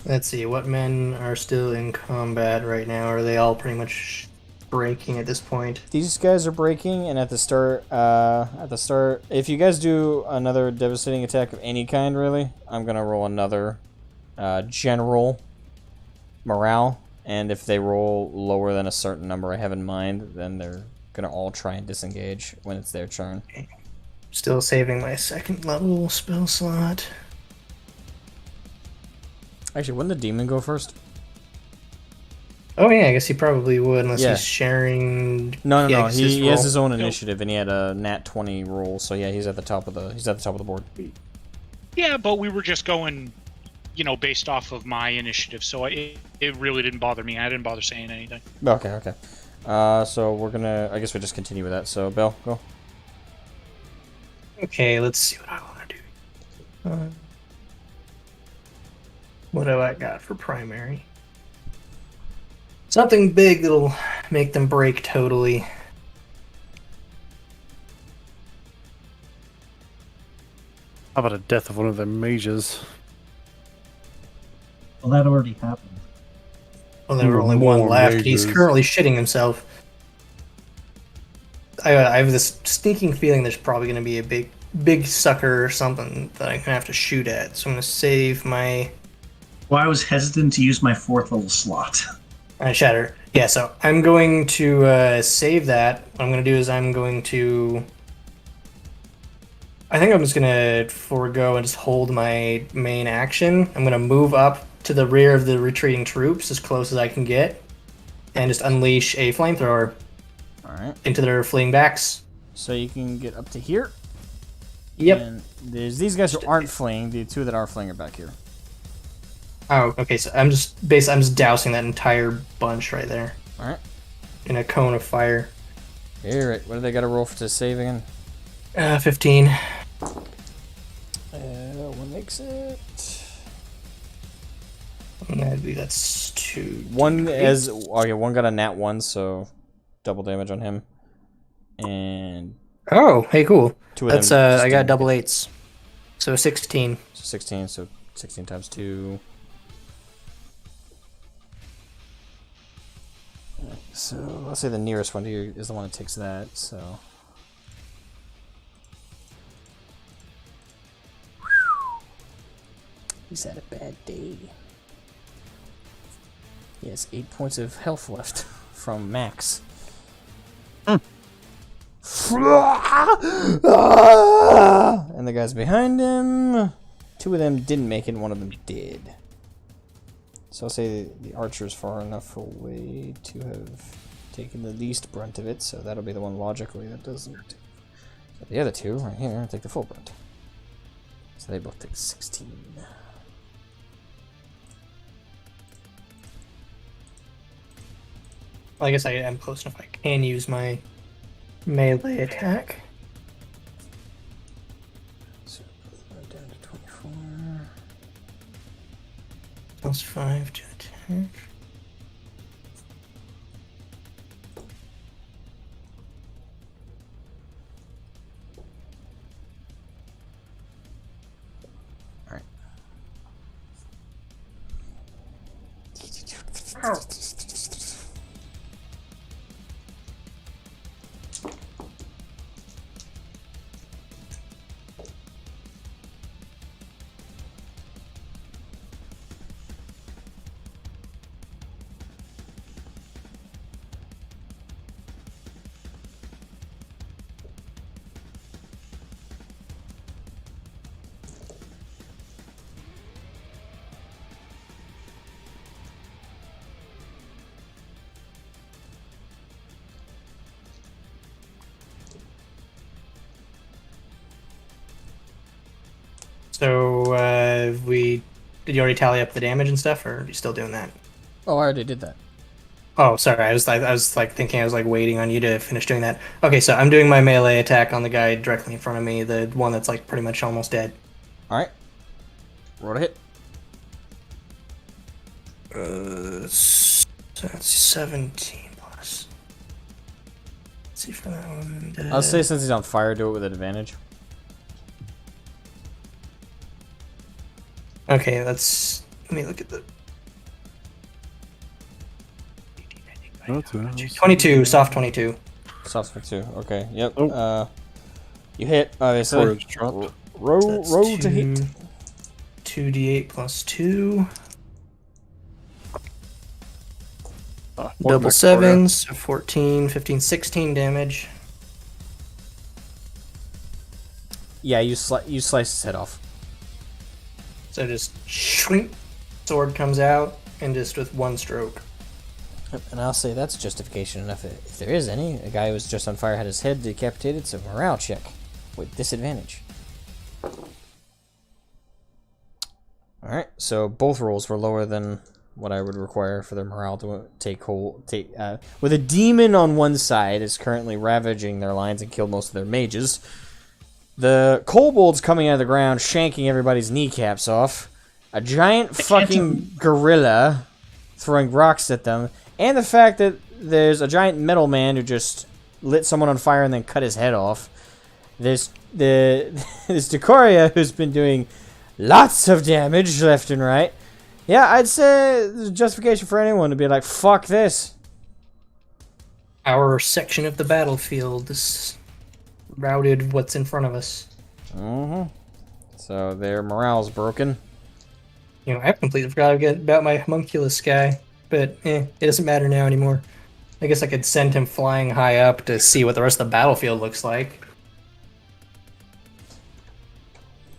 Let's see, what men are still in combat right now? Are they all pretty much breaking at this point? These guys are breaking, and at the start, if you guys do another devastating attack of any kind, really, I'm gonna roll another general morale, and if they roll lower than a certain number I have in mind, then they're gonna all try and disengage when it's their turn. Still saving my 2nd level spell slot. Actually, wouldn't the demon go first? Oh yeah, I guess he probably would unless Yeah. he's sharing. No, Yeah, I no. guess He has roll. his own initiative, and he had a nat 20 roll. So yeah, he's at the top of the board. Yeah, but we were just going, based off of my initiative, so it really didn't bother me. I didn't bother saying anything. Okay, okay. So we're gonna. I guess we just continue with that. So Bell, go. Okay, let's see what I want to do. What do I got for primary? Something big that'll make them break totally. How about a death of one of their mages? Well, that already happened. Well, there were Ooh, only one more left. He's mages. currently shitting himself. I have this sneaking feeling there's probably going to be a big sucker or something that I'm going to have to shoot at. So I'm going to save my... Well, I was hesitant to use my 4th level slot. Shatter. Yeah, so I'm going to save that. What I'm going to do is I'm going to... I think I'm just going to forego and just hold my main action. I'm going to move up to the rear of the retreating troops as close as I can get and just unleash a flamethrower All right. into their fleeing backs. So you can get up to here. Yep. And there's these guys who aren't fleeing. The two that are fleeing are back here. Oh, okay. So I'm just dousing that entire bunch right there All right. in a cone of fire. All right. What do they got to roll to save again? 15. What makes it? That's 2. One as okay. One got a nat 1, so double damage on him. And Oh, hey, cool. two of That's them. I just got didn't double make it. 8s, so 16. So 16. So 16 times 2. So let's say the nearest one to you is the one that takes that. So. He's had a bad day. He has 8 points of health left from Max. And the guys behind him, 2 of them didn't make it, 1 of them did. So I'll say the archer's far enough away to have taken the least brunt of it, so that'll be the one logically that doesn't. But the other 2 right here take the full brunt. So they both take 16. Well, I guess I am close enough. I can use my melee attack. So down to 24. +5 to attack. Alright. So, did you already tally up the damage and stuff, or are you still doing that? Oh, I already did that. Oh, sorry. I was thinking I was like waiting on you to finish doing that. Okay, so I'm doing my melee attack on the guy directly in front of me, the one that's like pretty much almost dead. Alright. Roll to hit. So that's 17 plus. Let's see for that one. I'll say since he's on fire, do it with an advantage. Okay, let me look at the 22, soft 22. Soft for 2. Okay, yep. Oh. You hit, obviously. Courage dropped. Roll to hit. 2d8 plus 2. One Double back sevens, so 14, 15, 16 damage. Yeah, you slice his head off. So just shrink, sword comes out, and just with one stroke. And I'll say that's justification enough, if there is any. A guy who was just on fire had his head decapitated, so morale check with disadvantage. Alright, so both rolls were lower than what I would require for their morale to take hold. With a demon on one side is currently ravaging their lines and killed most of their mages. The kobolds coming out of the ground, shanking everybody's kneecaps off. A giant fucking gorilla throwing rocks at them. And the fact that there's a giant metal man who just lit someone on fire and then cut his head off. There's Decoria who's been doing lots of damage left and right. Yeah, I'd say there's justification for anyone to be like, fuck this. Our section of the battlefield is routed what's in front of us. Mm-hmm. So their morale's broken. You know, I completely forgot about my homunculus guy, but it doesn't matter now anymore. I guess I could send him flying high up to see what the rest of the battlefield looks like.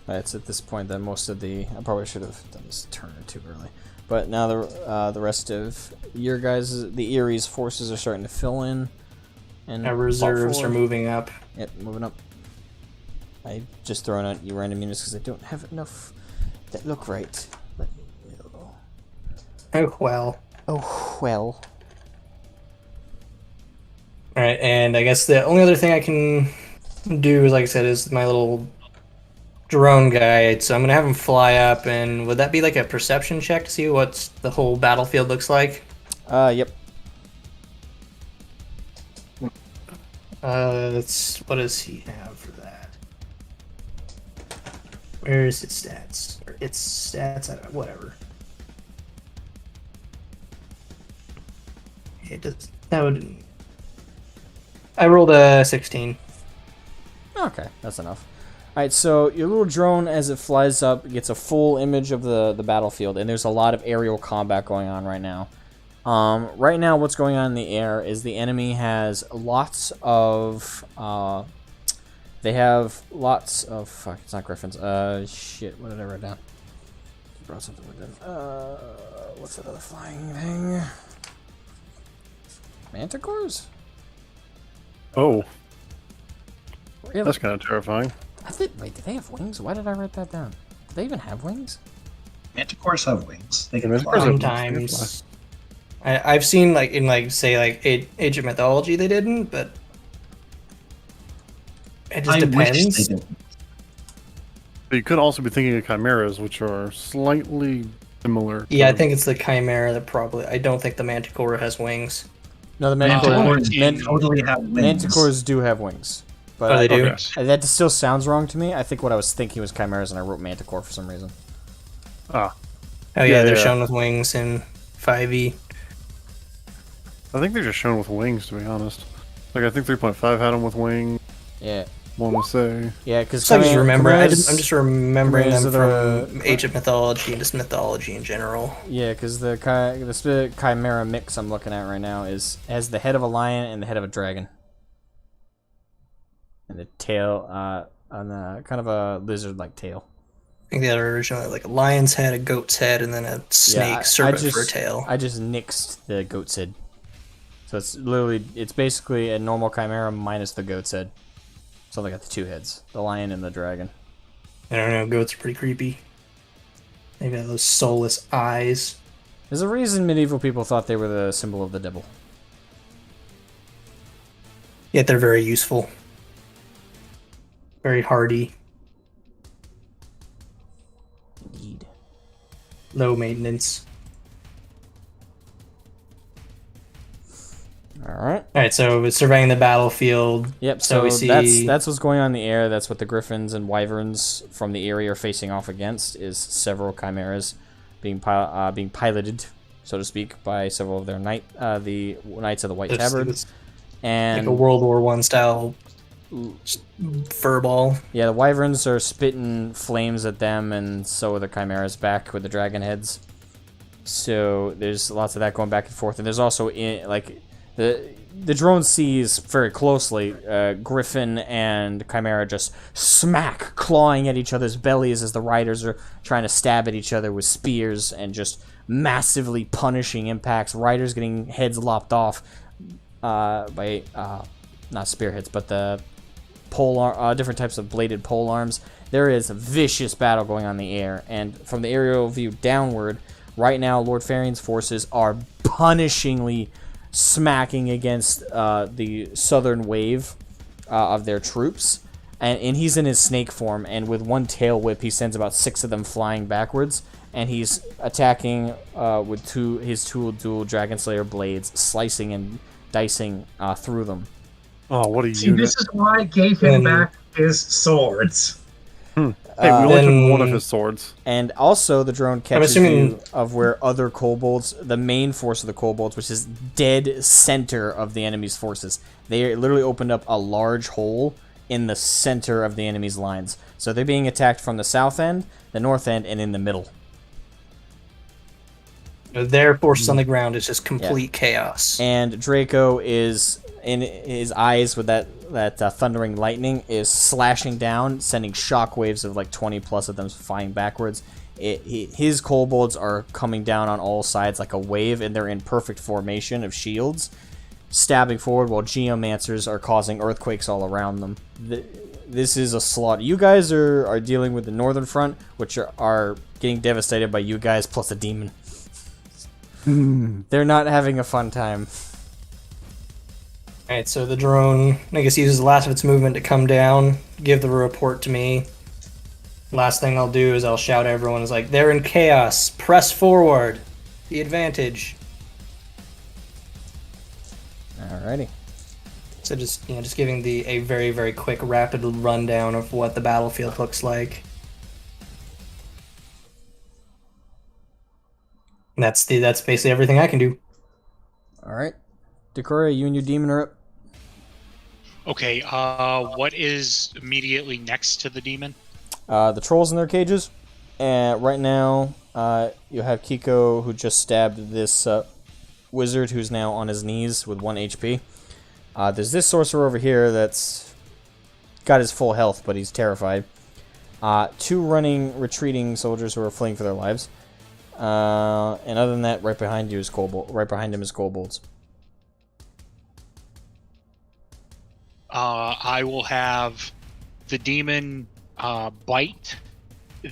It's at this point that most of the... I probably should have done this turn too early. But now the rest of your guys, the Aerie's forces are starting to fill in. And Our reserves are moving up. Yep, moving up. I just throwing out you random units because I don't have enough that look right. But, Oh, well. oh, well. Alright, and I guess the only other thing I can do, like I said, is my little drone guy. So I'm going to have him fly up, and would that be like a perception check to see what the whole battlefield looks like? Yep. What does he have for that? Where is his stats? Or its stats? Whatever. It does. That would. I rolled a 16. Okay, that's enough. Alright, so your little drone, as it flies up, gets a full image of the battlefield, and there's a lot of aerial combat going on right now. Right now, what's going on in the air is the enemy has lots of, they have lots of, fuck, it's not griffins, shit, what did I write down? I brought something with them. What's that other flying thing? Manticores? Oh, Really? that's kind of terrifying. Wait, do they have wings? Why did I write that down? Do they even have wings? Manticores have wings. They can Manticores fly. have- Sometimes. I've seen like in Age of Mythology they didn't, but it just I wish depends. they did. But you could also be thinking of chimeras, which are slightly similar. Yeah, I to- think it's the Chimera that probably. I don't think the Manticore has wings. No, the Manticores Man- totally have wings. Manticores do have wings. But Oh, they do? Okay. That still sounds wrong to me. I think what I was thinking was chimeras, and I wrote Manticore for some reason. Ah, Oh Yeah, yeah, they're yeah. shown with wings in 5e. I think they're just shown with wings, to be honest. Like, I think 3.5 had them with wings, Yeah, want to say. yeah, because So I just remember. I'm just remembering chimeras them are from Age of Mythology and just mythology in general. Yeah, because the spirit chimera mix I'm looking at right now has the head of a lion and the head of a dragon, and the tail on the kind of a lizard-like tail. I think they had originally like a lion's head, a goat's head, and then a snake serpent for a tail. I just nixed the goat's head. So it's basically a normal chimera minus the goat's head. So they got the two heads, the lion and the dragon. I don't know. Goats are pretty creepy. They've got those soulless eyes. There's a reason medieval people thought they were the symbol of the devil. Yet they're very useful. Very hardy. Indeed. Low maintenance. Alright. Alright, so it's surveying the battlefield. Yep, So so we see- that's what's going on in the air. That's what the griffins and wyverns from the area are facing off against, is several chimeras being piloted, so to speak, by several of their the Knights of the White Tabard. It's And like a World War One style furball. yeah, the wyverns are spitting flames at them, and so are the chimeras back with the dragon heads. So there's lots of that going back and forth, and there's also the drone sees very closely Griffin and Chimera just smack, clawing at each other's bellies as the riders are trying to stab at each other with spears, and just massively punishing impacts. Riders getting heads lopped off by not spearheads, but the different types of bladed pole arms. There is a vicious battle going on in the air, and from the aerial view downward, right now Lord Farian's forces are punishingly smacking against the southern wave of their troops, and he's in his snake form, and with one tail whip he sends about 6 of them flying backwards, and he's attacking with his two dual Dragon Slayer blades, slicing and dicing through them. Oh, what a See, unit. this is why I gave him back his swords. Hey, we only then- took one of his swords. And also, the drone catches assuming- view of where other kobolds, the main force of the kobolds, which is dead center of the enemy's forces. They literally opened up a large hole in the center of the enemy's lines. So they're being attacked from the south end, the north end, and in the middle. Their forces on the ground is just complete chaos. And Draco is in his eyes with that thundering lightning is slashing down, sending shockwaves of like 20 plus of them flying backwards. His kobolds are coming down on all sides like a wave, and they're in perfect formation of shields, stabbing forward while geomancers are causing earthquakes all around them. This is a slaughter. You guys are dealing with the northern front, which are getting devastated by you guys plus a demon. They're not having a fun time. Alright, so the drone, I guess, uses the last of its movement to come down, give the report to me. Last thing I'll do is I'll shout at everyone, is like, they're in chaos, press forward, the advantage. Alrighty. So just giving a very, very quick, rapid rundown of what the battlefield looks like. And that's basically everything I can do. Alright. Decoria, you and your demon are up. Okay, what is immediately next to the demon? The trolls in their cages. And right now, you have Kiko, who just stabbed this wizard, who's now on his knees with 1 HP. There's this sorcerer over here that's got his full health, but he's terrified. 2 retreating soldiers who are fleeing for their lives. And other than that, right behind you is right behind him is kobolds. I will have the demon bite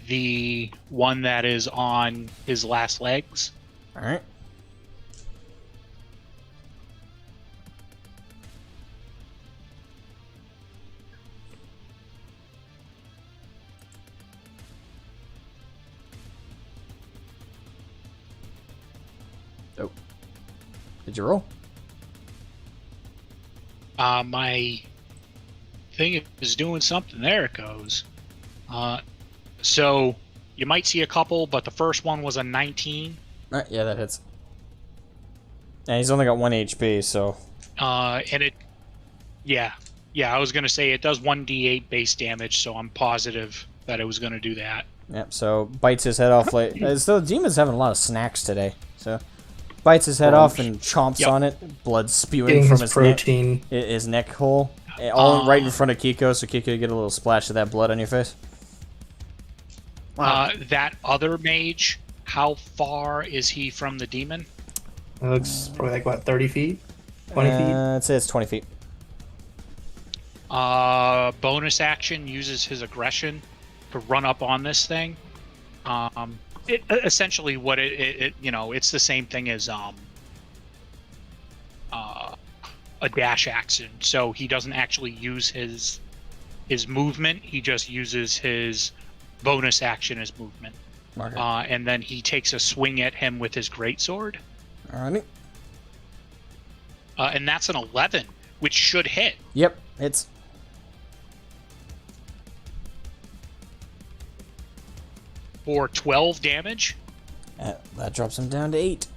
the one that is on his last legs. Alright. Oh. Did you roll? My thing is doing something. There it goes. So you might see a couple, but the first one was a 19. Alright, yeah, that hits. And he's only got 1 HP, so... And it... Yeah, I was going to say it does 1d8 base damage, so I'm positive that it was going to do that. Yep, so bites his head off. Like, so the demon's having a lot of snacks today, so... Bites his head off and chomps on it, blood spewing Getting from his protein. His neck hole. All right in front of Kiko, so Kiko get a little splash of that blood on your face. Wow. That other mage, how far is he from the demon? It looks probably like, what, 30 feet? 20 feet? I'd say it's 20 feet. Bonus action uses his aggression to run up on this thing. Essentially what it's the same thing as a dash action. So he doesn't actually use his movement. He just uses his bonus action as movement. Okay. And then he takes a swing at him with his greatsword. Alrighty. And that's an 11, which should hit. Yep, it's... For 12 damage. That drops him down to 8.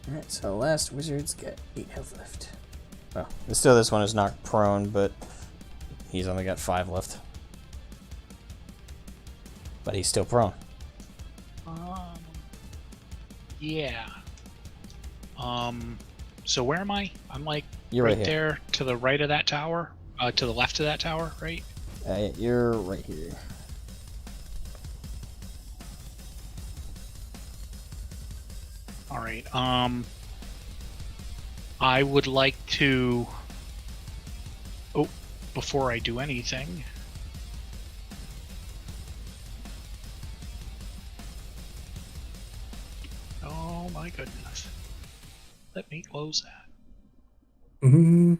Alright, so last wizard's got 8 health left. Well, still this one is knocked prone, but he's only got 5 left. But he's still prone. Yeah. So where am I? I'm like You're right here. there to the right of that tower. To the left of that tower, right? You're right here. All right. I would like to. Oh, before I do anything. Oh my goodness. Let me close that. He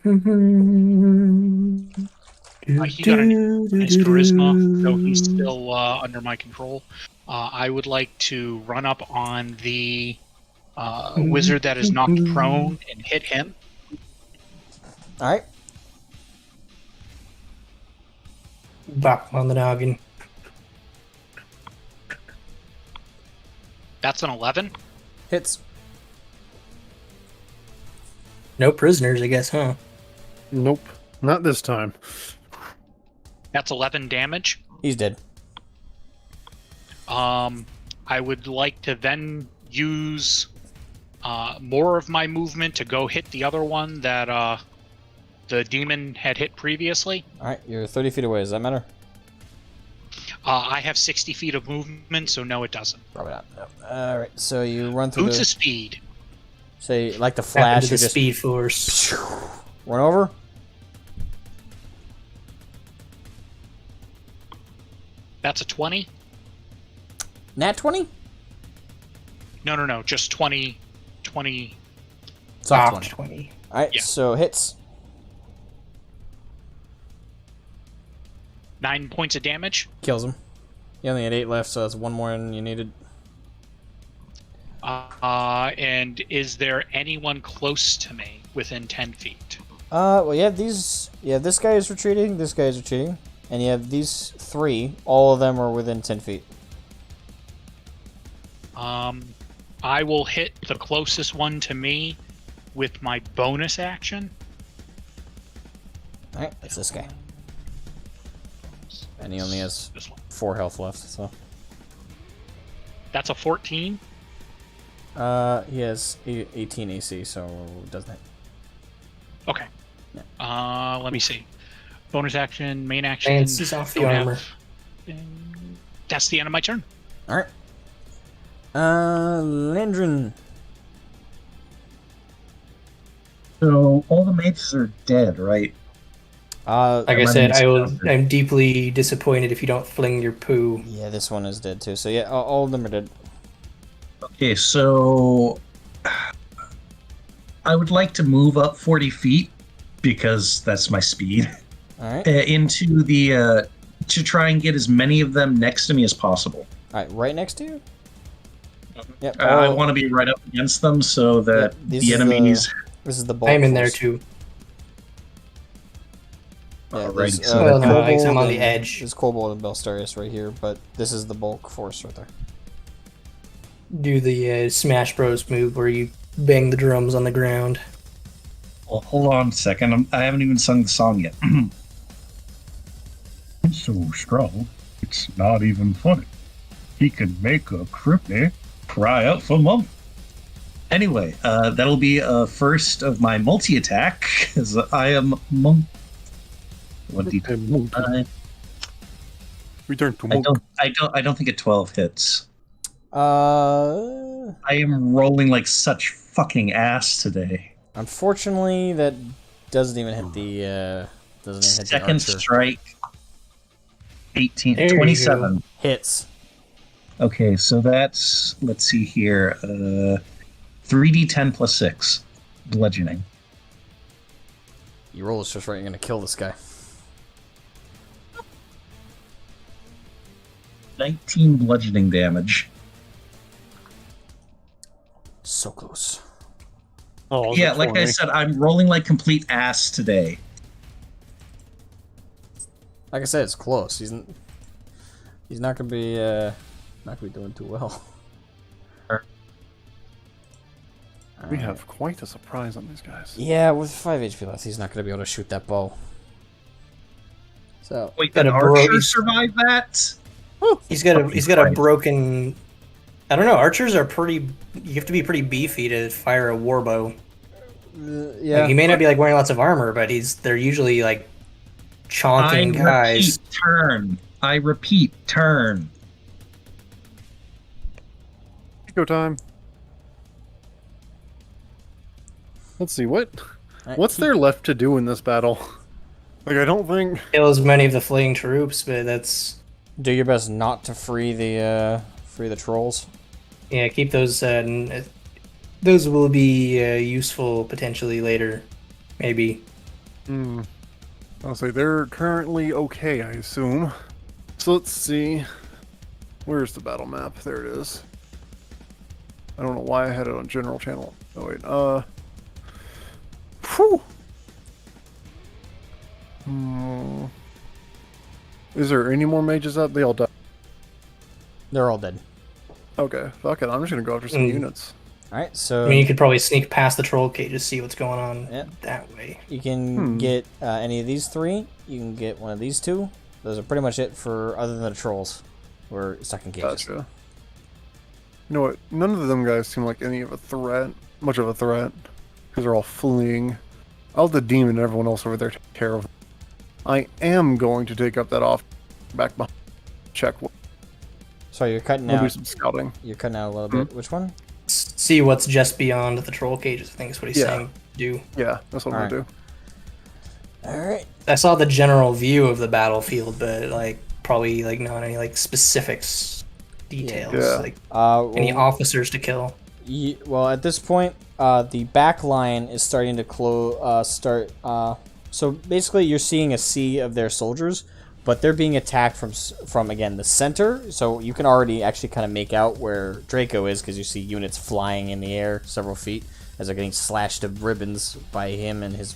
got his charisma, so he's still under my control. I would like to run up on the wizard that is knocked prone and hit him. Alright. Bop on the noggin. That's an 11. Hits. No prisoners, I guess, huh? Nope, not this time. That's 11 damage. He's dead. I would like to then use more of my movement to go hit the other one that the demon had hit previously. Alright, you're 30 feet away. Does that matter? I have 60 feet of movement, so no, it doesn't. Probably not. No. Alright, so you run through Boots the... of speed. Say, like the Tap flash, into you the just... speed force. Run over. That's a 20. Nat 20? No. Just 20. 20. Soft 20. 20. Alright, Yeah. so hits. 9 points of damage. Kills him. You only had 8 left, so that's one more than you needed. And is there anyone close to me within 10 feet? Well, you have these... Yeah, this guy is retreating, this guy is retreating. And you have these 3. All of them are within 10 feet. I will hit the closest one to me with my bonus action. Alright, that's this guy. And he only has This one. 4 health left, so... That's a 14. He has 18 AC, so doesn't it? Okay. Yeah. Let me see. Bonus action, main action. Lances off the don't have- armor. and that's the end of my turn. Alright. Landrin. So all the mages are dead, right? Like I said, I'm deeply disappointed if you don't fling your poo. Yeah, this one is dead too. So yeah, all of them are dead. Okay, so I would like to move up 40 feet because that's my speed Alright. into the to try and get as many of them next to me as possible. Alright, right next to you? Yep. I want to be right up against them so that this the is enemies. This is the bulk I'm in there force. too. Yeah, Alrighty, there's, so Well, no, Kobold because I'm on the and- edge. There's Kobold and Belstarius right here, but this is the bulk force right there. Do the Smash Bros move where you bang the drums on the ground. Well, hold on a second. I haven't even sung the song yet. So strong, it's not even funny. He can make a cripple cry out for mom. Anyway, that'll be a first of my multi-attack, because I am monk. What do you Return to monk. I don't think a 12 hits. Uh, I am rolling like such fucking ass today. unfortunately, that doesn't even hit the Second archer. strike. 18, There you 27. Hits. Okay, so that's, let's see here, 3d10 plus 6, bludgeoning. You roll this just right, you're gonna kill this guy. 19 bludgeoning damage. So close. Oh, was Yeah, it like I 20? said, I'm rolling like complete ass today. Like I said, it's close. He's not gonna be doing too well. We have quite a surprise on these guys. Yeah, with 5 HP left, he's not gonna be able to shoot that bow. So Wait, Got did a bro- Archer survive that? He's got a broken. I don't know. Archers are pretty. You have to be pretty beefy to fire a warbow. yeah, Like, he may not be like wearing lots of armor, but they're usually like chaunting guys. Repeat, turn. I repeat, turn. Go time. Let's see, what's keep- there left to do in this battle? Like, I don't think... Kill as many of the fleeing troops, but that's... Do your best not to free the trolls. Yeah, keep those... those will be useful potentially later. Maybe. I'll say they're currently okay, I assume. So let's see. Where's the battle map? There it is. I don't know why I had it on general channel. Oh wait, Whew. Is there any more mages up? They all died. They're all dead. Okay, fuck it. I'm just gonna go after some units. Alright, so I mean, you could probably sneak past the troll cages, see what's going on Yeah. that way. you can get any of these three. You can get one of these two. Those are pretty much it for other than the trolls. We're stuck in cages. Gotcha. You know what? None of them guys seem like any of a threat. Much of a threat. Because they're all fleeing. I'll let the demon and everyone else over there take care of them. I am going to take up that off back behind. Check. So you're cutting I'll do out. some scouting. You're cutting out a little bit. Which one? See what's just beyond the troll cages, I think is what he's saying. Do. Yeah, that's what I'm gonna do. Alright. I saw the general view of the battlefield, but like probably like not any like specifics, details, Yeah. like well, any officers to kill. well, at this point, the back line is starting to so basically, you're seeing a sea of their soldiers, but they're being attacked from again the center. So you can already actually kind of make out where Draco is because you see units flying in the air several feet as they're getting slashed to ribbons by him and his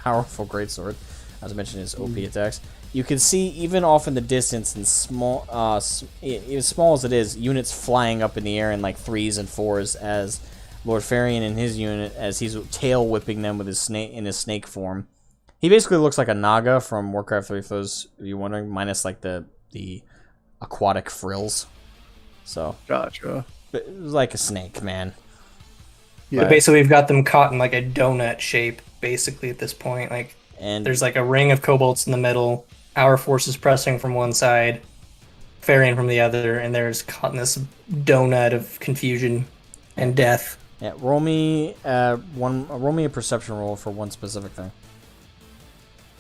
powerful greatsword. As I mentioned, his OP attacks. You can see even off in the distance, and small, as small as it is, units flying up in the air in like 3s and 4s as Lord Farian and his unit, as he's tail whipping them with his snake in his snake form. He basically looks like a Naga from Warcraft 3, for those of you wondering, minus like the aquatic frills. So, Gotcha. it was like a snake, man. Yeah. But basically, we've got them caught in like a donut shape, basically at this point. Like And there's like a ring of kobolds in the middle, our forces pressing from one side, Farian from the other, and there's caught in this donut of confusion and death. yeah, roll me a perception roll for one specific thing.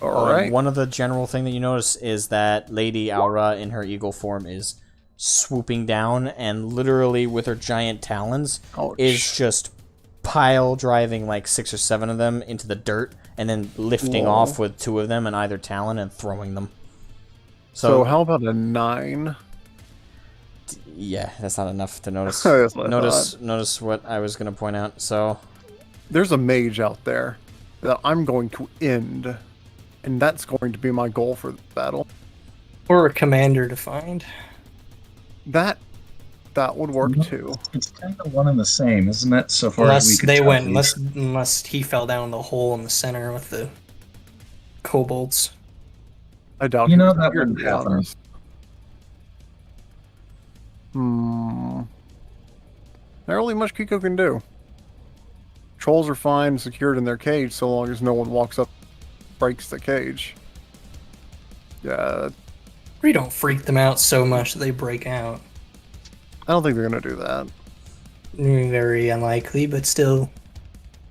Alright. One of the general thing that you notice is that Lady Aura in her eagle form is swooping down and literally with her giant talons Ouch. is just pile driving like 6 or 7 of them into the dirt and then lifting Whoa. off with 2 of them in either talon and throwing them. So how about a 9? Yeah, that's not enough to notice. That's what I Notice what I was going to point out. So There's a mage out there that I'm going to end. And that's going to be my goal for the battle. Or a commander to find. That would work too. It's kind of one and the same, isn't it? So far as we Unless could they tell went, these. unless he fell down the hole in the center with the kobolds. I doubt You he know was that here, to wouldn't be happen. honest. Not really much Kiko can do. Trolls are fine secured in their cage so long as no one walks up breaks the cage. Yeah, We don't freak them out so much that they break out. I don't think they're gonna do that. Very unlikely, but still,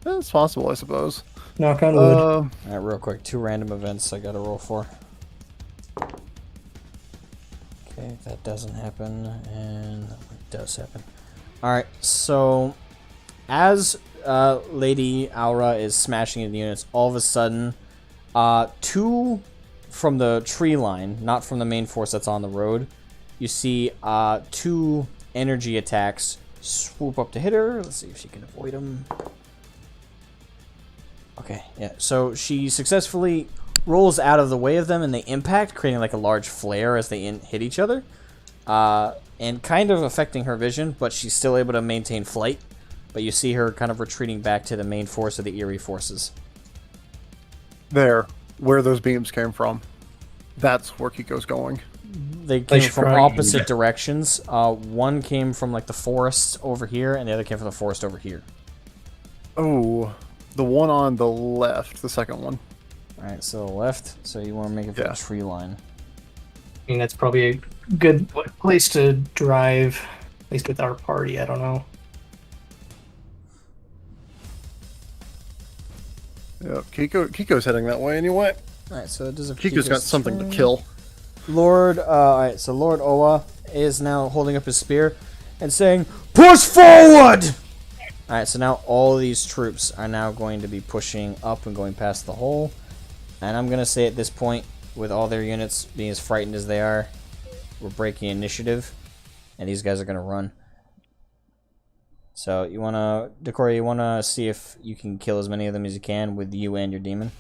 It's possible, I suppose. knock on wood. Alright, real quick, 2 random events I gotta roll for. Okay, that doesn't happen, and that one does happen. Alright, so as Lady Aura is smashing into the units, all of a sudden, 2 from the tree line, not from the main force that's on the road, you see 2 energy attacks swoop up to hit her. Let's see if she can avoid them. Okay, yeah, so she successfully rolls out of the way of them and they impact, creating like a large flare as they hit each other, and kind of affecting her vision, but she's still able to maintain flight. But you see her kind of retreating back to the main force of the Aerie forces. There, where those beams came from. That's where Kiko's going. They came should from probably- opposite directions. One came from like the forest over here, and the other came from the forest over here. Oh, the one on the left, the second one. Alright, so left, so you want to make it for Yeah. the tree line. I mean, that's probably a good place to drive, at least with our party. I don't know. Yeah, Kiko's heading that way anyway. Alright, so it does a Kiko's got something to kill. Alright, so Lord Owa is now holding up his spear and saying, "Push forward!" Alright, so now all of these troops are now going to be pushing up and going past the hole. And I'm going to say at this point, with all their units being as frightened as they are, we're breaking initiative. And these guys are going to run. So, Decoria, you want to see if you can kill as many of them as you can with you and your demon?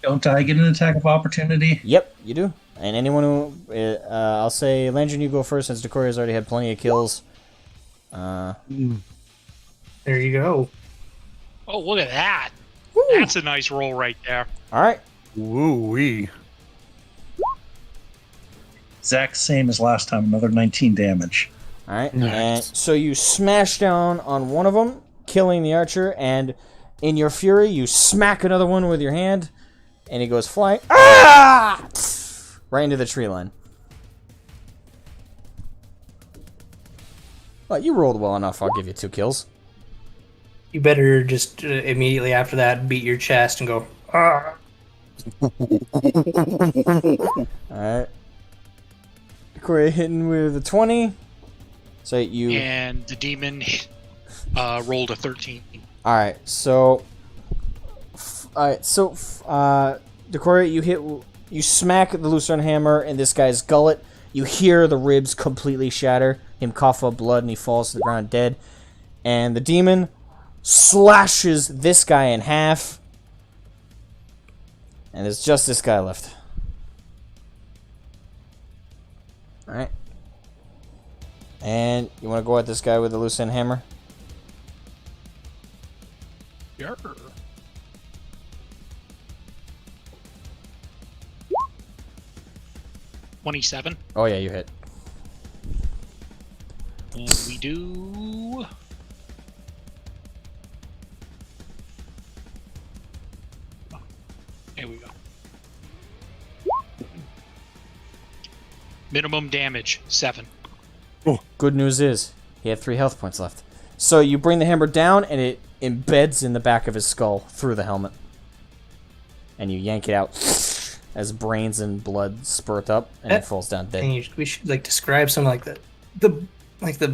Don't I get an attack of opportunity? Yep, you do. And anyone who... I'll say, Landrin, you go first, since Decoria's already had plenty of kills. There you go. Oh, look at that. Woo. That's a nice roll right there. Alright. Woo-wee. Exact same as last time, another 19 damage. Alright, Nice. and so you smash down on one of them, killing the archer, and in your fury, you smack another one with your hand, and he goes flying. Ah! Right into the tree line. Well, you rolled well enough. I'll give you 2 kills. You better just immediately after that beat your chest and go, "Ah!" Alright. Corey hitting with a 20. So you... And the demon rolled a 13. Alright, so... Decoria, you smack the Lucerne hammer in this guy's gullet. You hear the ribs completely shatter. Him cough up blood and he falls to the ground dead. And the demon slashes this guy in half. And there's just this guy left. Alright. And you want to go at this guy with the Lucerne hammer? Sure. $27. Oh yeah, you hit. And we do... There we go. Minimum damage, 7. Good news is, he had 3 health points left. So you bring the hammer down, and it embeds in the back of his skull through the helmet. And you yank it out as brains and blood spurt up, and he falls down dead. And we should like describe some like the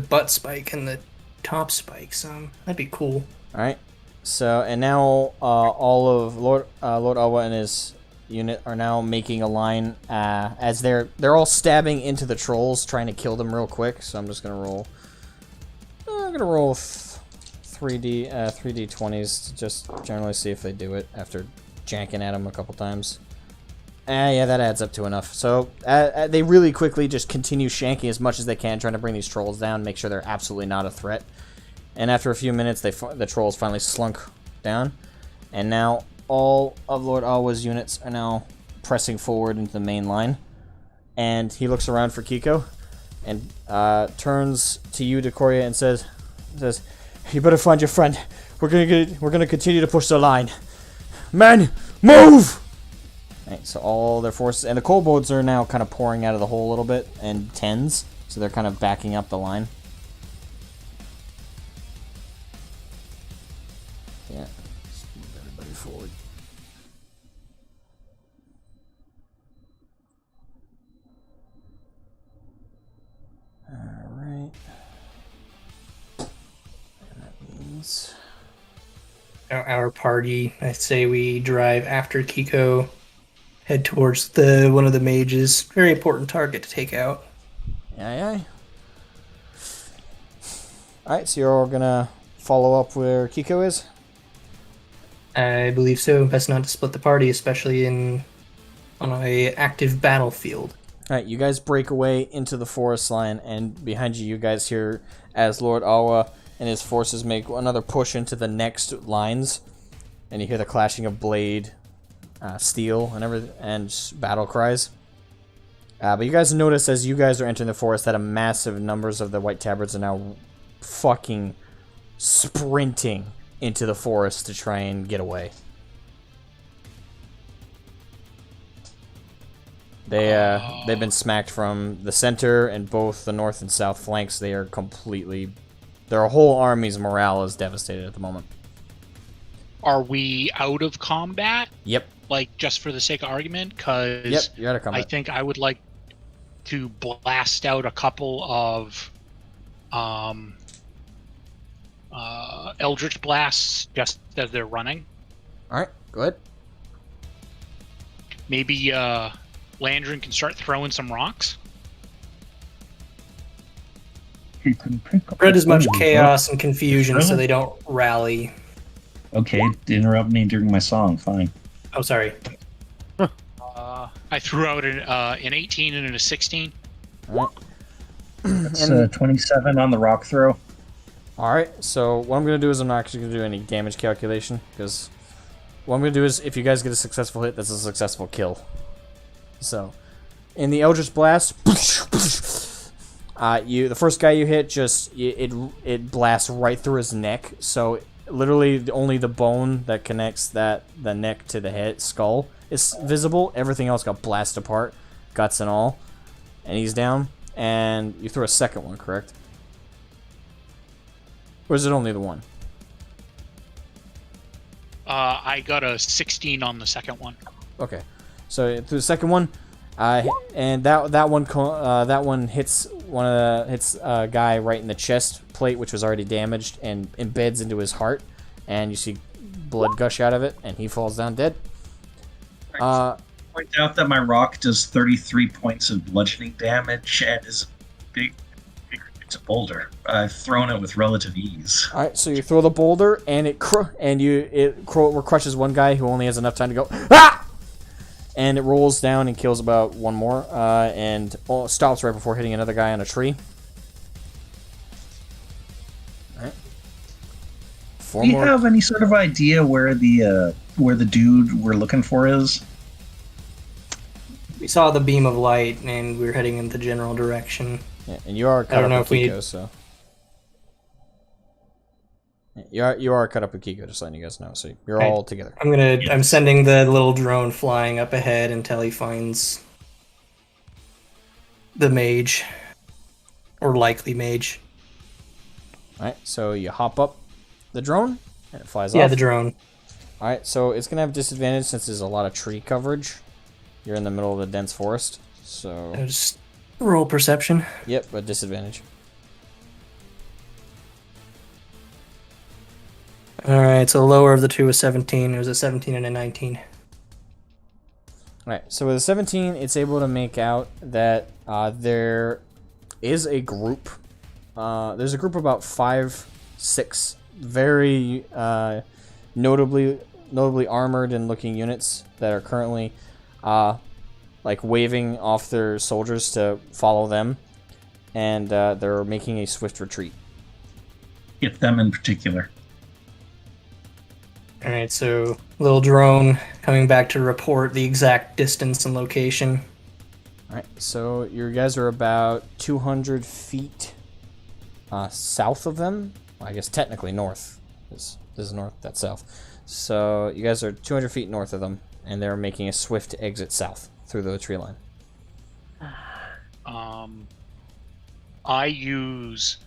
butt spike and the top spike. That'd be cool. All right. So and now all of Lord Awa and his unit are now making a line as they're all stabbing into the trolls, trying to kill them real quick. So I'm just gonna roll. I'm gonna roll 3d20s to just generally see if they do it after janking at them a couple times. Yeah, that adds up to enough. So they really quickly just continue shanking as much as they can, trying to bring these trolls down, make sure they're absolutely not a threat. And after a few minutes, the trolls finally slunk down, and now all of Lord Awa's units are now pressing forward into the main line. And he looks around for Kiko, and turns to you, Decoria, and says, "You better find your friend. We're gonna continue to push the line. Men, move!" Right, so all their forces, and the kobolds are now kind of pouring out of the hole a little bit, and tens, so they're kind of backing up the line. Yeah, just move everybody forward. Alright. And that means... Our party, I say we drive after Kiko, head towards one of the mages. Very important target to take out. Aye. Alright, so you're all gonna follow up where Kiko is? I believe so. Best not to split the party, especially on a active battlefield. Alright, you guys break away into the forest line, and behind you guys hear as Lord Awa and his forces make another push into the next lines, and you hear the clashing of blade, steel, and everything, and battle cries. But you guys notice as you guys are entering the forest that a massive numbers of the white tabards are now fucking sprinting into the forest to try and get away. They've been smacked from the center and both the north and south flanks. They are completely... Their whole army's morale is devastated at the moment. are we out of combat? Yep. Like, just for the sake of argument? Because Yep, you're out of I combat. think I would like to blast out a couple of Eldritch Blasts just as they're running. Alright, go ahead. Maybe Landrin can start throwing some rocks. He can pick up. Spread as much the chaos and confusion so Really? they don't rally. Okay, interrupt me during my song. Fine. Oh, sorry. I threw out an 18 and a 16. Alright. That's 27 on the rock throw. Alright, so what I'm going to do is I'm not actually going to do any damage calculation, because what I'm going to do is if you guys get a successful hit, that's a successful kill. So, in the Eldritch Blast, the first guy you hit, it blasts right through his neck, so literally only the bone that connects the neck to the head skull is visible. Everything else got blasted apart, guts and all, and he's down. And you throw a second one, correct? Or is it only the one? I got a 16 on the second one. Okay, so through the second one, and that one hits a guy right in the chest plate, which was already damaged, and embeds into his heart, and you see blood gush out of it, and he falls down dead. Point out that my rock does 33 points of bludgeoning damage and is big. It's a boulder. I've thrown it with relative ease. All right, so you throw the boulder, and it crushes one guy who only has enough time to go ah, and it rolls down and kills about one more, and stops right before hitting another guy on a tree. All right. Do you have any sort of idea where the dude we're looking for is? We saw the beam of light, and we were heading in the general direction. Yeah, and you are cut up with Kiko, so you are cut up with Kiko, just letting you guys know. So you're all together. I'm sending the little drone flying up ahead until he finds the mage, or likely mage. All right, so you hop up the drone, and it flies off. Yeah, the drone. All right, so it's gonna have disadvantage since there's a lot of tree coverage. You're in the middle of the dense forest, so Just roll perception. yep, but disadvantage. Alright, so lower of the two is 17. It was a 17 and a 19. Alright, so with a 17, it's able to make out that there is a group. There's a group of about 5, 6 very notably armored and looking units that are currently like waving off their soldiers to follow them, and they're making a swift retreat. Get them in particular. Alright, so little drone coming back to report the exact distance and location. Alright, so you guys are about 200 feet south of them. Well, I guess technically north. This is north, that's south. So you guys are 200 feet north of them, and they're making a swift exit south through the tree line. I use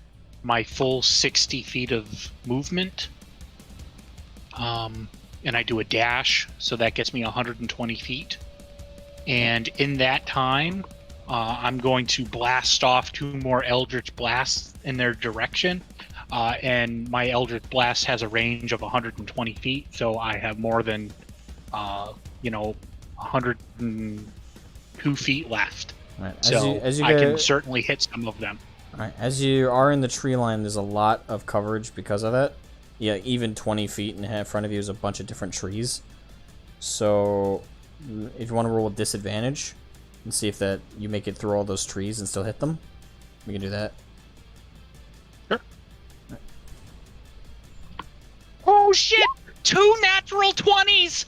my full 60 feet of movement, and I do a dash, so that gets me 120 feet. And in that time, I'm going to blast off 2 more Eldritch Blasts in their direction. And my Eldritch Blast has a range of 120 feet, so I have more than, 102 feet left. Right. So I can certainly hit some of them. Right. As you are in the tree line, there's a lot of coverage because of that. Yeah, even 20 feet in front of you is a bunch of different trees. So if you want to roll with disadvantage and see if that you make it through all those trees and still hit them, we can do that. Sure. Right. Oh shit! 2 natural 20s!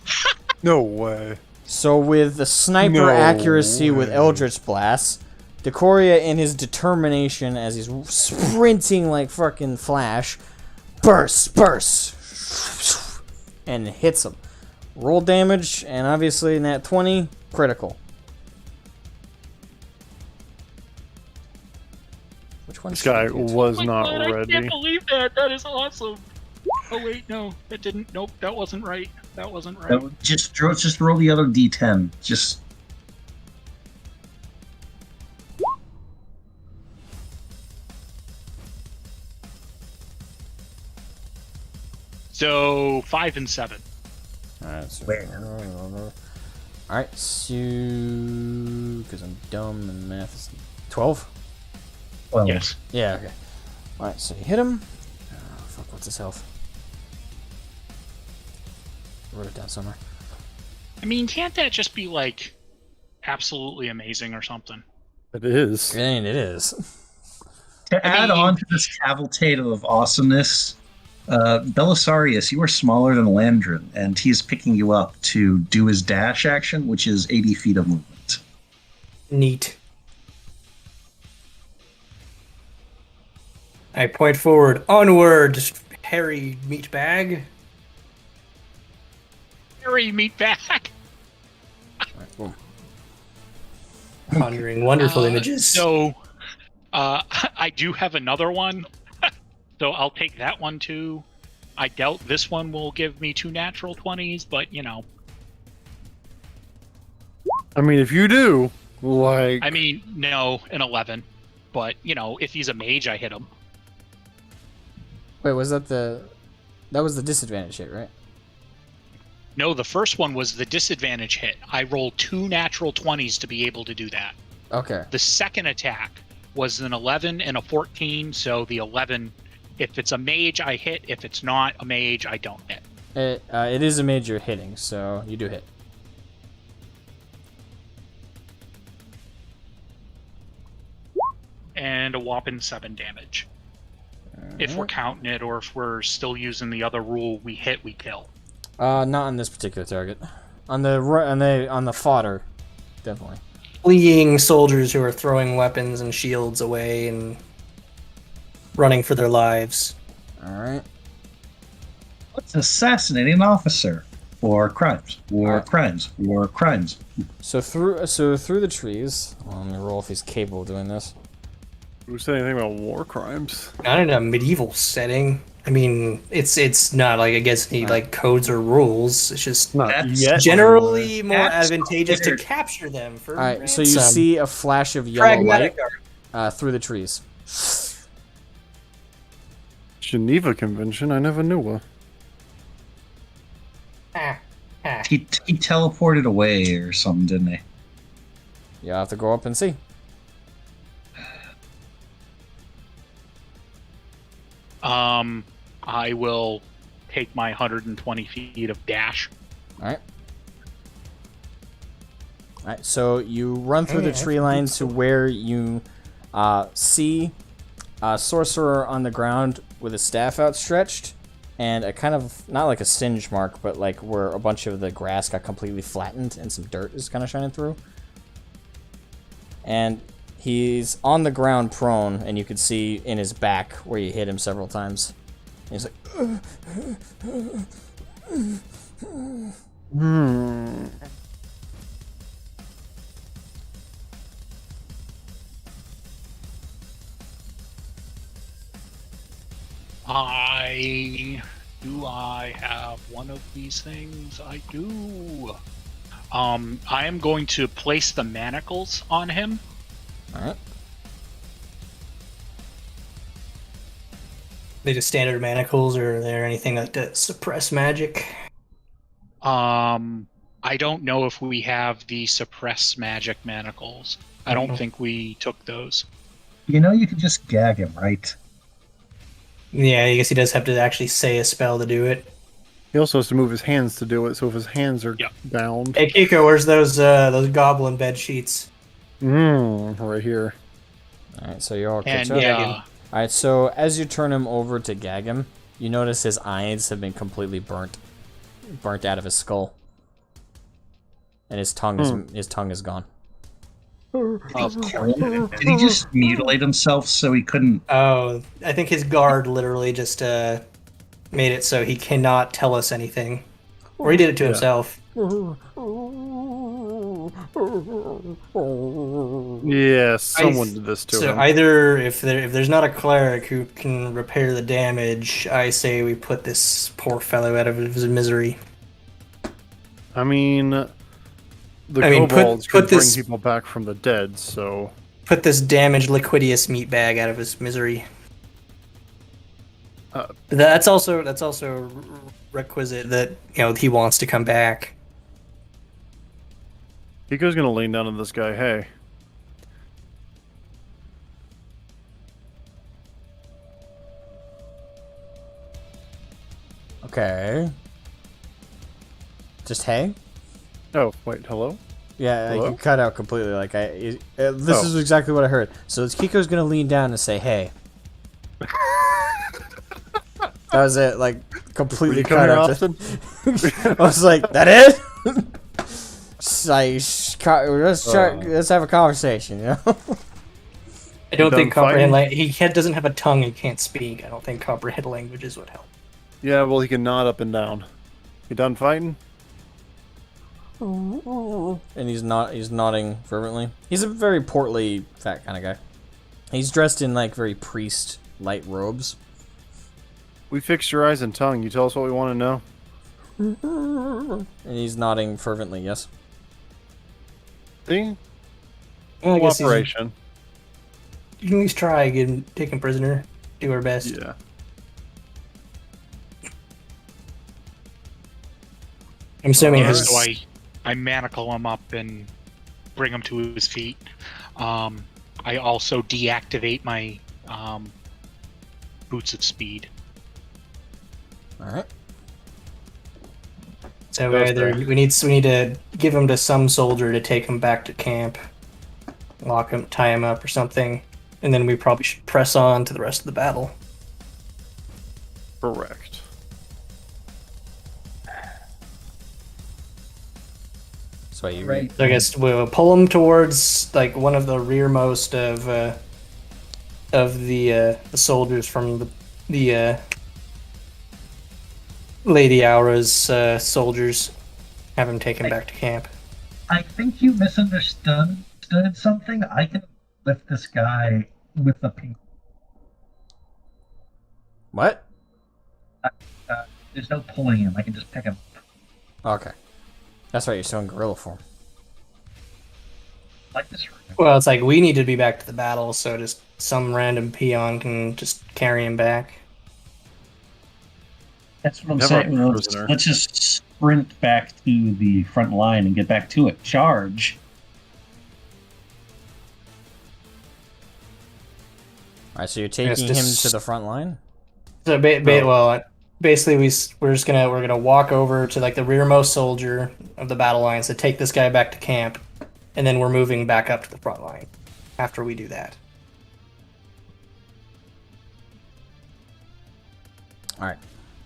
No way. So with the sniper accuracy with Eldritch Blast, Decoria in his determination as he's sprinting like fucking Flash, bursts, and hits him. Roll damage, and obviously in that 20, critical. Which one? This guy was not ready. I can't believe that. That is awesome. Oh wait, no, that didn't. Nope, that wasn't right. That wasn't right. Just roll the other d10. Just So 5 and 7. Alright, so... Wait. Alright, so... Because I'm dumb and math is... 12? Well, Yes. Yeah, okay. Alright, so you hit him. Oh, fuck, what's his health? Wrote it down somewhere. I mean, can't that just be like absolutely amazing or something? It is. And it is. to add on to this cavalcade of awesomeness, Belisarius, you are smaller than Landrin, and he's picking you up to do his dash action, which is 80 feet of movement. Neat. I point forward. Onward, hairy meat bag. Harry, meet back. Alright, boom. Conjuring wonderful images. So, I do have another one. So I'll take that one too. I doubt this one will give me 2 natural 20s, but you know. I mean, if you do, like... I mean, no, an 11. But, you know, if he's a mage, I hit him. Wait, was that the... That was the disadvantage hit, right? No, the first one was the disadvantage hit. I rolled 2 natural 20s to be able to do that. Okay. The second attack was an 11 and a 14, so the 11, if it's a mage, I hit. If it's not a mage, I don't hit. It is a mage you're hitting, so you do hit. And a whopping 7 damage. If we're counting it, or if we're still using the other rule, we hit, we kill. Not on this particular target. On the fodder, definitely. Fleeing soldiers who are throwing weapons and shields away and running for their lives. Alright. What's assassinating an officer? War crimes. War crimes. War crimes. So through the trees. Well, let me roll if he's capable of doing this. Who said anything about war crimes? Not in a medieval setting. I mean, it's not like against any like codes or rules. It's just Not That's yet. generally more That's advantageous to considered- capture them for Alright, so you ransom. see a flash of yellow Pragmatic light through the trees. Geneva Convention, I never knew her. He teleported away or something, didn't he? You'll have to go up and see. I will take my 120 feet of dash. Alright. Alright, so you run through the tree line to where you see a sorcerer on the ground with a staff outstretched, and a kind of, not like a singe mark, but like where a bunch of the grass got completely flattened and some dirt is kind of shining through. And he's on the ground prone, and you can see in his back where you hit him several times. And he's like, I have one of these things? I do. I am going to place the manacles on him. alright. They just standard manacles, or are there anything like that suppress magic? I don't know if we have the suppress magic manacles. I don't think we took those. You know you can just gag him, right? Yeah, I guess he does have to actually say a spell to do it. He also has to move his hands to do it, so if his hands are Yep. bound... Hey Kiko, where's those goblin bed sheets? right here. Alright, so you all And catch up. yeah, Alright, so as you turn him over to gag him, you notice his eyes have been completely burnt out of his skull. And his tongue is gone. Did he just mutilate himself so he couldn't? Oh, I think his guard literally just made it so he cannot tell us anything. Or he did it to himself. Yeah, someone did this to So him. either if there's not a cleric who can repair the damage, I say we put this poor fellow out of his misery. I mean, the put kobolds can bring this people back from the dead, so... put this damaged Liquidius meatbag out of his misery. That's also requisite that he wants to come back. Hiko's gonna lean down on this guy. Hey, Okay. Just hey? oh wait, hello. Yeah, Hello? you cut out completely. Like this is exactly what I heard. So Kiko's gonna lean down and say hey. That was it. Like completely cut out. I was like, that it? Let's have a conversation. You know. I don't think fighting? he doesn't have a tongue. He can't speak. I don't think comprehend languages would help. Yeah, well, he can nod up and down. You done fighting? And he's nodding fervently. He's a very portly, fat kind of guy. He's dressed in like very priest light robes. We fixed your eyes and tongue. You tell us what we want to know. And he's nodding fervently, yes. See? Well, I guess Cooperation. you can at least try take him prisoner. Do our best. Yeah. I'm assuming Yeah, his so I manacle him up and bring him to his feet. I also deactivate my boots of speed. All right. So we need to give him to some soldier to take him back to camp, lock him, tie him up or something, and then we probably should press on to the rest of the battle. Correct. So you Right. So I guess we'll pull him towards like one of the rearmost of the soldiers from the Lady Aura's soldiers. Have him taken back to camp. I think you misunderstood something. I can lift this guy with the pink. What? There's no pulling him. I can just pick him up. Okay. That's right. You're still in gorilla form. Like this room. Well, it's like we need to be back to the battle, so just some random peon can just carry him back. That's what I'm Never saying. a Well, prisoner. let's just sprint back to the front line and get back to it. Charge. All right. So you're taking him to the front line. So basically we're gonna walk over to like the rearmost soldier of the battle lines to take this guy back to camp, and then we're moving back up to the front line after we do that. All right.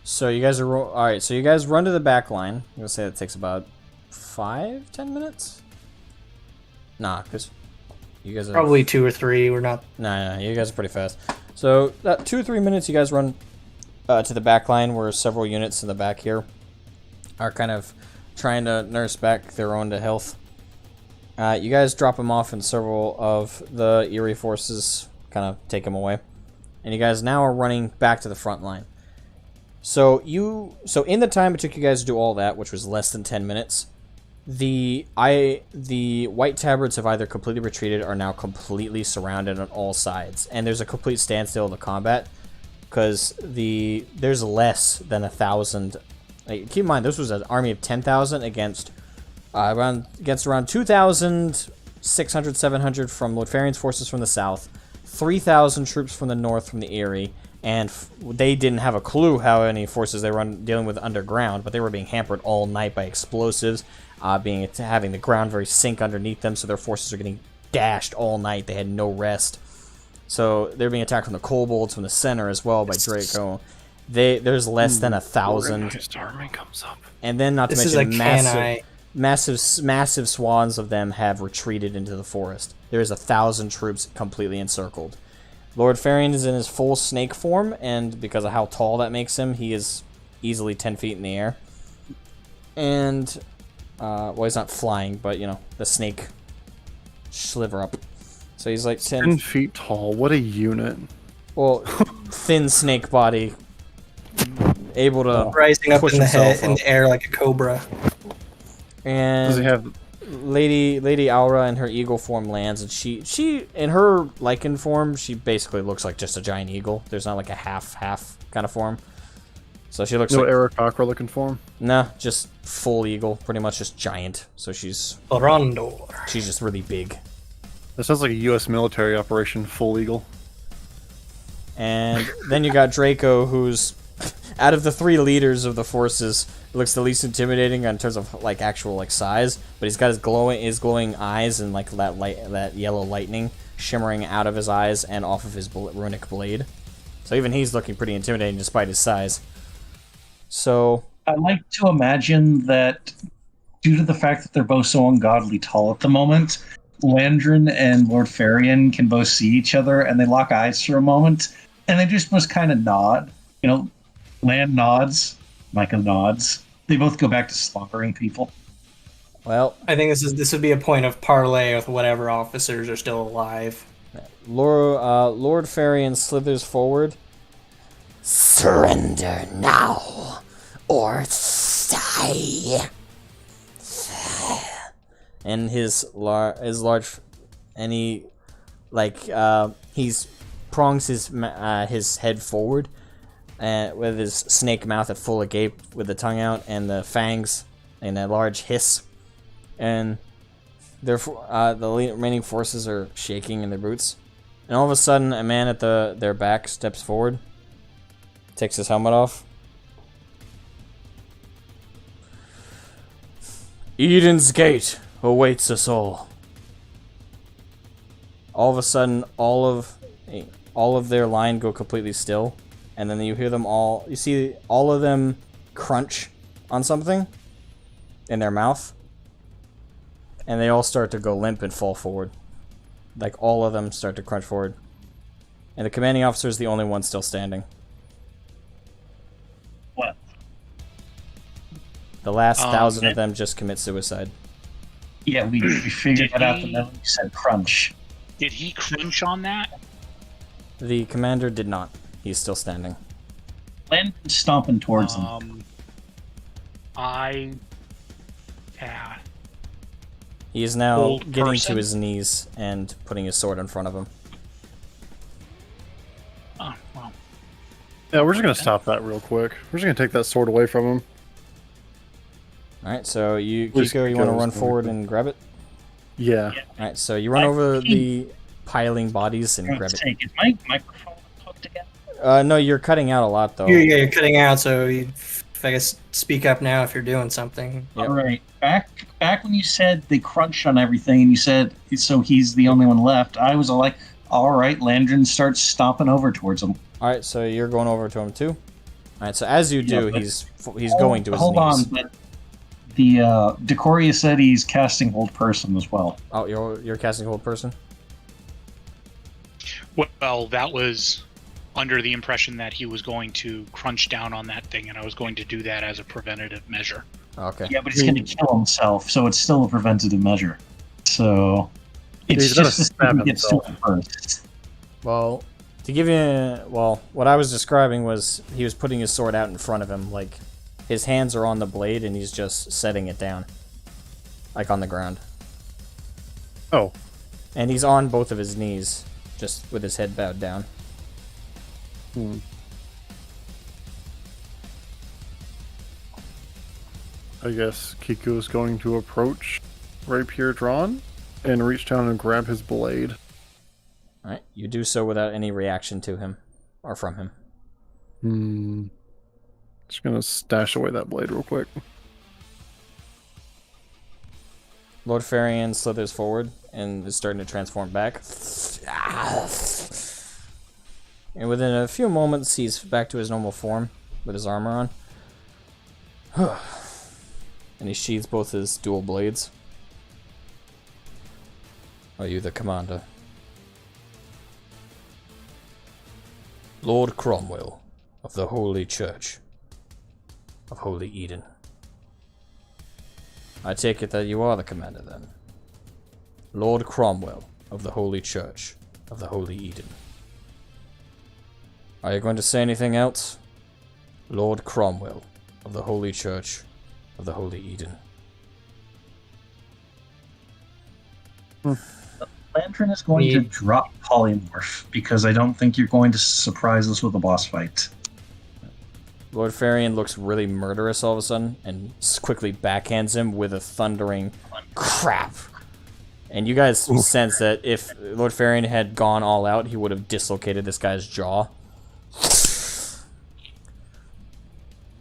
So you guys are all right. So you guys run to the back line. I'm gonna say that takes about 5-10 minutes. Nah, because you guys are Probably 2 or 3. We're not. Nah, you guys are pretty fast. So that 2 or 3 minutes, you guys run to the back line, where several units in the back here are kind of trying to nurse back their own to health. You guys drop them off, and several of the Aerie forces kind of take them away, and you guys now are running back to the front line. So in the time it took you guys to do all that, which was less than 10 minutes, the white tabards have either completely retreated or now completely surrounded on all sides, and there's a complete standstill in the combat because there's less than 1,000. Like, keep in mind, this was an army of 10,000 against around 2,600, 700 from Lord Farion's forces from the south, 3,000 troops from the north from the Aerie. And they didn't have a clue how many forces they were dealing with underground, but they were being hampered all night by explosives, having the ground very sink underneath them, so their forces are getting dashed all night. They had no rest. So they're being attacked from the kobolds from the center as well by Draco. There's less than 1,000. Army comes up. And then not to This is mention a massive swathes of them have retreated into the forest. There is 1,000 troops completely encircled. Lord Farion is in his full snake form, and because of how tall that makes him, he is easily 10 feet in the air. And well, he's not flying, but you know, the snake sliver up. So he's like 10 feet tall. What a unit. well, thin snake body, able to Rising up push in the himself head in up. the air like a cobra. Does he And have... Lady Aura in her eagle form lands, and she in her lichen form, she basically looks like just a giant eagle. There's not like a half kind of form. So she looks No like Aerie looking for him? nah, just full eagle, pretty much just giant. So she's Rondor. just really big. That sounds like a U.S. military operation, full eagle. And then you got Draco, who's out of the 3 leaders of the forces, looks the least intimidating in terms of like actual like size. But he's got his glowing eyes and like that yellow lightning shimmering out of his eyes and off of his runic blade. So even he's looking pretty intimidating despite his size. So I like to imagine that due to the fact that they're both so ungodly tall at the moment, Landrin and Lord Farian can both see each other and they lock eyes for a moment and they just must kind of nod. You know, Land nods, Micah nods. They both go back to slaughtering people. well, I think this would be a point of parlay with whatever officers are still alive. Lord Farian slithers forward. Surrender now, or die. And his large, and he he's prongs his head forward, with his snake mouth at full agape, with the tongue out and the fangs and a large hiss, and therefore the remaining forces are shaking in their boots, and all of a sudden a man at their back steps forward, takes his helmet off. Eden's Gate awaits us all. All of a sudden, all of their line go completely still, and then you hear them all. You see all of them crunch on something in their mouth, and they all start to go limp and fall forward. Like all of them start to crunch forward, and the commanding officer is the only one still standing. What? The last 1,000 of them just commit suicide. Yeah, we figured Did that out he- the moment you said crunch. Did he crunch on that? The commander did not. He's still standing. Landrin's stomping towards them. Yeah. He is now Old getting person? to his knees and putting his sword in front of him. Oh, well. Yeah, we're just going to stop that real quick. We're just going to take that sword away from him. Alright, so Where's Kiko, you want to Kiko's run going? forward and grab it? Yeah. Alright, so you run over the piling bodies and grab it. Take it. My microphone hooked again. No, you're cutting out a lot, though. You're cutting out, so I guess speak up now if you're doing something. Yep. All right. Back when you said they crunched on everything, and you said so he's the only one left. I was like, all right. Landrin starts stomping over towards him. Alright, so you're going over to him, too? Alright, so as you do, but- he's going to his Hold knees. on, but the Decoria said he's casting Hold Person as well. Oh, you're casting hold person? Well, that was under the impression that he was going to crunch down on that thing, and I was going to do that as a preventative measure. Okay. Yeah, but he's going to kill himself, so it's still a preventative measure. So it's He's gonna just to see stab who gets to himself. it first. Well, to give you... Well, what I was describing was he was putting his sword out in front of him, like... His hands are on the blade, and he's just setting it down. Like on the ground. Oh. And he's on both of his knees, just with his head bowed down. I guess Kiko's going to approach rapier drawn and reach down and grab his blade. Alright, you do so without any reaction to him, or from him. Just gonna stash away that blade real quick. Lord Farian slithers forward and is starting to transform back. And within a few moments, he's back to his normal form with his armor on. And he sheathes both his dual blades. Are you the commander? Lord Cromwell of the Holy Church of Holy Eden. I take it that you are the commander then. Lord Cromwell of the Holy Church of the Holy Eden. Are you going to say anything else? Lord Cromwell of the Holy Church of the Holy Eden. Lantern is going to drop polymorph because I don't think you're going to surprise us with a boss fight. Lord Farian looks really murderous all of a sudden and quickly backhands him with a thundering crap. And you guys sense that if Lord Farian had gone all out, he would have dislocated this guy's jaw.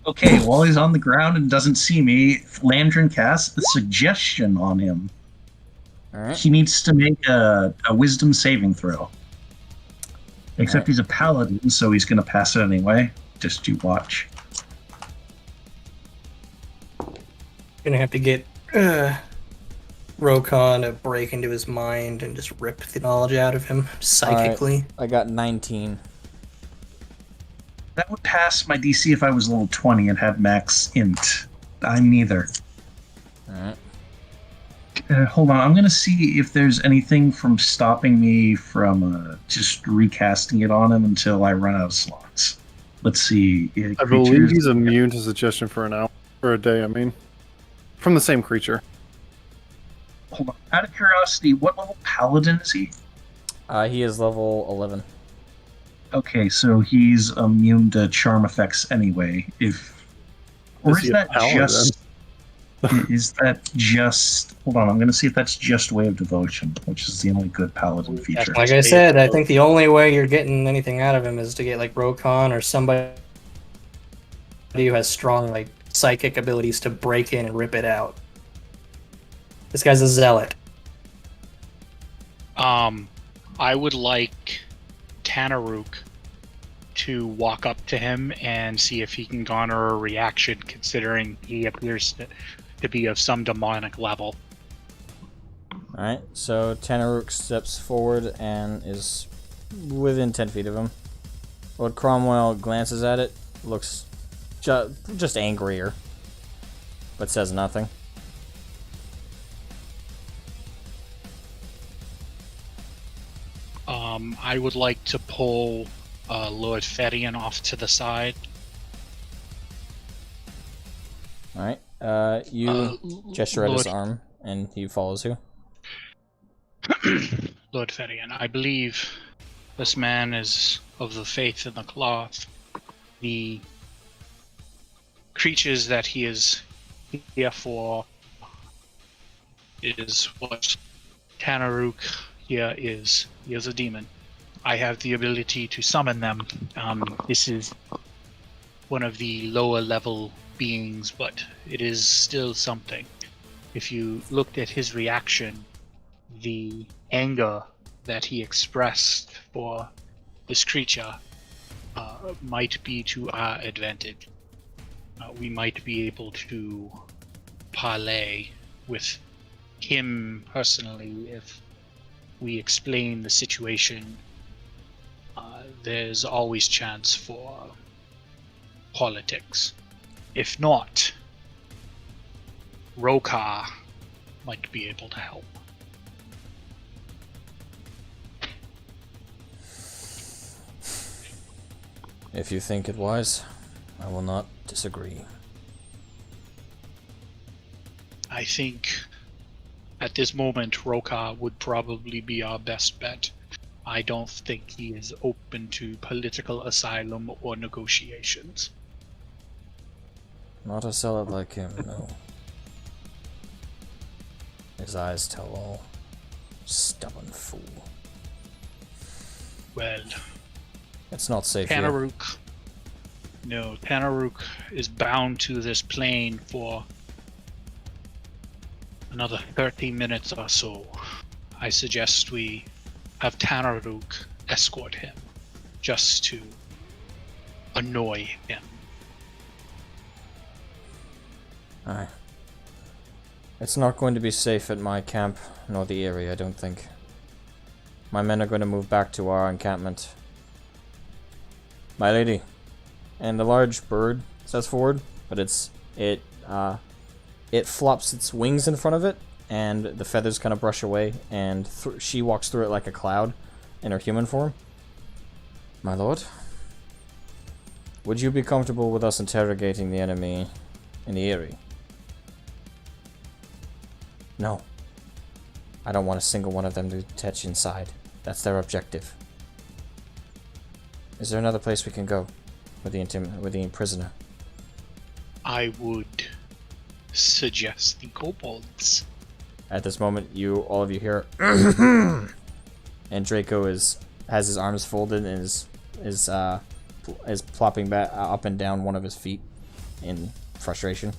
Okay, while he's on the ground and doesn't see me, Landrin casts a suggestion on him. Alright. He needs to make a wisdom saving throw. Except he's a paladin, so he's going to pass it anyway. Just you watch. Gonna have to get Rokon to break into his mind and just rip the knowledge out of him psychically. Alright, I got 19. That would pass my DC if I was level 20 and had max int. I'm neither. Alright. Hold on, I'm going to see if there's anything from stopping me from just recasting it on him until I run out of slots. Let's see. I believe he's immune to suggestion for an hour. Or a day, I mean. From the same creature. Hold on. Out of curiosity, what level paladin is he? He is level 11. Okay, so he's immune to charm effects anyway. Or is that just... Is that just... Hold on, I'm going to see if that's just Way of Devotion, which is the only good paladin feature. Like I said, I think the only way you're getting anything out of him is to get like Rokon or somebody who has strong like psychic abilities to break in and rip it out. This guy's a zealot. I would like Tanaruk to walk up to him and see if he can garner a reaction, considering he appears to be of some demonic level. Alright, so Tanaruk steps forward and is within 10 feet of him. Lord Cromwell glances at it, looks just angrier, but says nothing. I would like to pull Lord Ferian off to the side. Alright, you gesture at his arm, and he follows you. Lord Ferian, I believe this man is of the faith in the cloth. The creatures that he is here for is what Tanaruk here is. He is a demon. I have the ability to summon them. This is one of the lower level beings, but it is still something. If you looked at his reaction, the anger that he expressed for this creature might be to our advantage. We might be able to parlay with him personally if we explain the situation. There's always chance for politics. If not, Rokar might be able to help. If you think it wise, I will not disagree. I think at this moment Rokar would probably be our best bet. I don't think he is open to political asylum or negotiations. Not a zealot like him, no. His eyes tell all. Stubborn fool. Well, it's not safe here. Tanaruk. No, Tanaruk is bound to this plane for another 30 minutes or so. I suggest we have Tanaruk escort him, just to annoy him. Aye. It's not going to be safe at my camp, nor the area, I don't think. My men are going to move back to our encampment. My lady. And the large bird steps forward, but it it flops its wings in front of it, and the feathers kind of brush away, and she walks through it like a cloud in her human form. My lord, would you be comfortable with us interrogating the enemy in the Aerie? No. I don't want a single one of them to touch inside. That's their objective. Is there another place we can go with the prisoner? I would suggest the kobolds. At this moment, all of you hear, and Draco has his arms folded and is plopping back up and down one of his feet in frustration.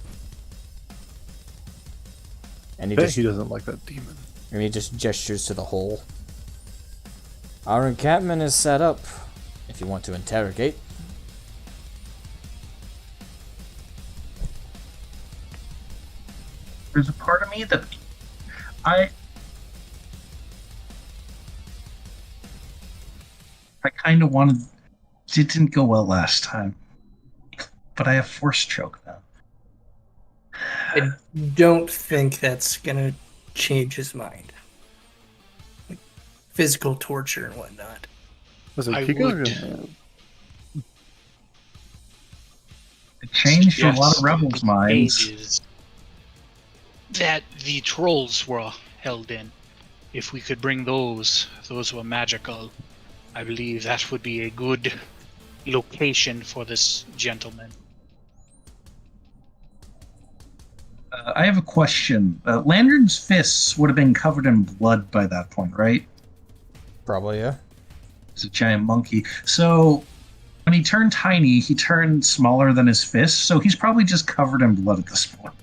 And He doesn't like that demon. And he just gestures to the hole. Our encampment is set up, if you want to interrogate. There's a part of me that I kind of wanted. It didn't go well last time, but I have force choke now. I don't think that's gonna change his mind. Like, physical torture and whatnot. I would It changed a lot of rebels' minds. cages that the trolls were held in. If we could bring those were magical. I believe that would be a good location for this gentleman. I have a question. Landron's fists would have been covered in blood by that point, right? Probably, yeah. He's a giant monkey. So when he turned tiny, he turned smaller than his fists, so he's probably just covered in blood at this point.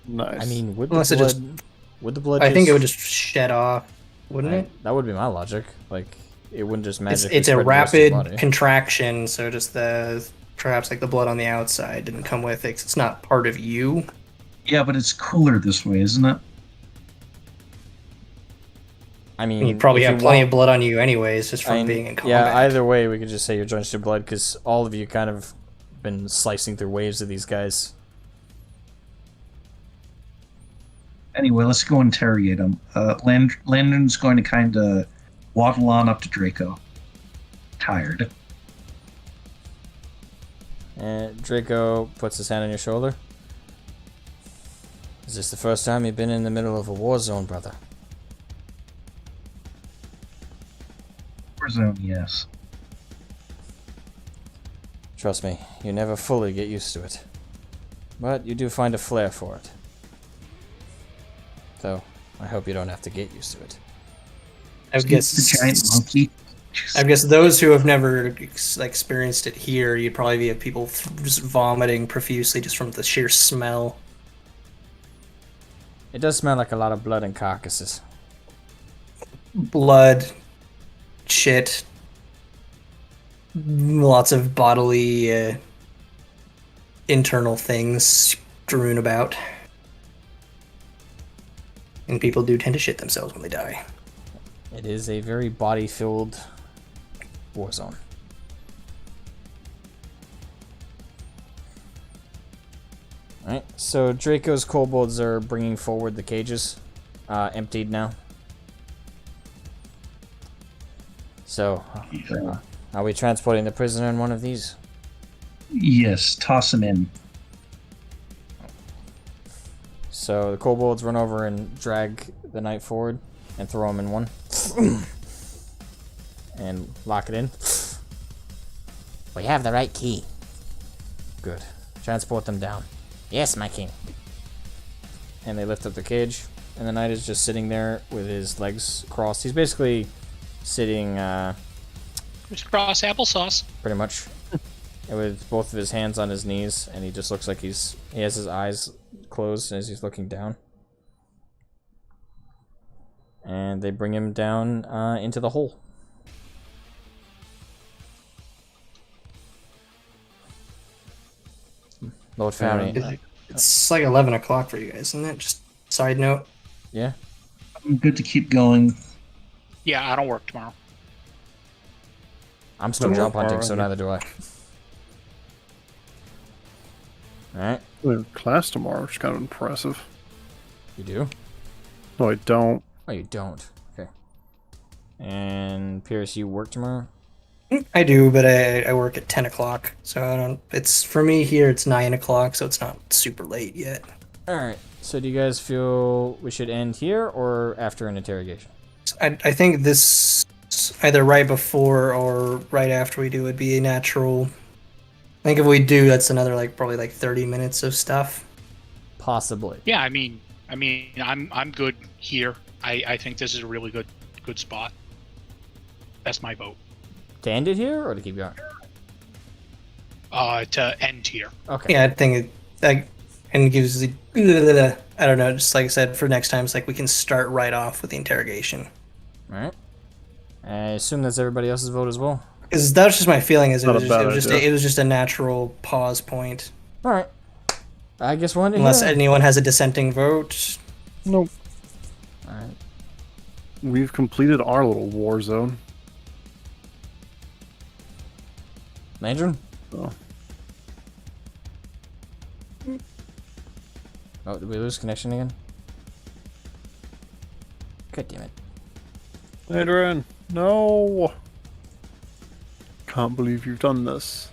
Nice. I mean, would Unless the blood I think it would just shed off, wouldn't it? That would be my logic. Like, it wouldn't just magically It's a spread to the rest of the rapid body. contraction, so just perhaps like the blood on the outside didn't come with it 'cause it's not part of you. Yeah, but it's cooler this way, isn't it? I mean, You probably if have you plenty want- of blood on you anyways, just from I mean, being in combat. yeah, either way, we could just say you're drenched in blood, because all of you kind of been slicing through waves of these guys. Anyway, let's go interrogate him. Landon's going to kind of waddle on up to Draco. Tired. And Draco puts his hand on your shoulder. Is this the first time you've been in the middle of a war zone, brother? Warzone, yes. Trust me, you never fully get used to it. But you do find a flair for it. Though, I hope you don't have to get used to it. I would guess the giant monkey. I guess those who have never experienced it here, you'd probably have people just vomiting profusely just from the sheer smell. It does smell like a lot of blood and carcasses. Blood, shit, lots of bodily internal things strewn about. And people do tend to shit themselves when they die. It is a very body-filled war zone. Alright, so Draco's kobolds are bringing forward the cages, emptied now. So, are we transporting the prisoner in one of these? Yes, toss him in. So the kobolds run over and drag the knight forward and throw him in one. And lock it in. We have the right key. Good. Transport them down. Yes, my king. And they lift up the cage, and the knight is just sitting there with his legs crossed. He's basically sitting, Cross applesauce. pretty much, with both of his hands on his knees, and he just looks like he has his eyes closed as he's looking down. And they bring him down into the hole. Lord Farry. It's like 11 o'clock for you guys, isn't it? Just side note. Yeah? I'm good to keep going. Yeah, I don't work tomorrow. I'm still No, jump hunting, far so on neither do I. Alright. We have class tomorrow, which is kind of impressive. You do? No, I don't. Oh, you don't. Okay. And Pierce, you work tomorrow? I do, but I work at 10 o'clock, so I don't. It's for me here. It's 9 o'clock, so it's not super late yet. All right. So do you guys feel we should end here or after an interrogation? I think this either right before or right after we do would be a natural. I think if we do, that's another probably 30 minutes of stuff. Possibly. Yeah, I mean, I'm good here. I think this is a really good spot. That's my vote. To end it here or to keep going? To end here. Okay. Yeah, I think and gives the I don't know. Just like I said, for next time, it's like we can start right off with the interrogation. All right. I assume that's everybody else's vote as well. Because that's just my feeling. Is it Not was, a just, bad it, was just idea. it was just a natural pause point. All right. I guess we'll end it Unless here. anyone has a dissenting vote. Nope. All right. We've completed our little war zone. Landron? Oh. Oh, did we lose connection again? God damn it. Adrian, no! Can't believe you've done this.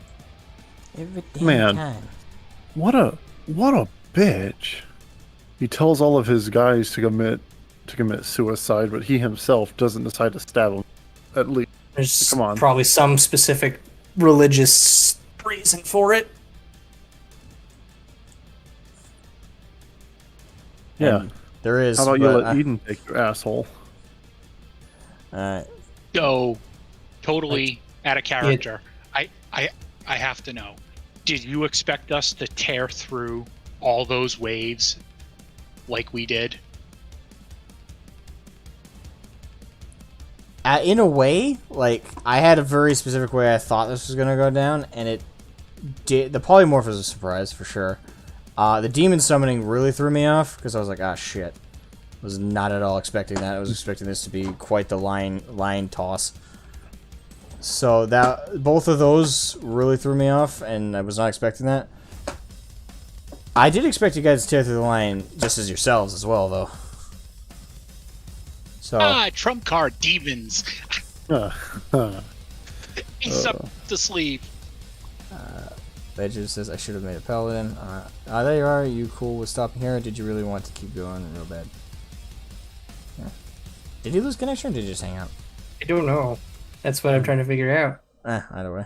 Every damn Man. time. What a bitch. He tells all of his guys to commit suicide, but he himself doesn't decide to stab him. At least. There's Come on. probably some specific religious reason for it. Yeah. And there is. How about you but let Eden take your asshole? Alright. So, totally out of character. I have to know. Did you expect us to tear through all those waves like we did? In a way, I had a very specific way I thought this was going to go down, and it did. The polymorph was a surprise, for sure. The demon summoning really threw me off, because I was like, ah, shit. Was not at all expecting that. I was expecting this to be quite the line toss. So that both of those really threw me off, and I was not expecting that. I did expect you guys to tear through the line just as yourselves as well, though. So Trump card demons. He's up the sleeve. Ledger says I should have made a paladin. There you are. Are you cool with stopping here? Or did you really want to keep going real bad? Yeah. Did he lose connection or did he just hang out? I don't know. That's what I'm trying to figure out. Either way.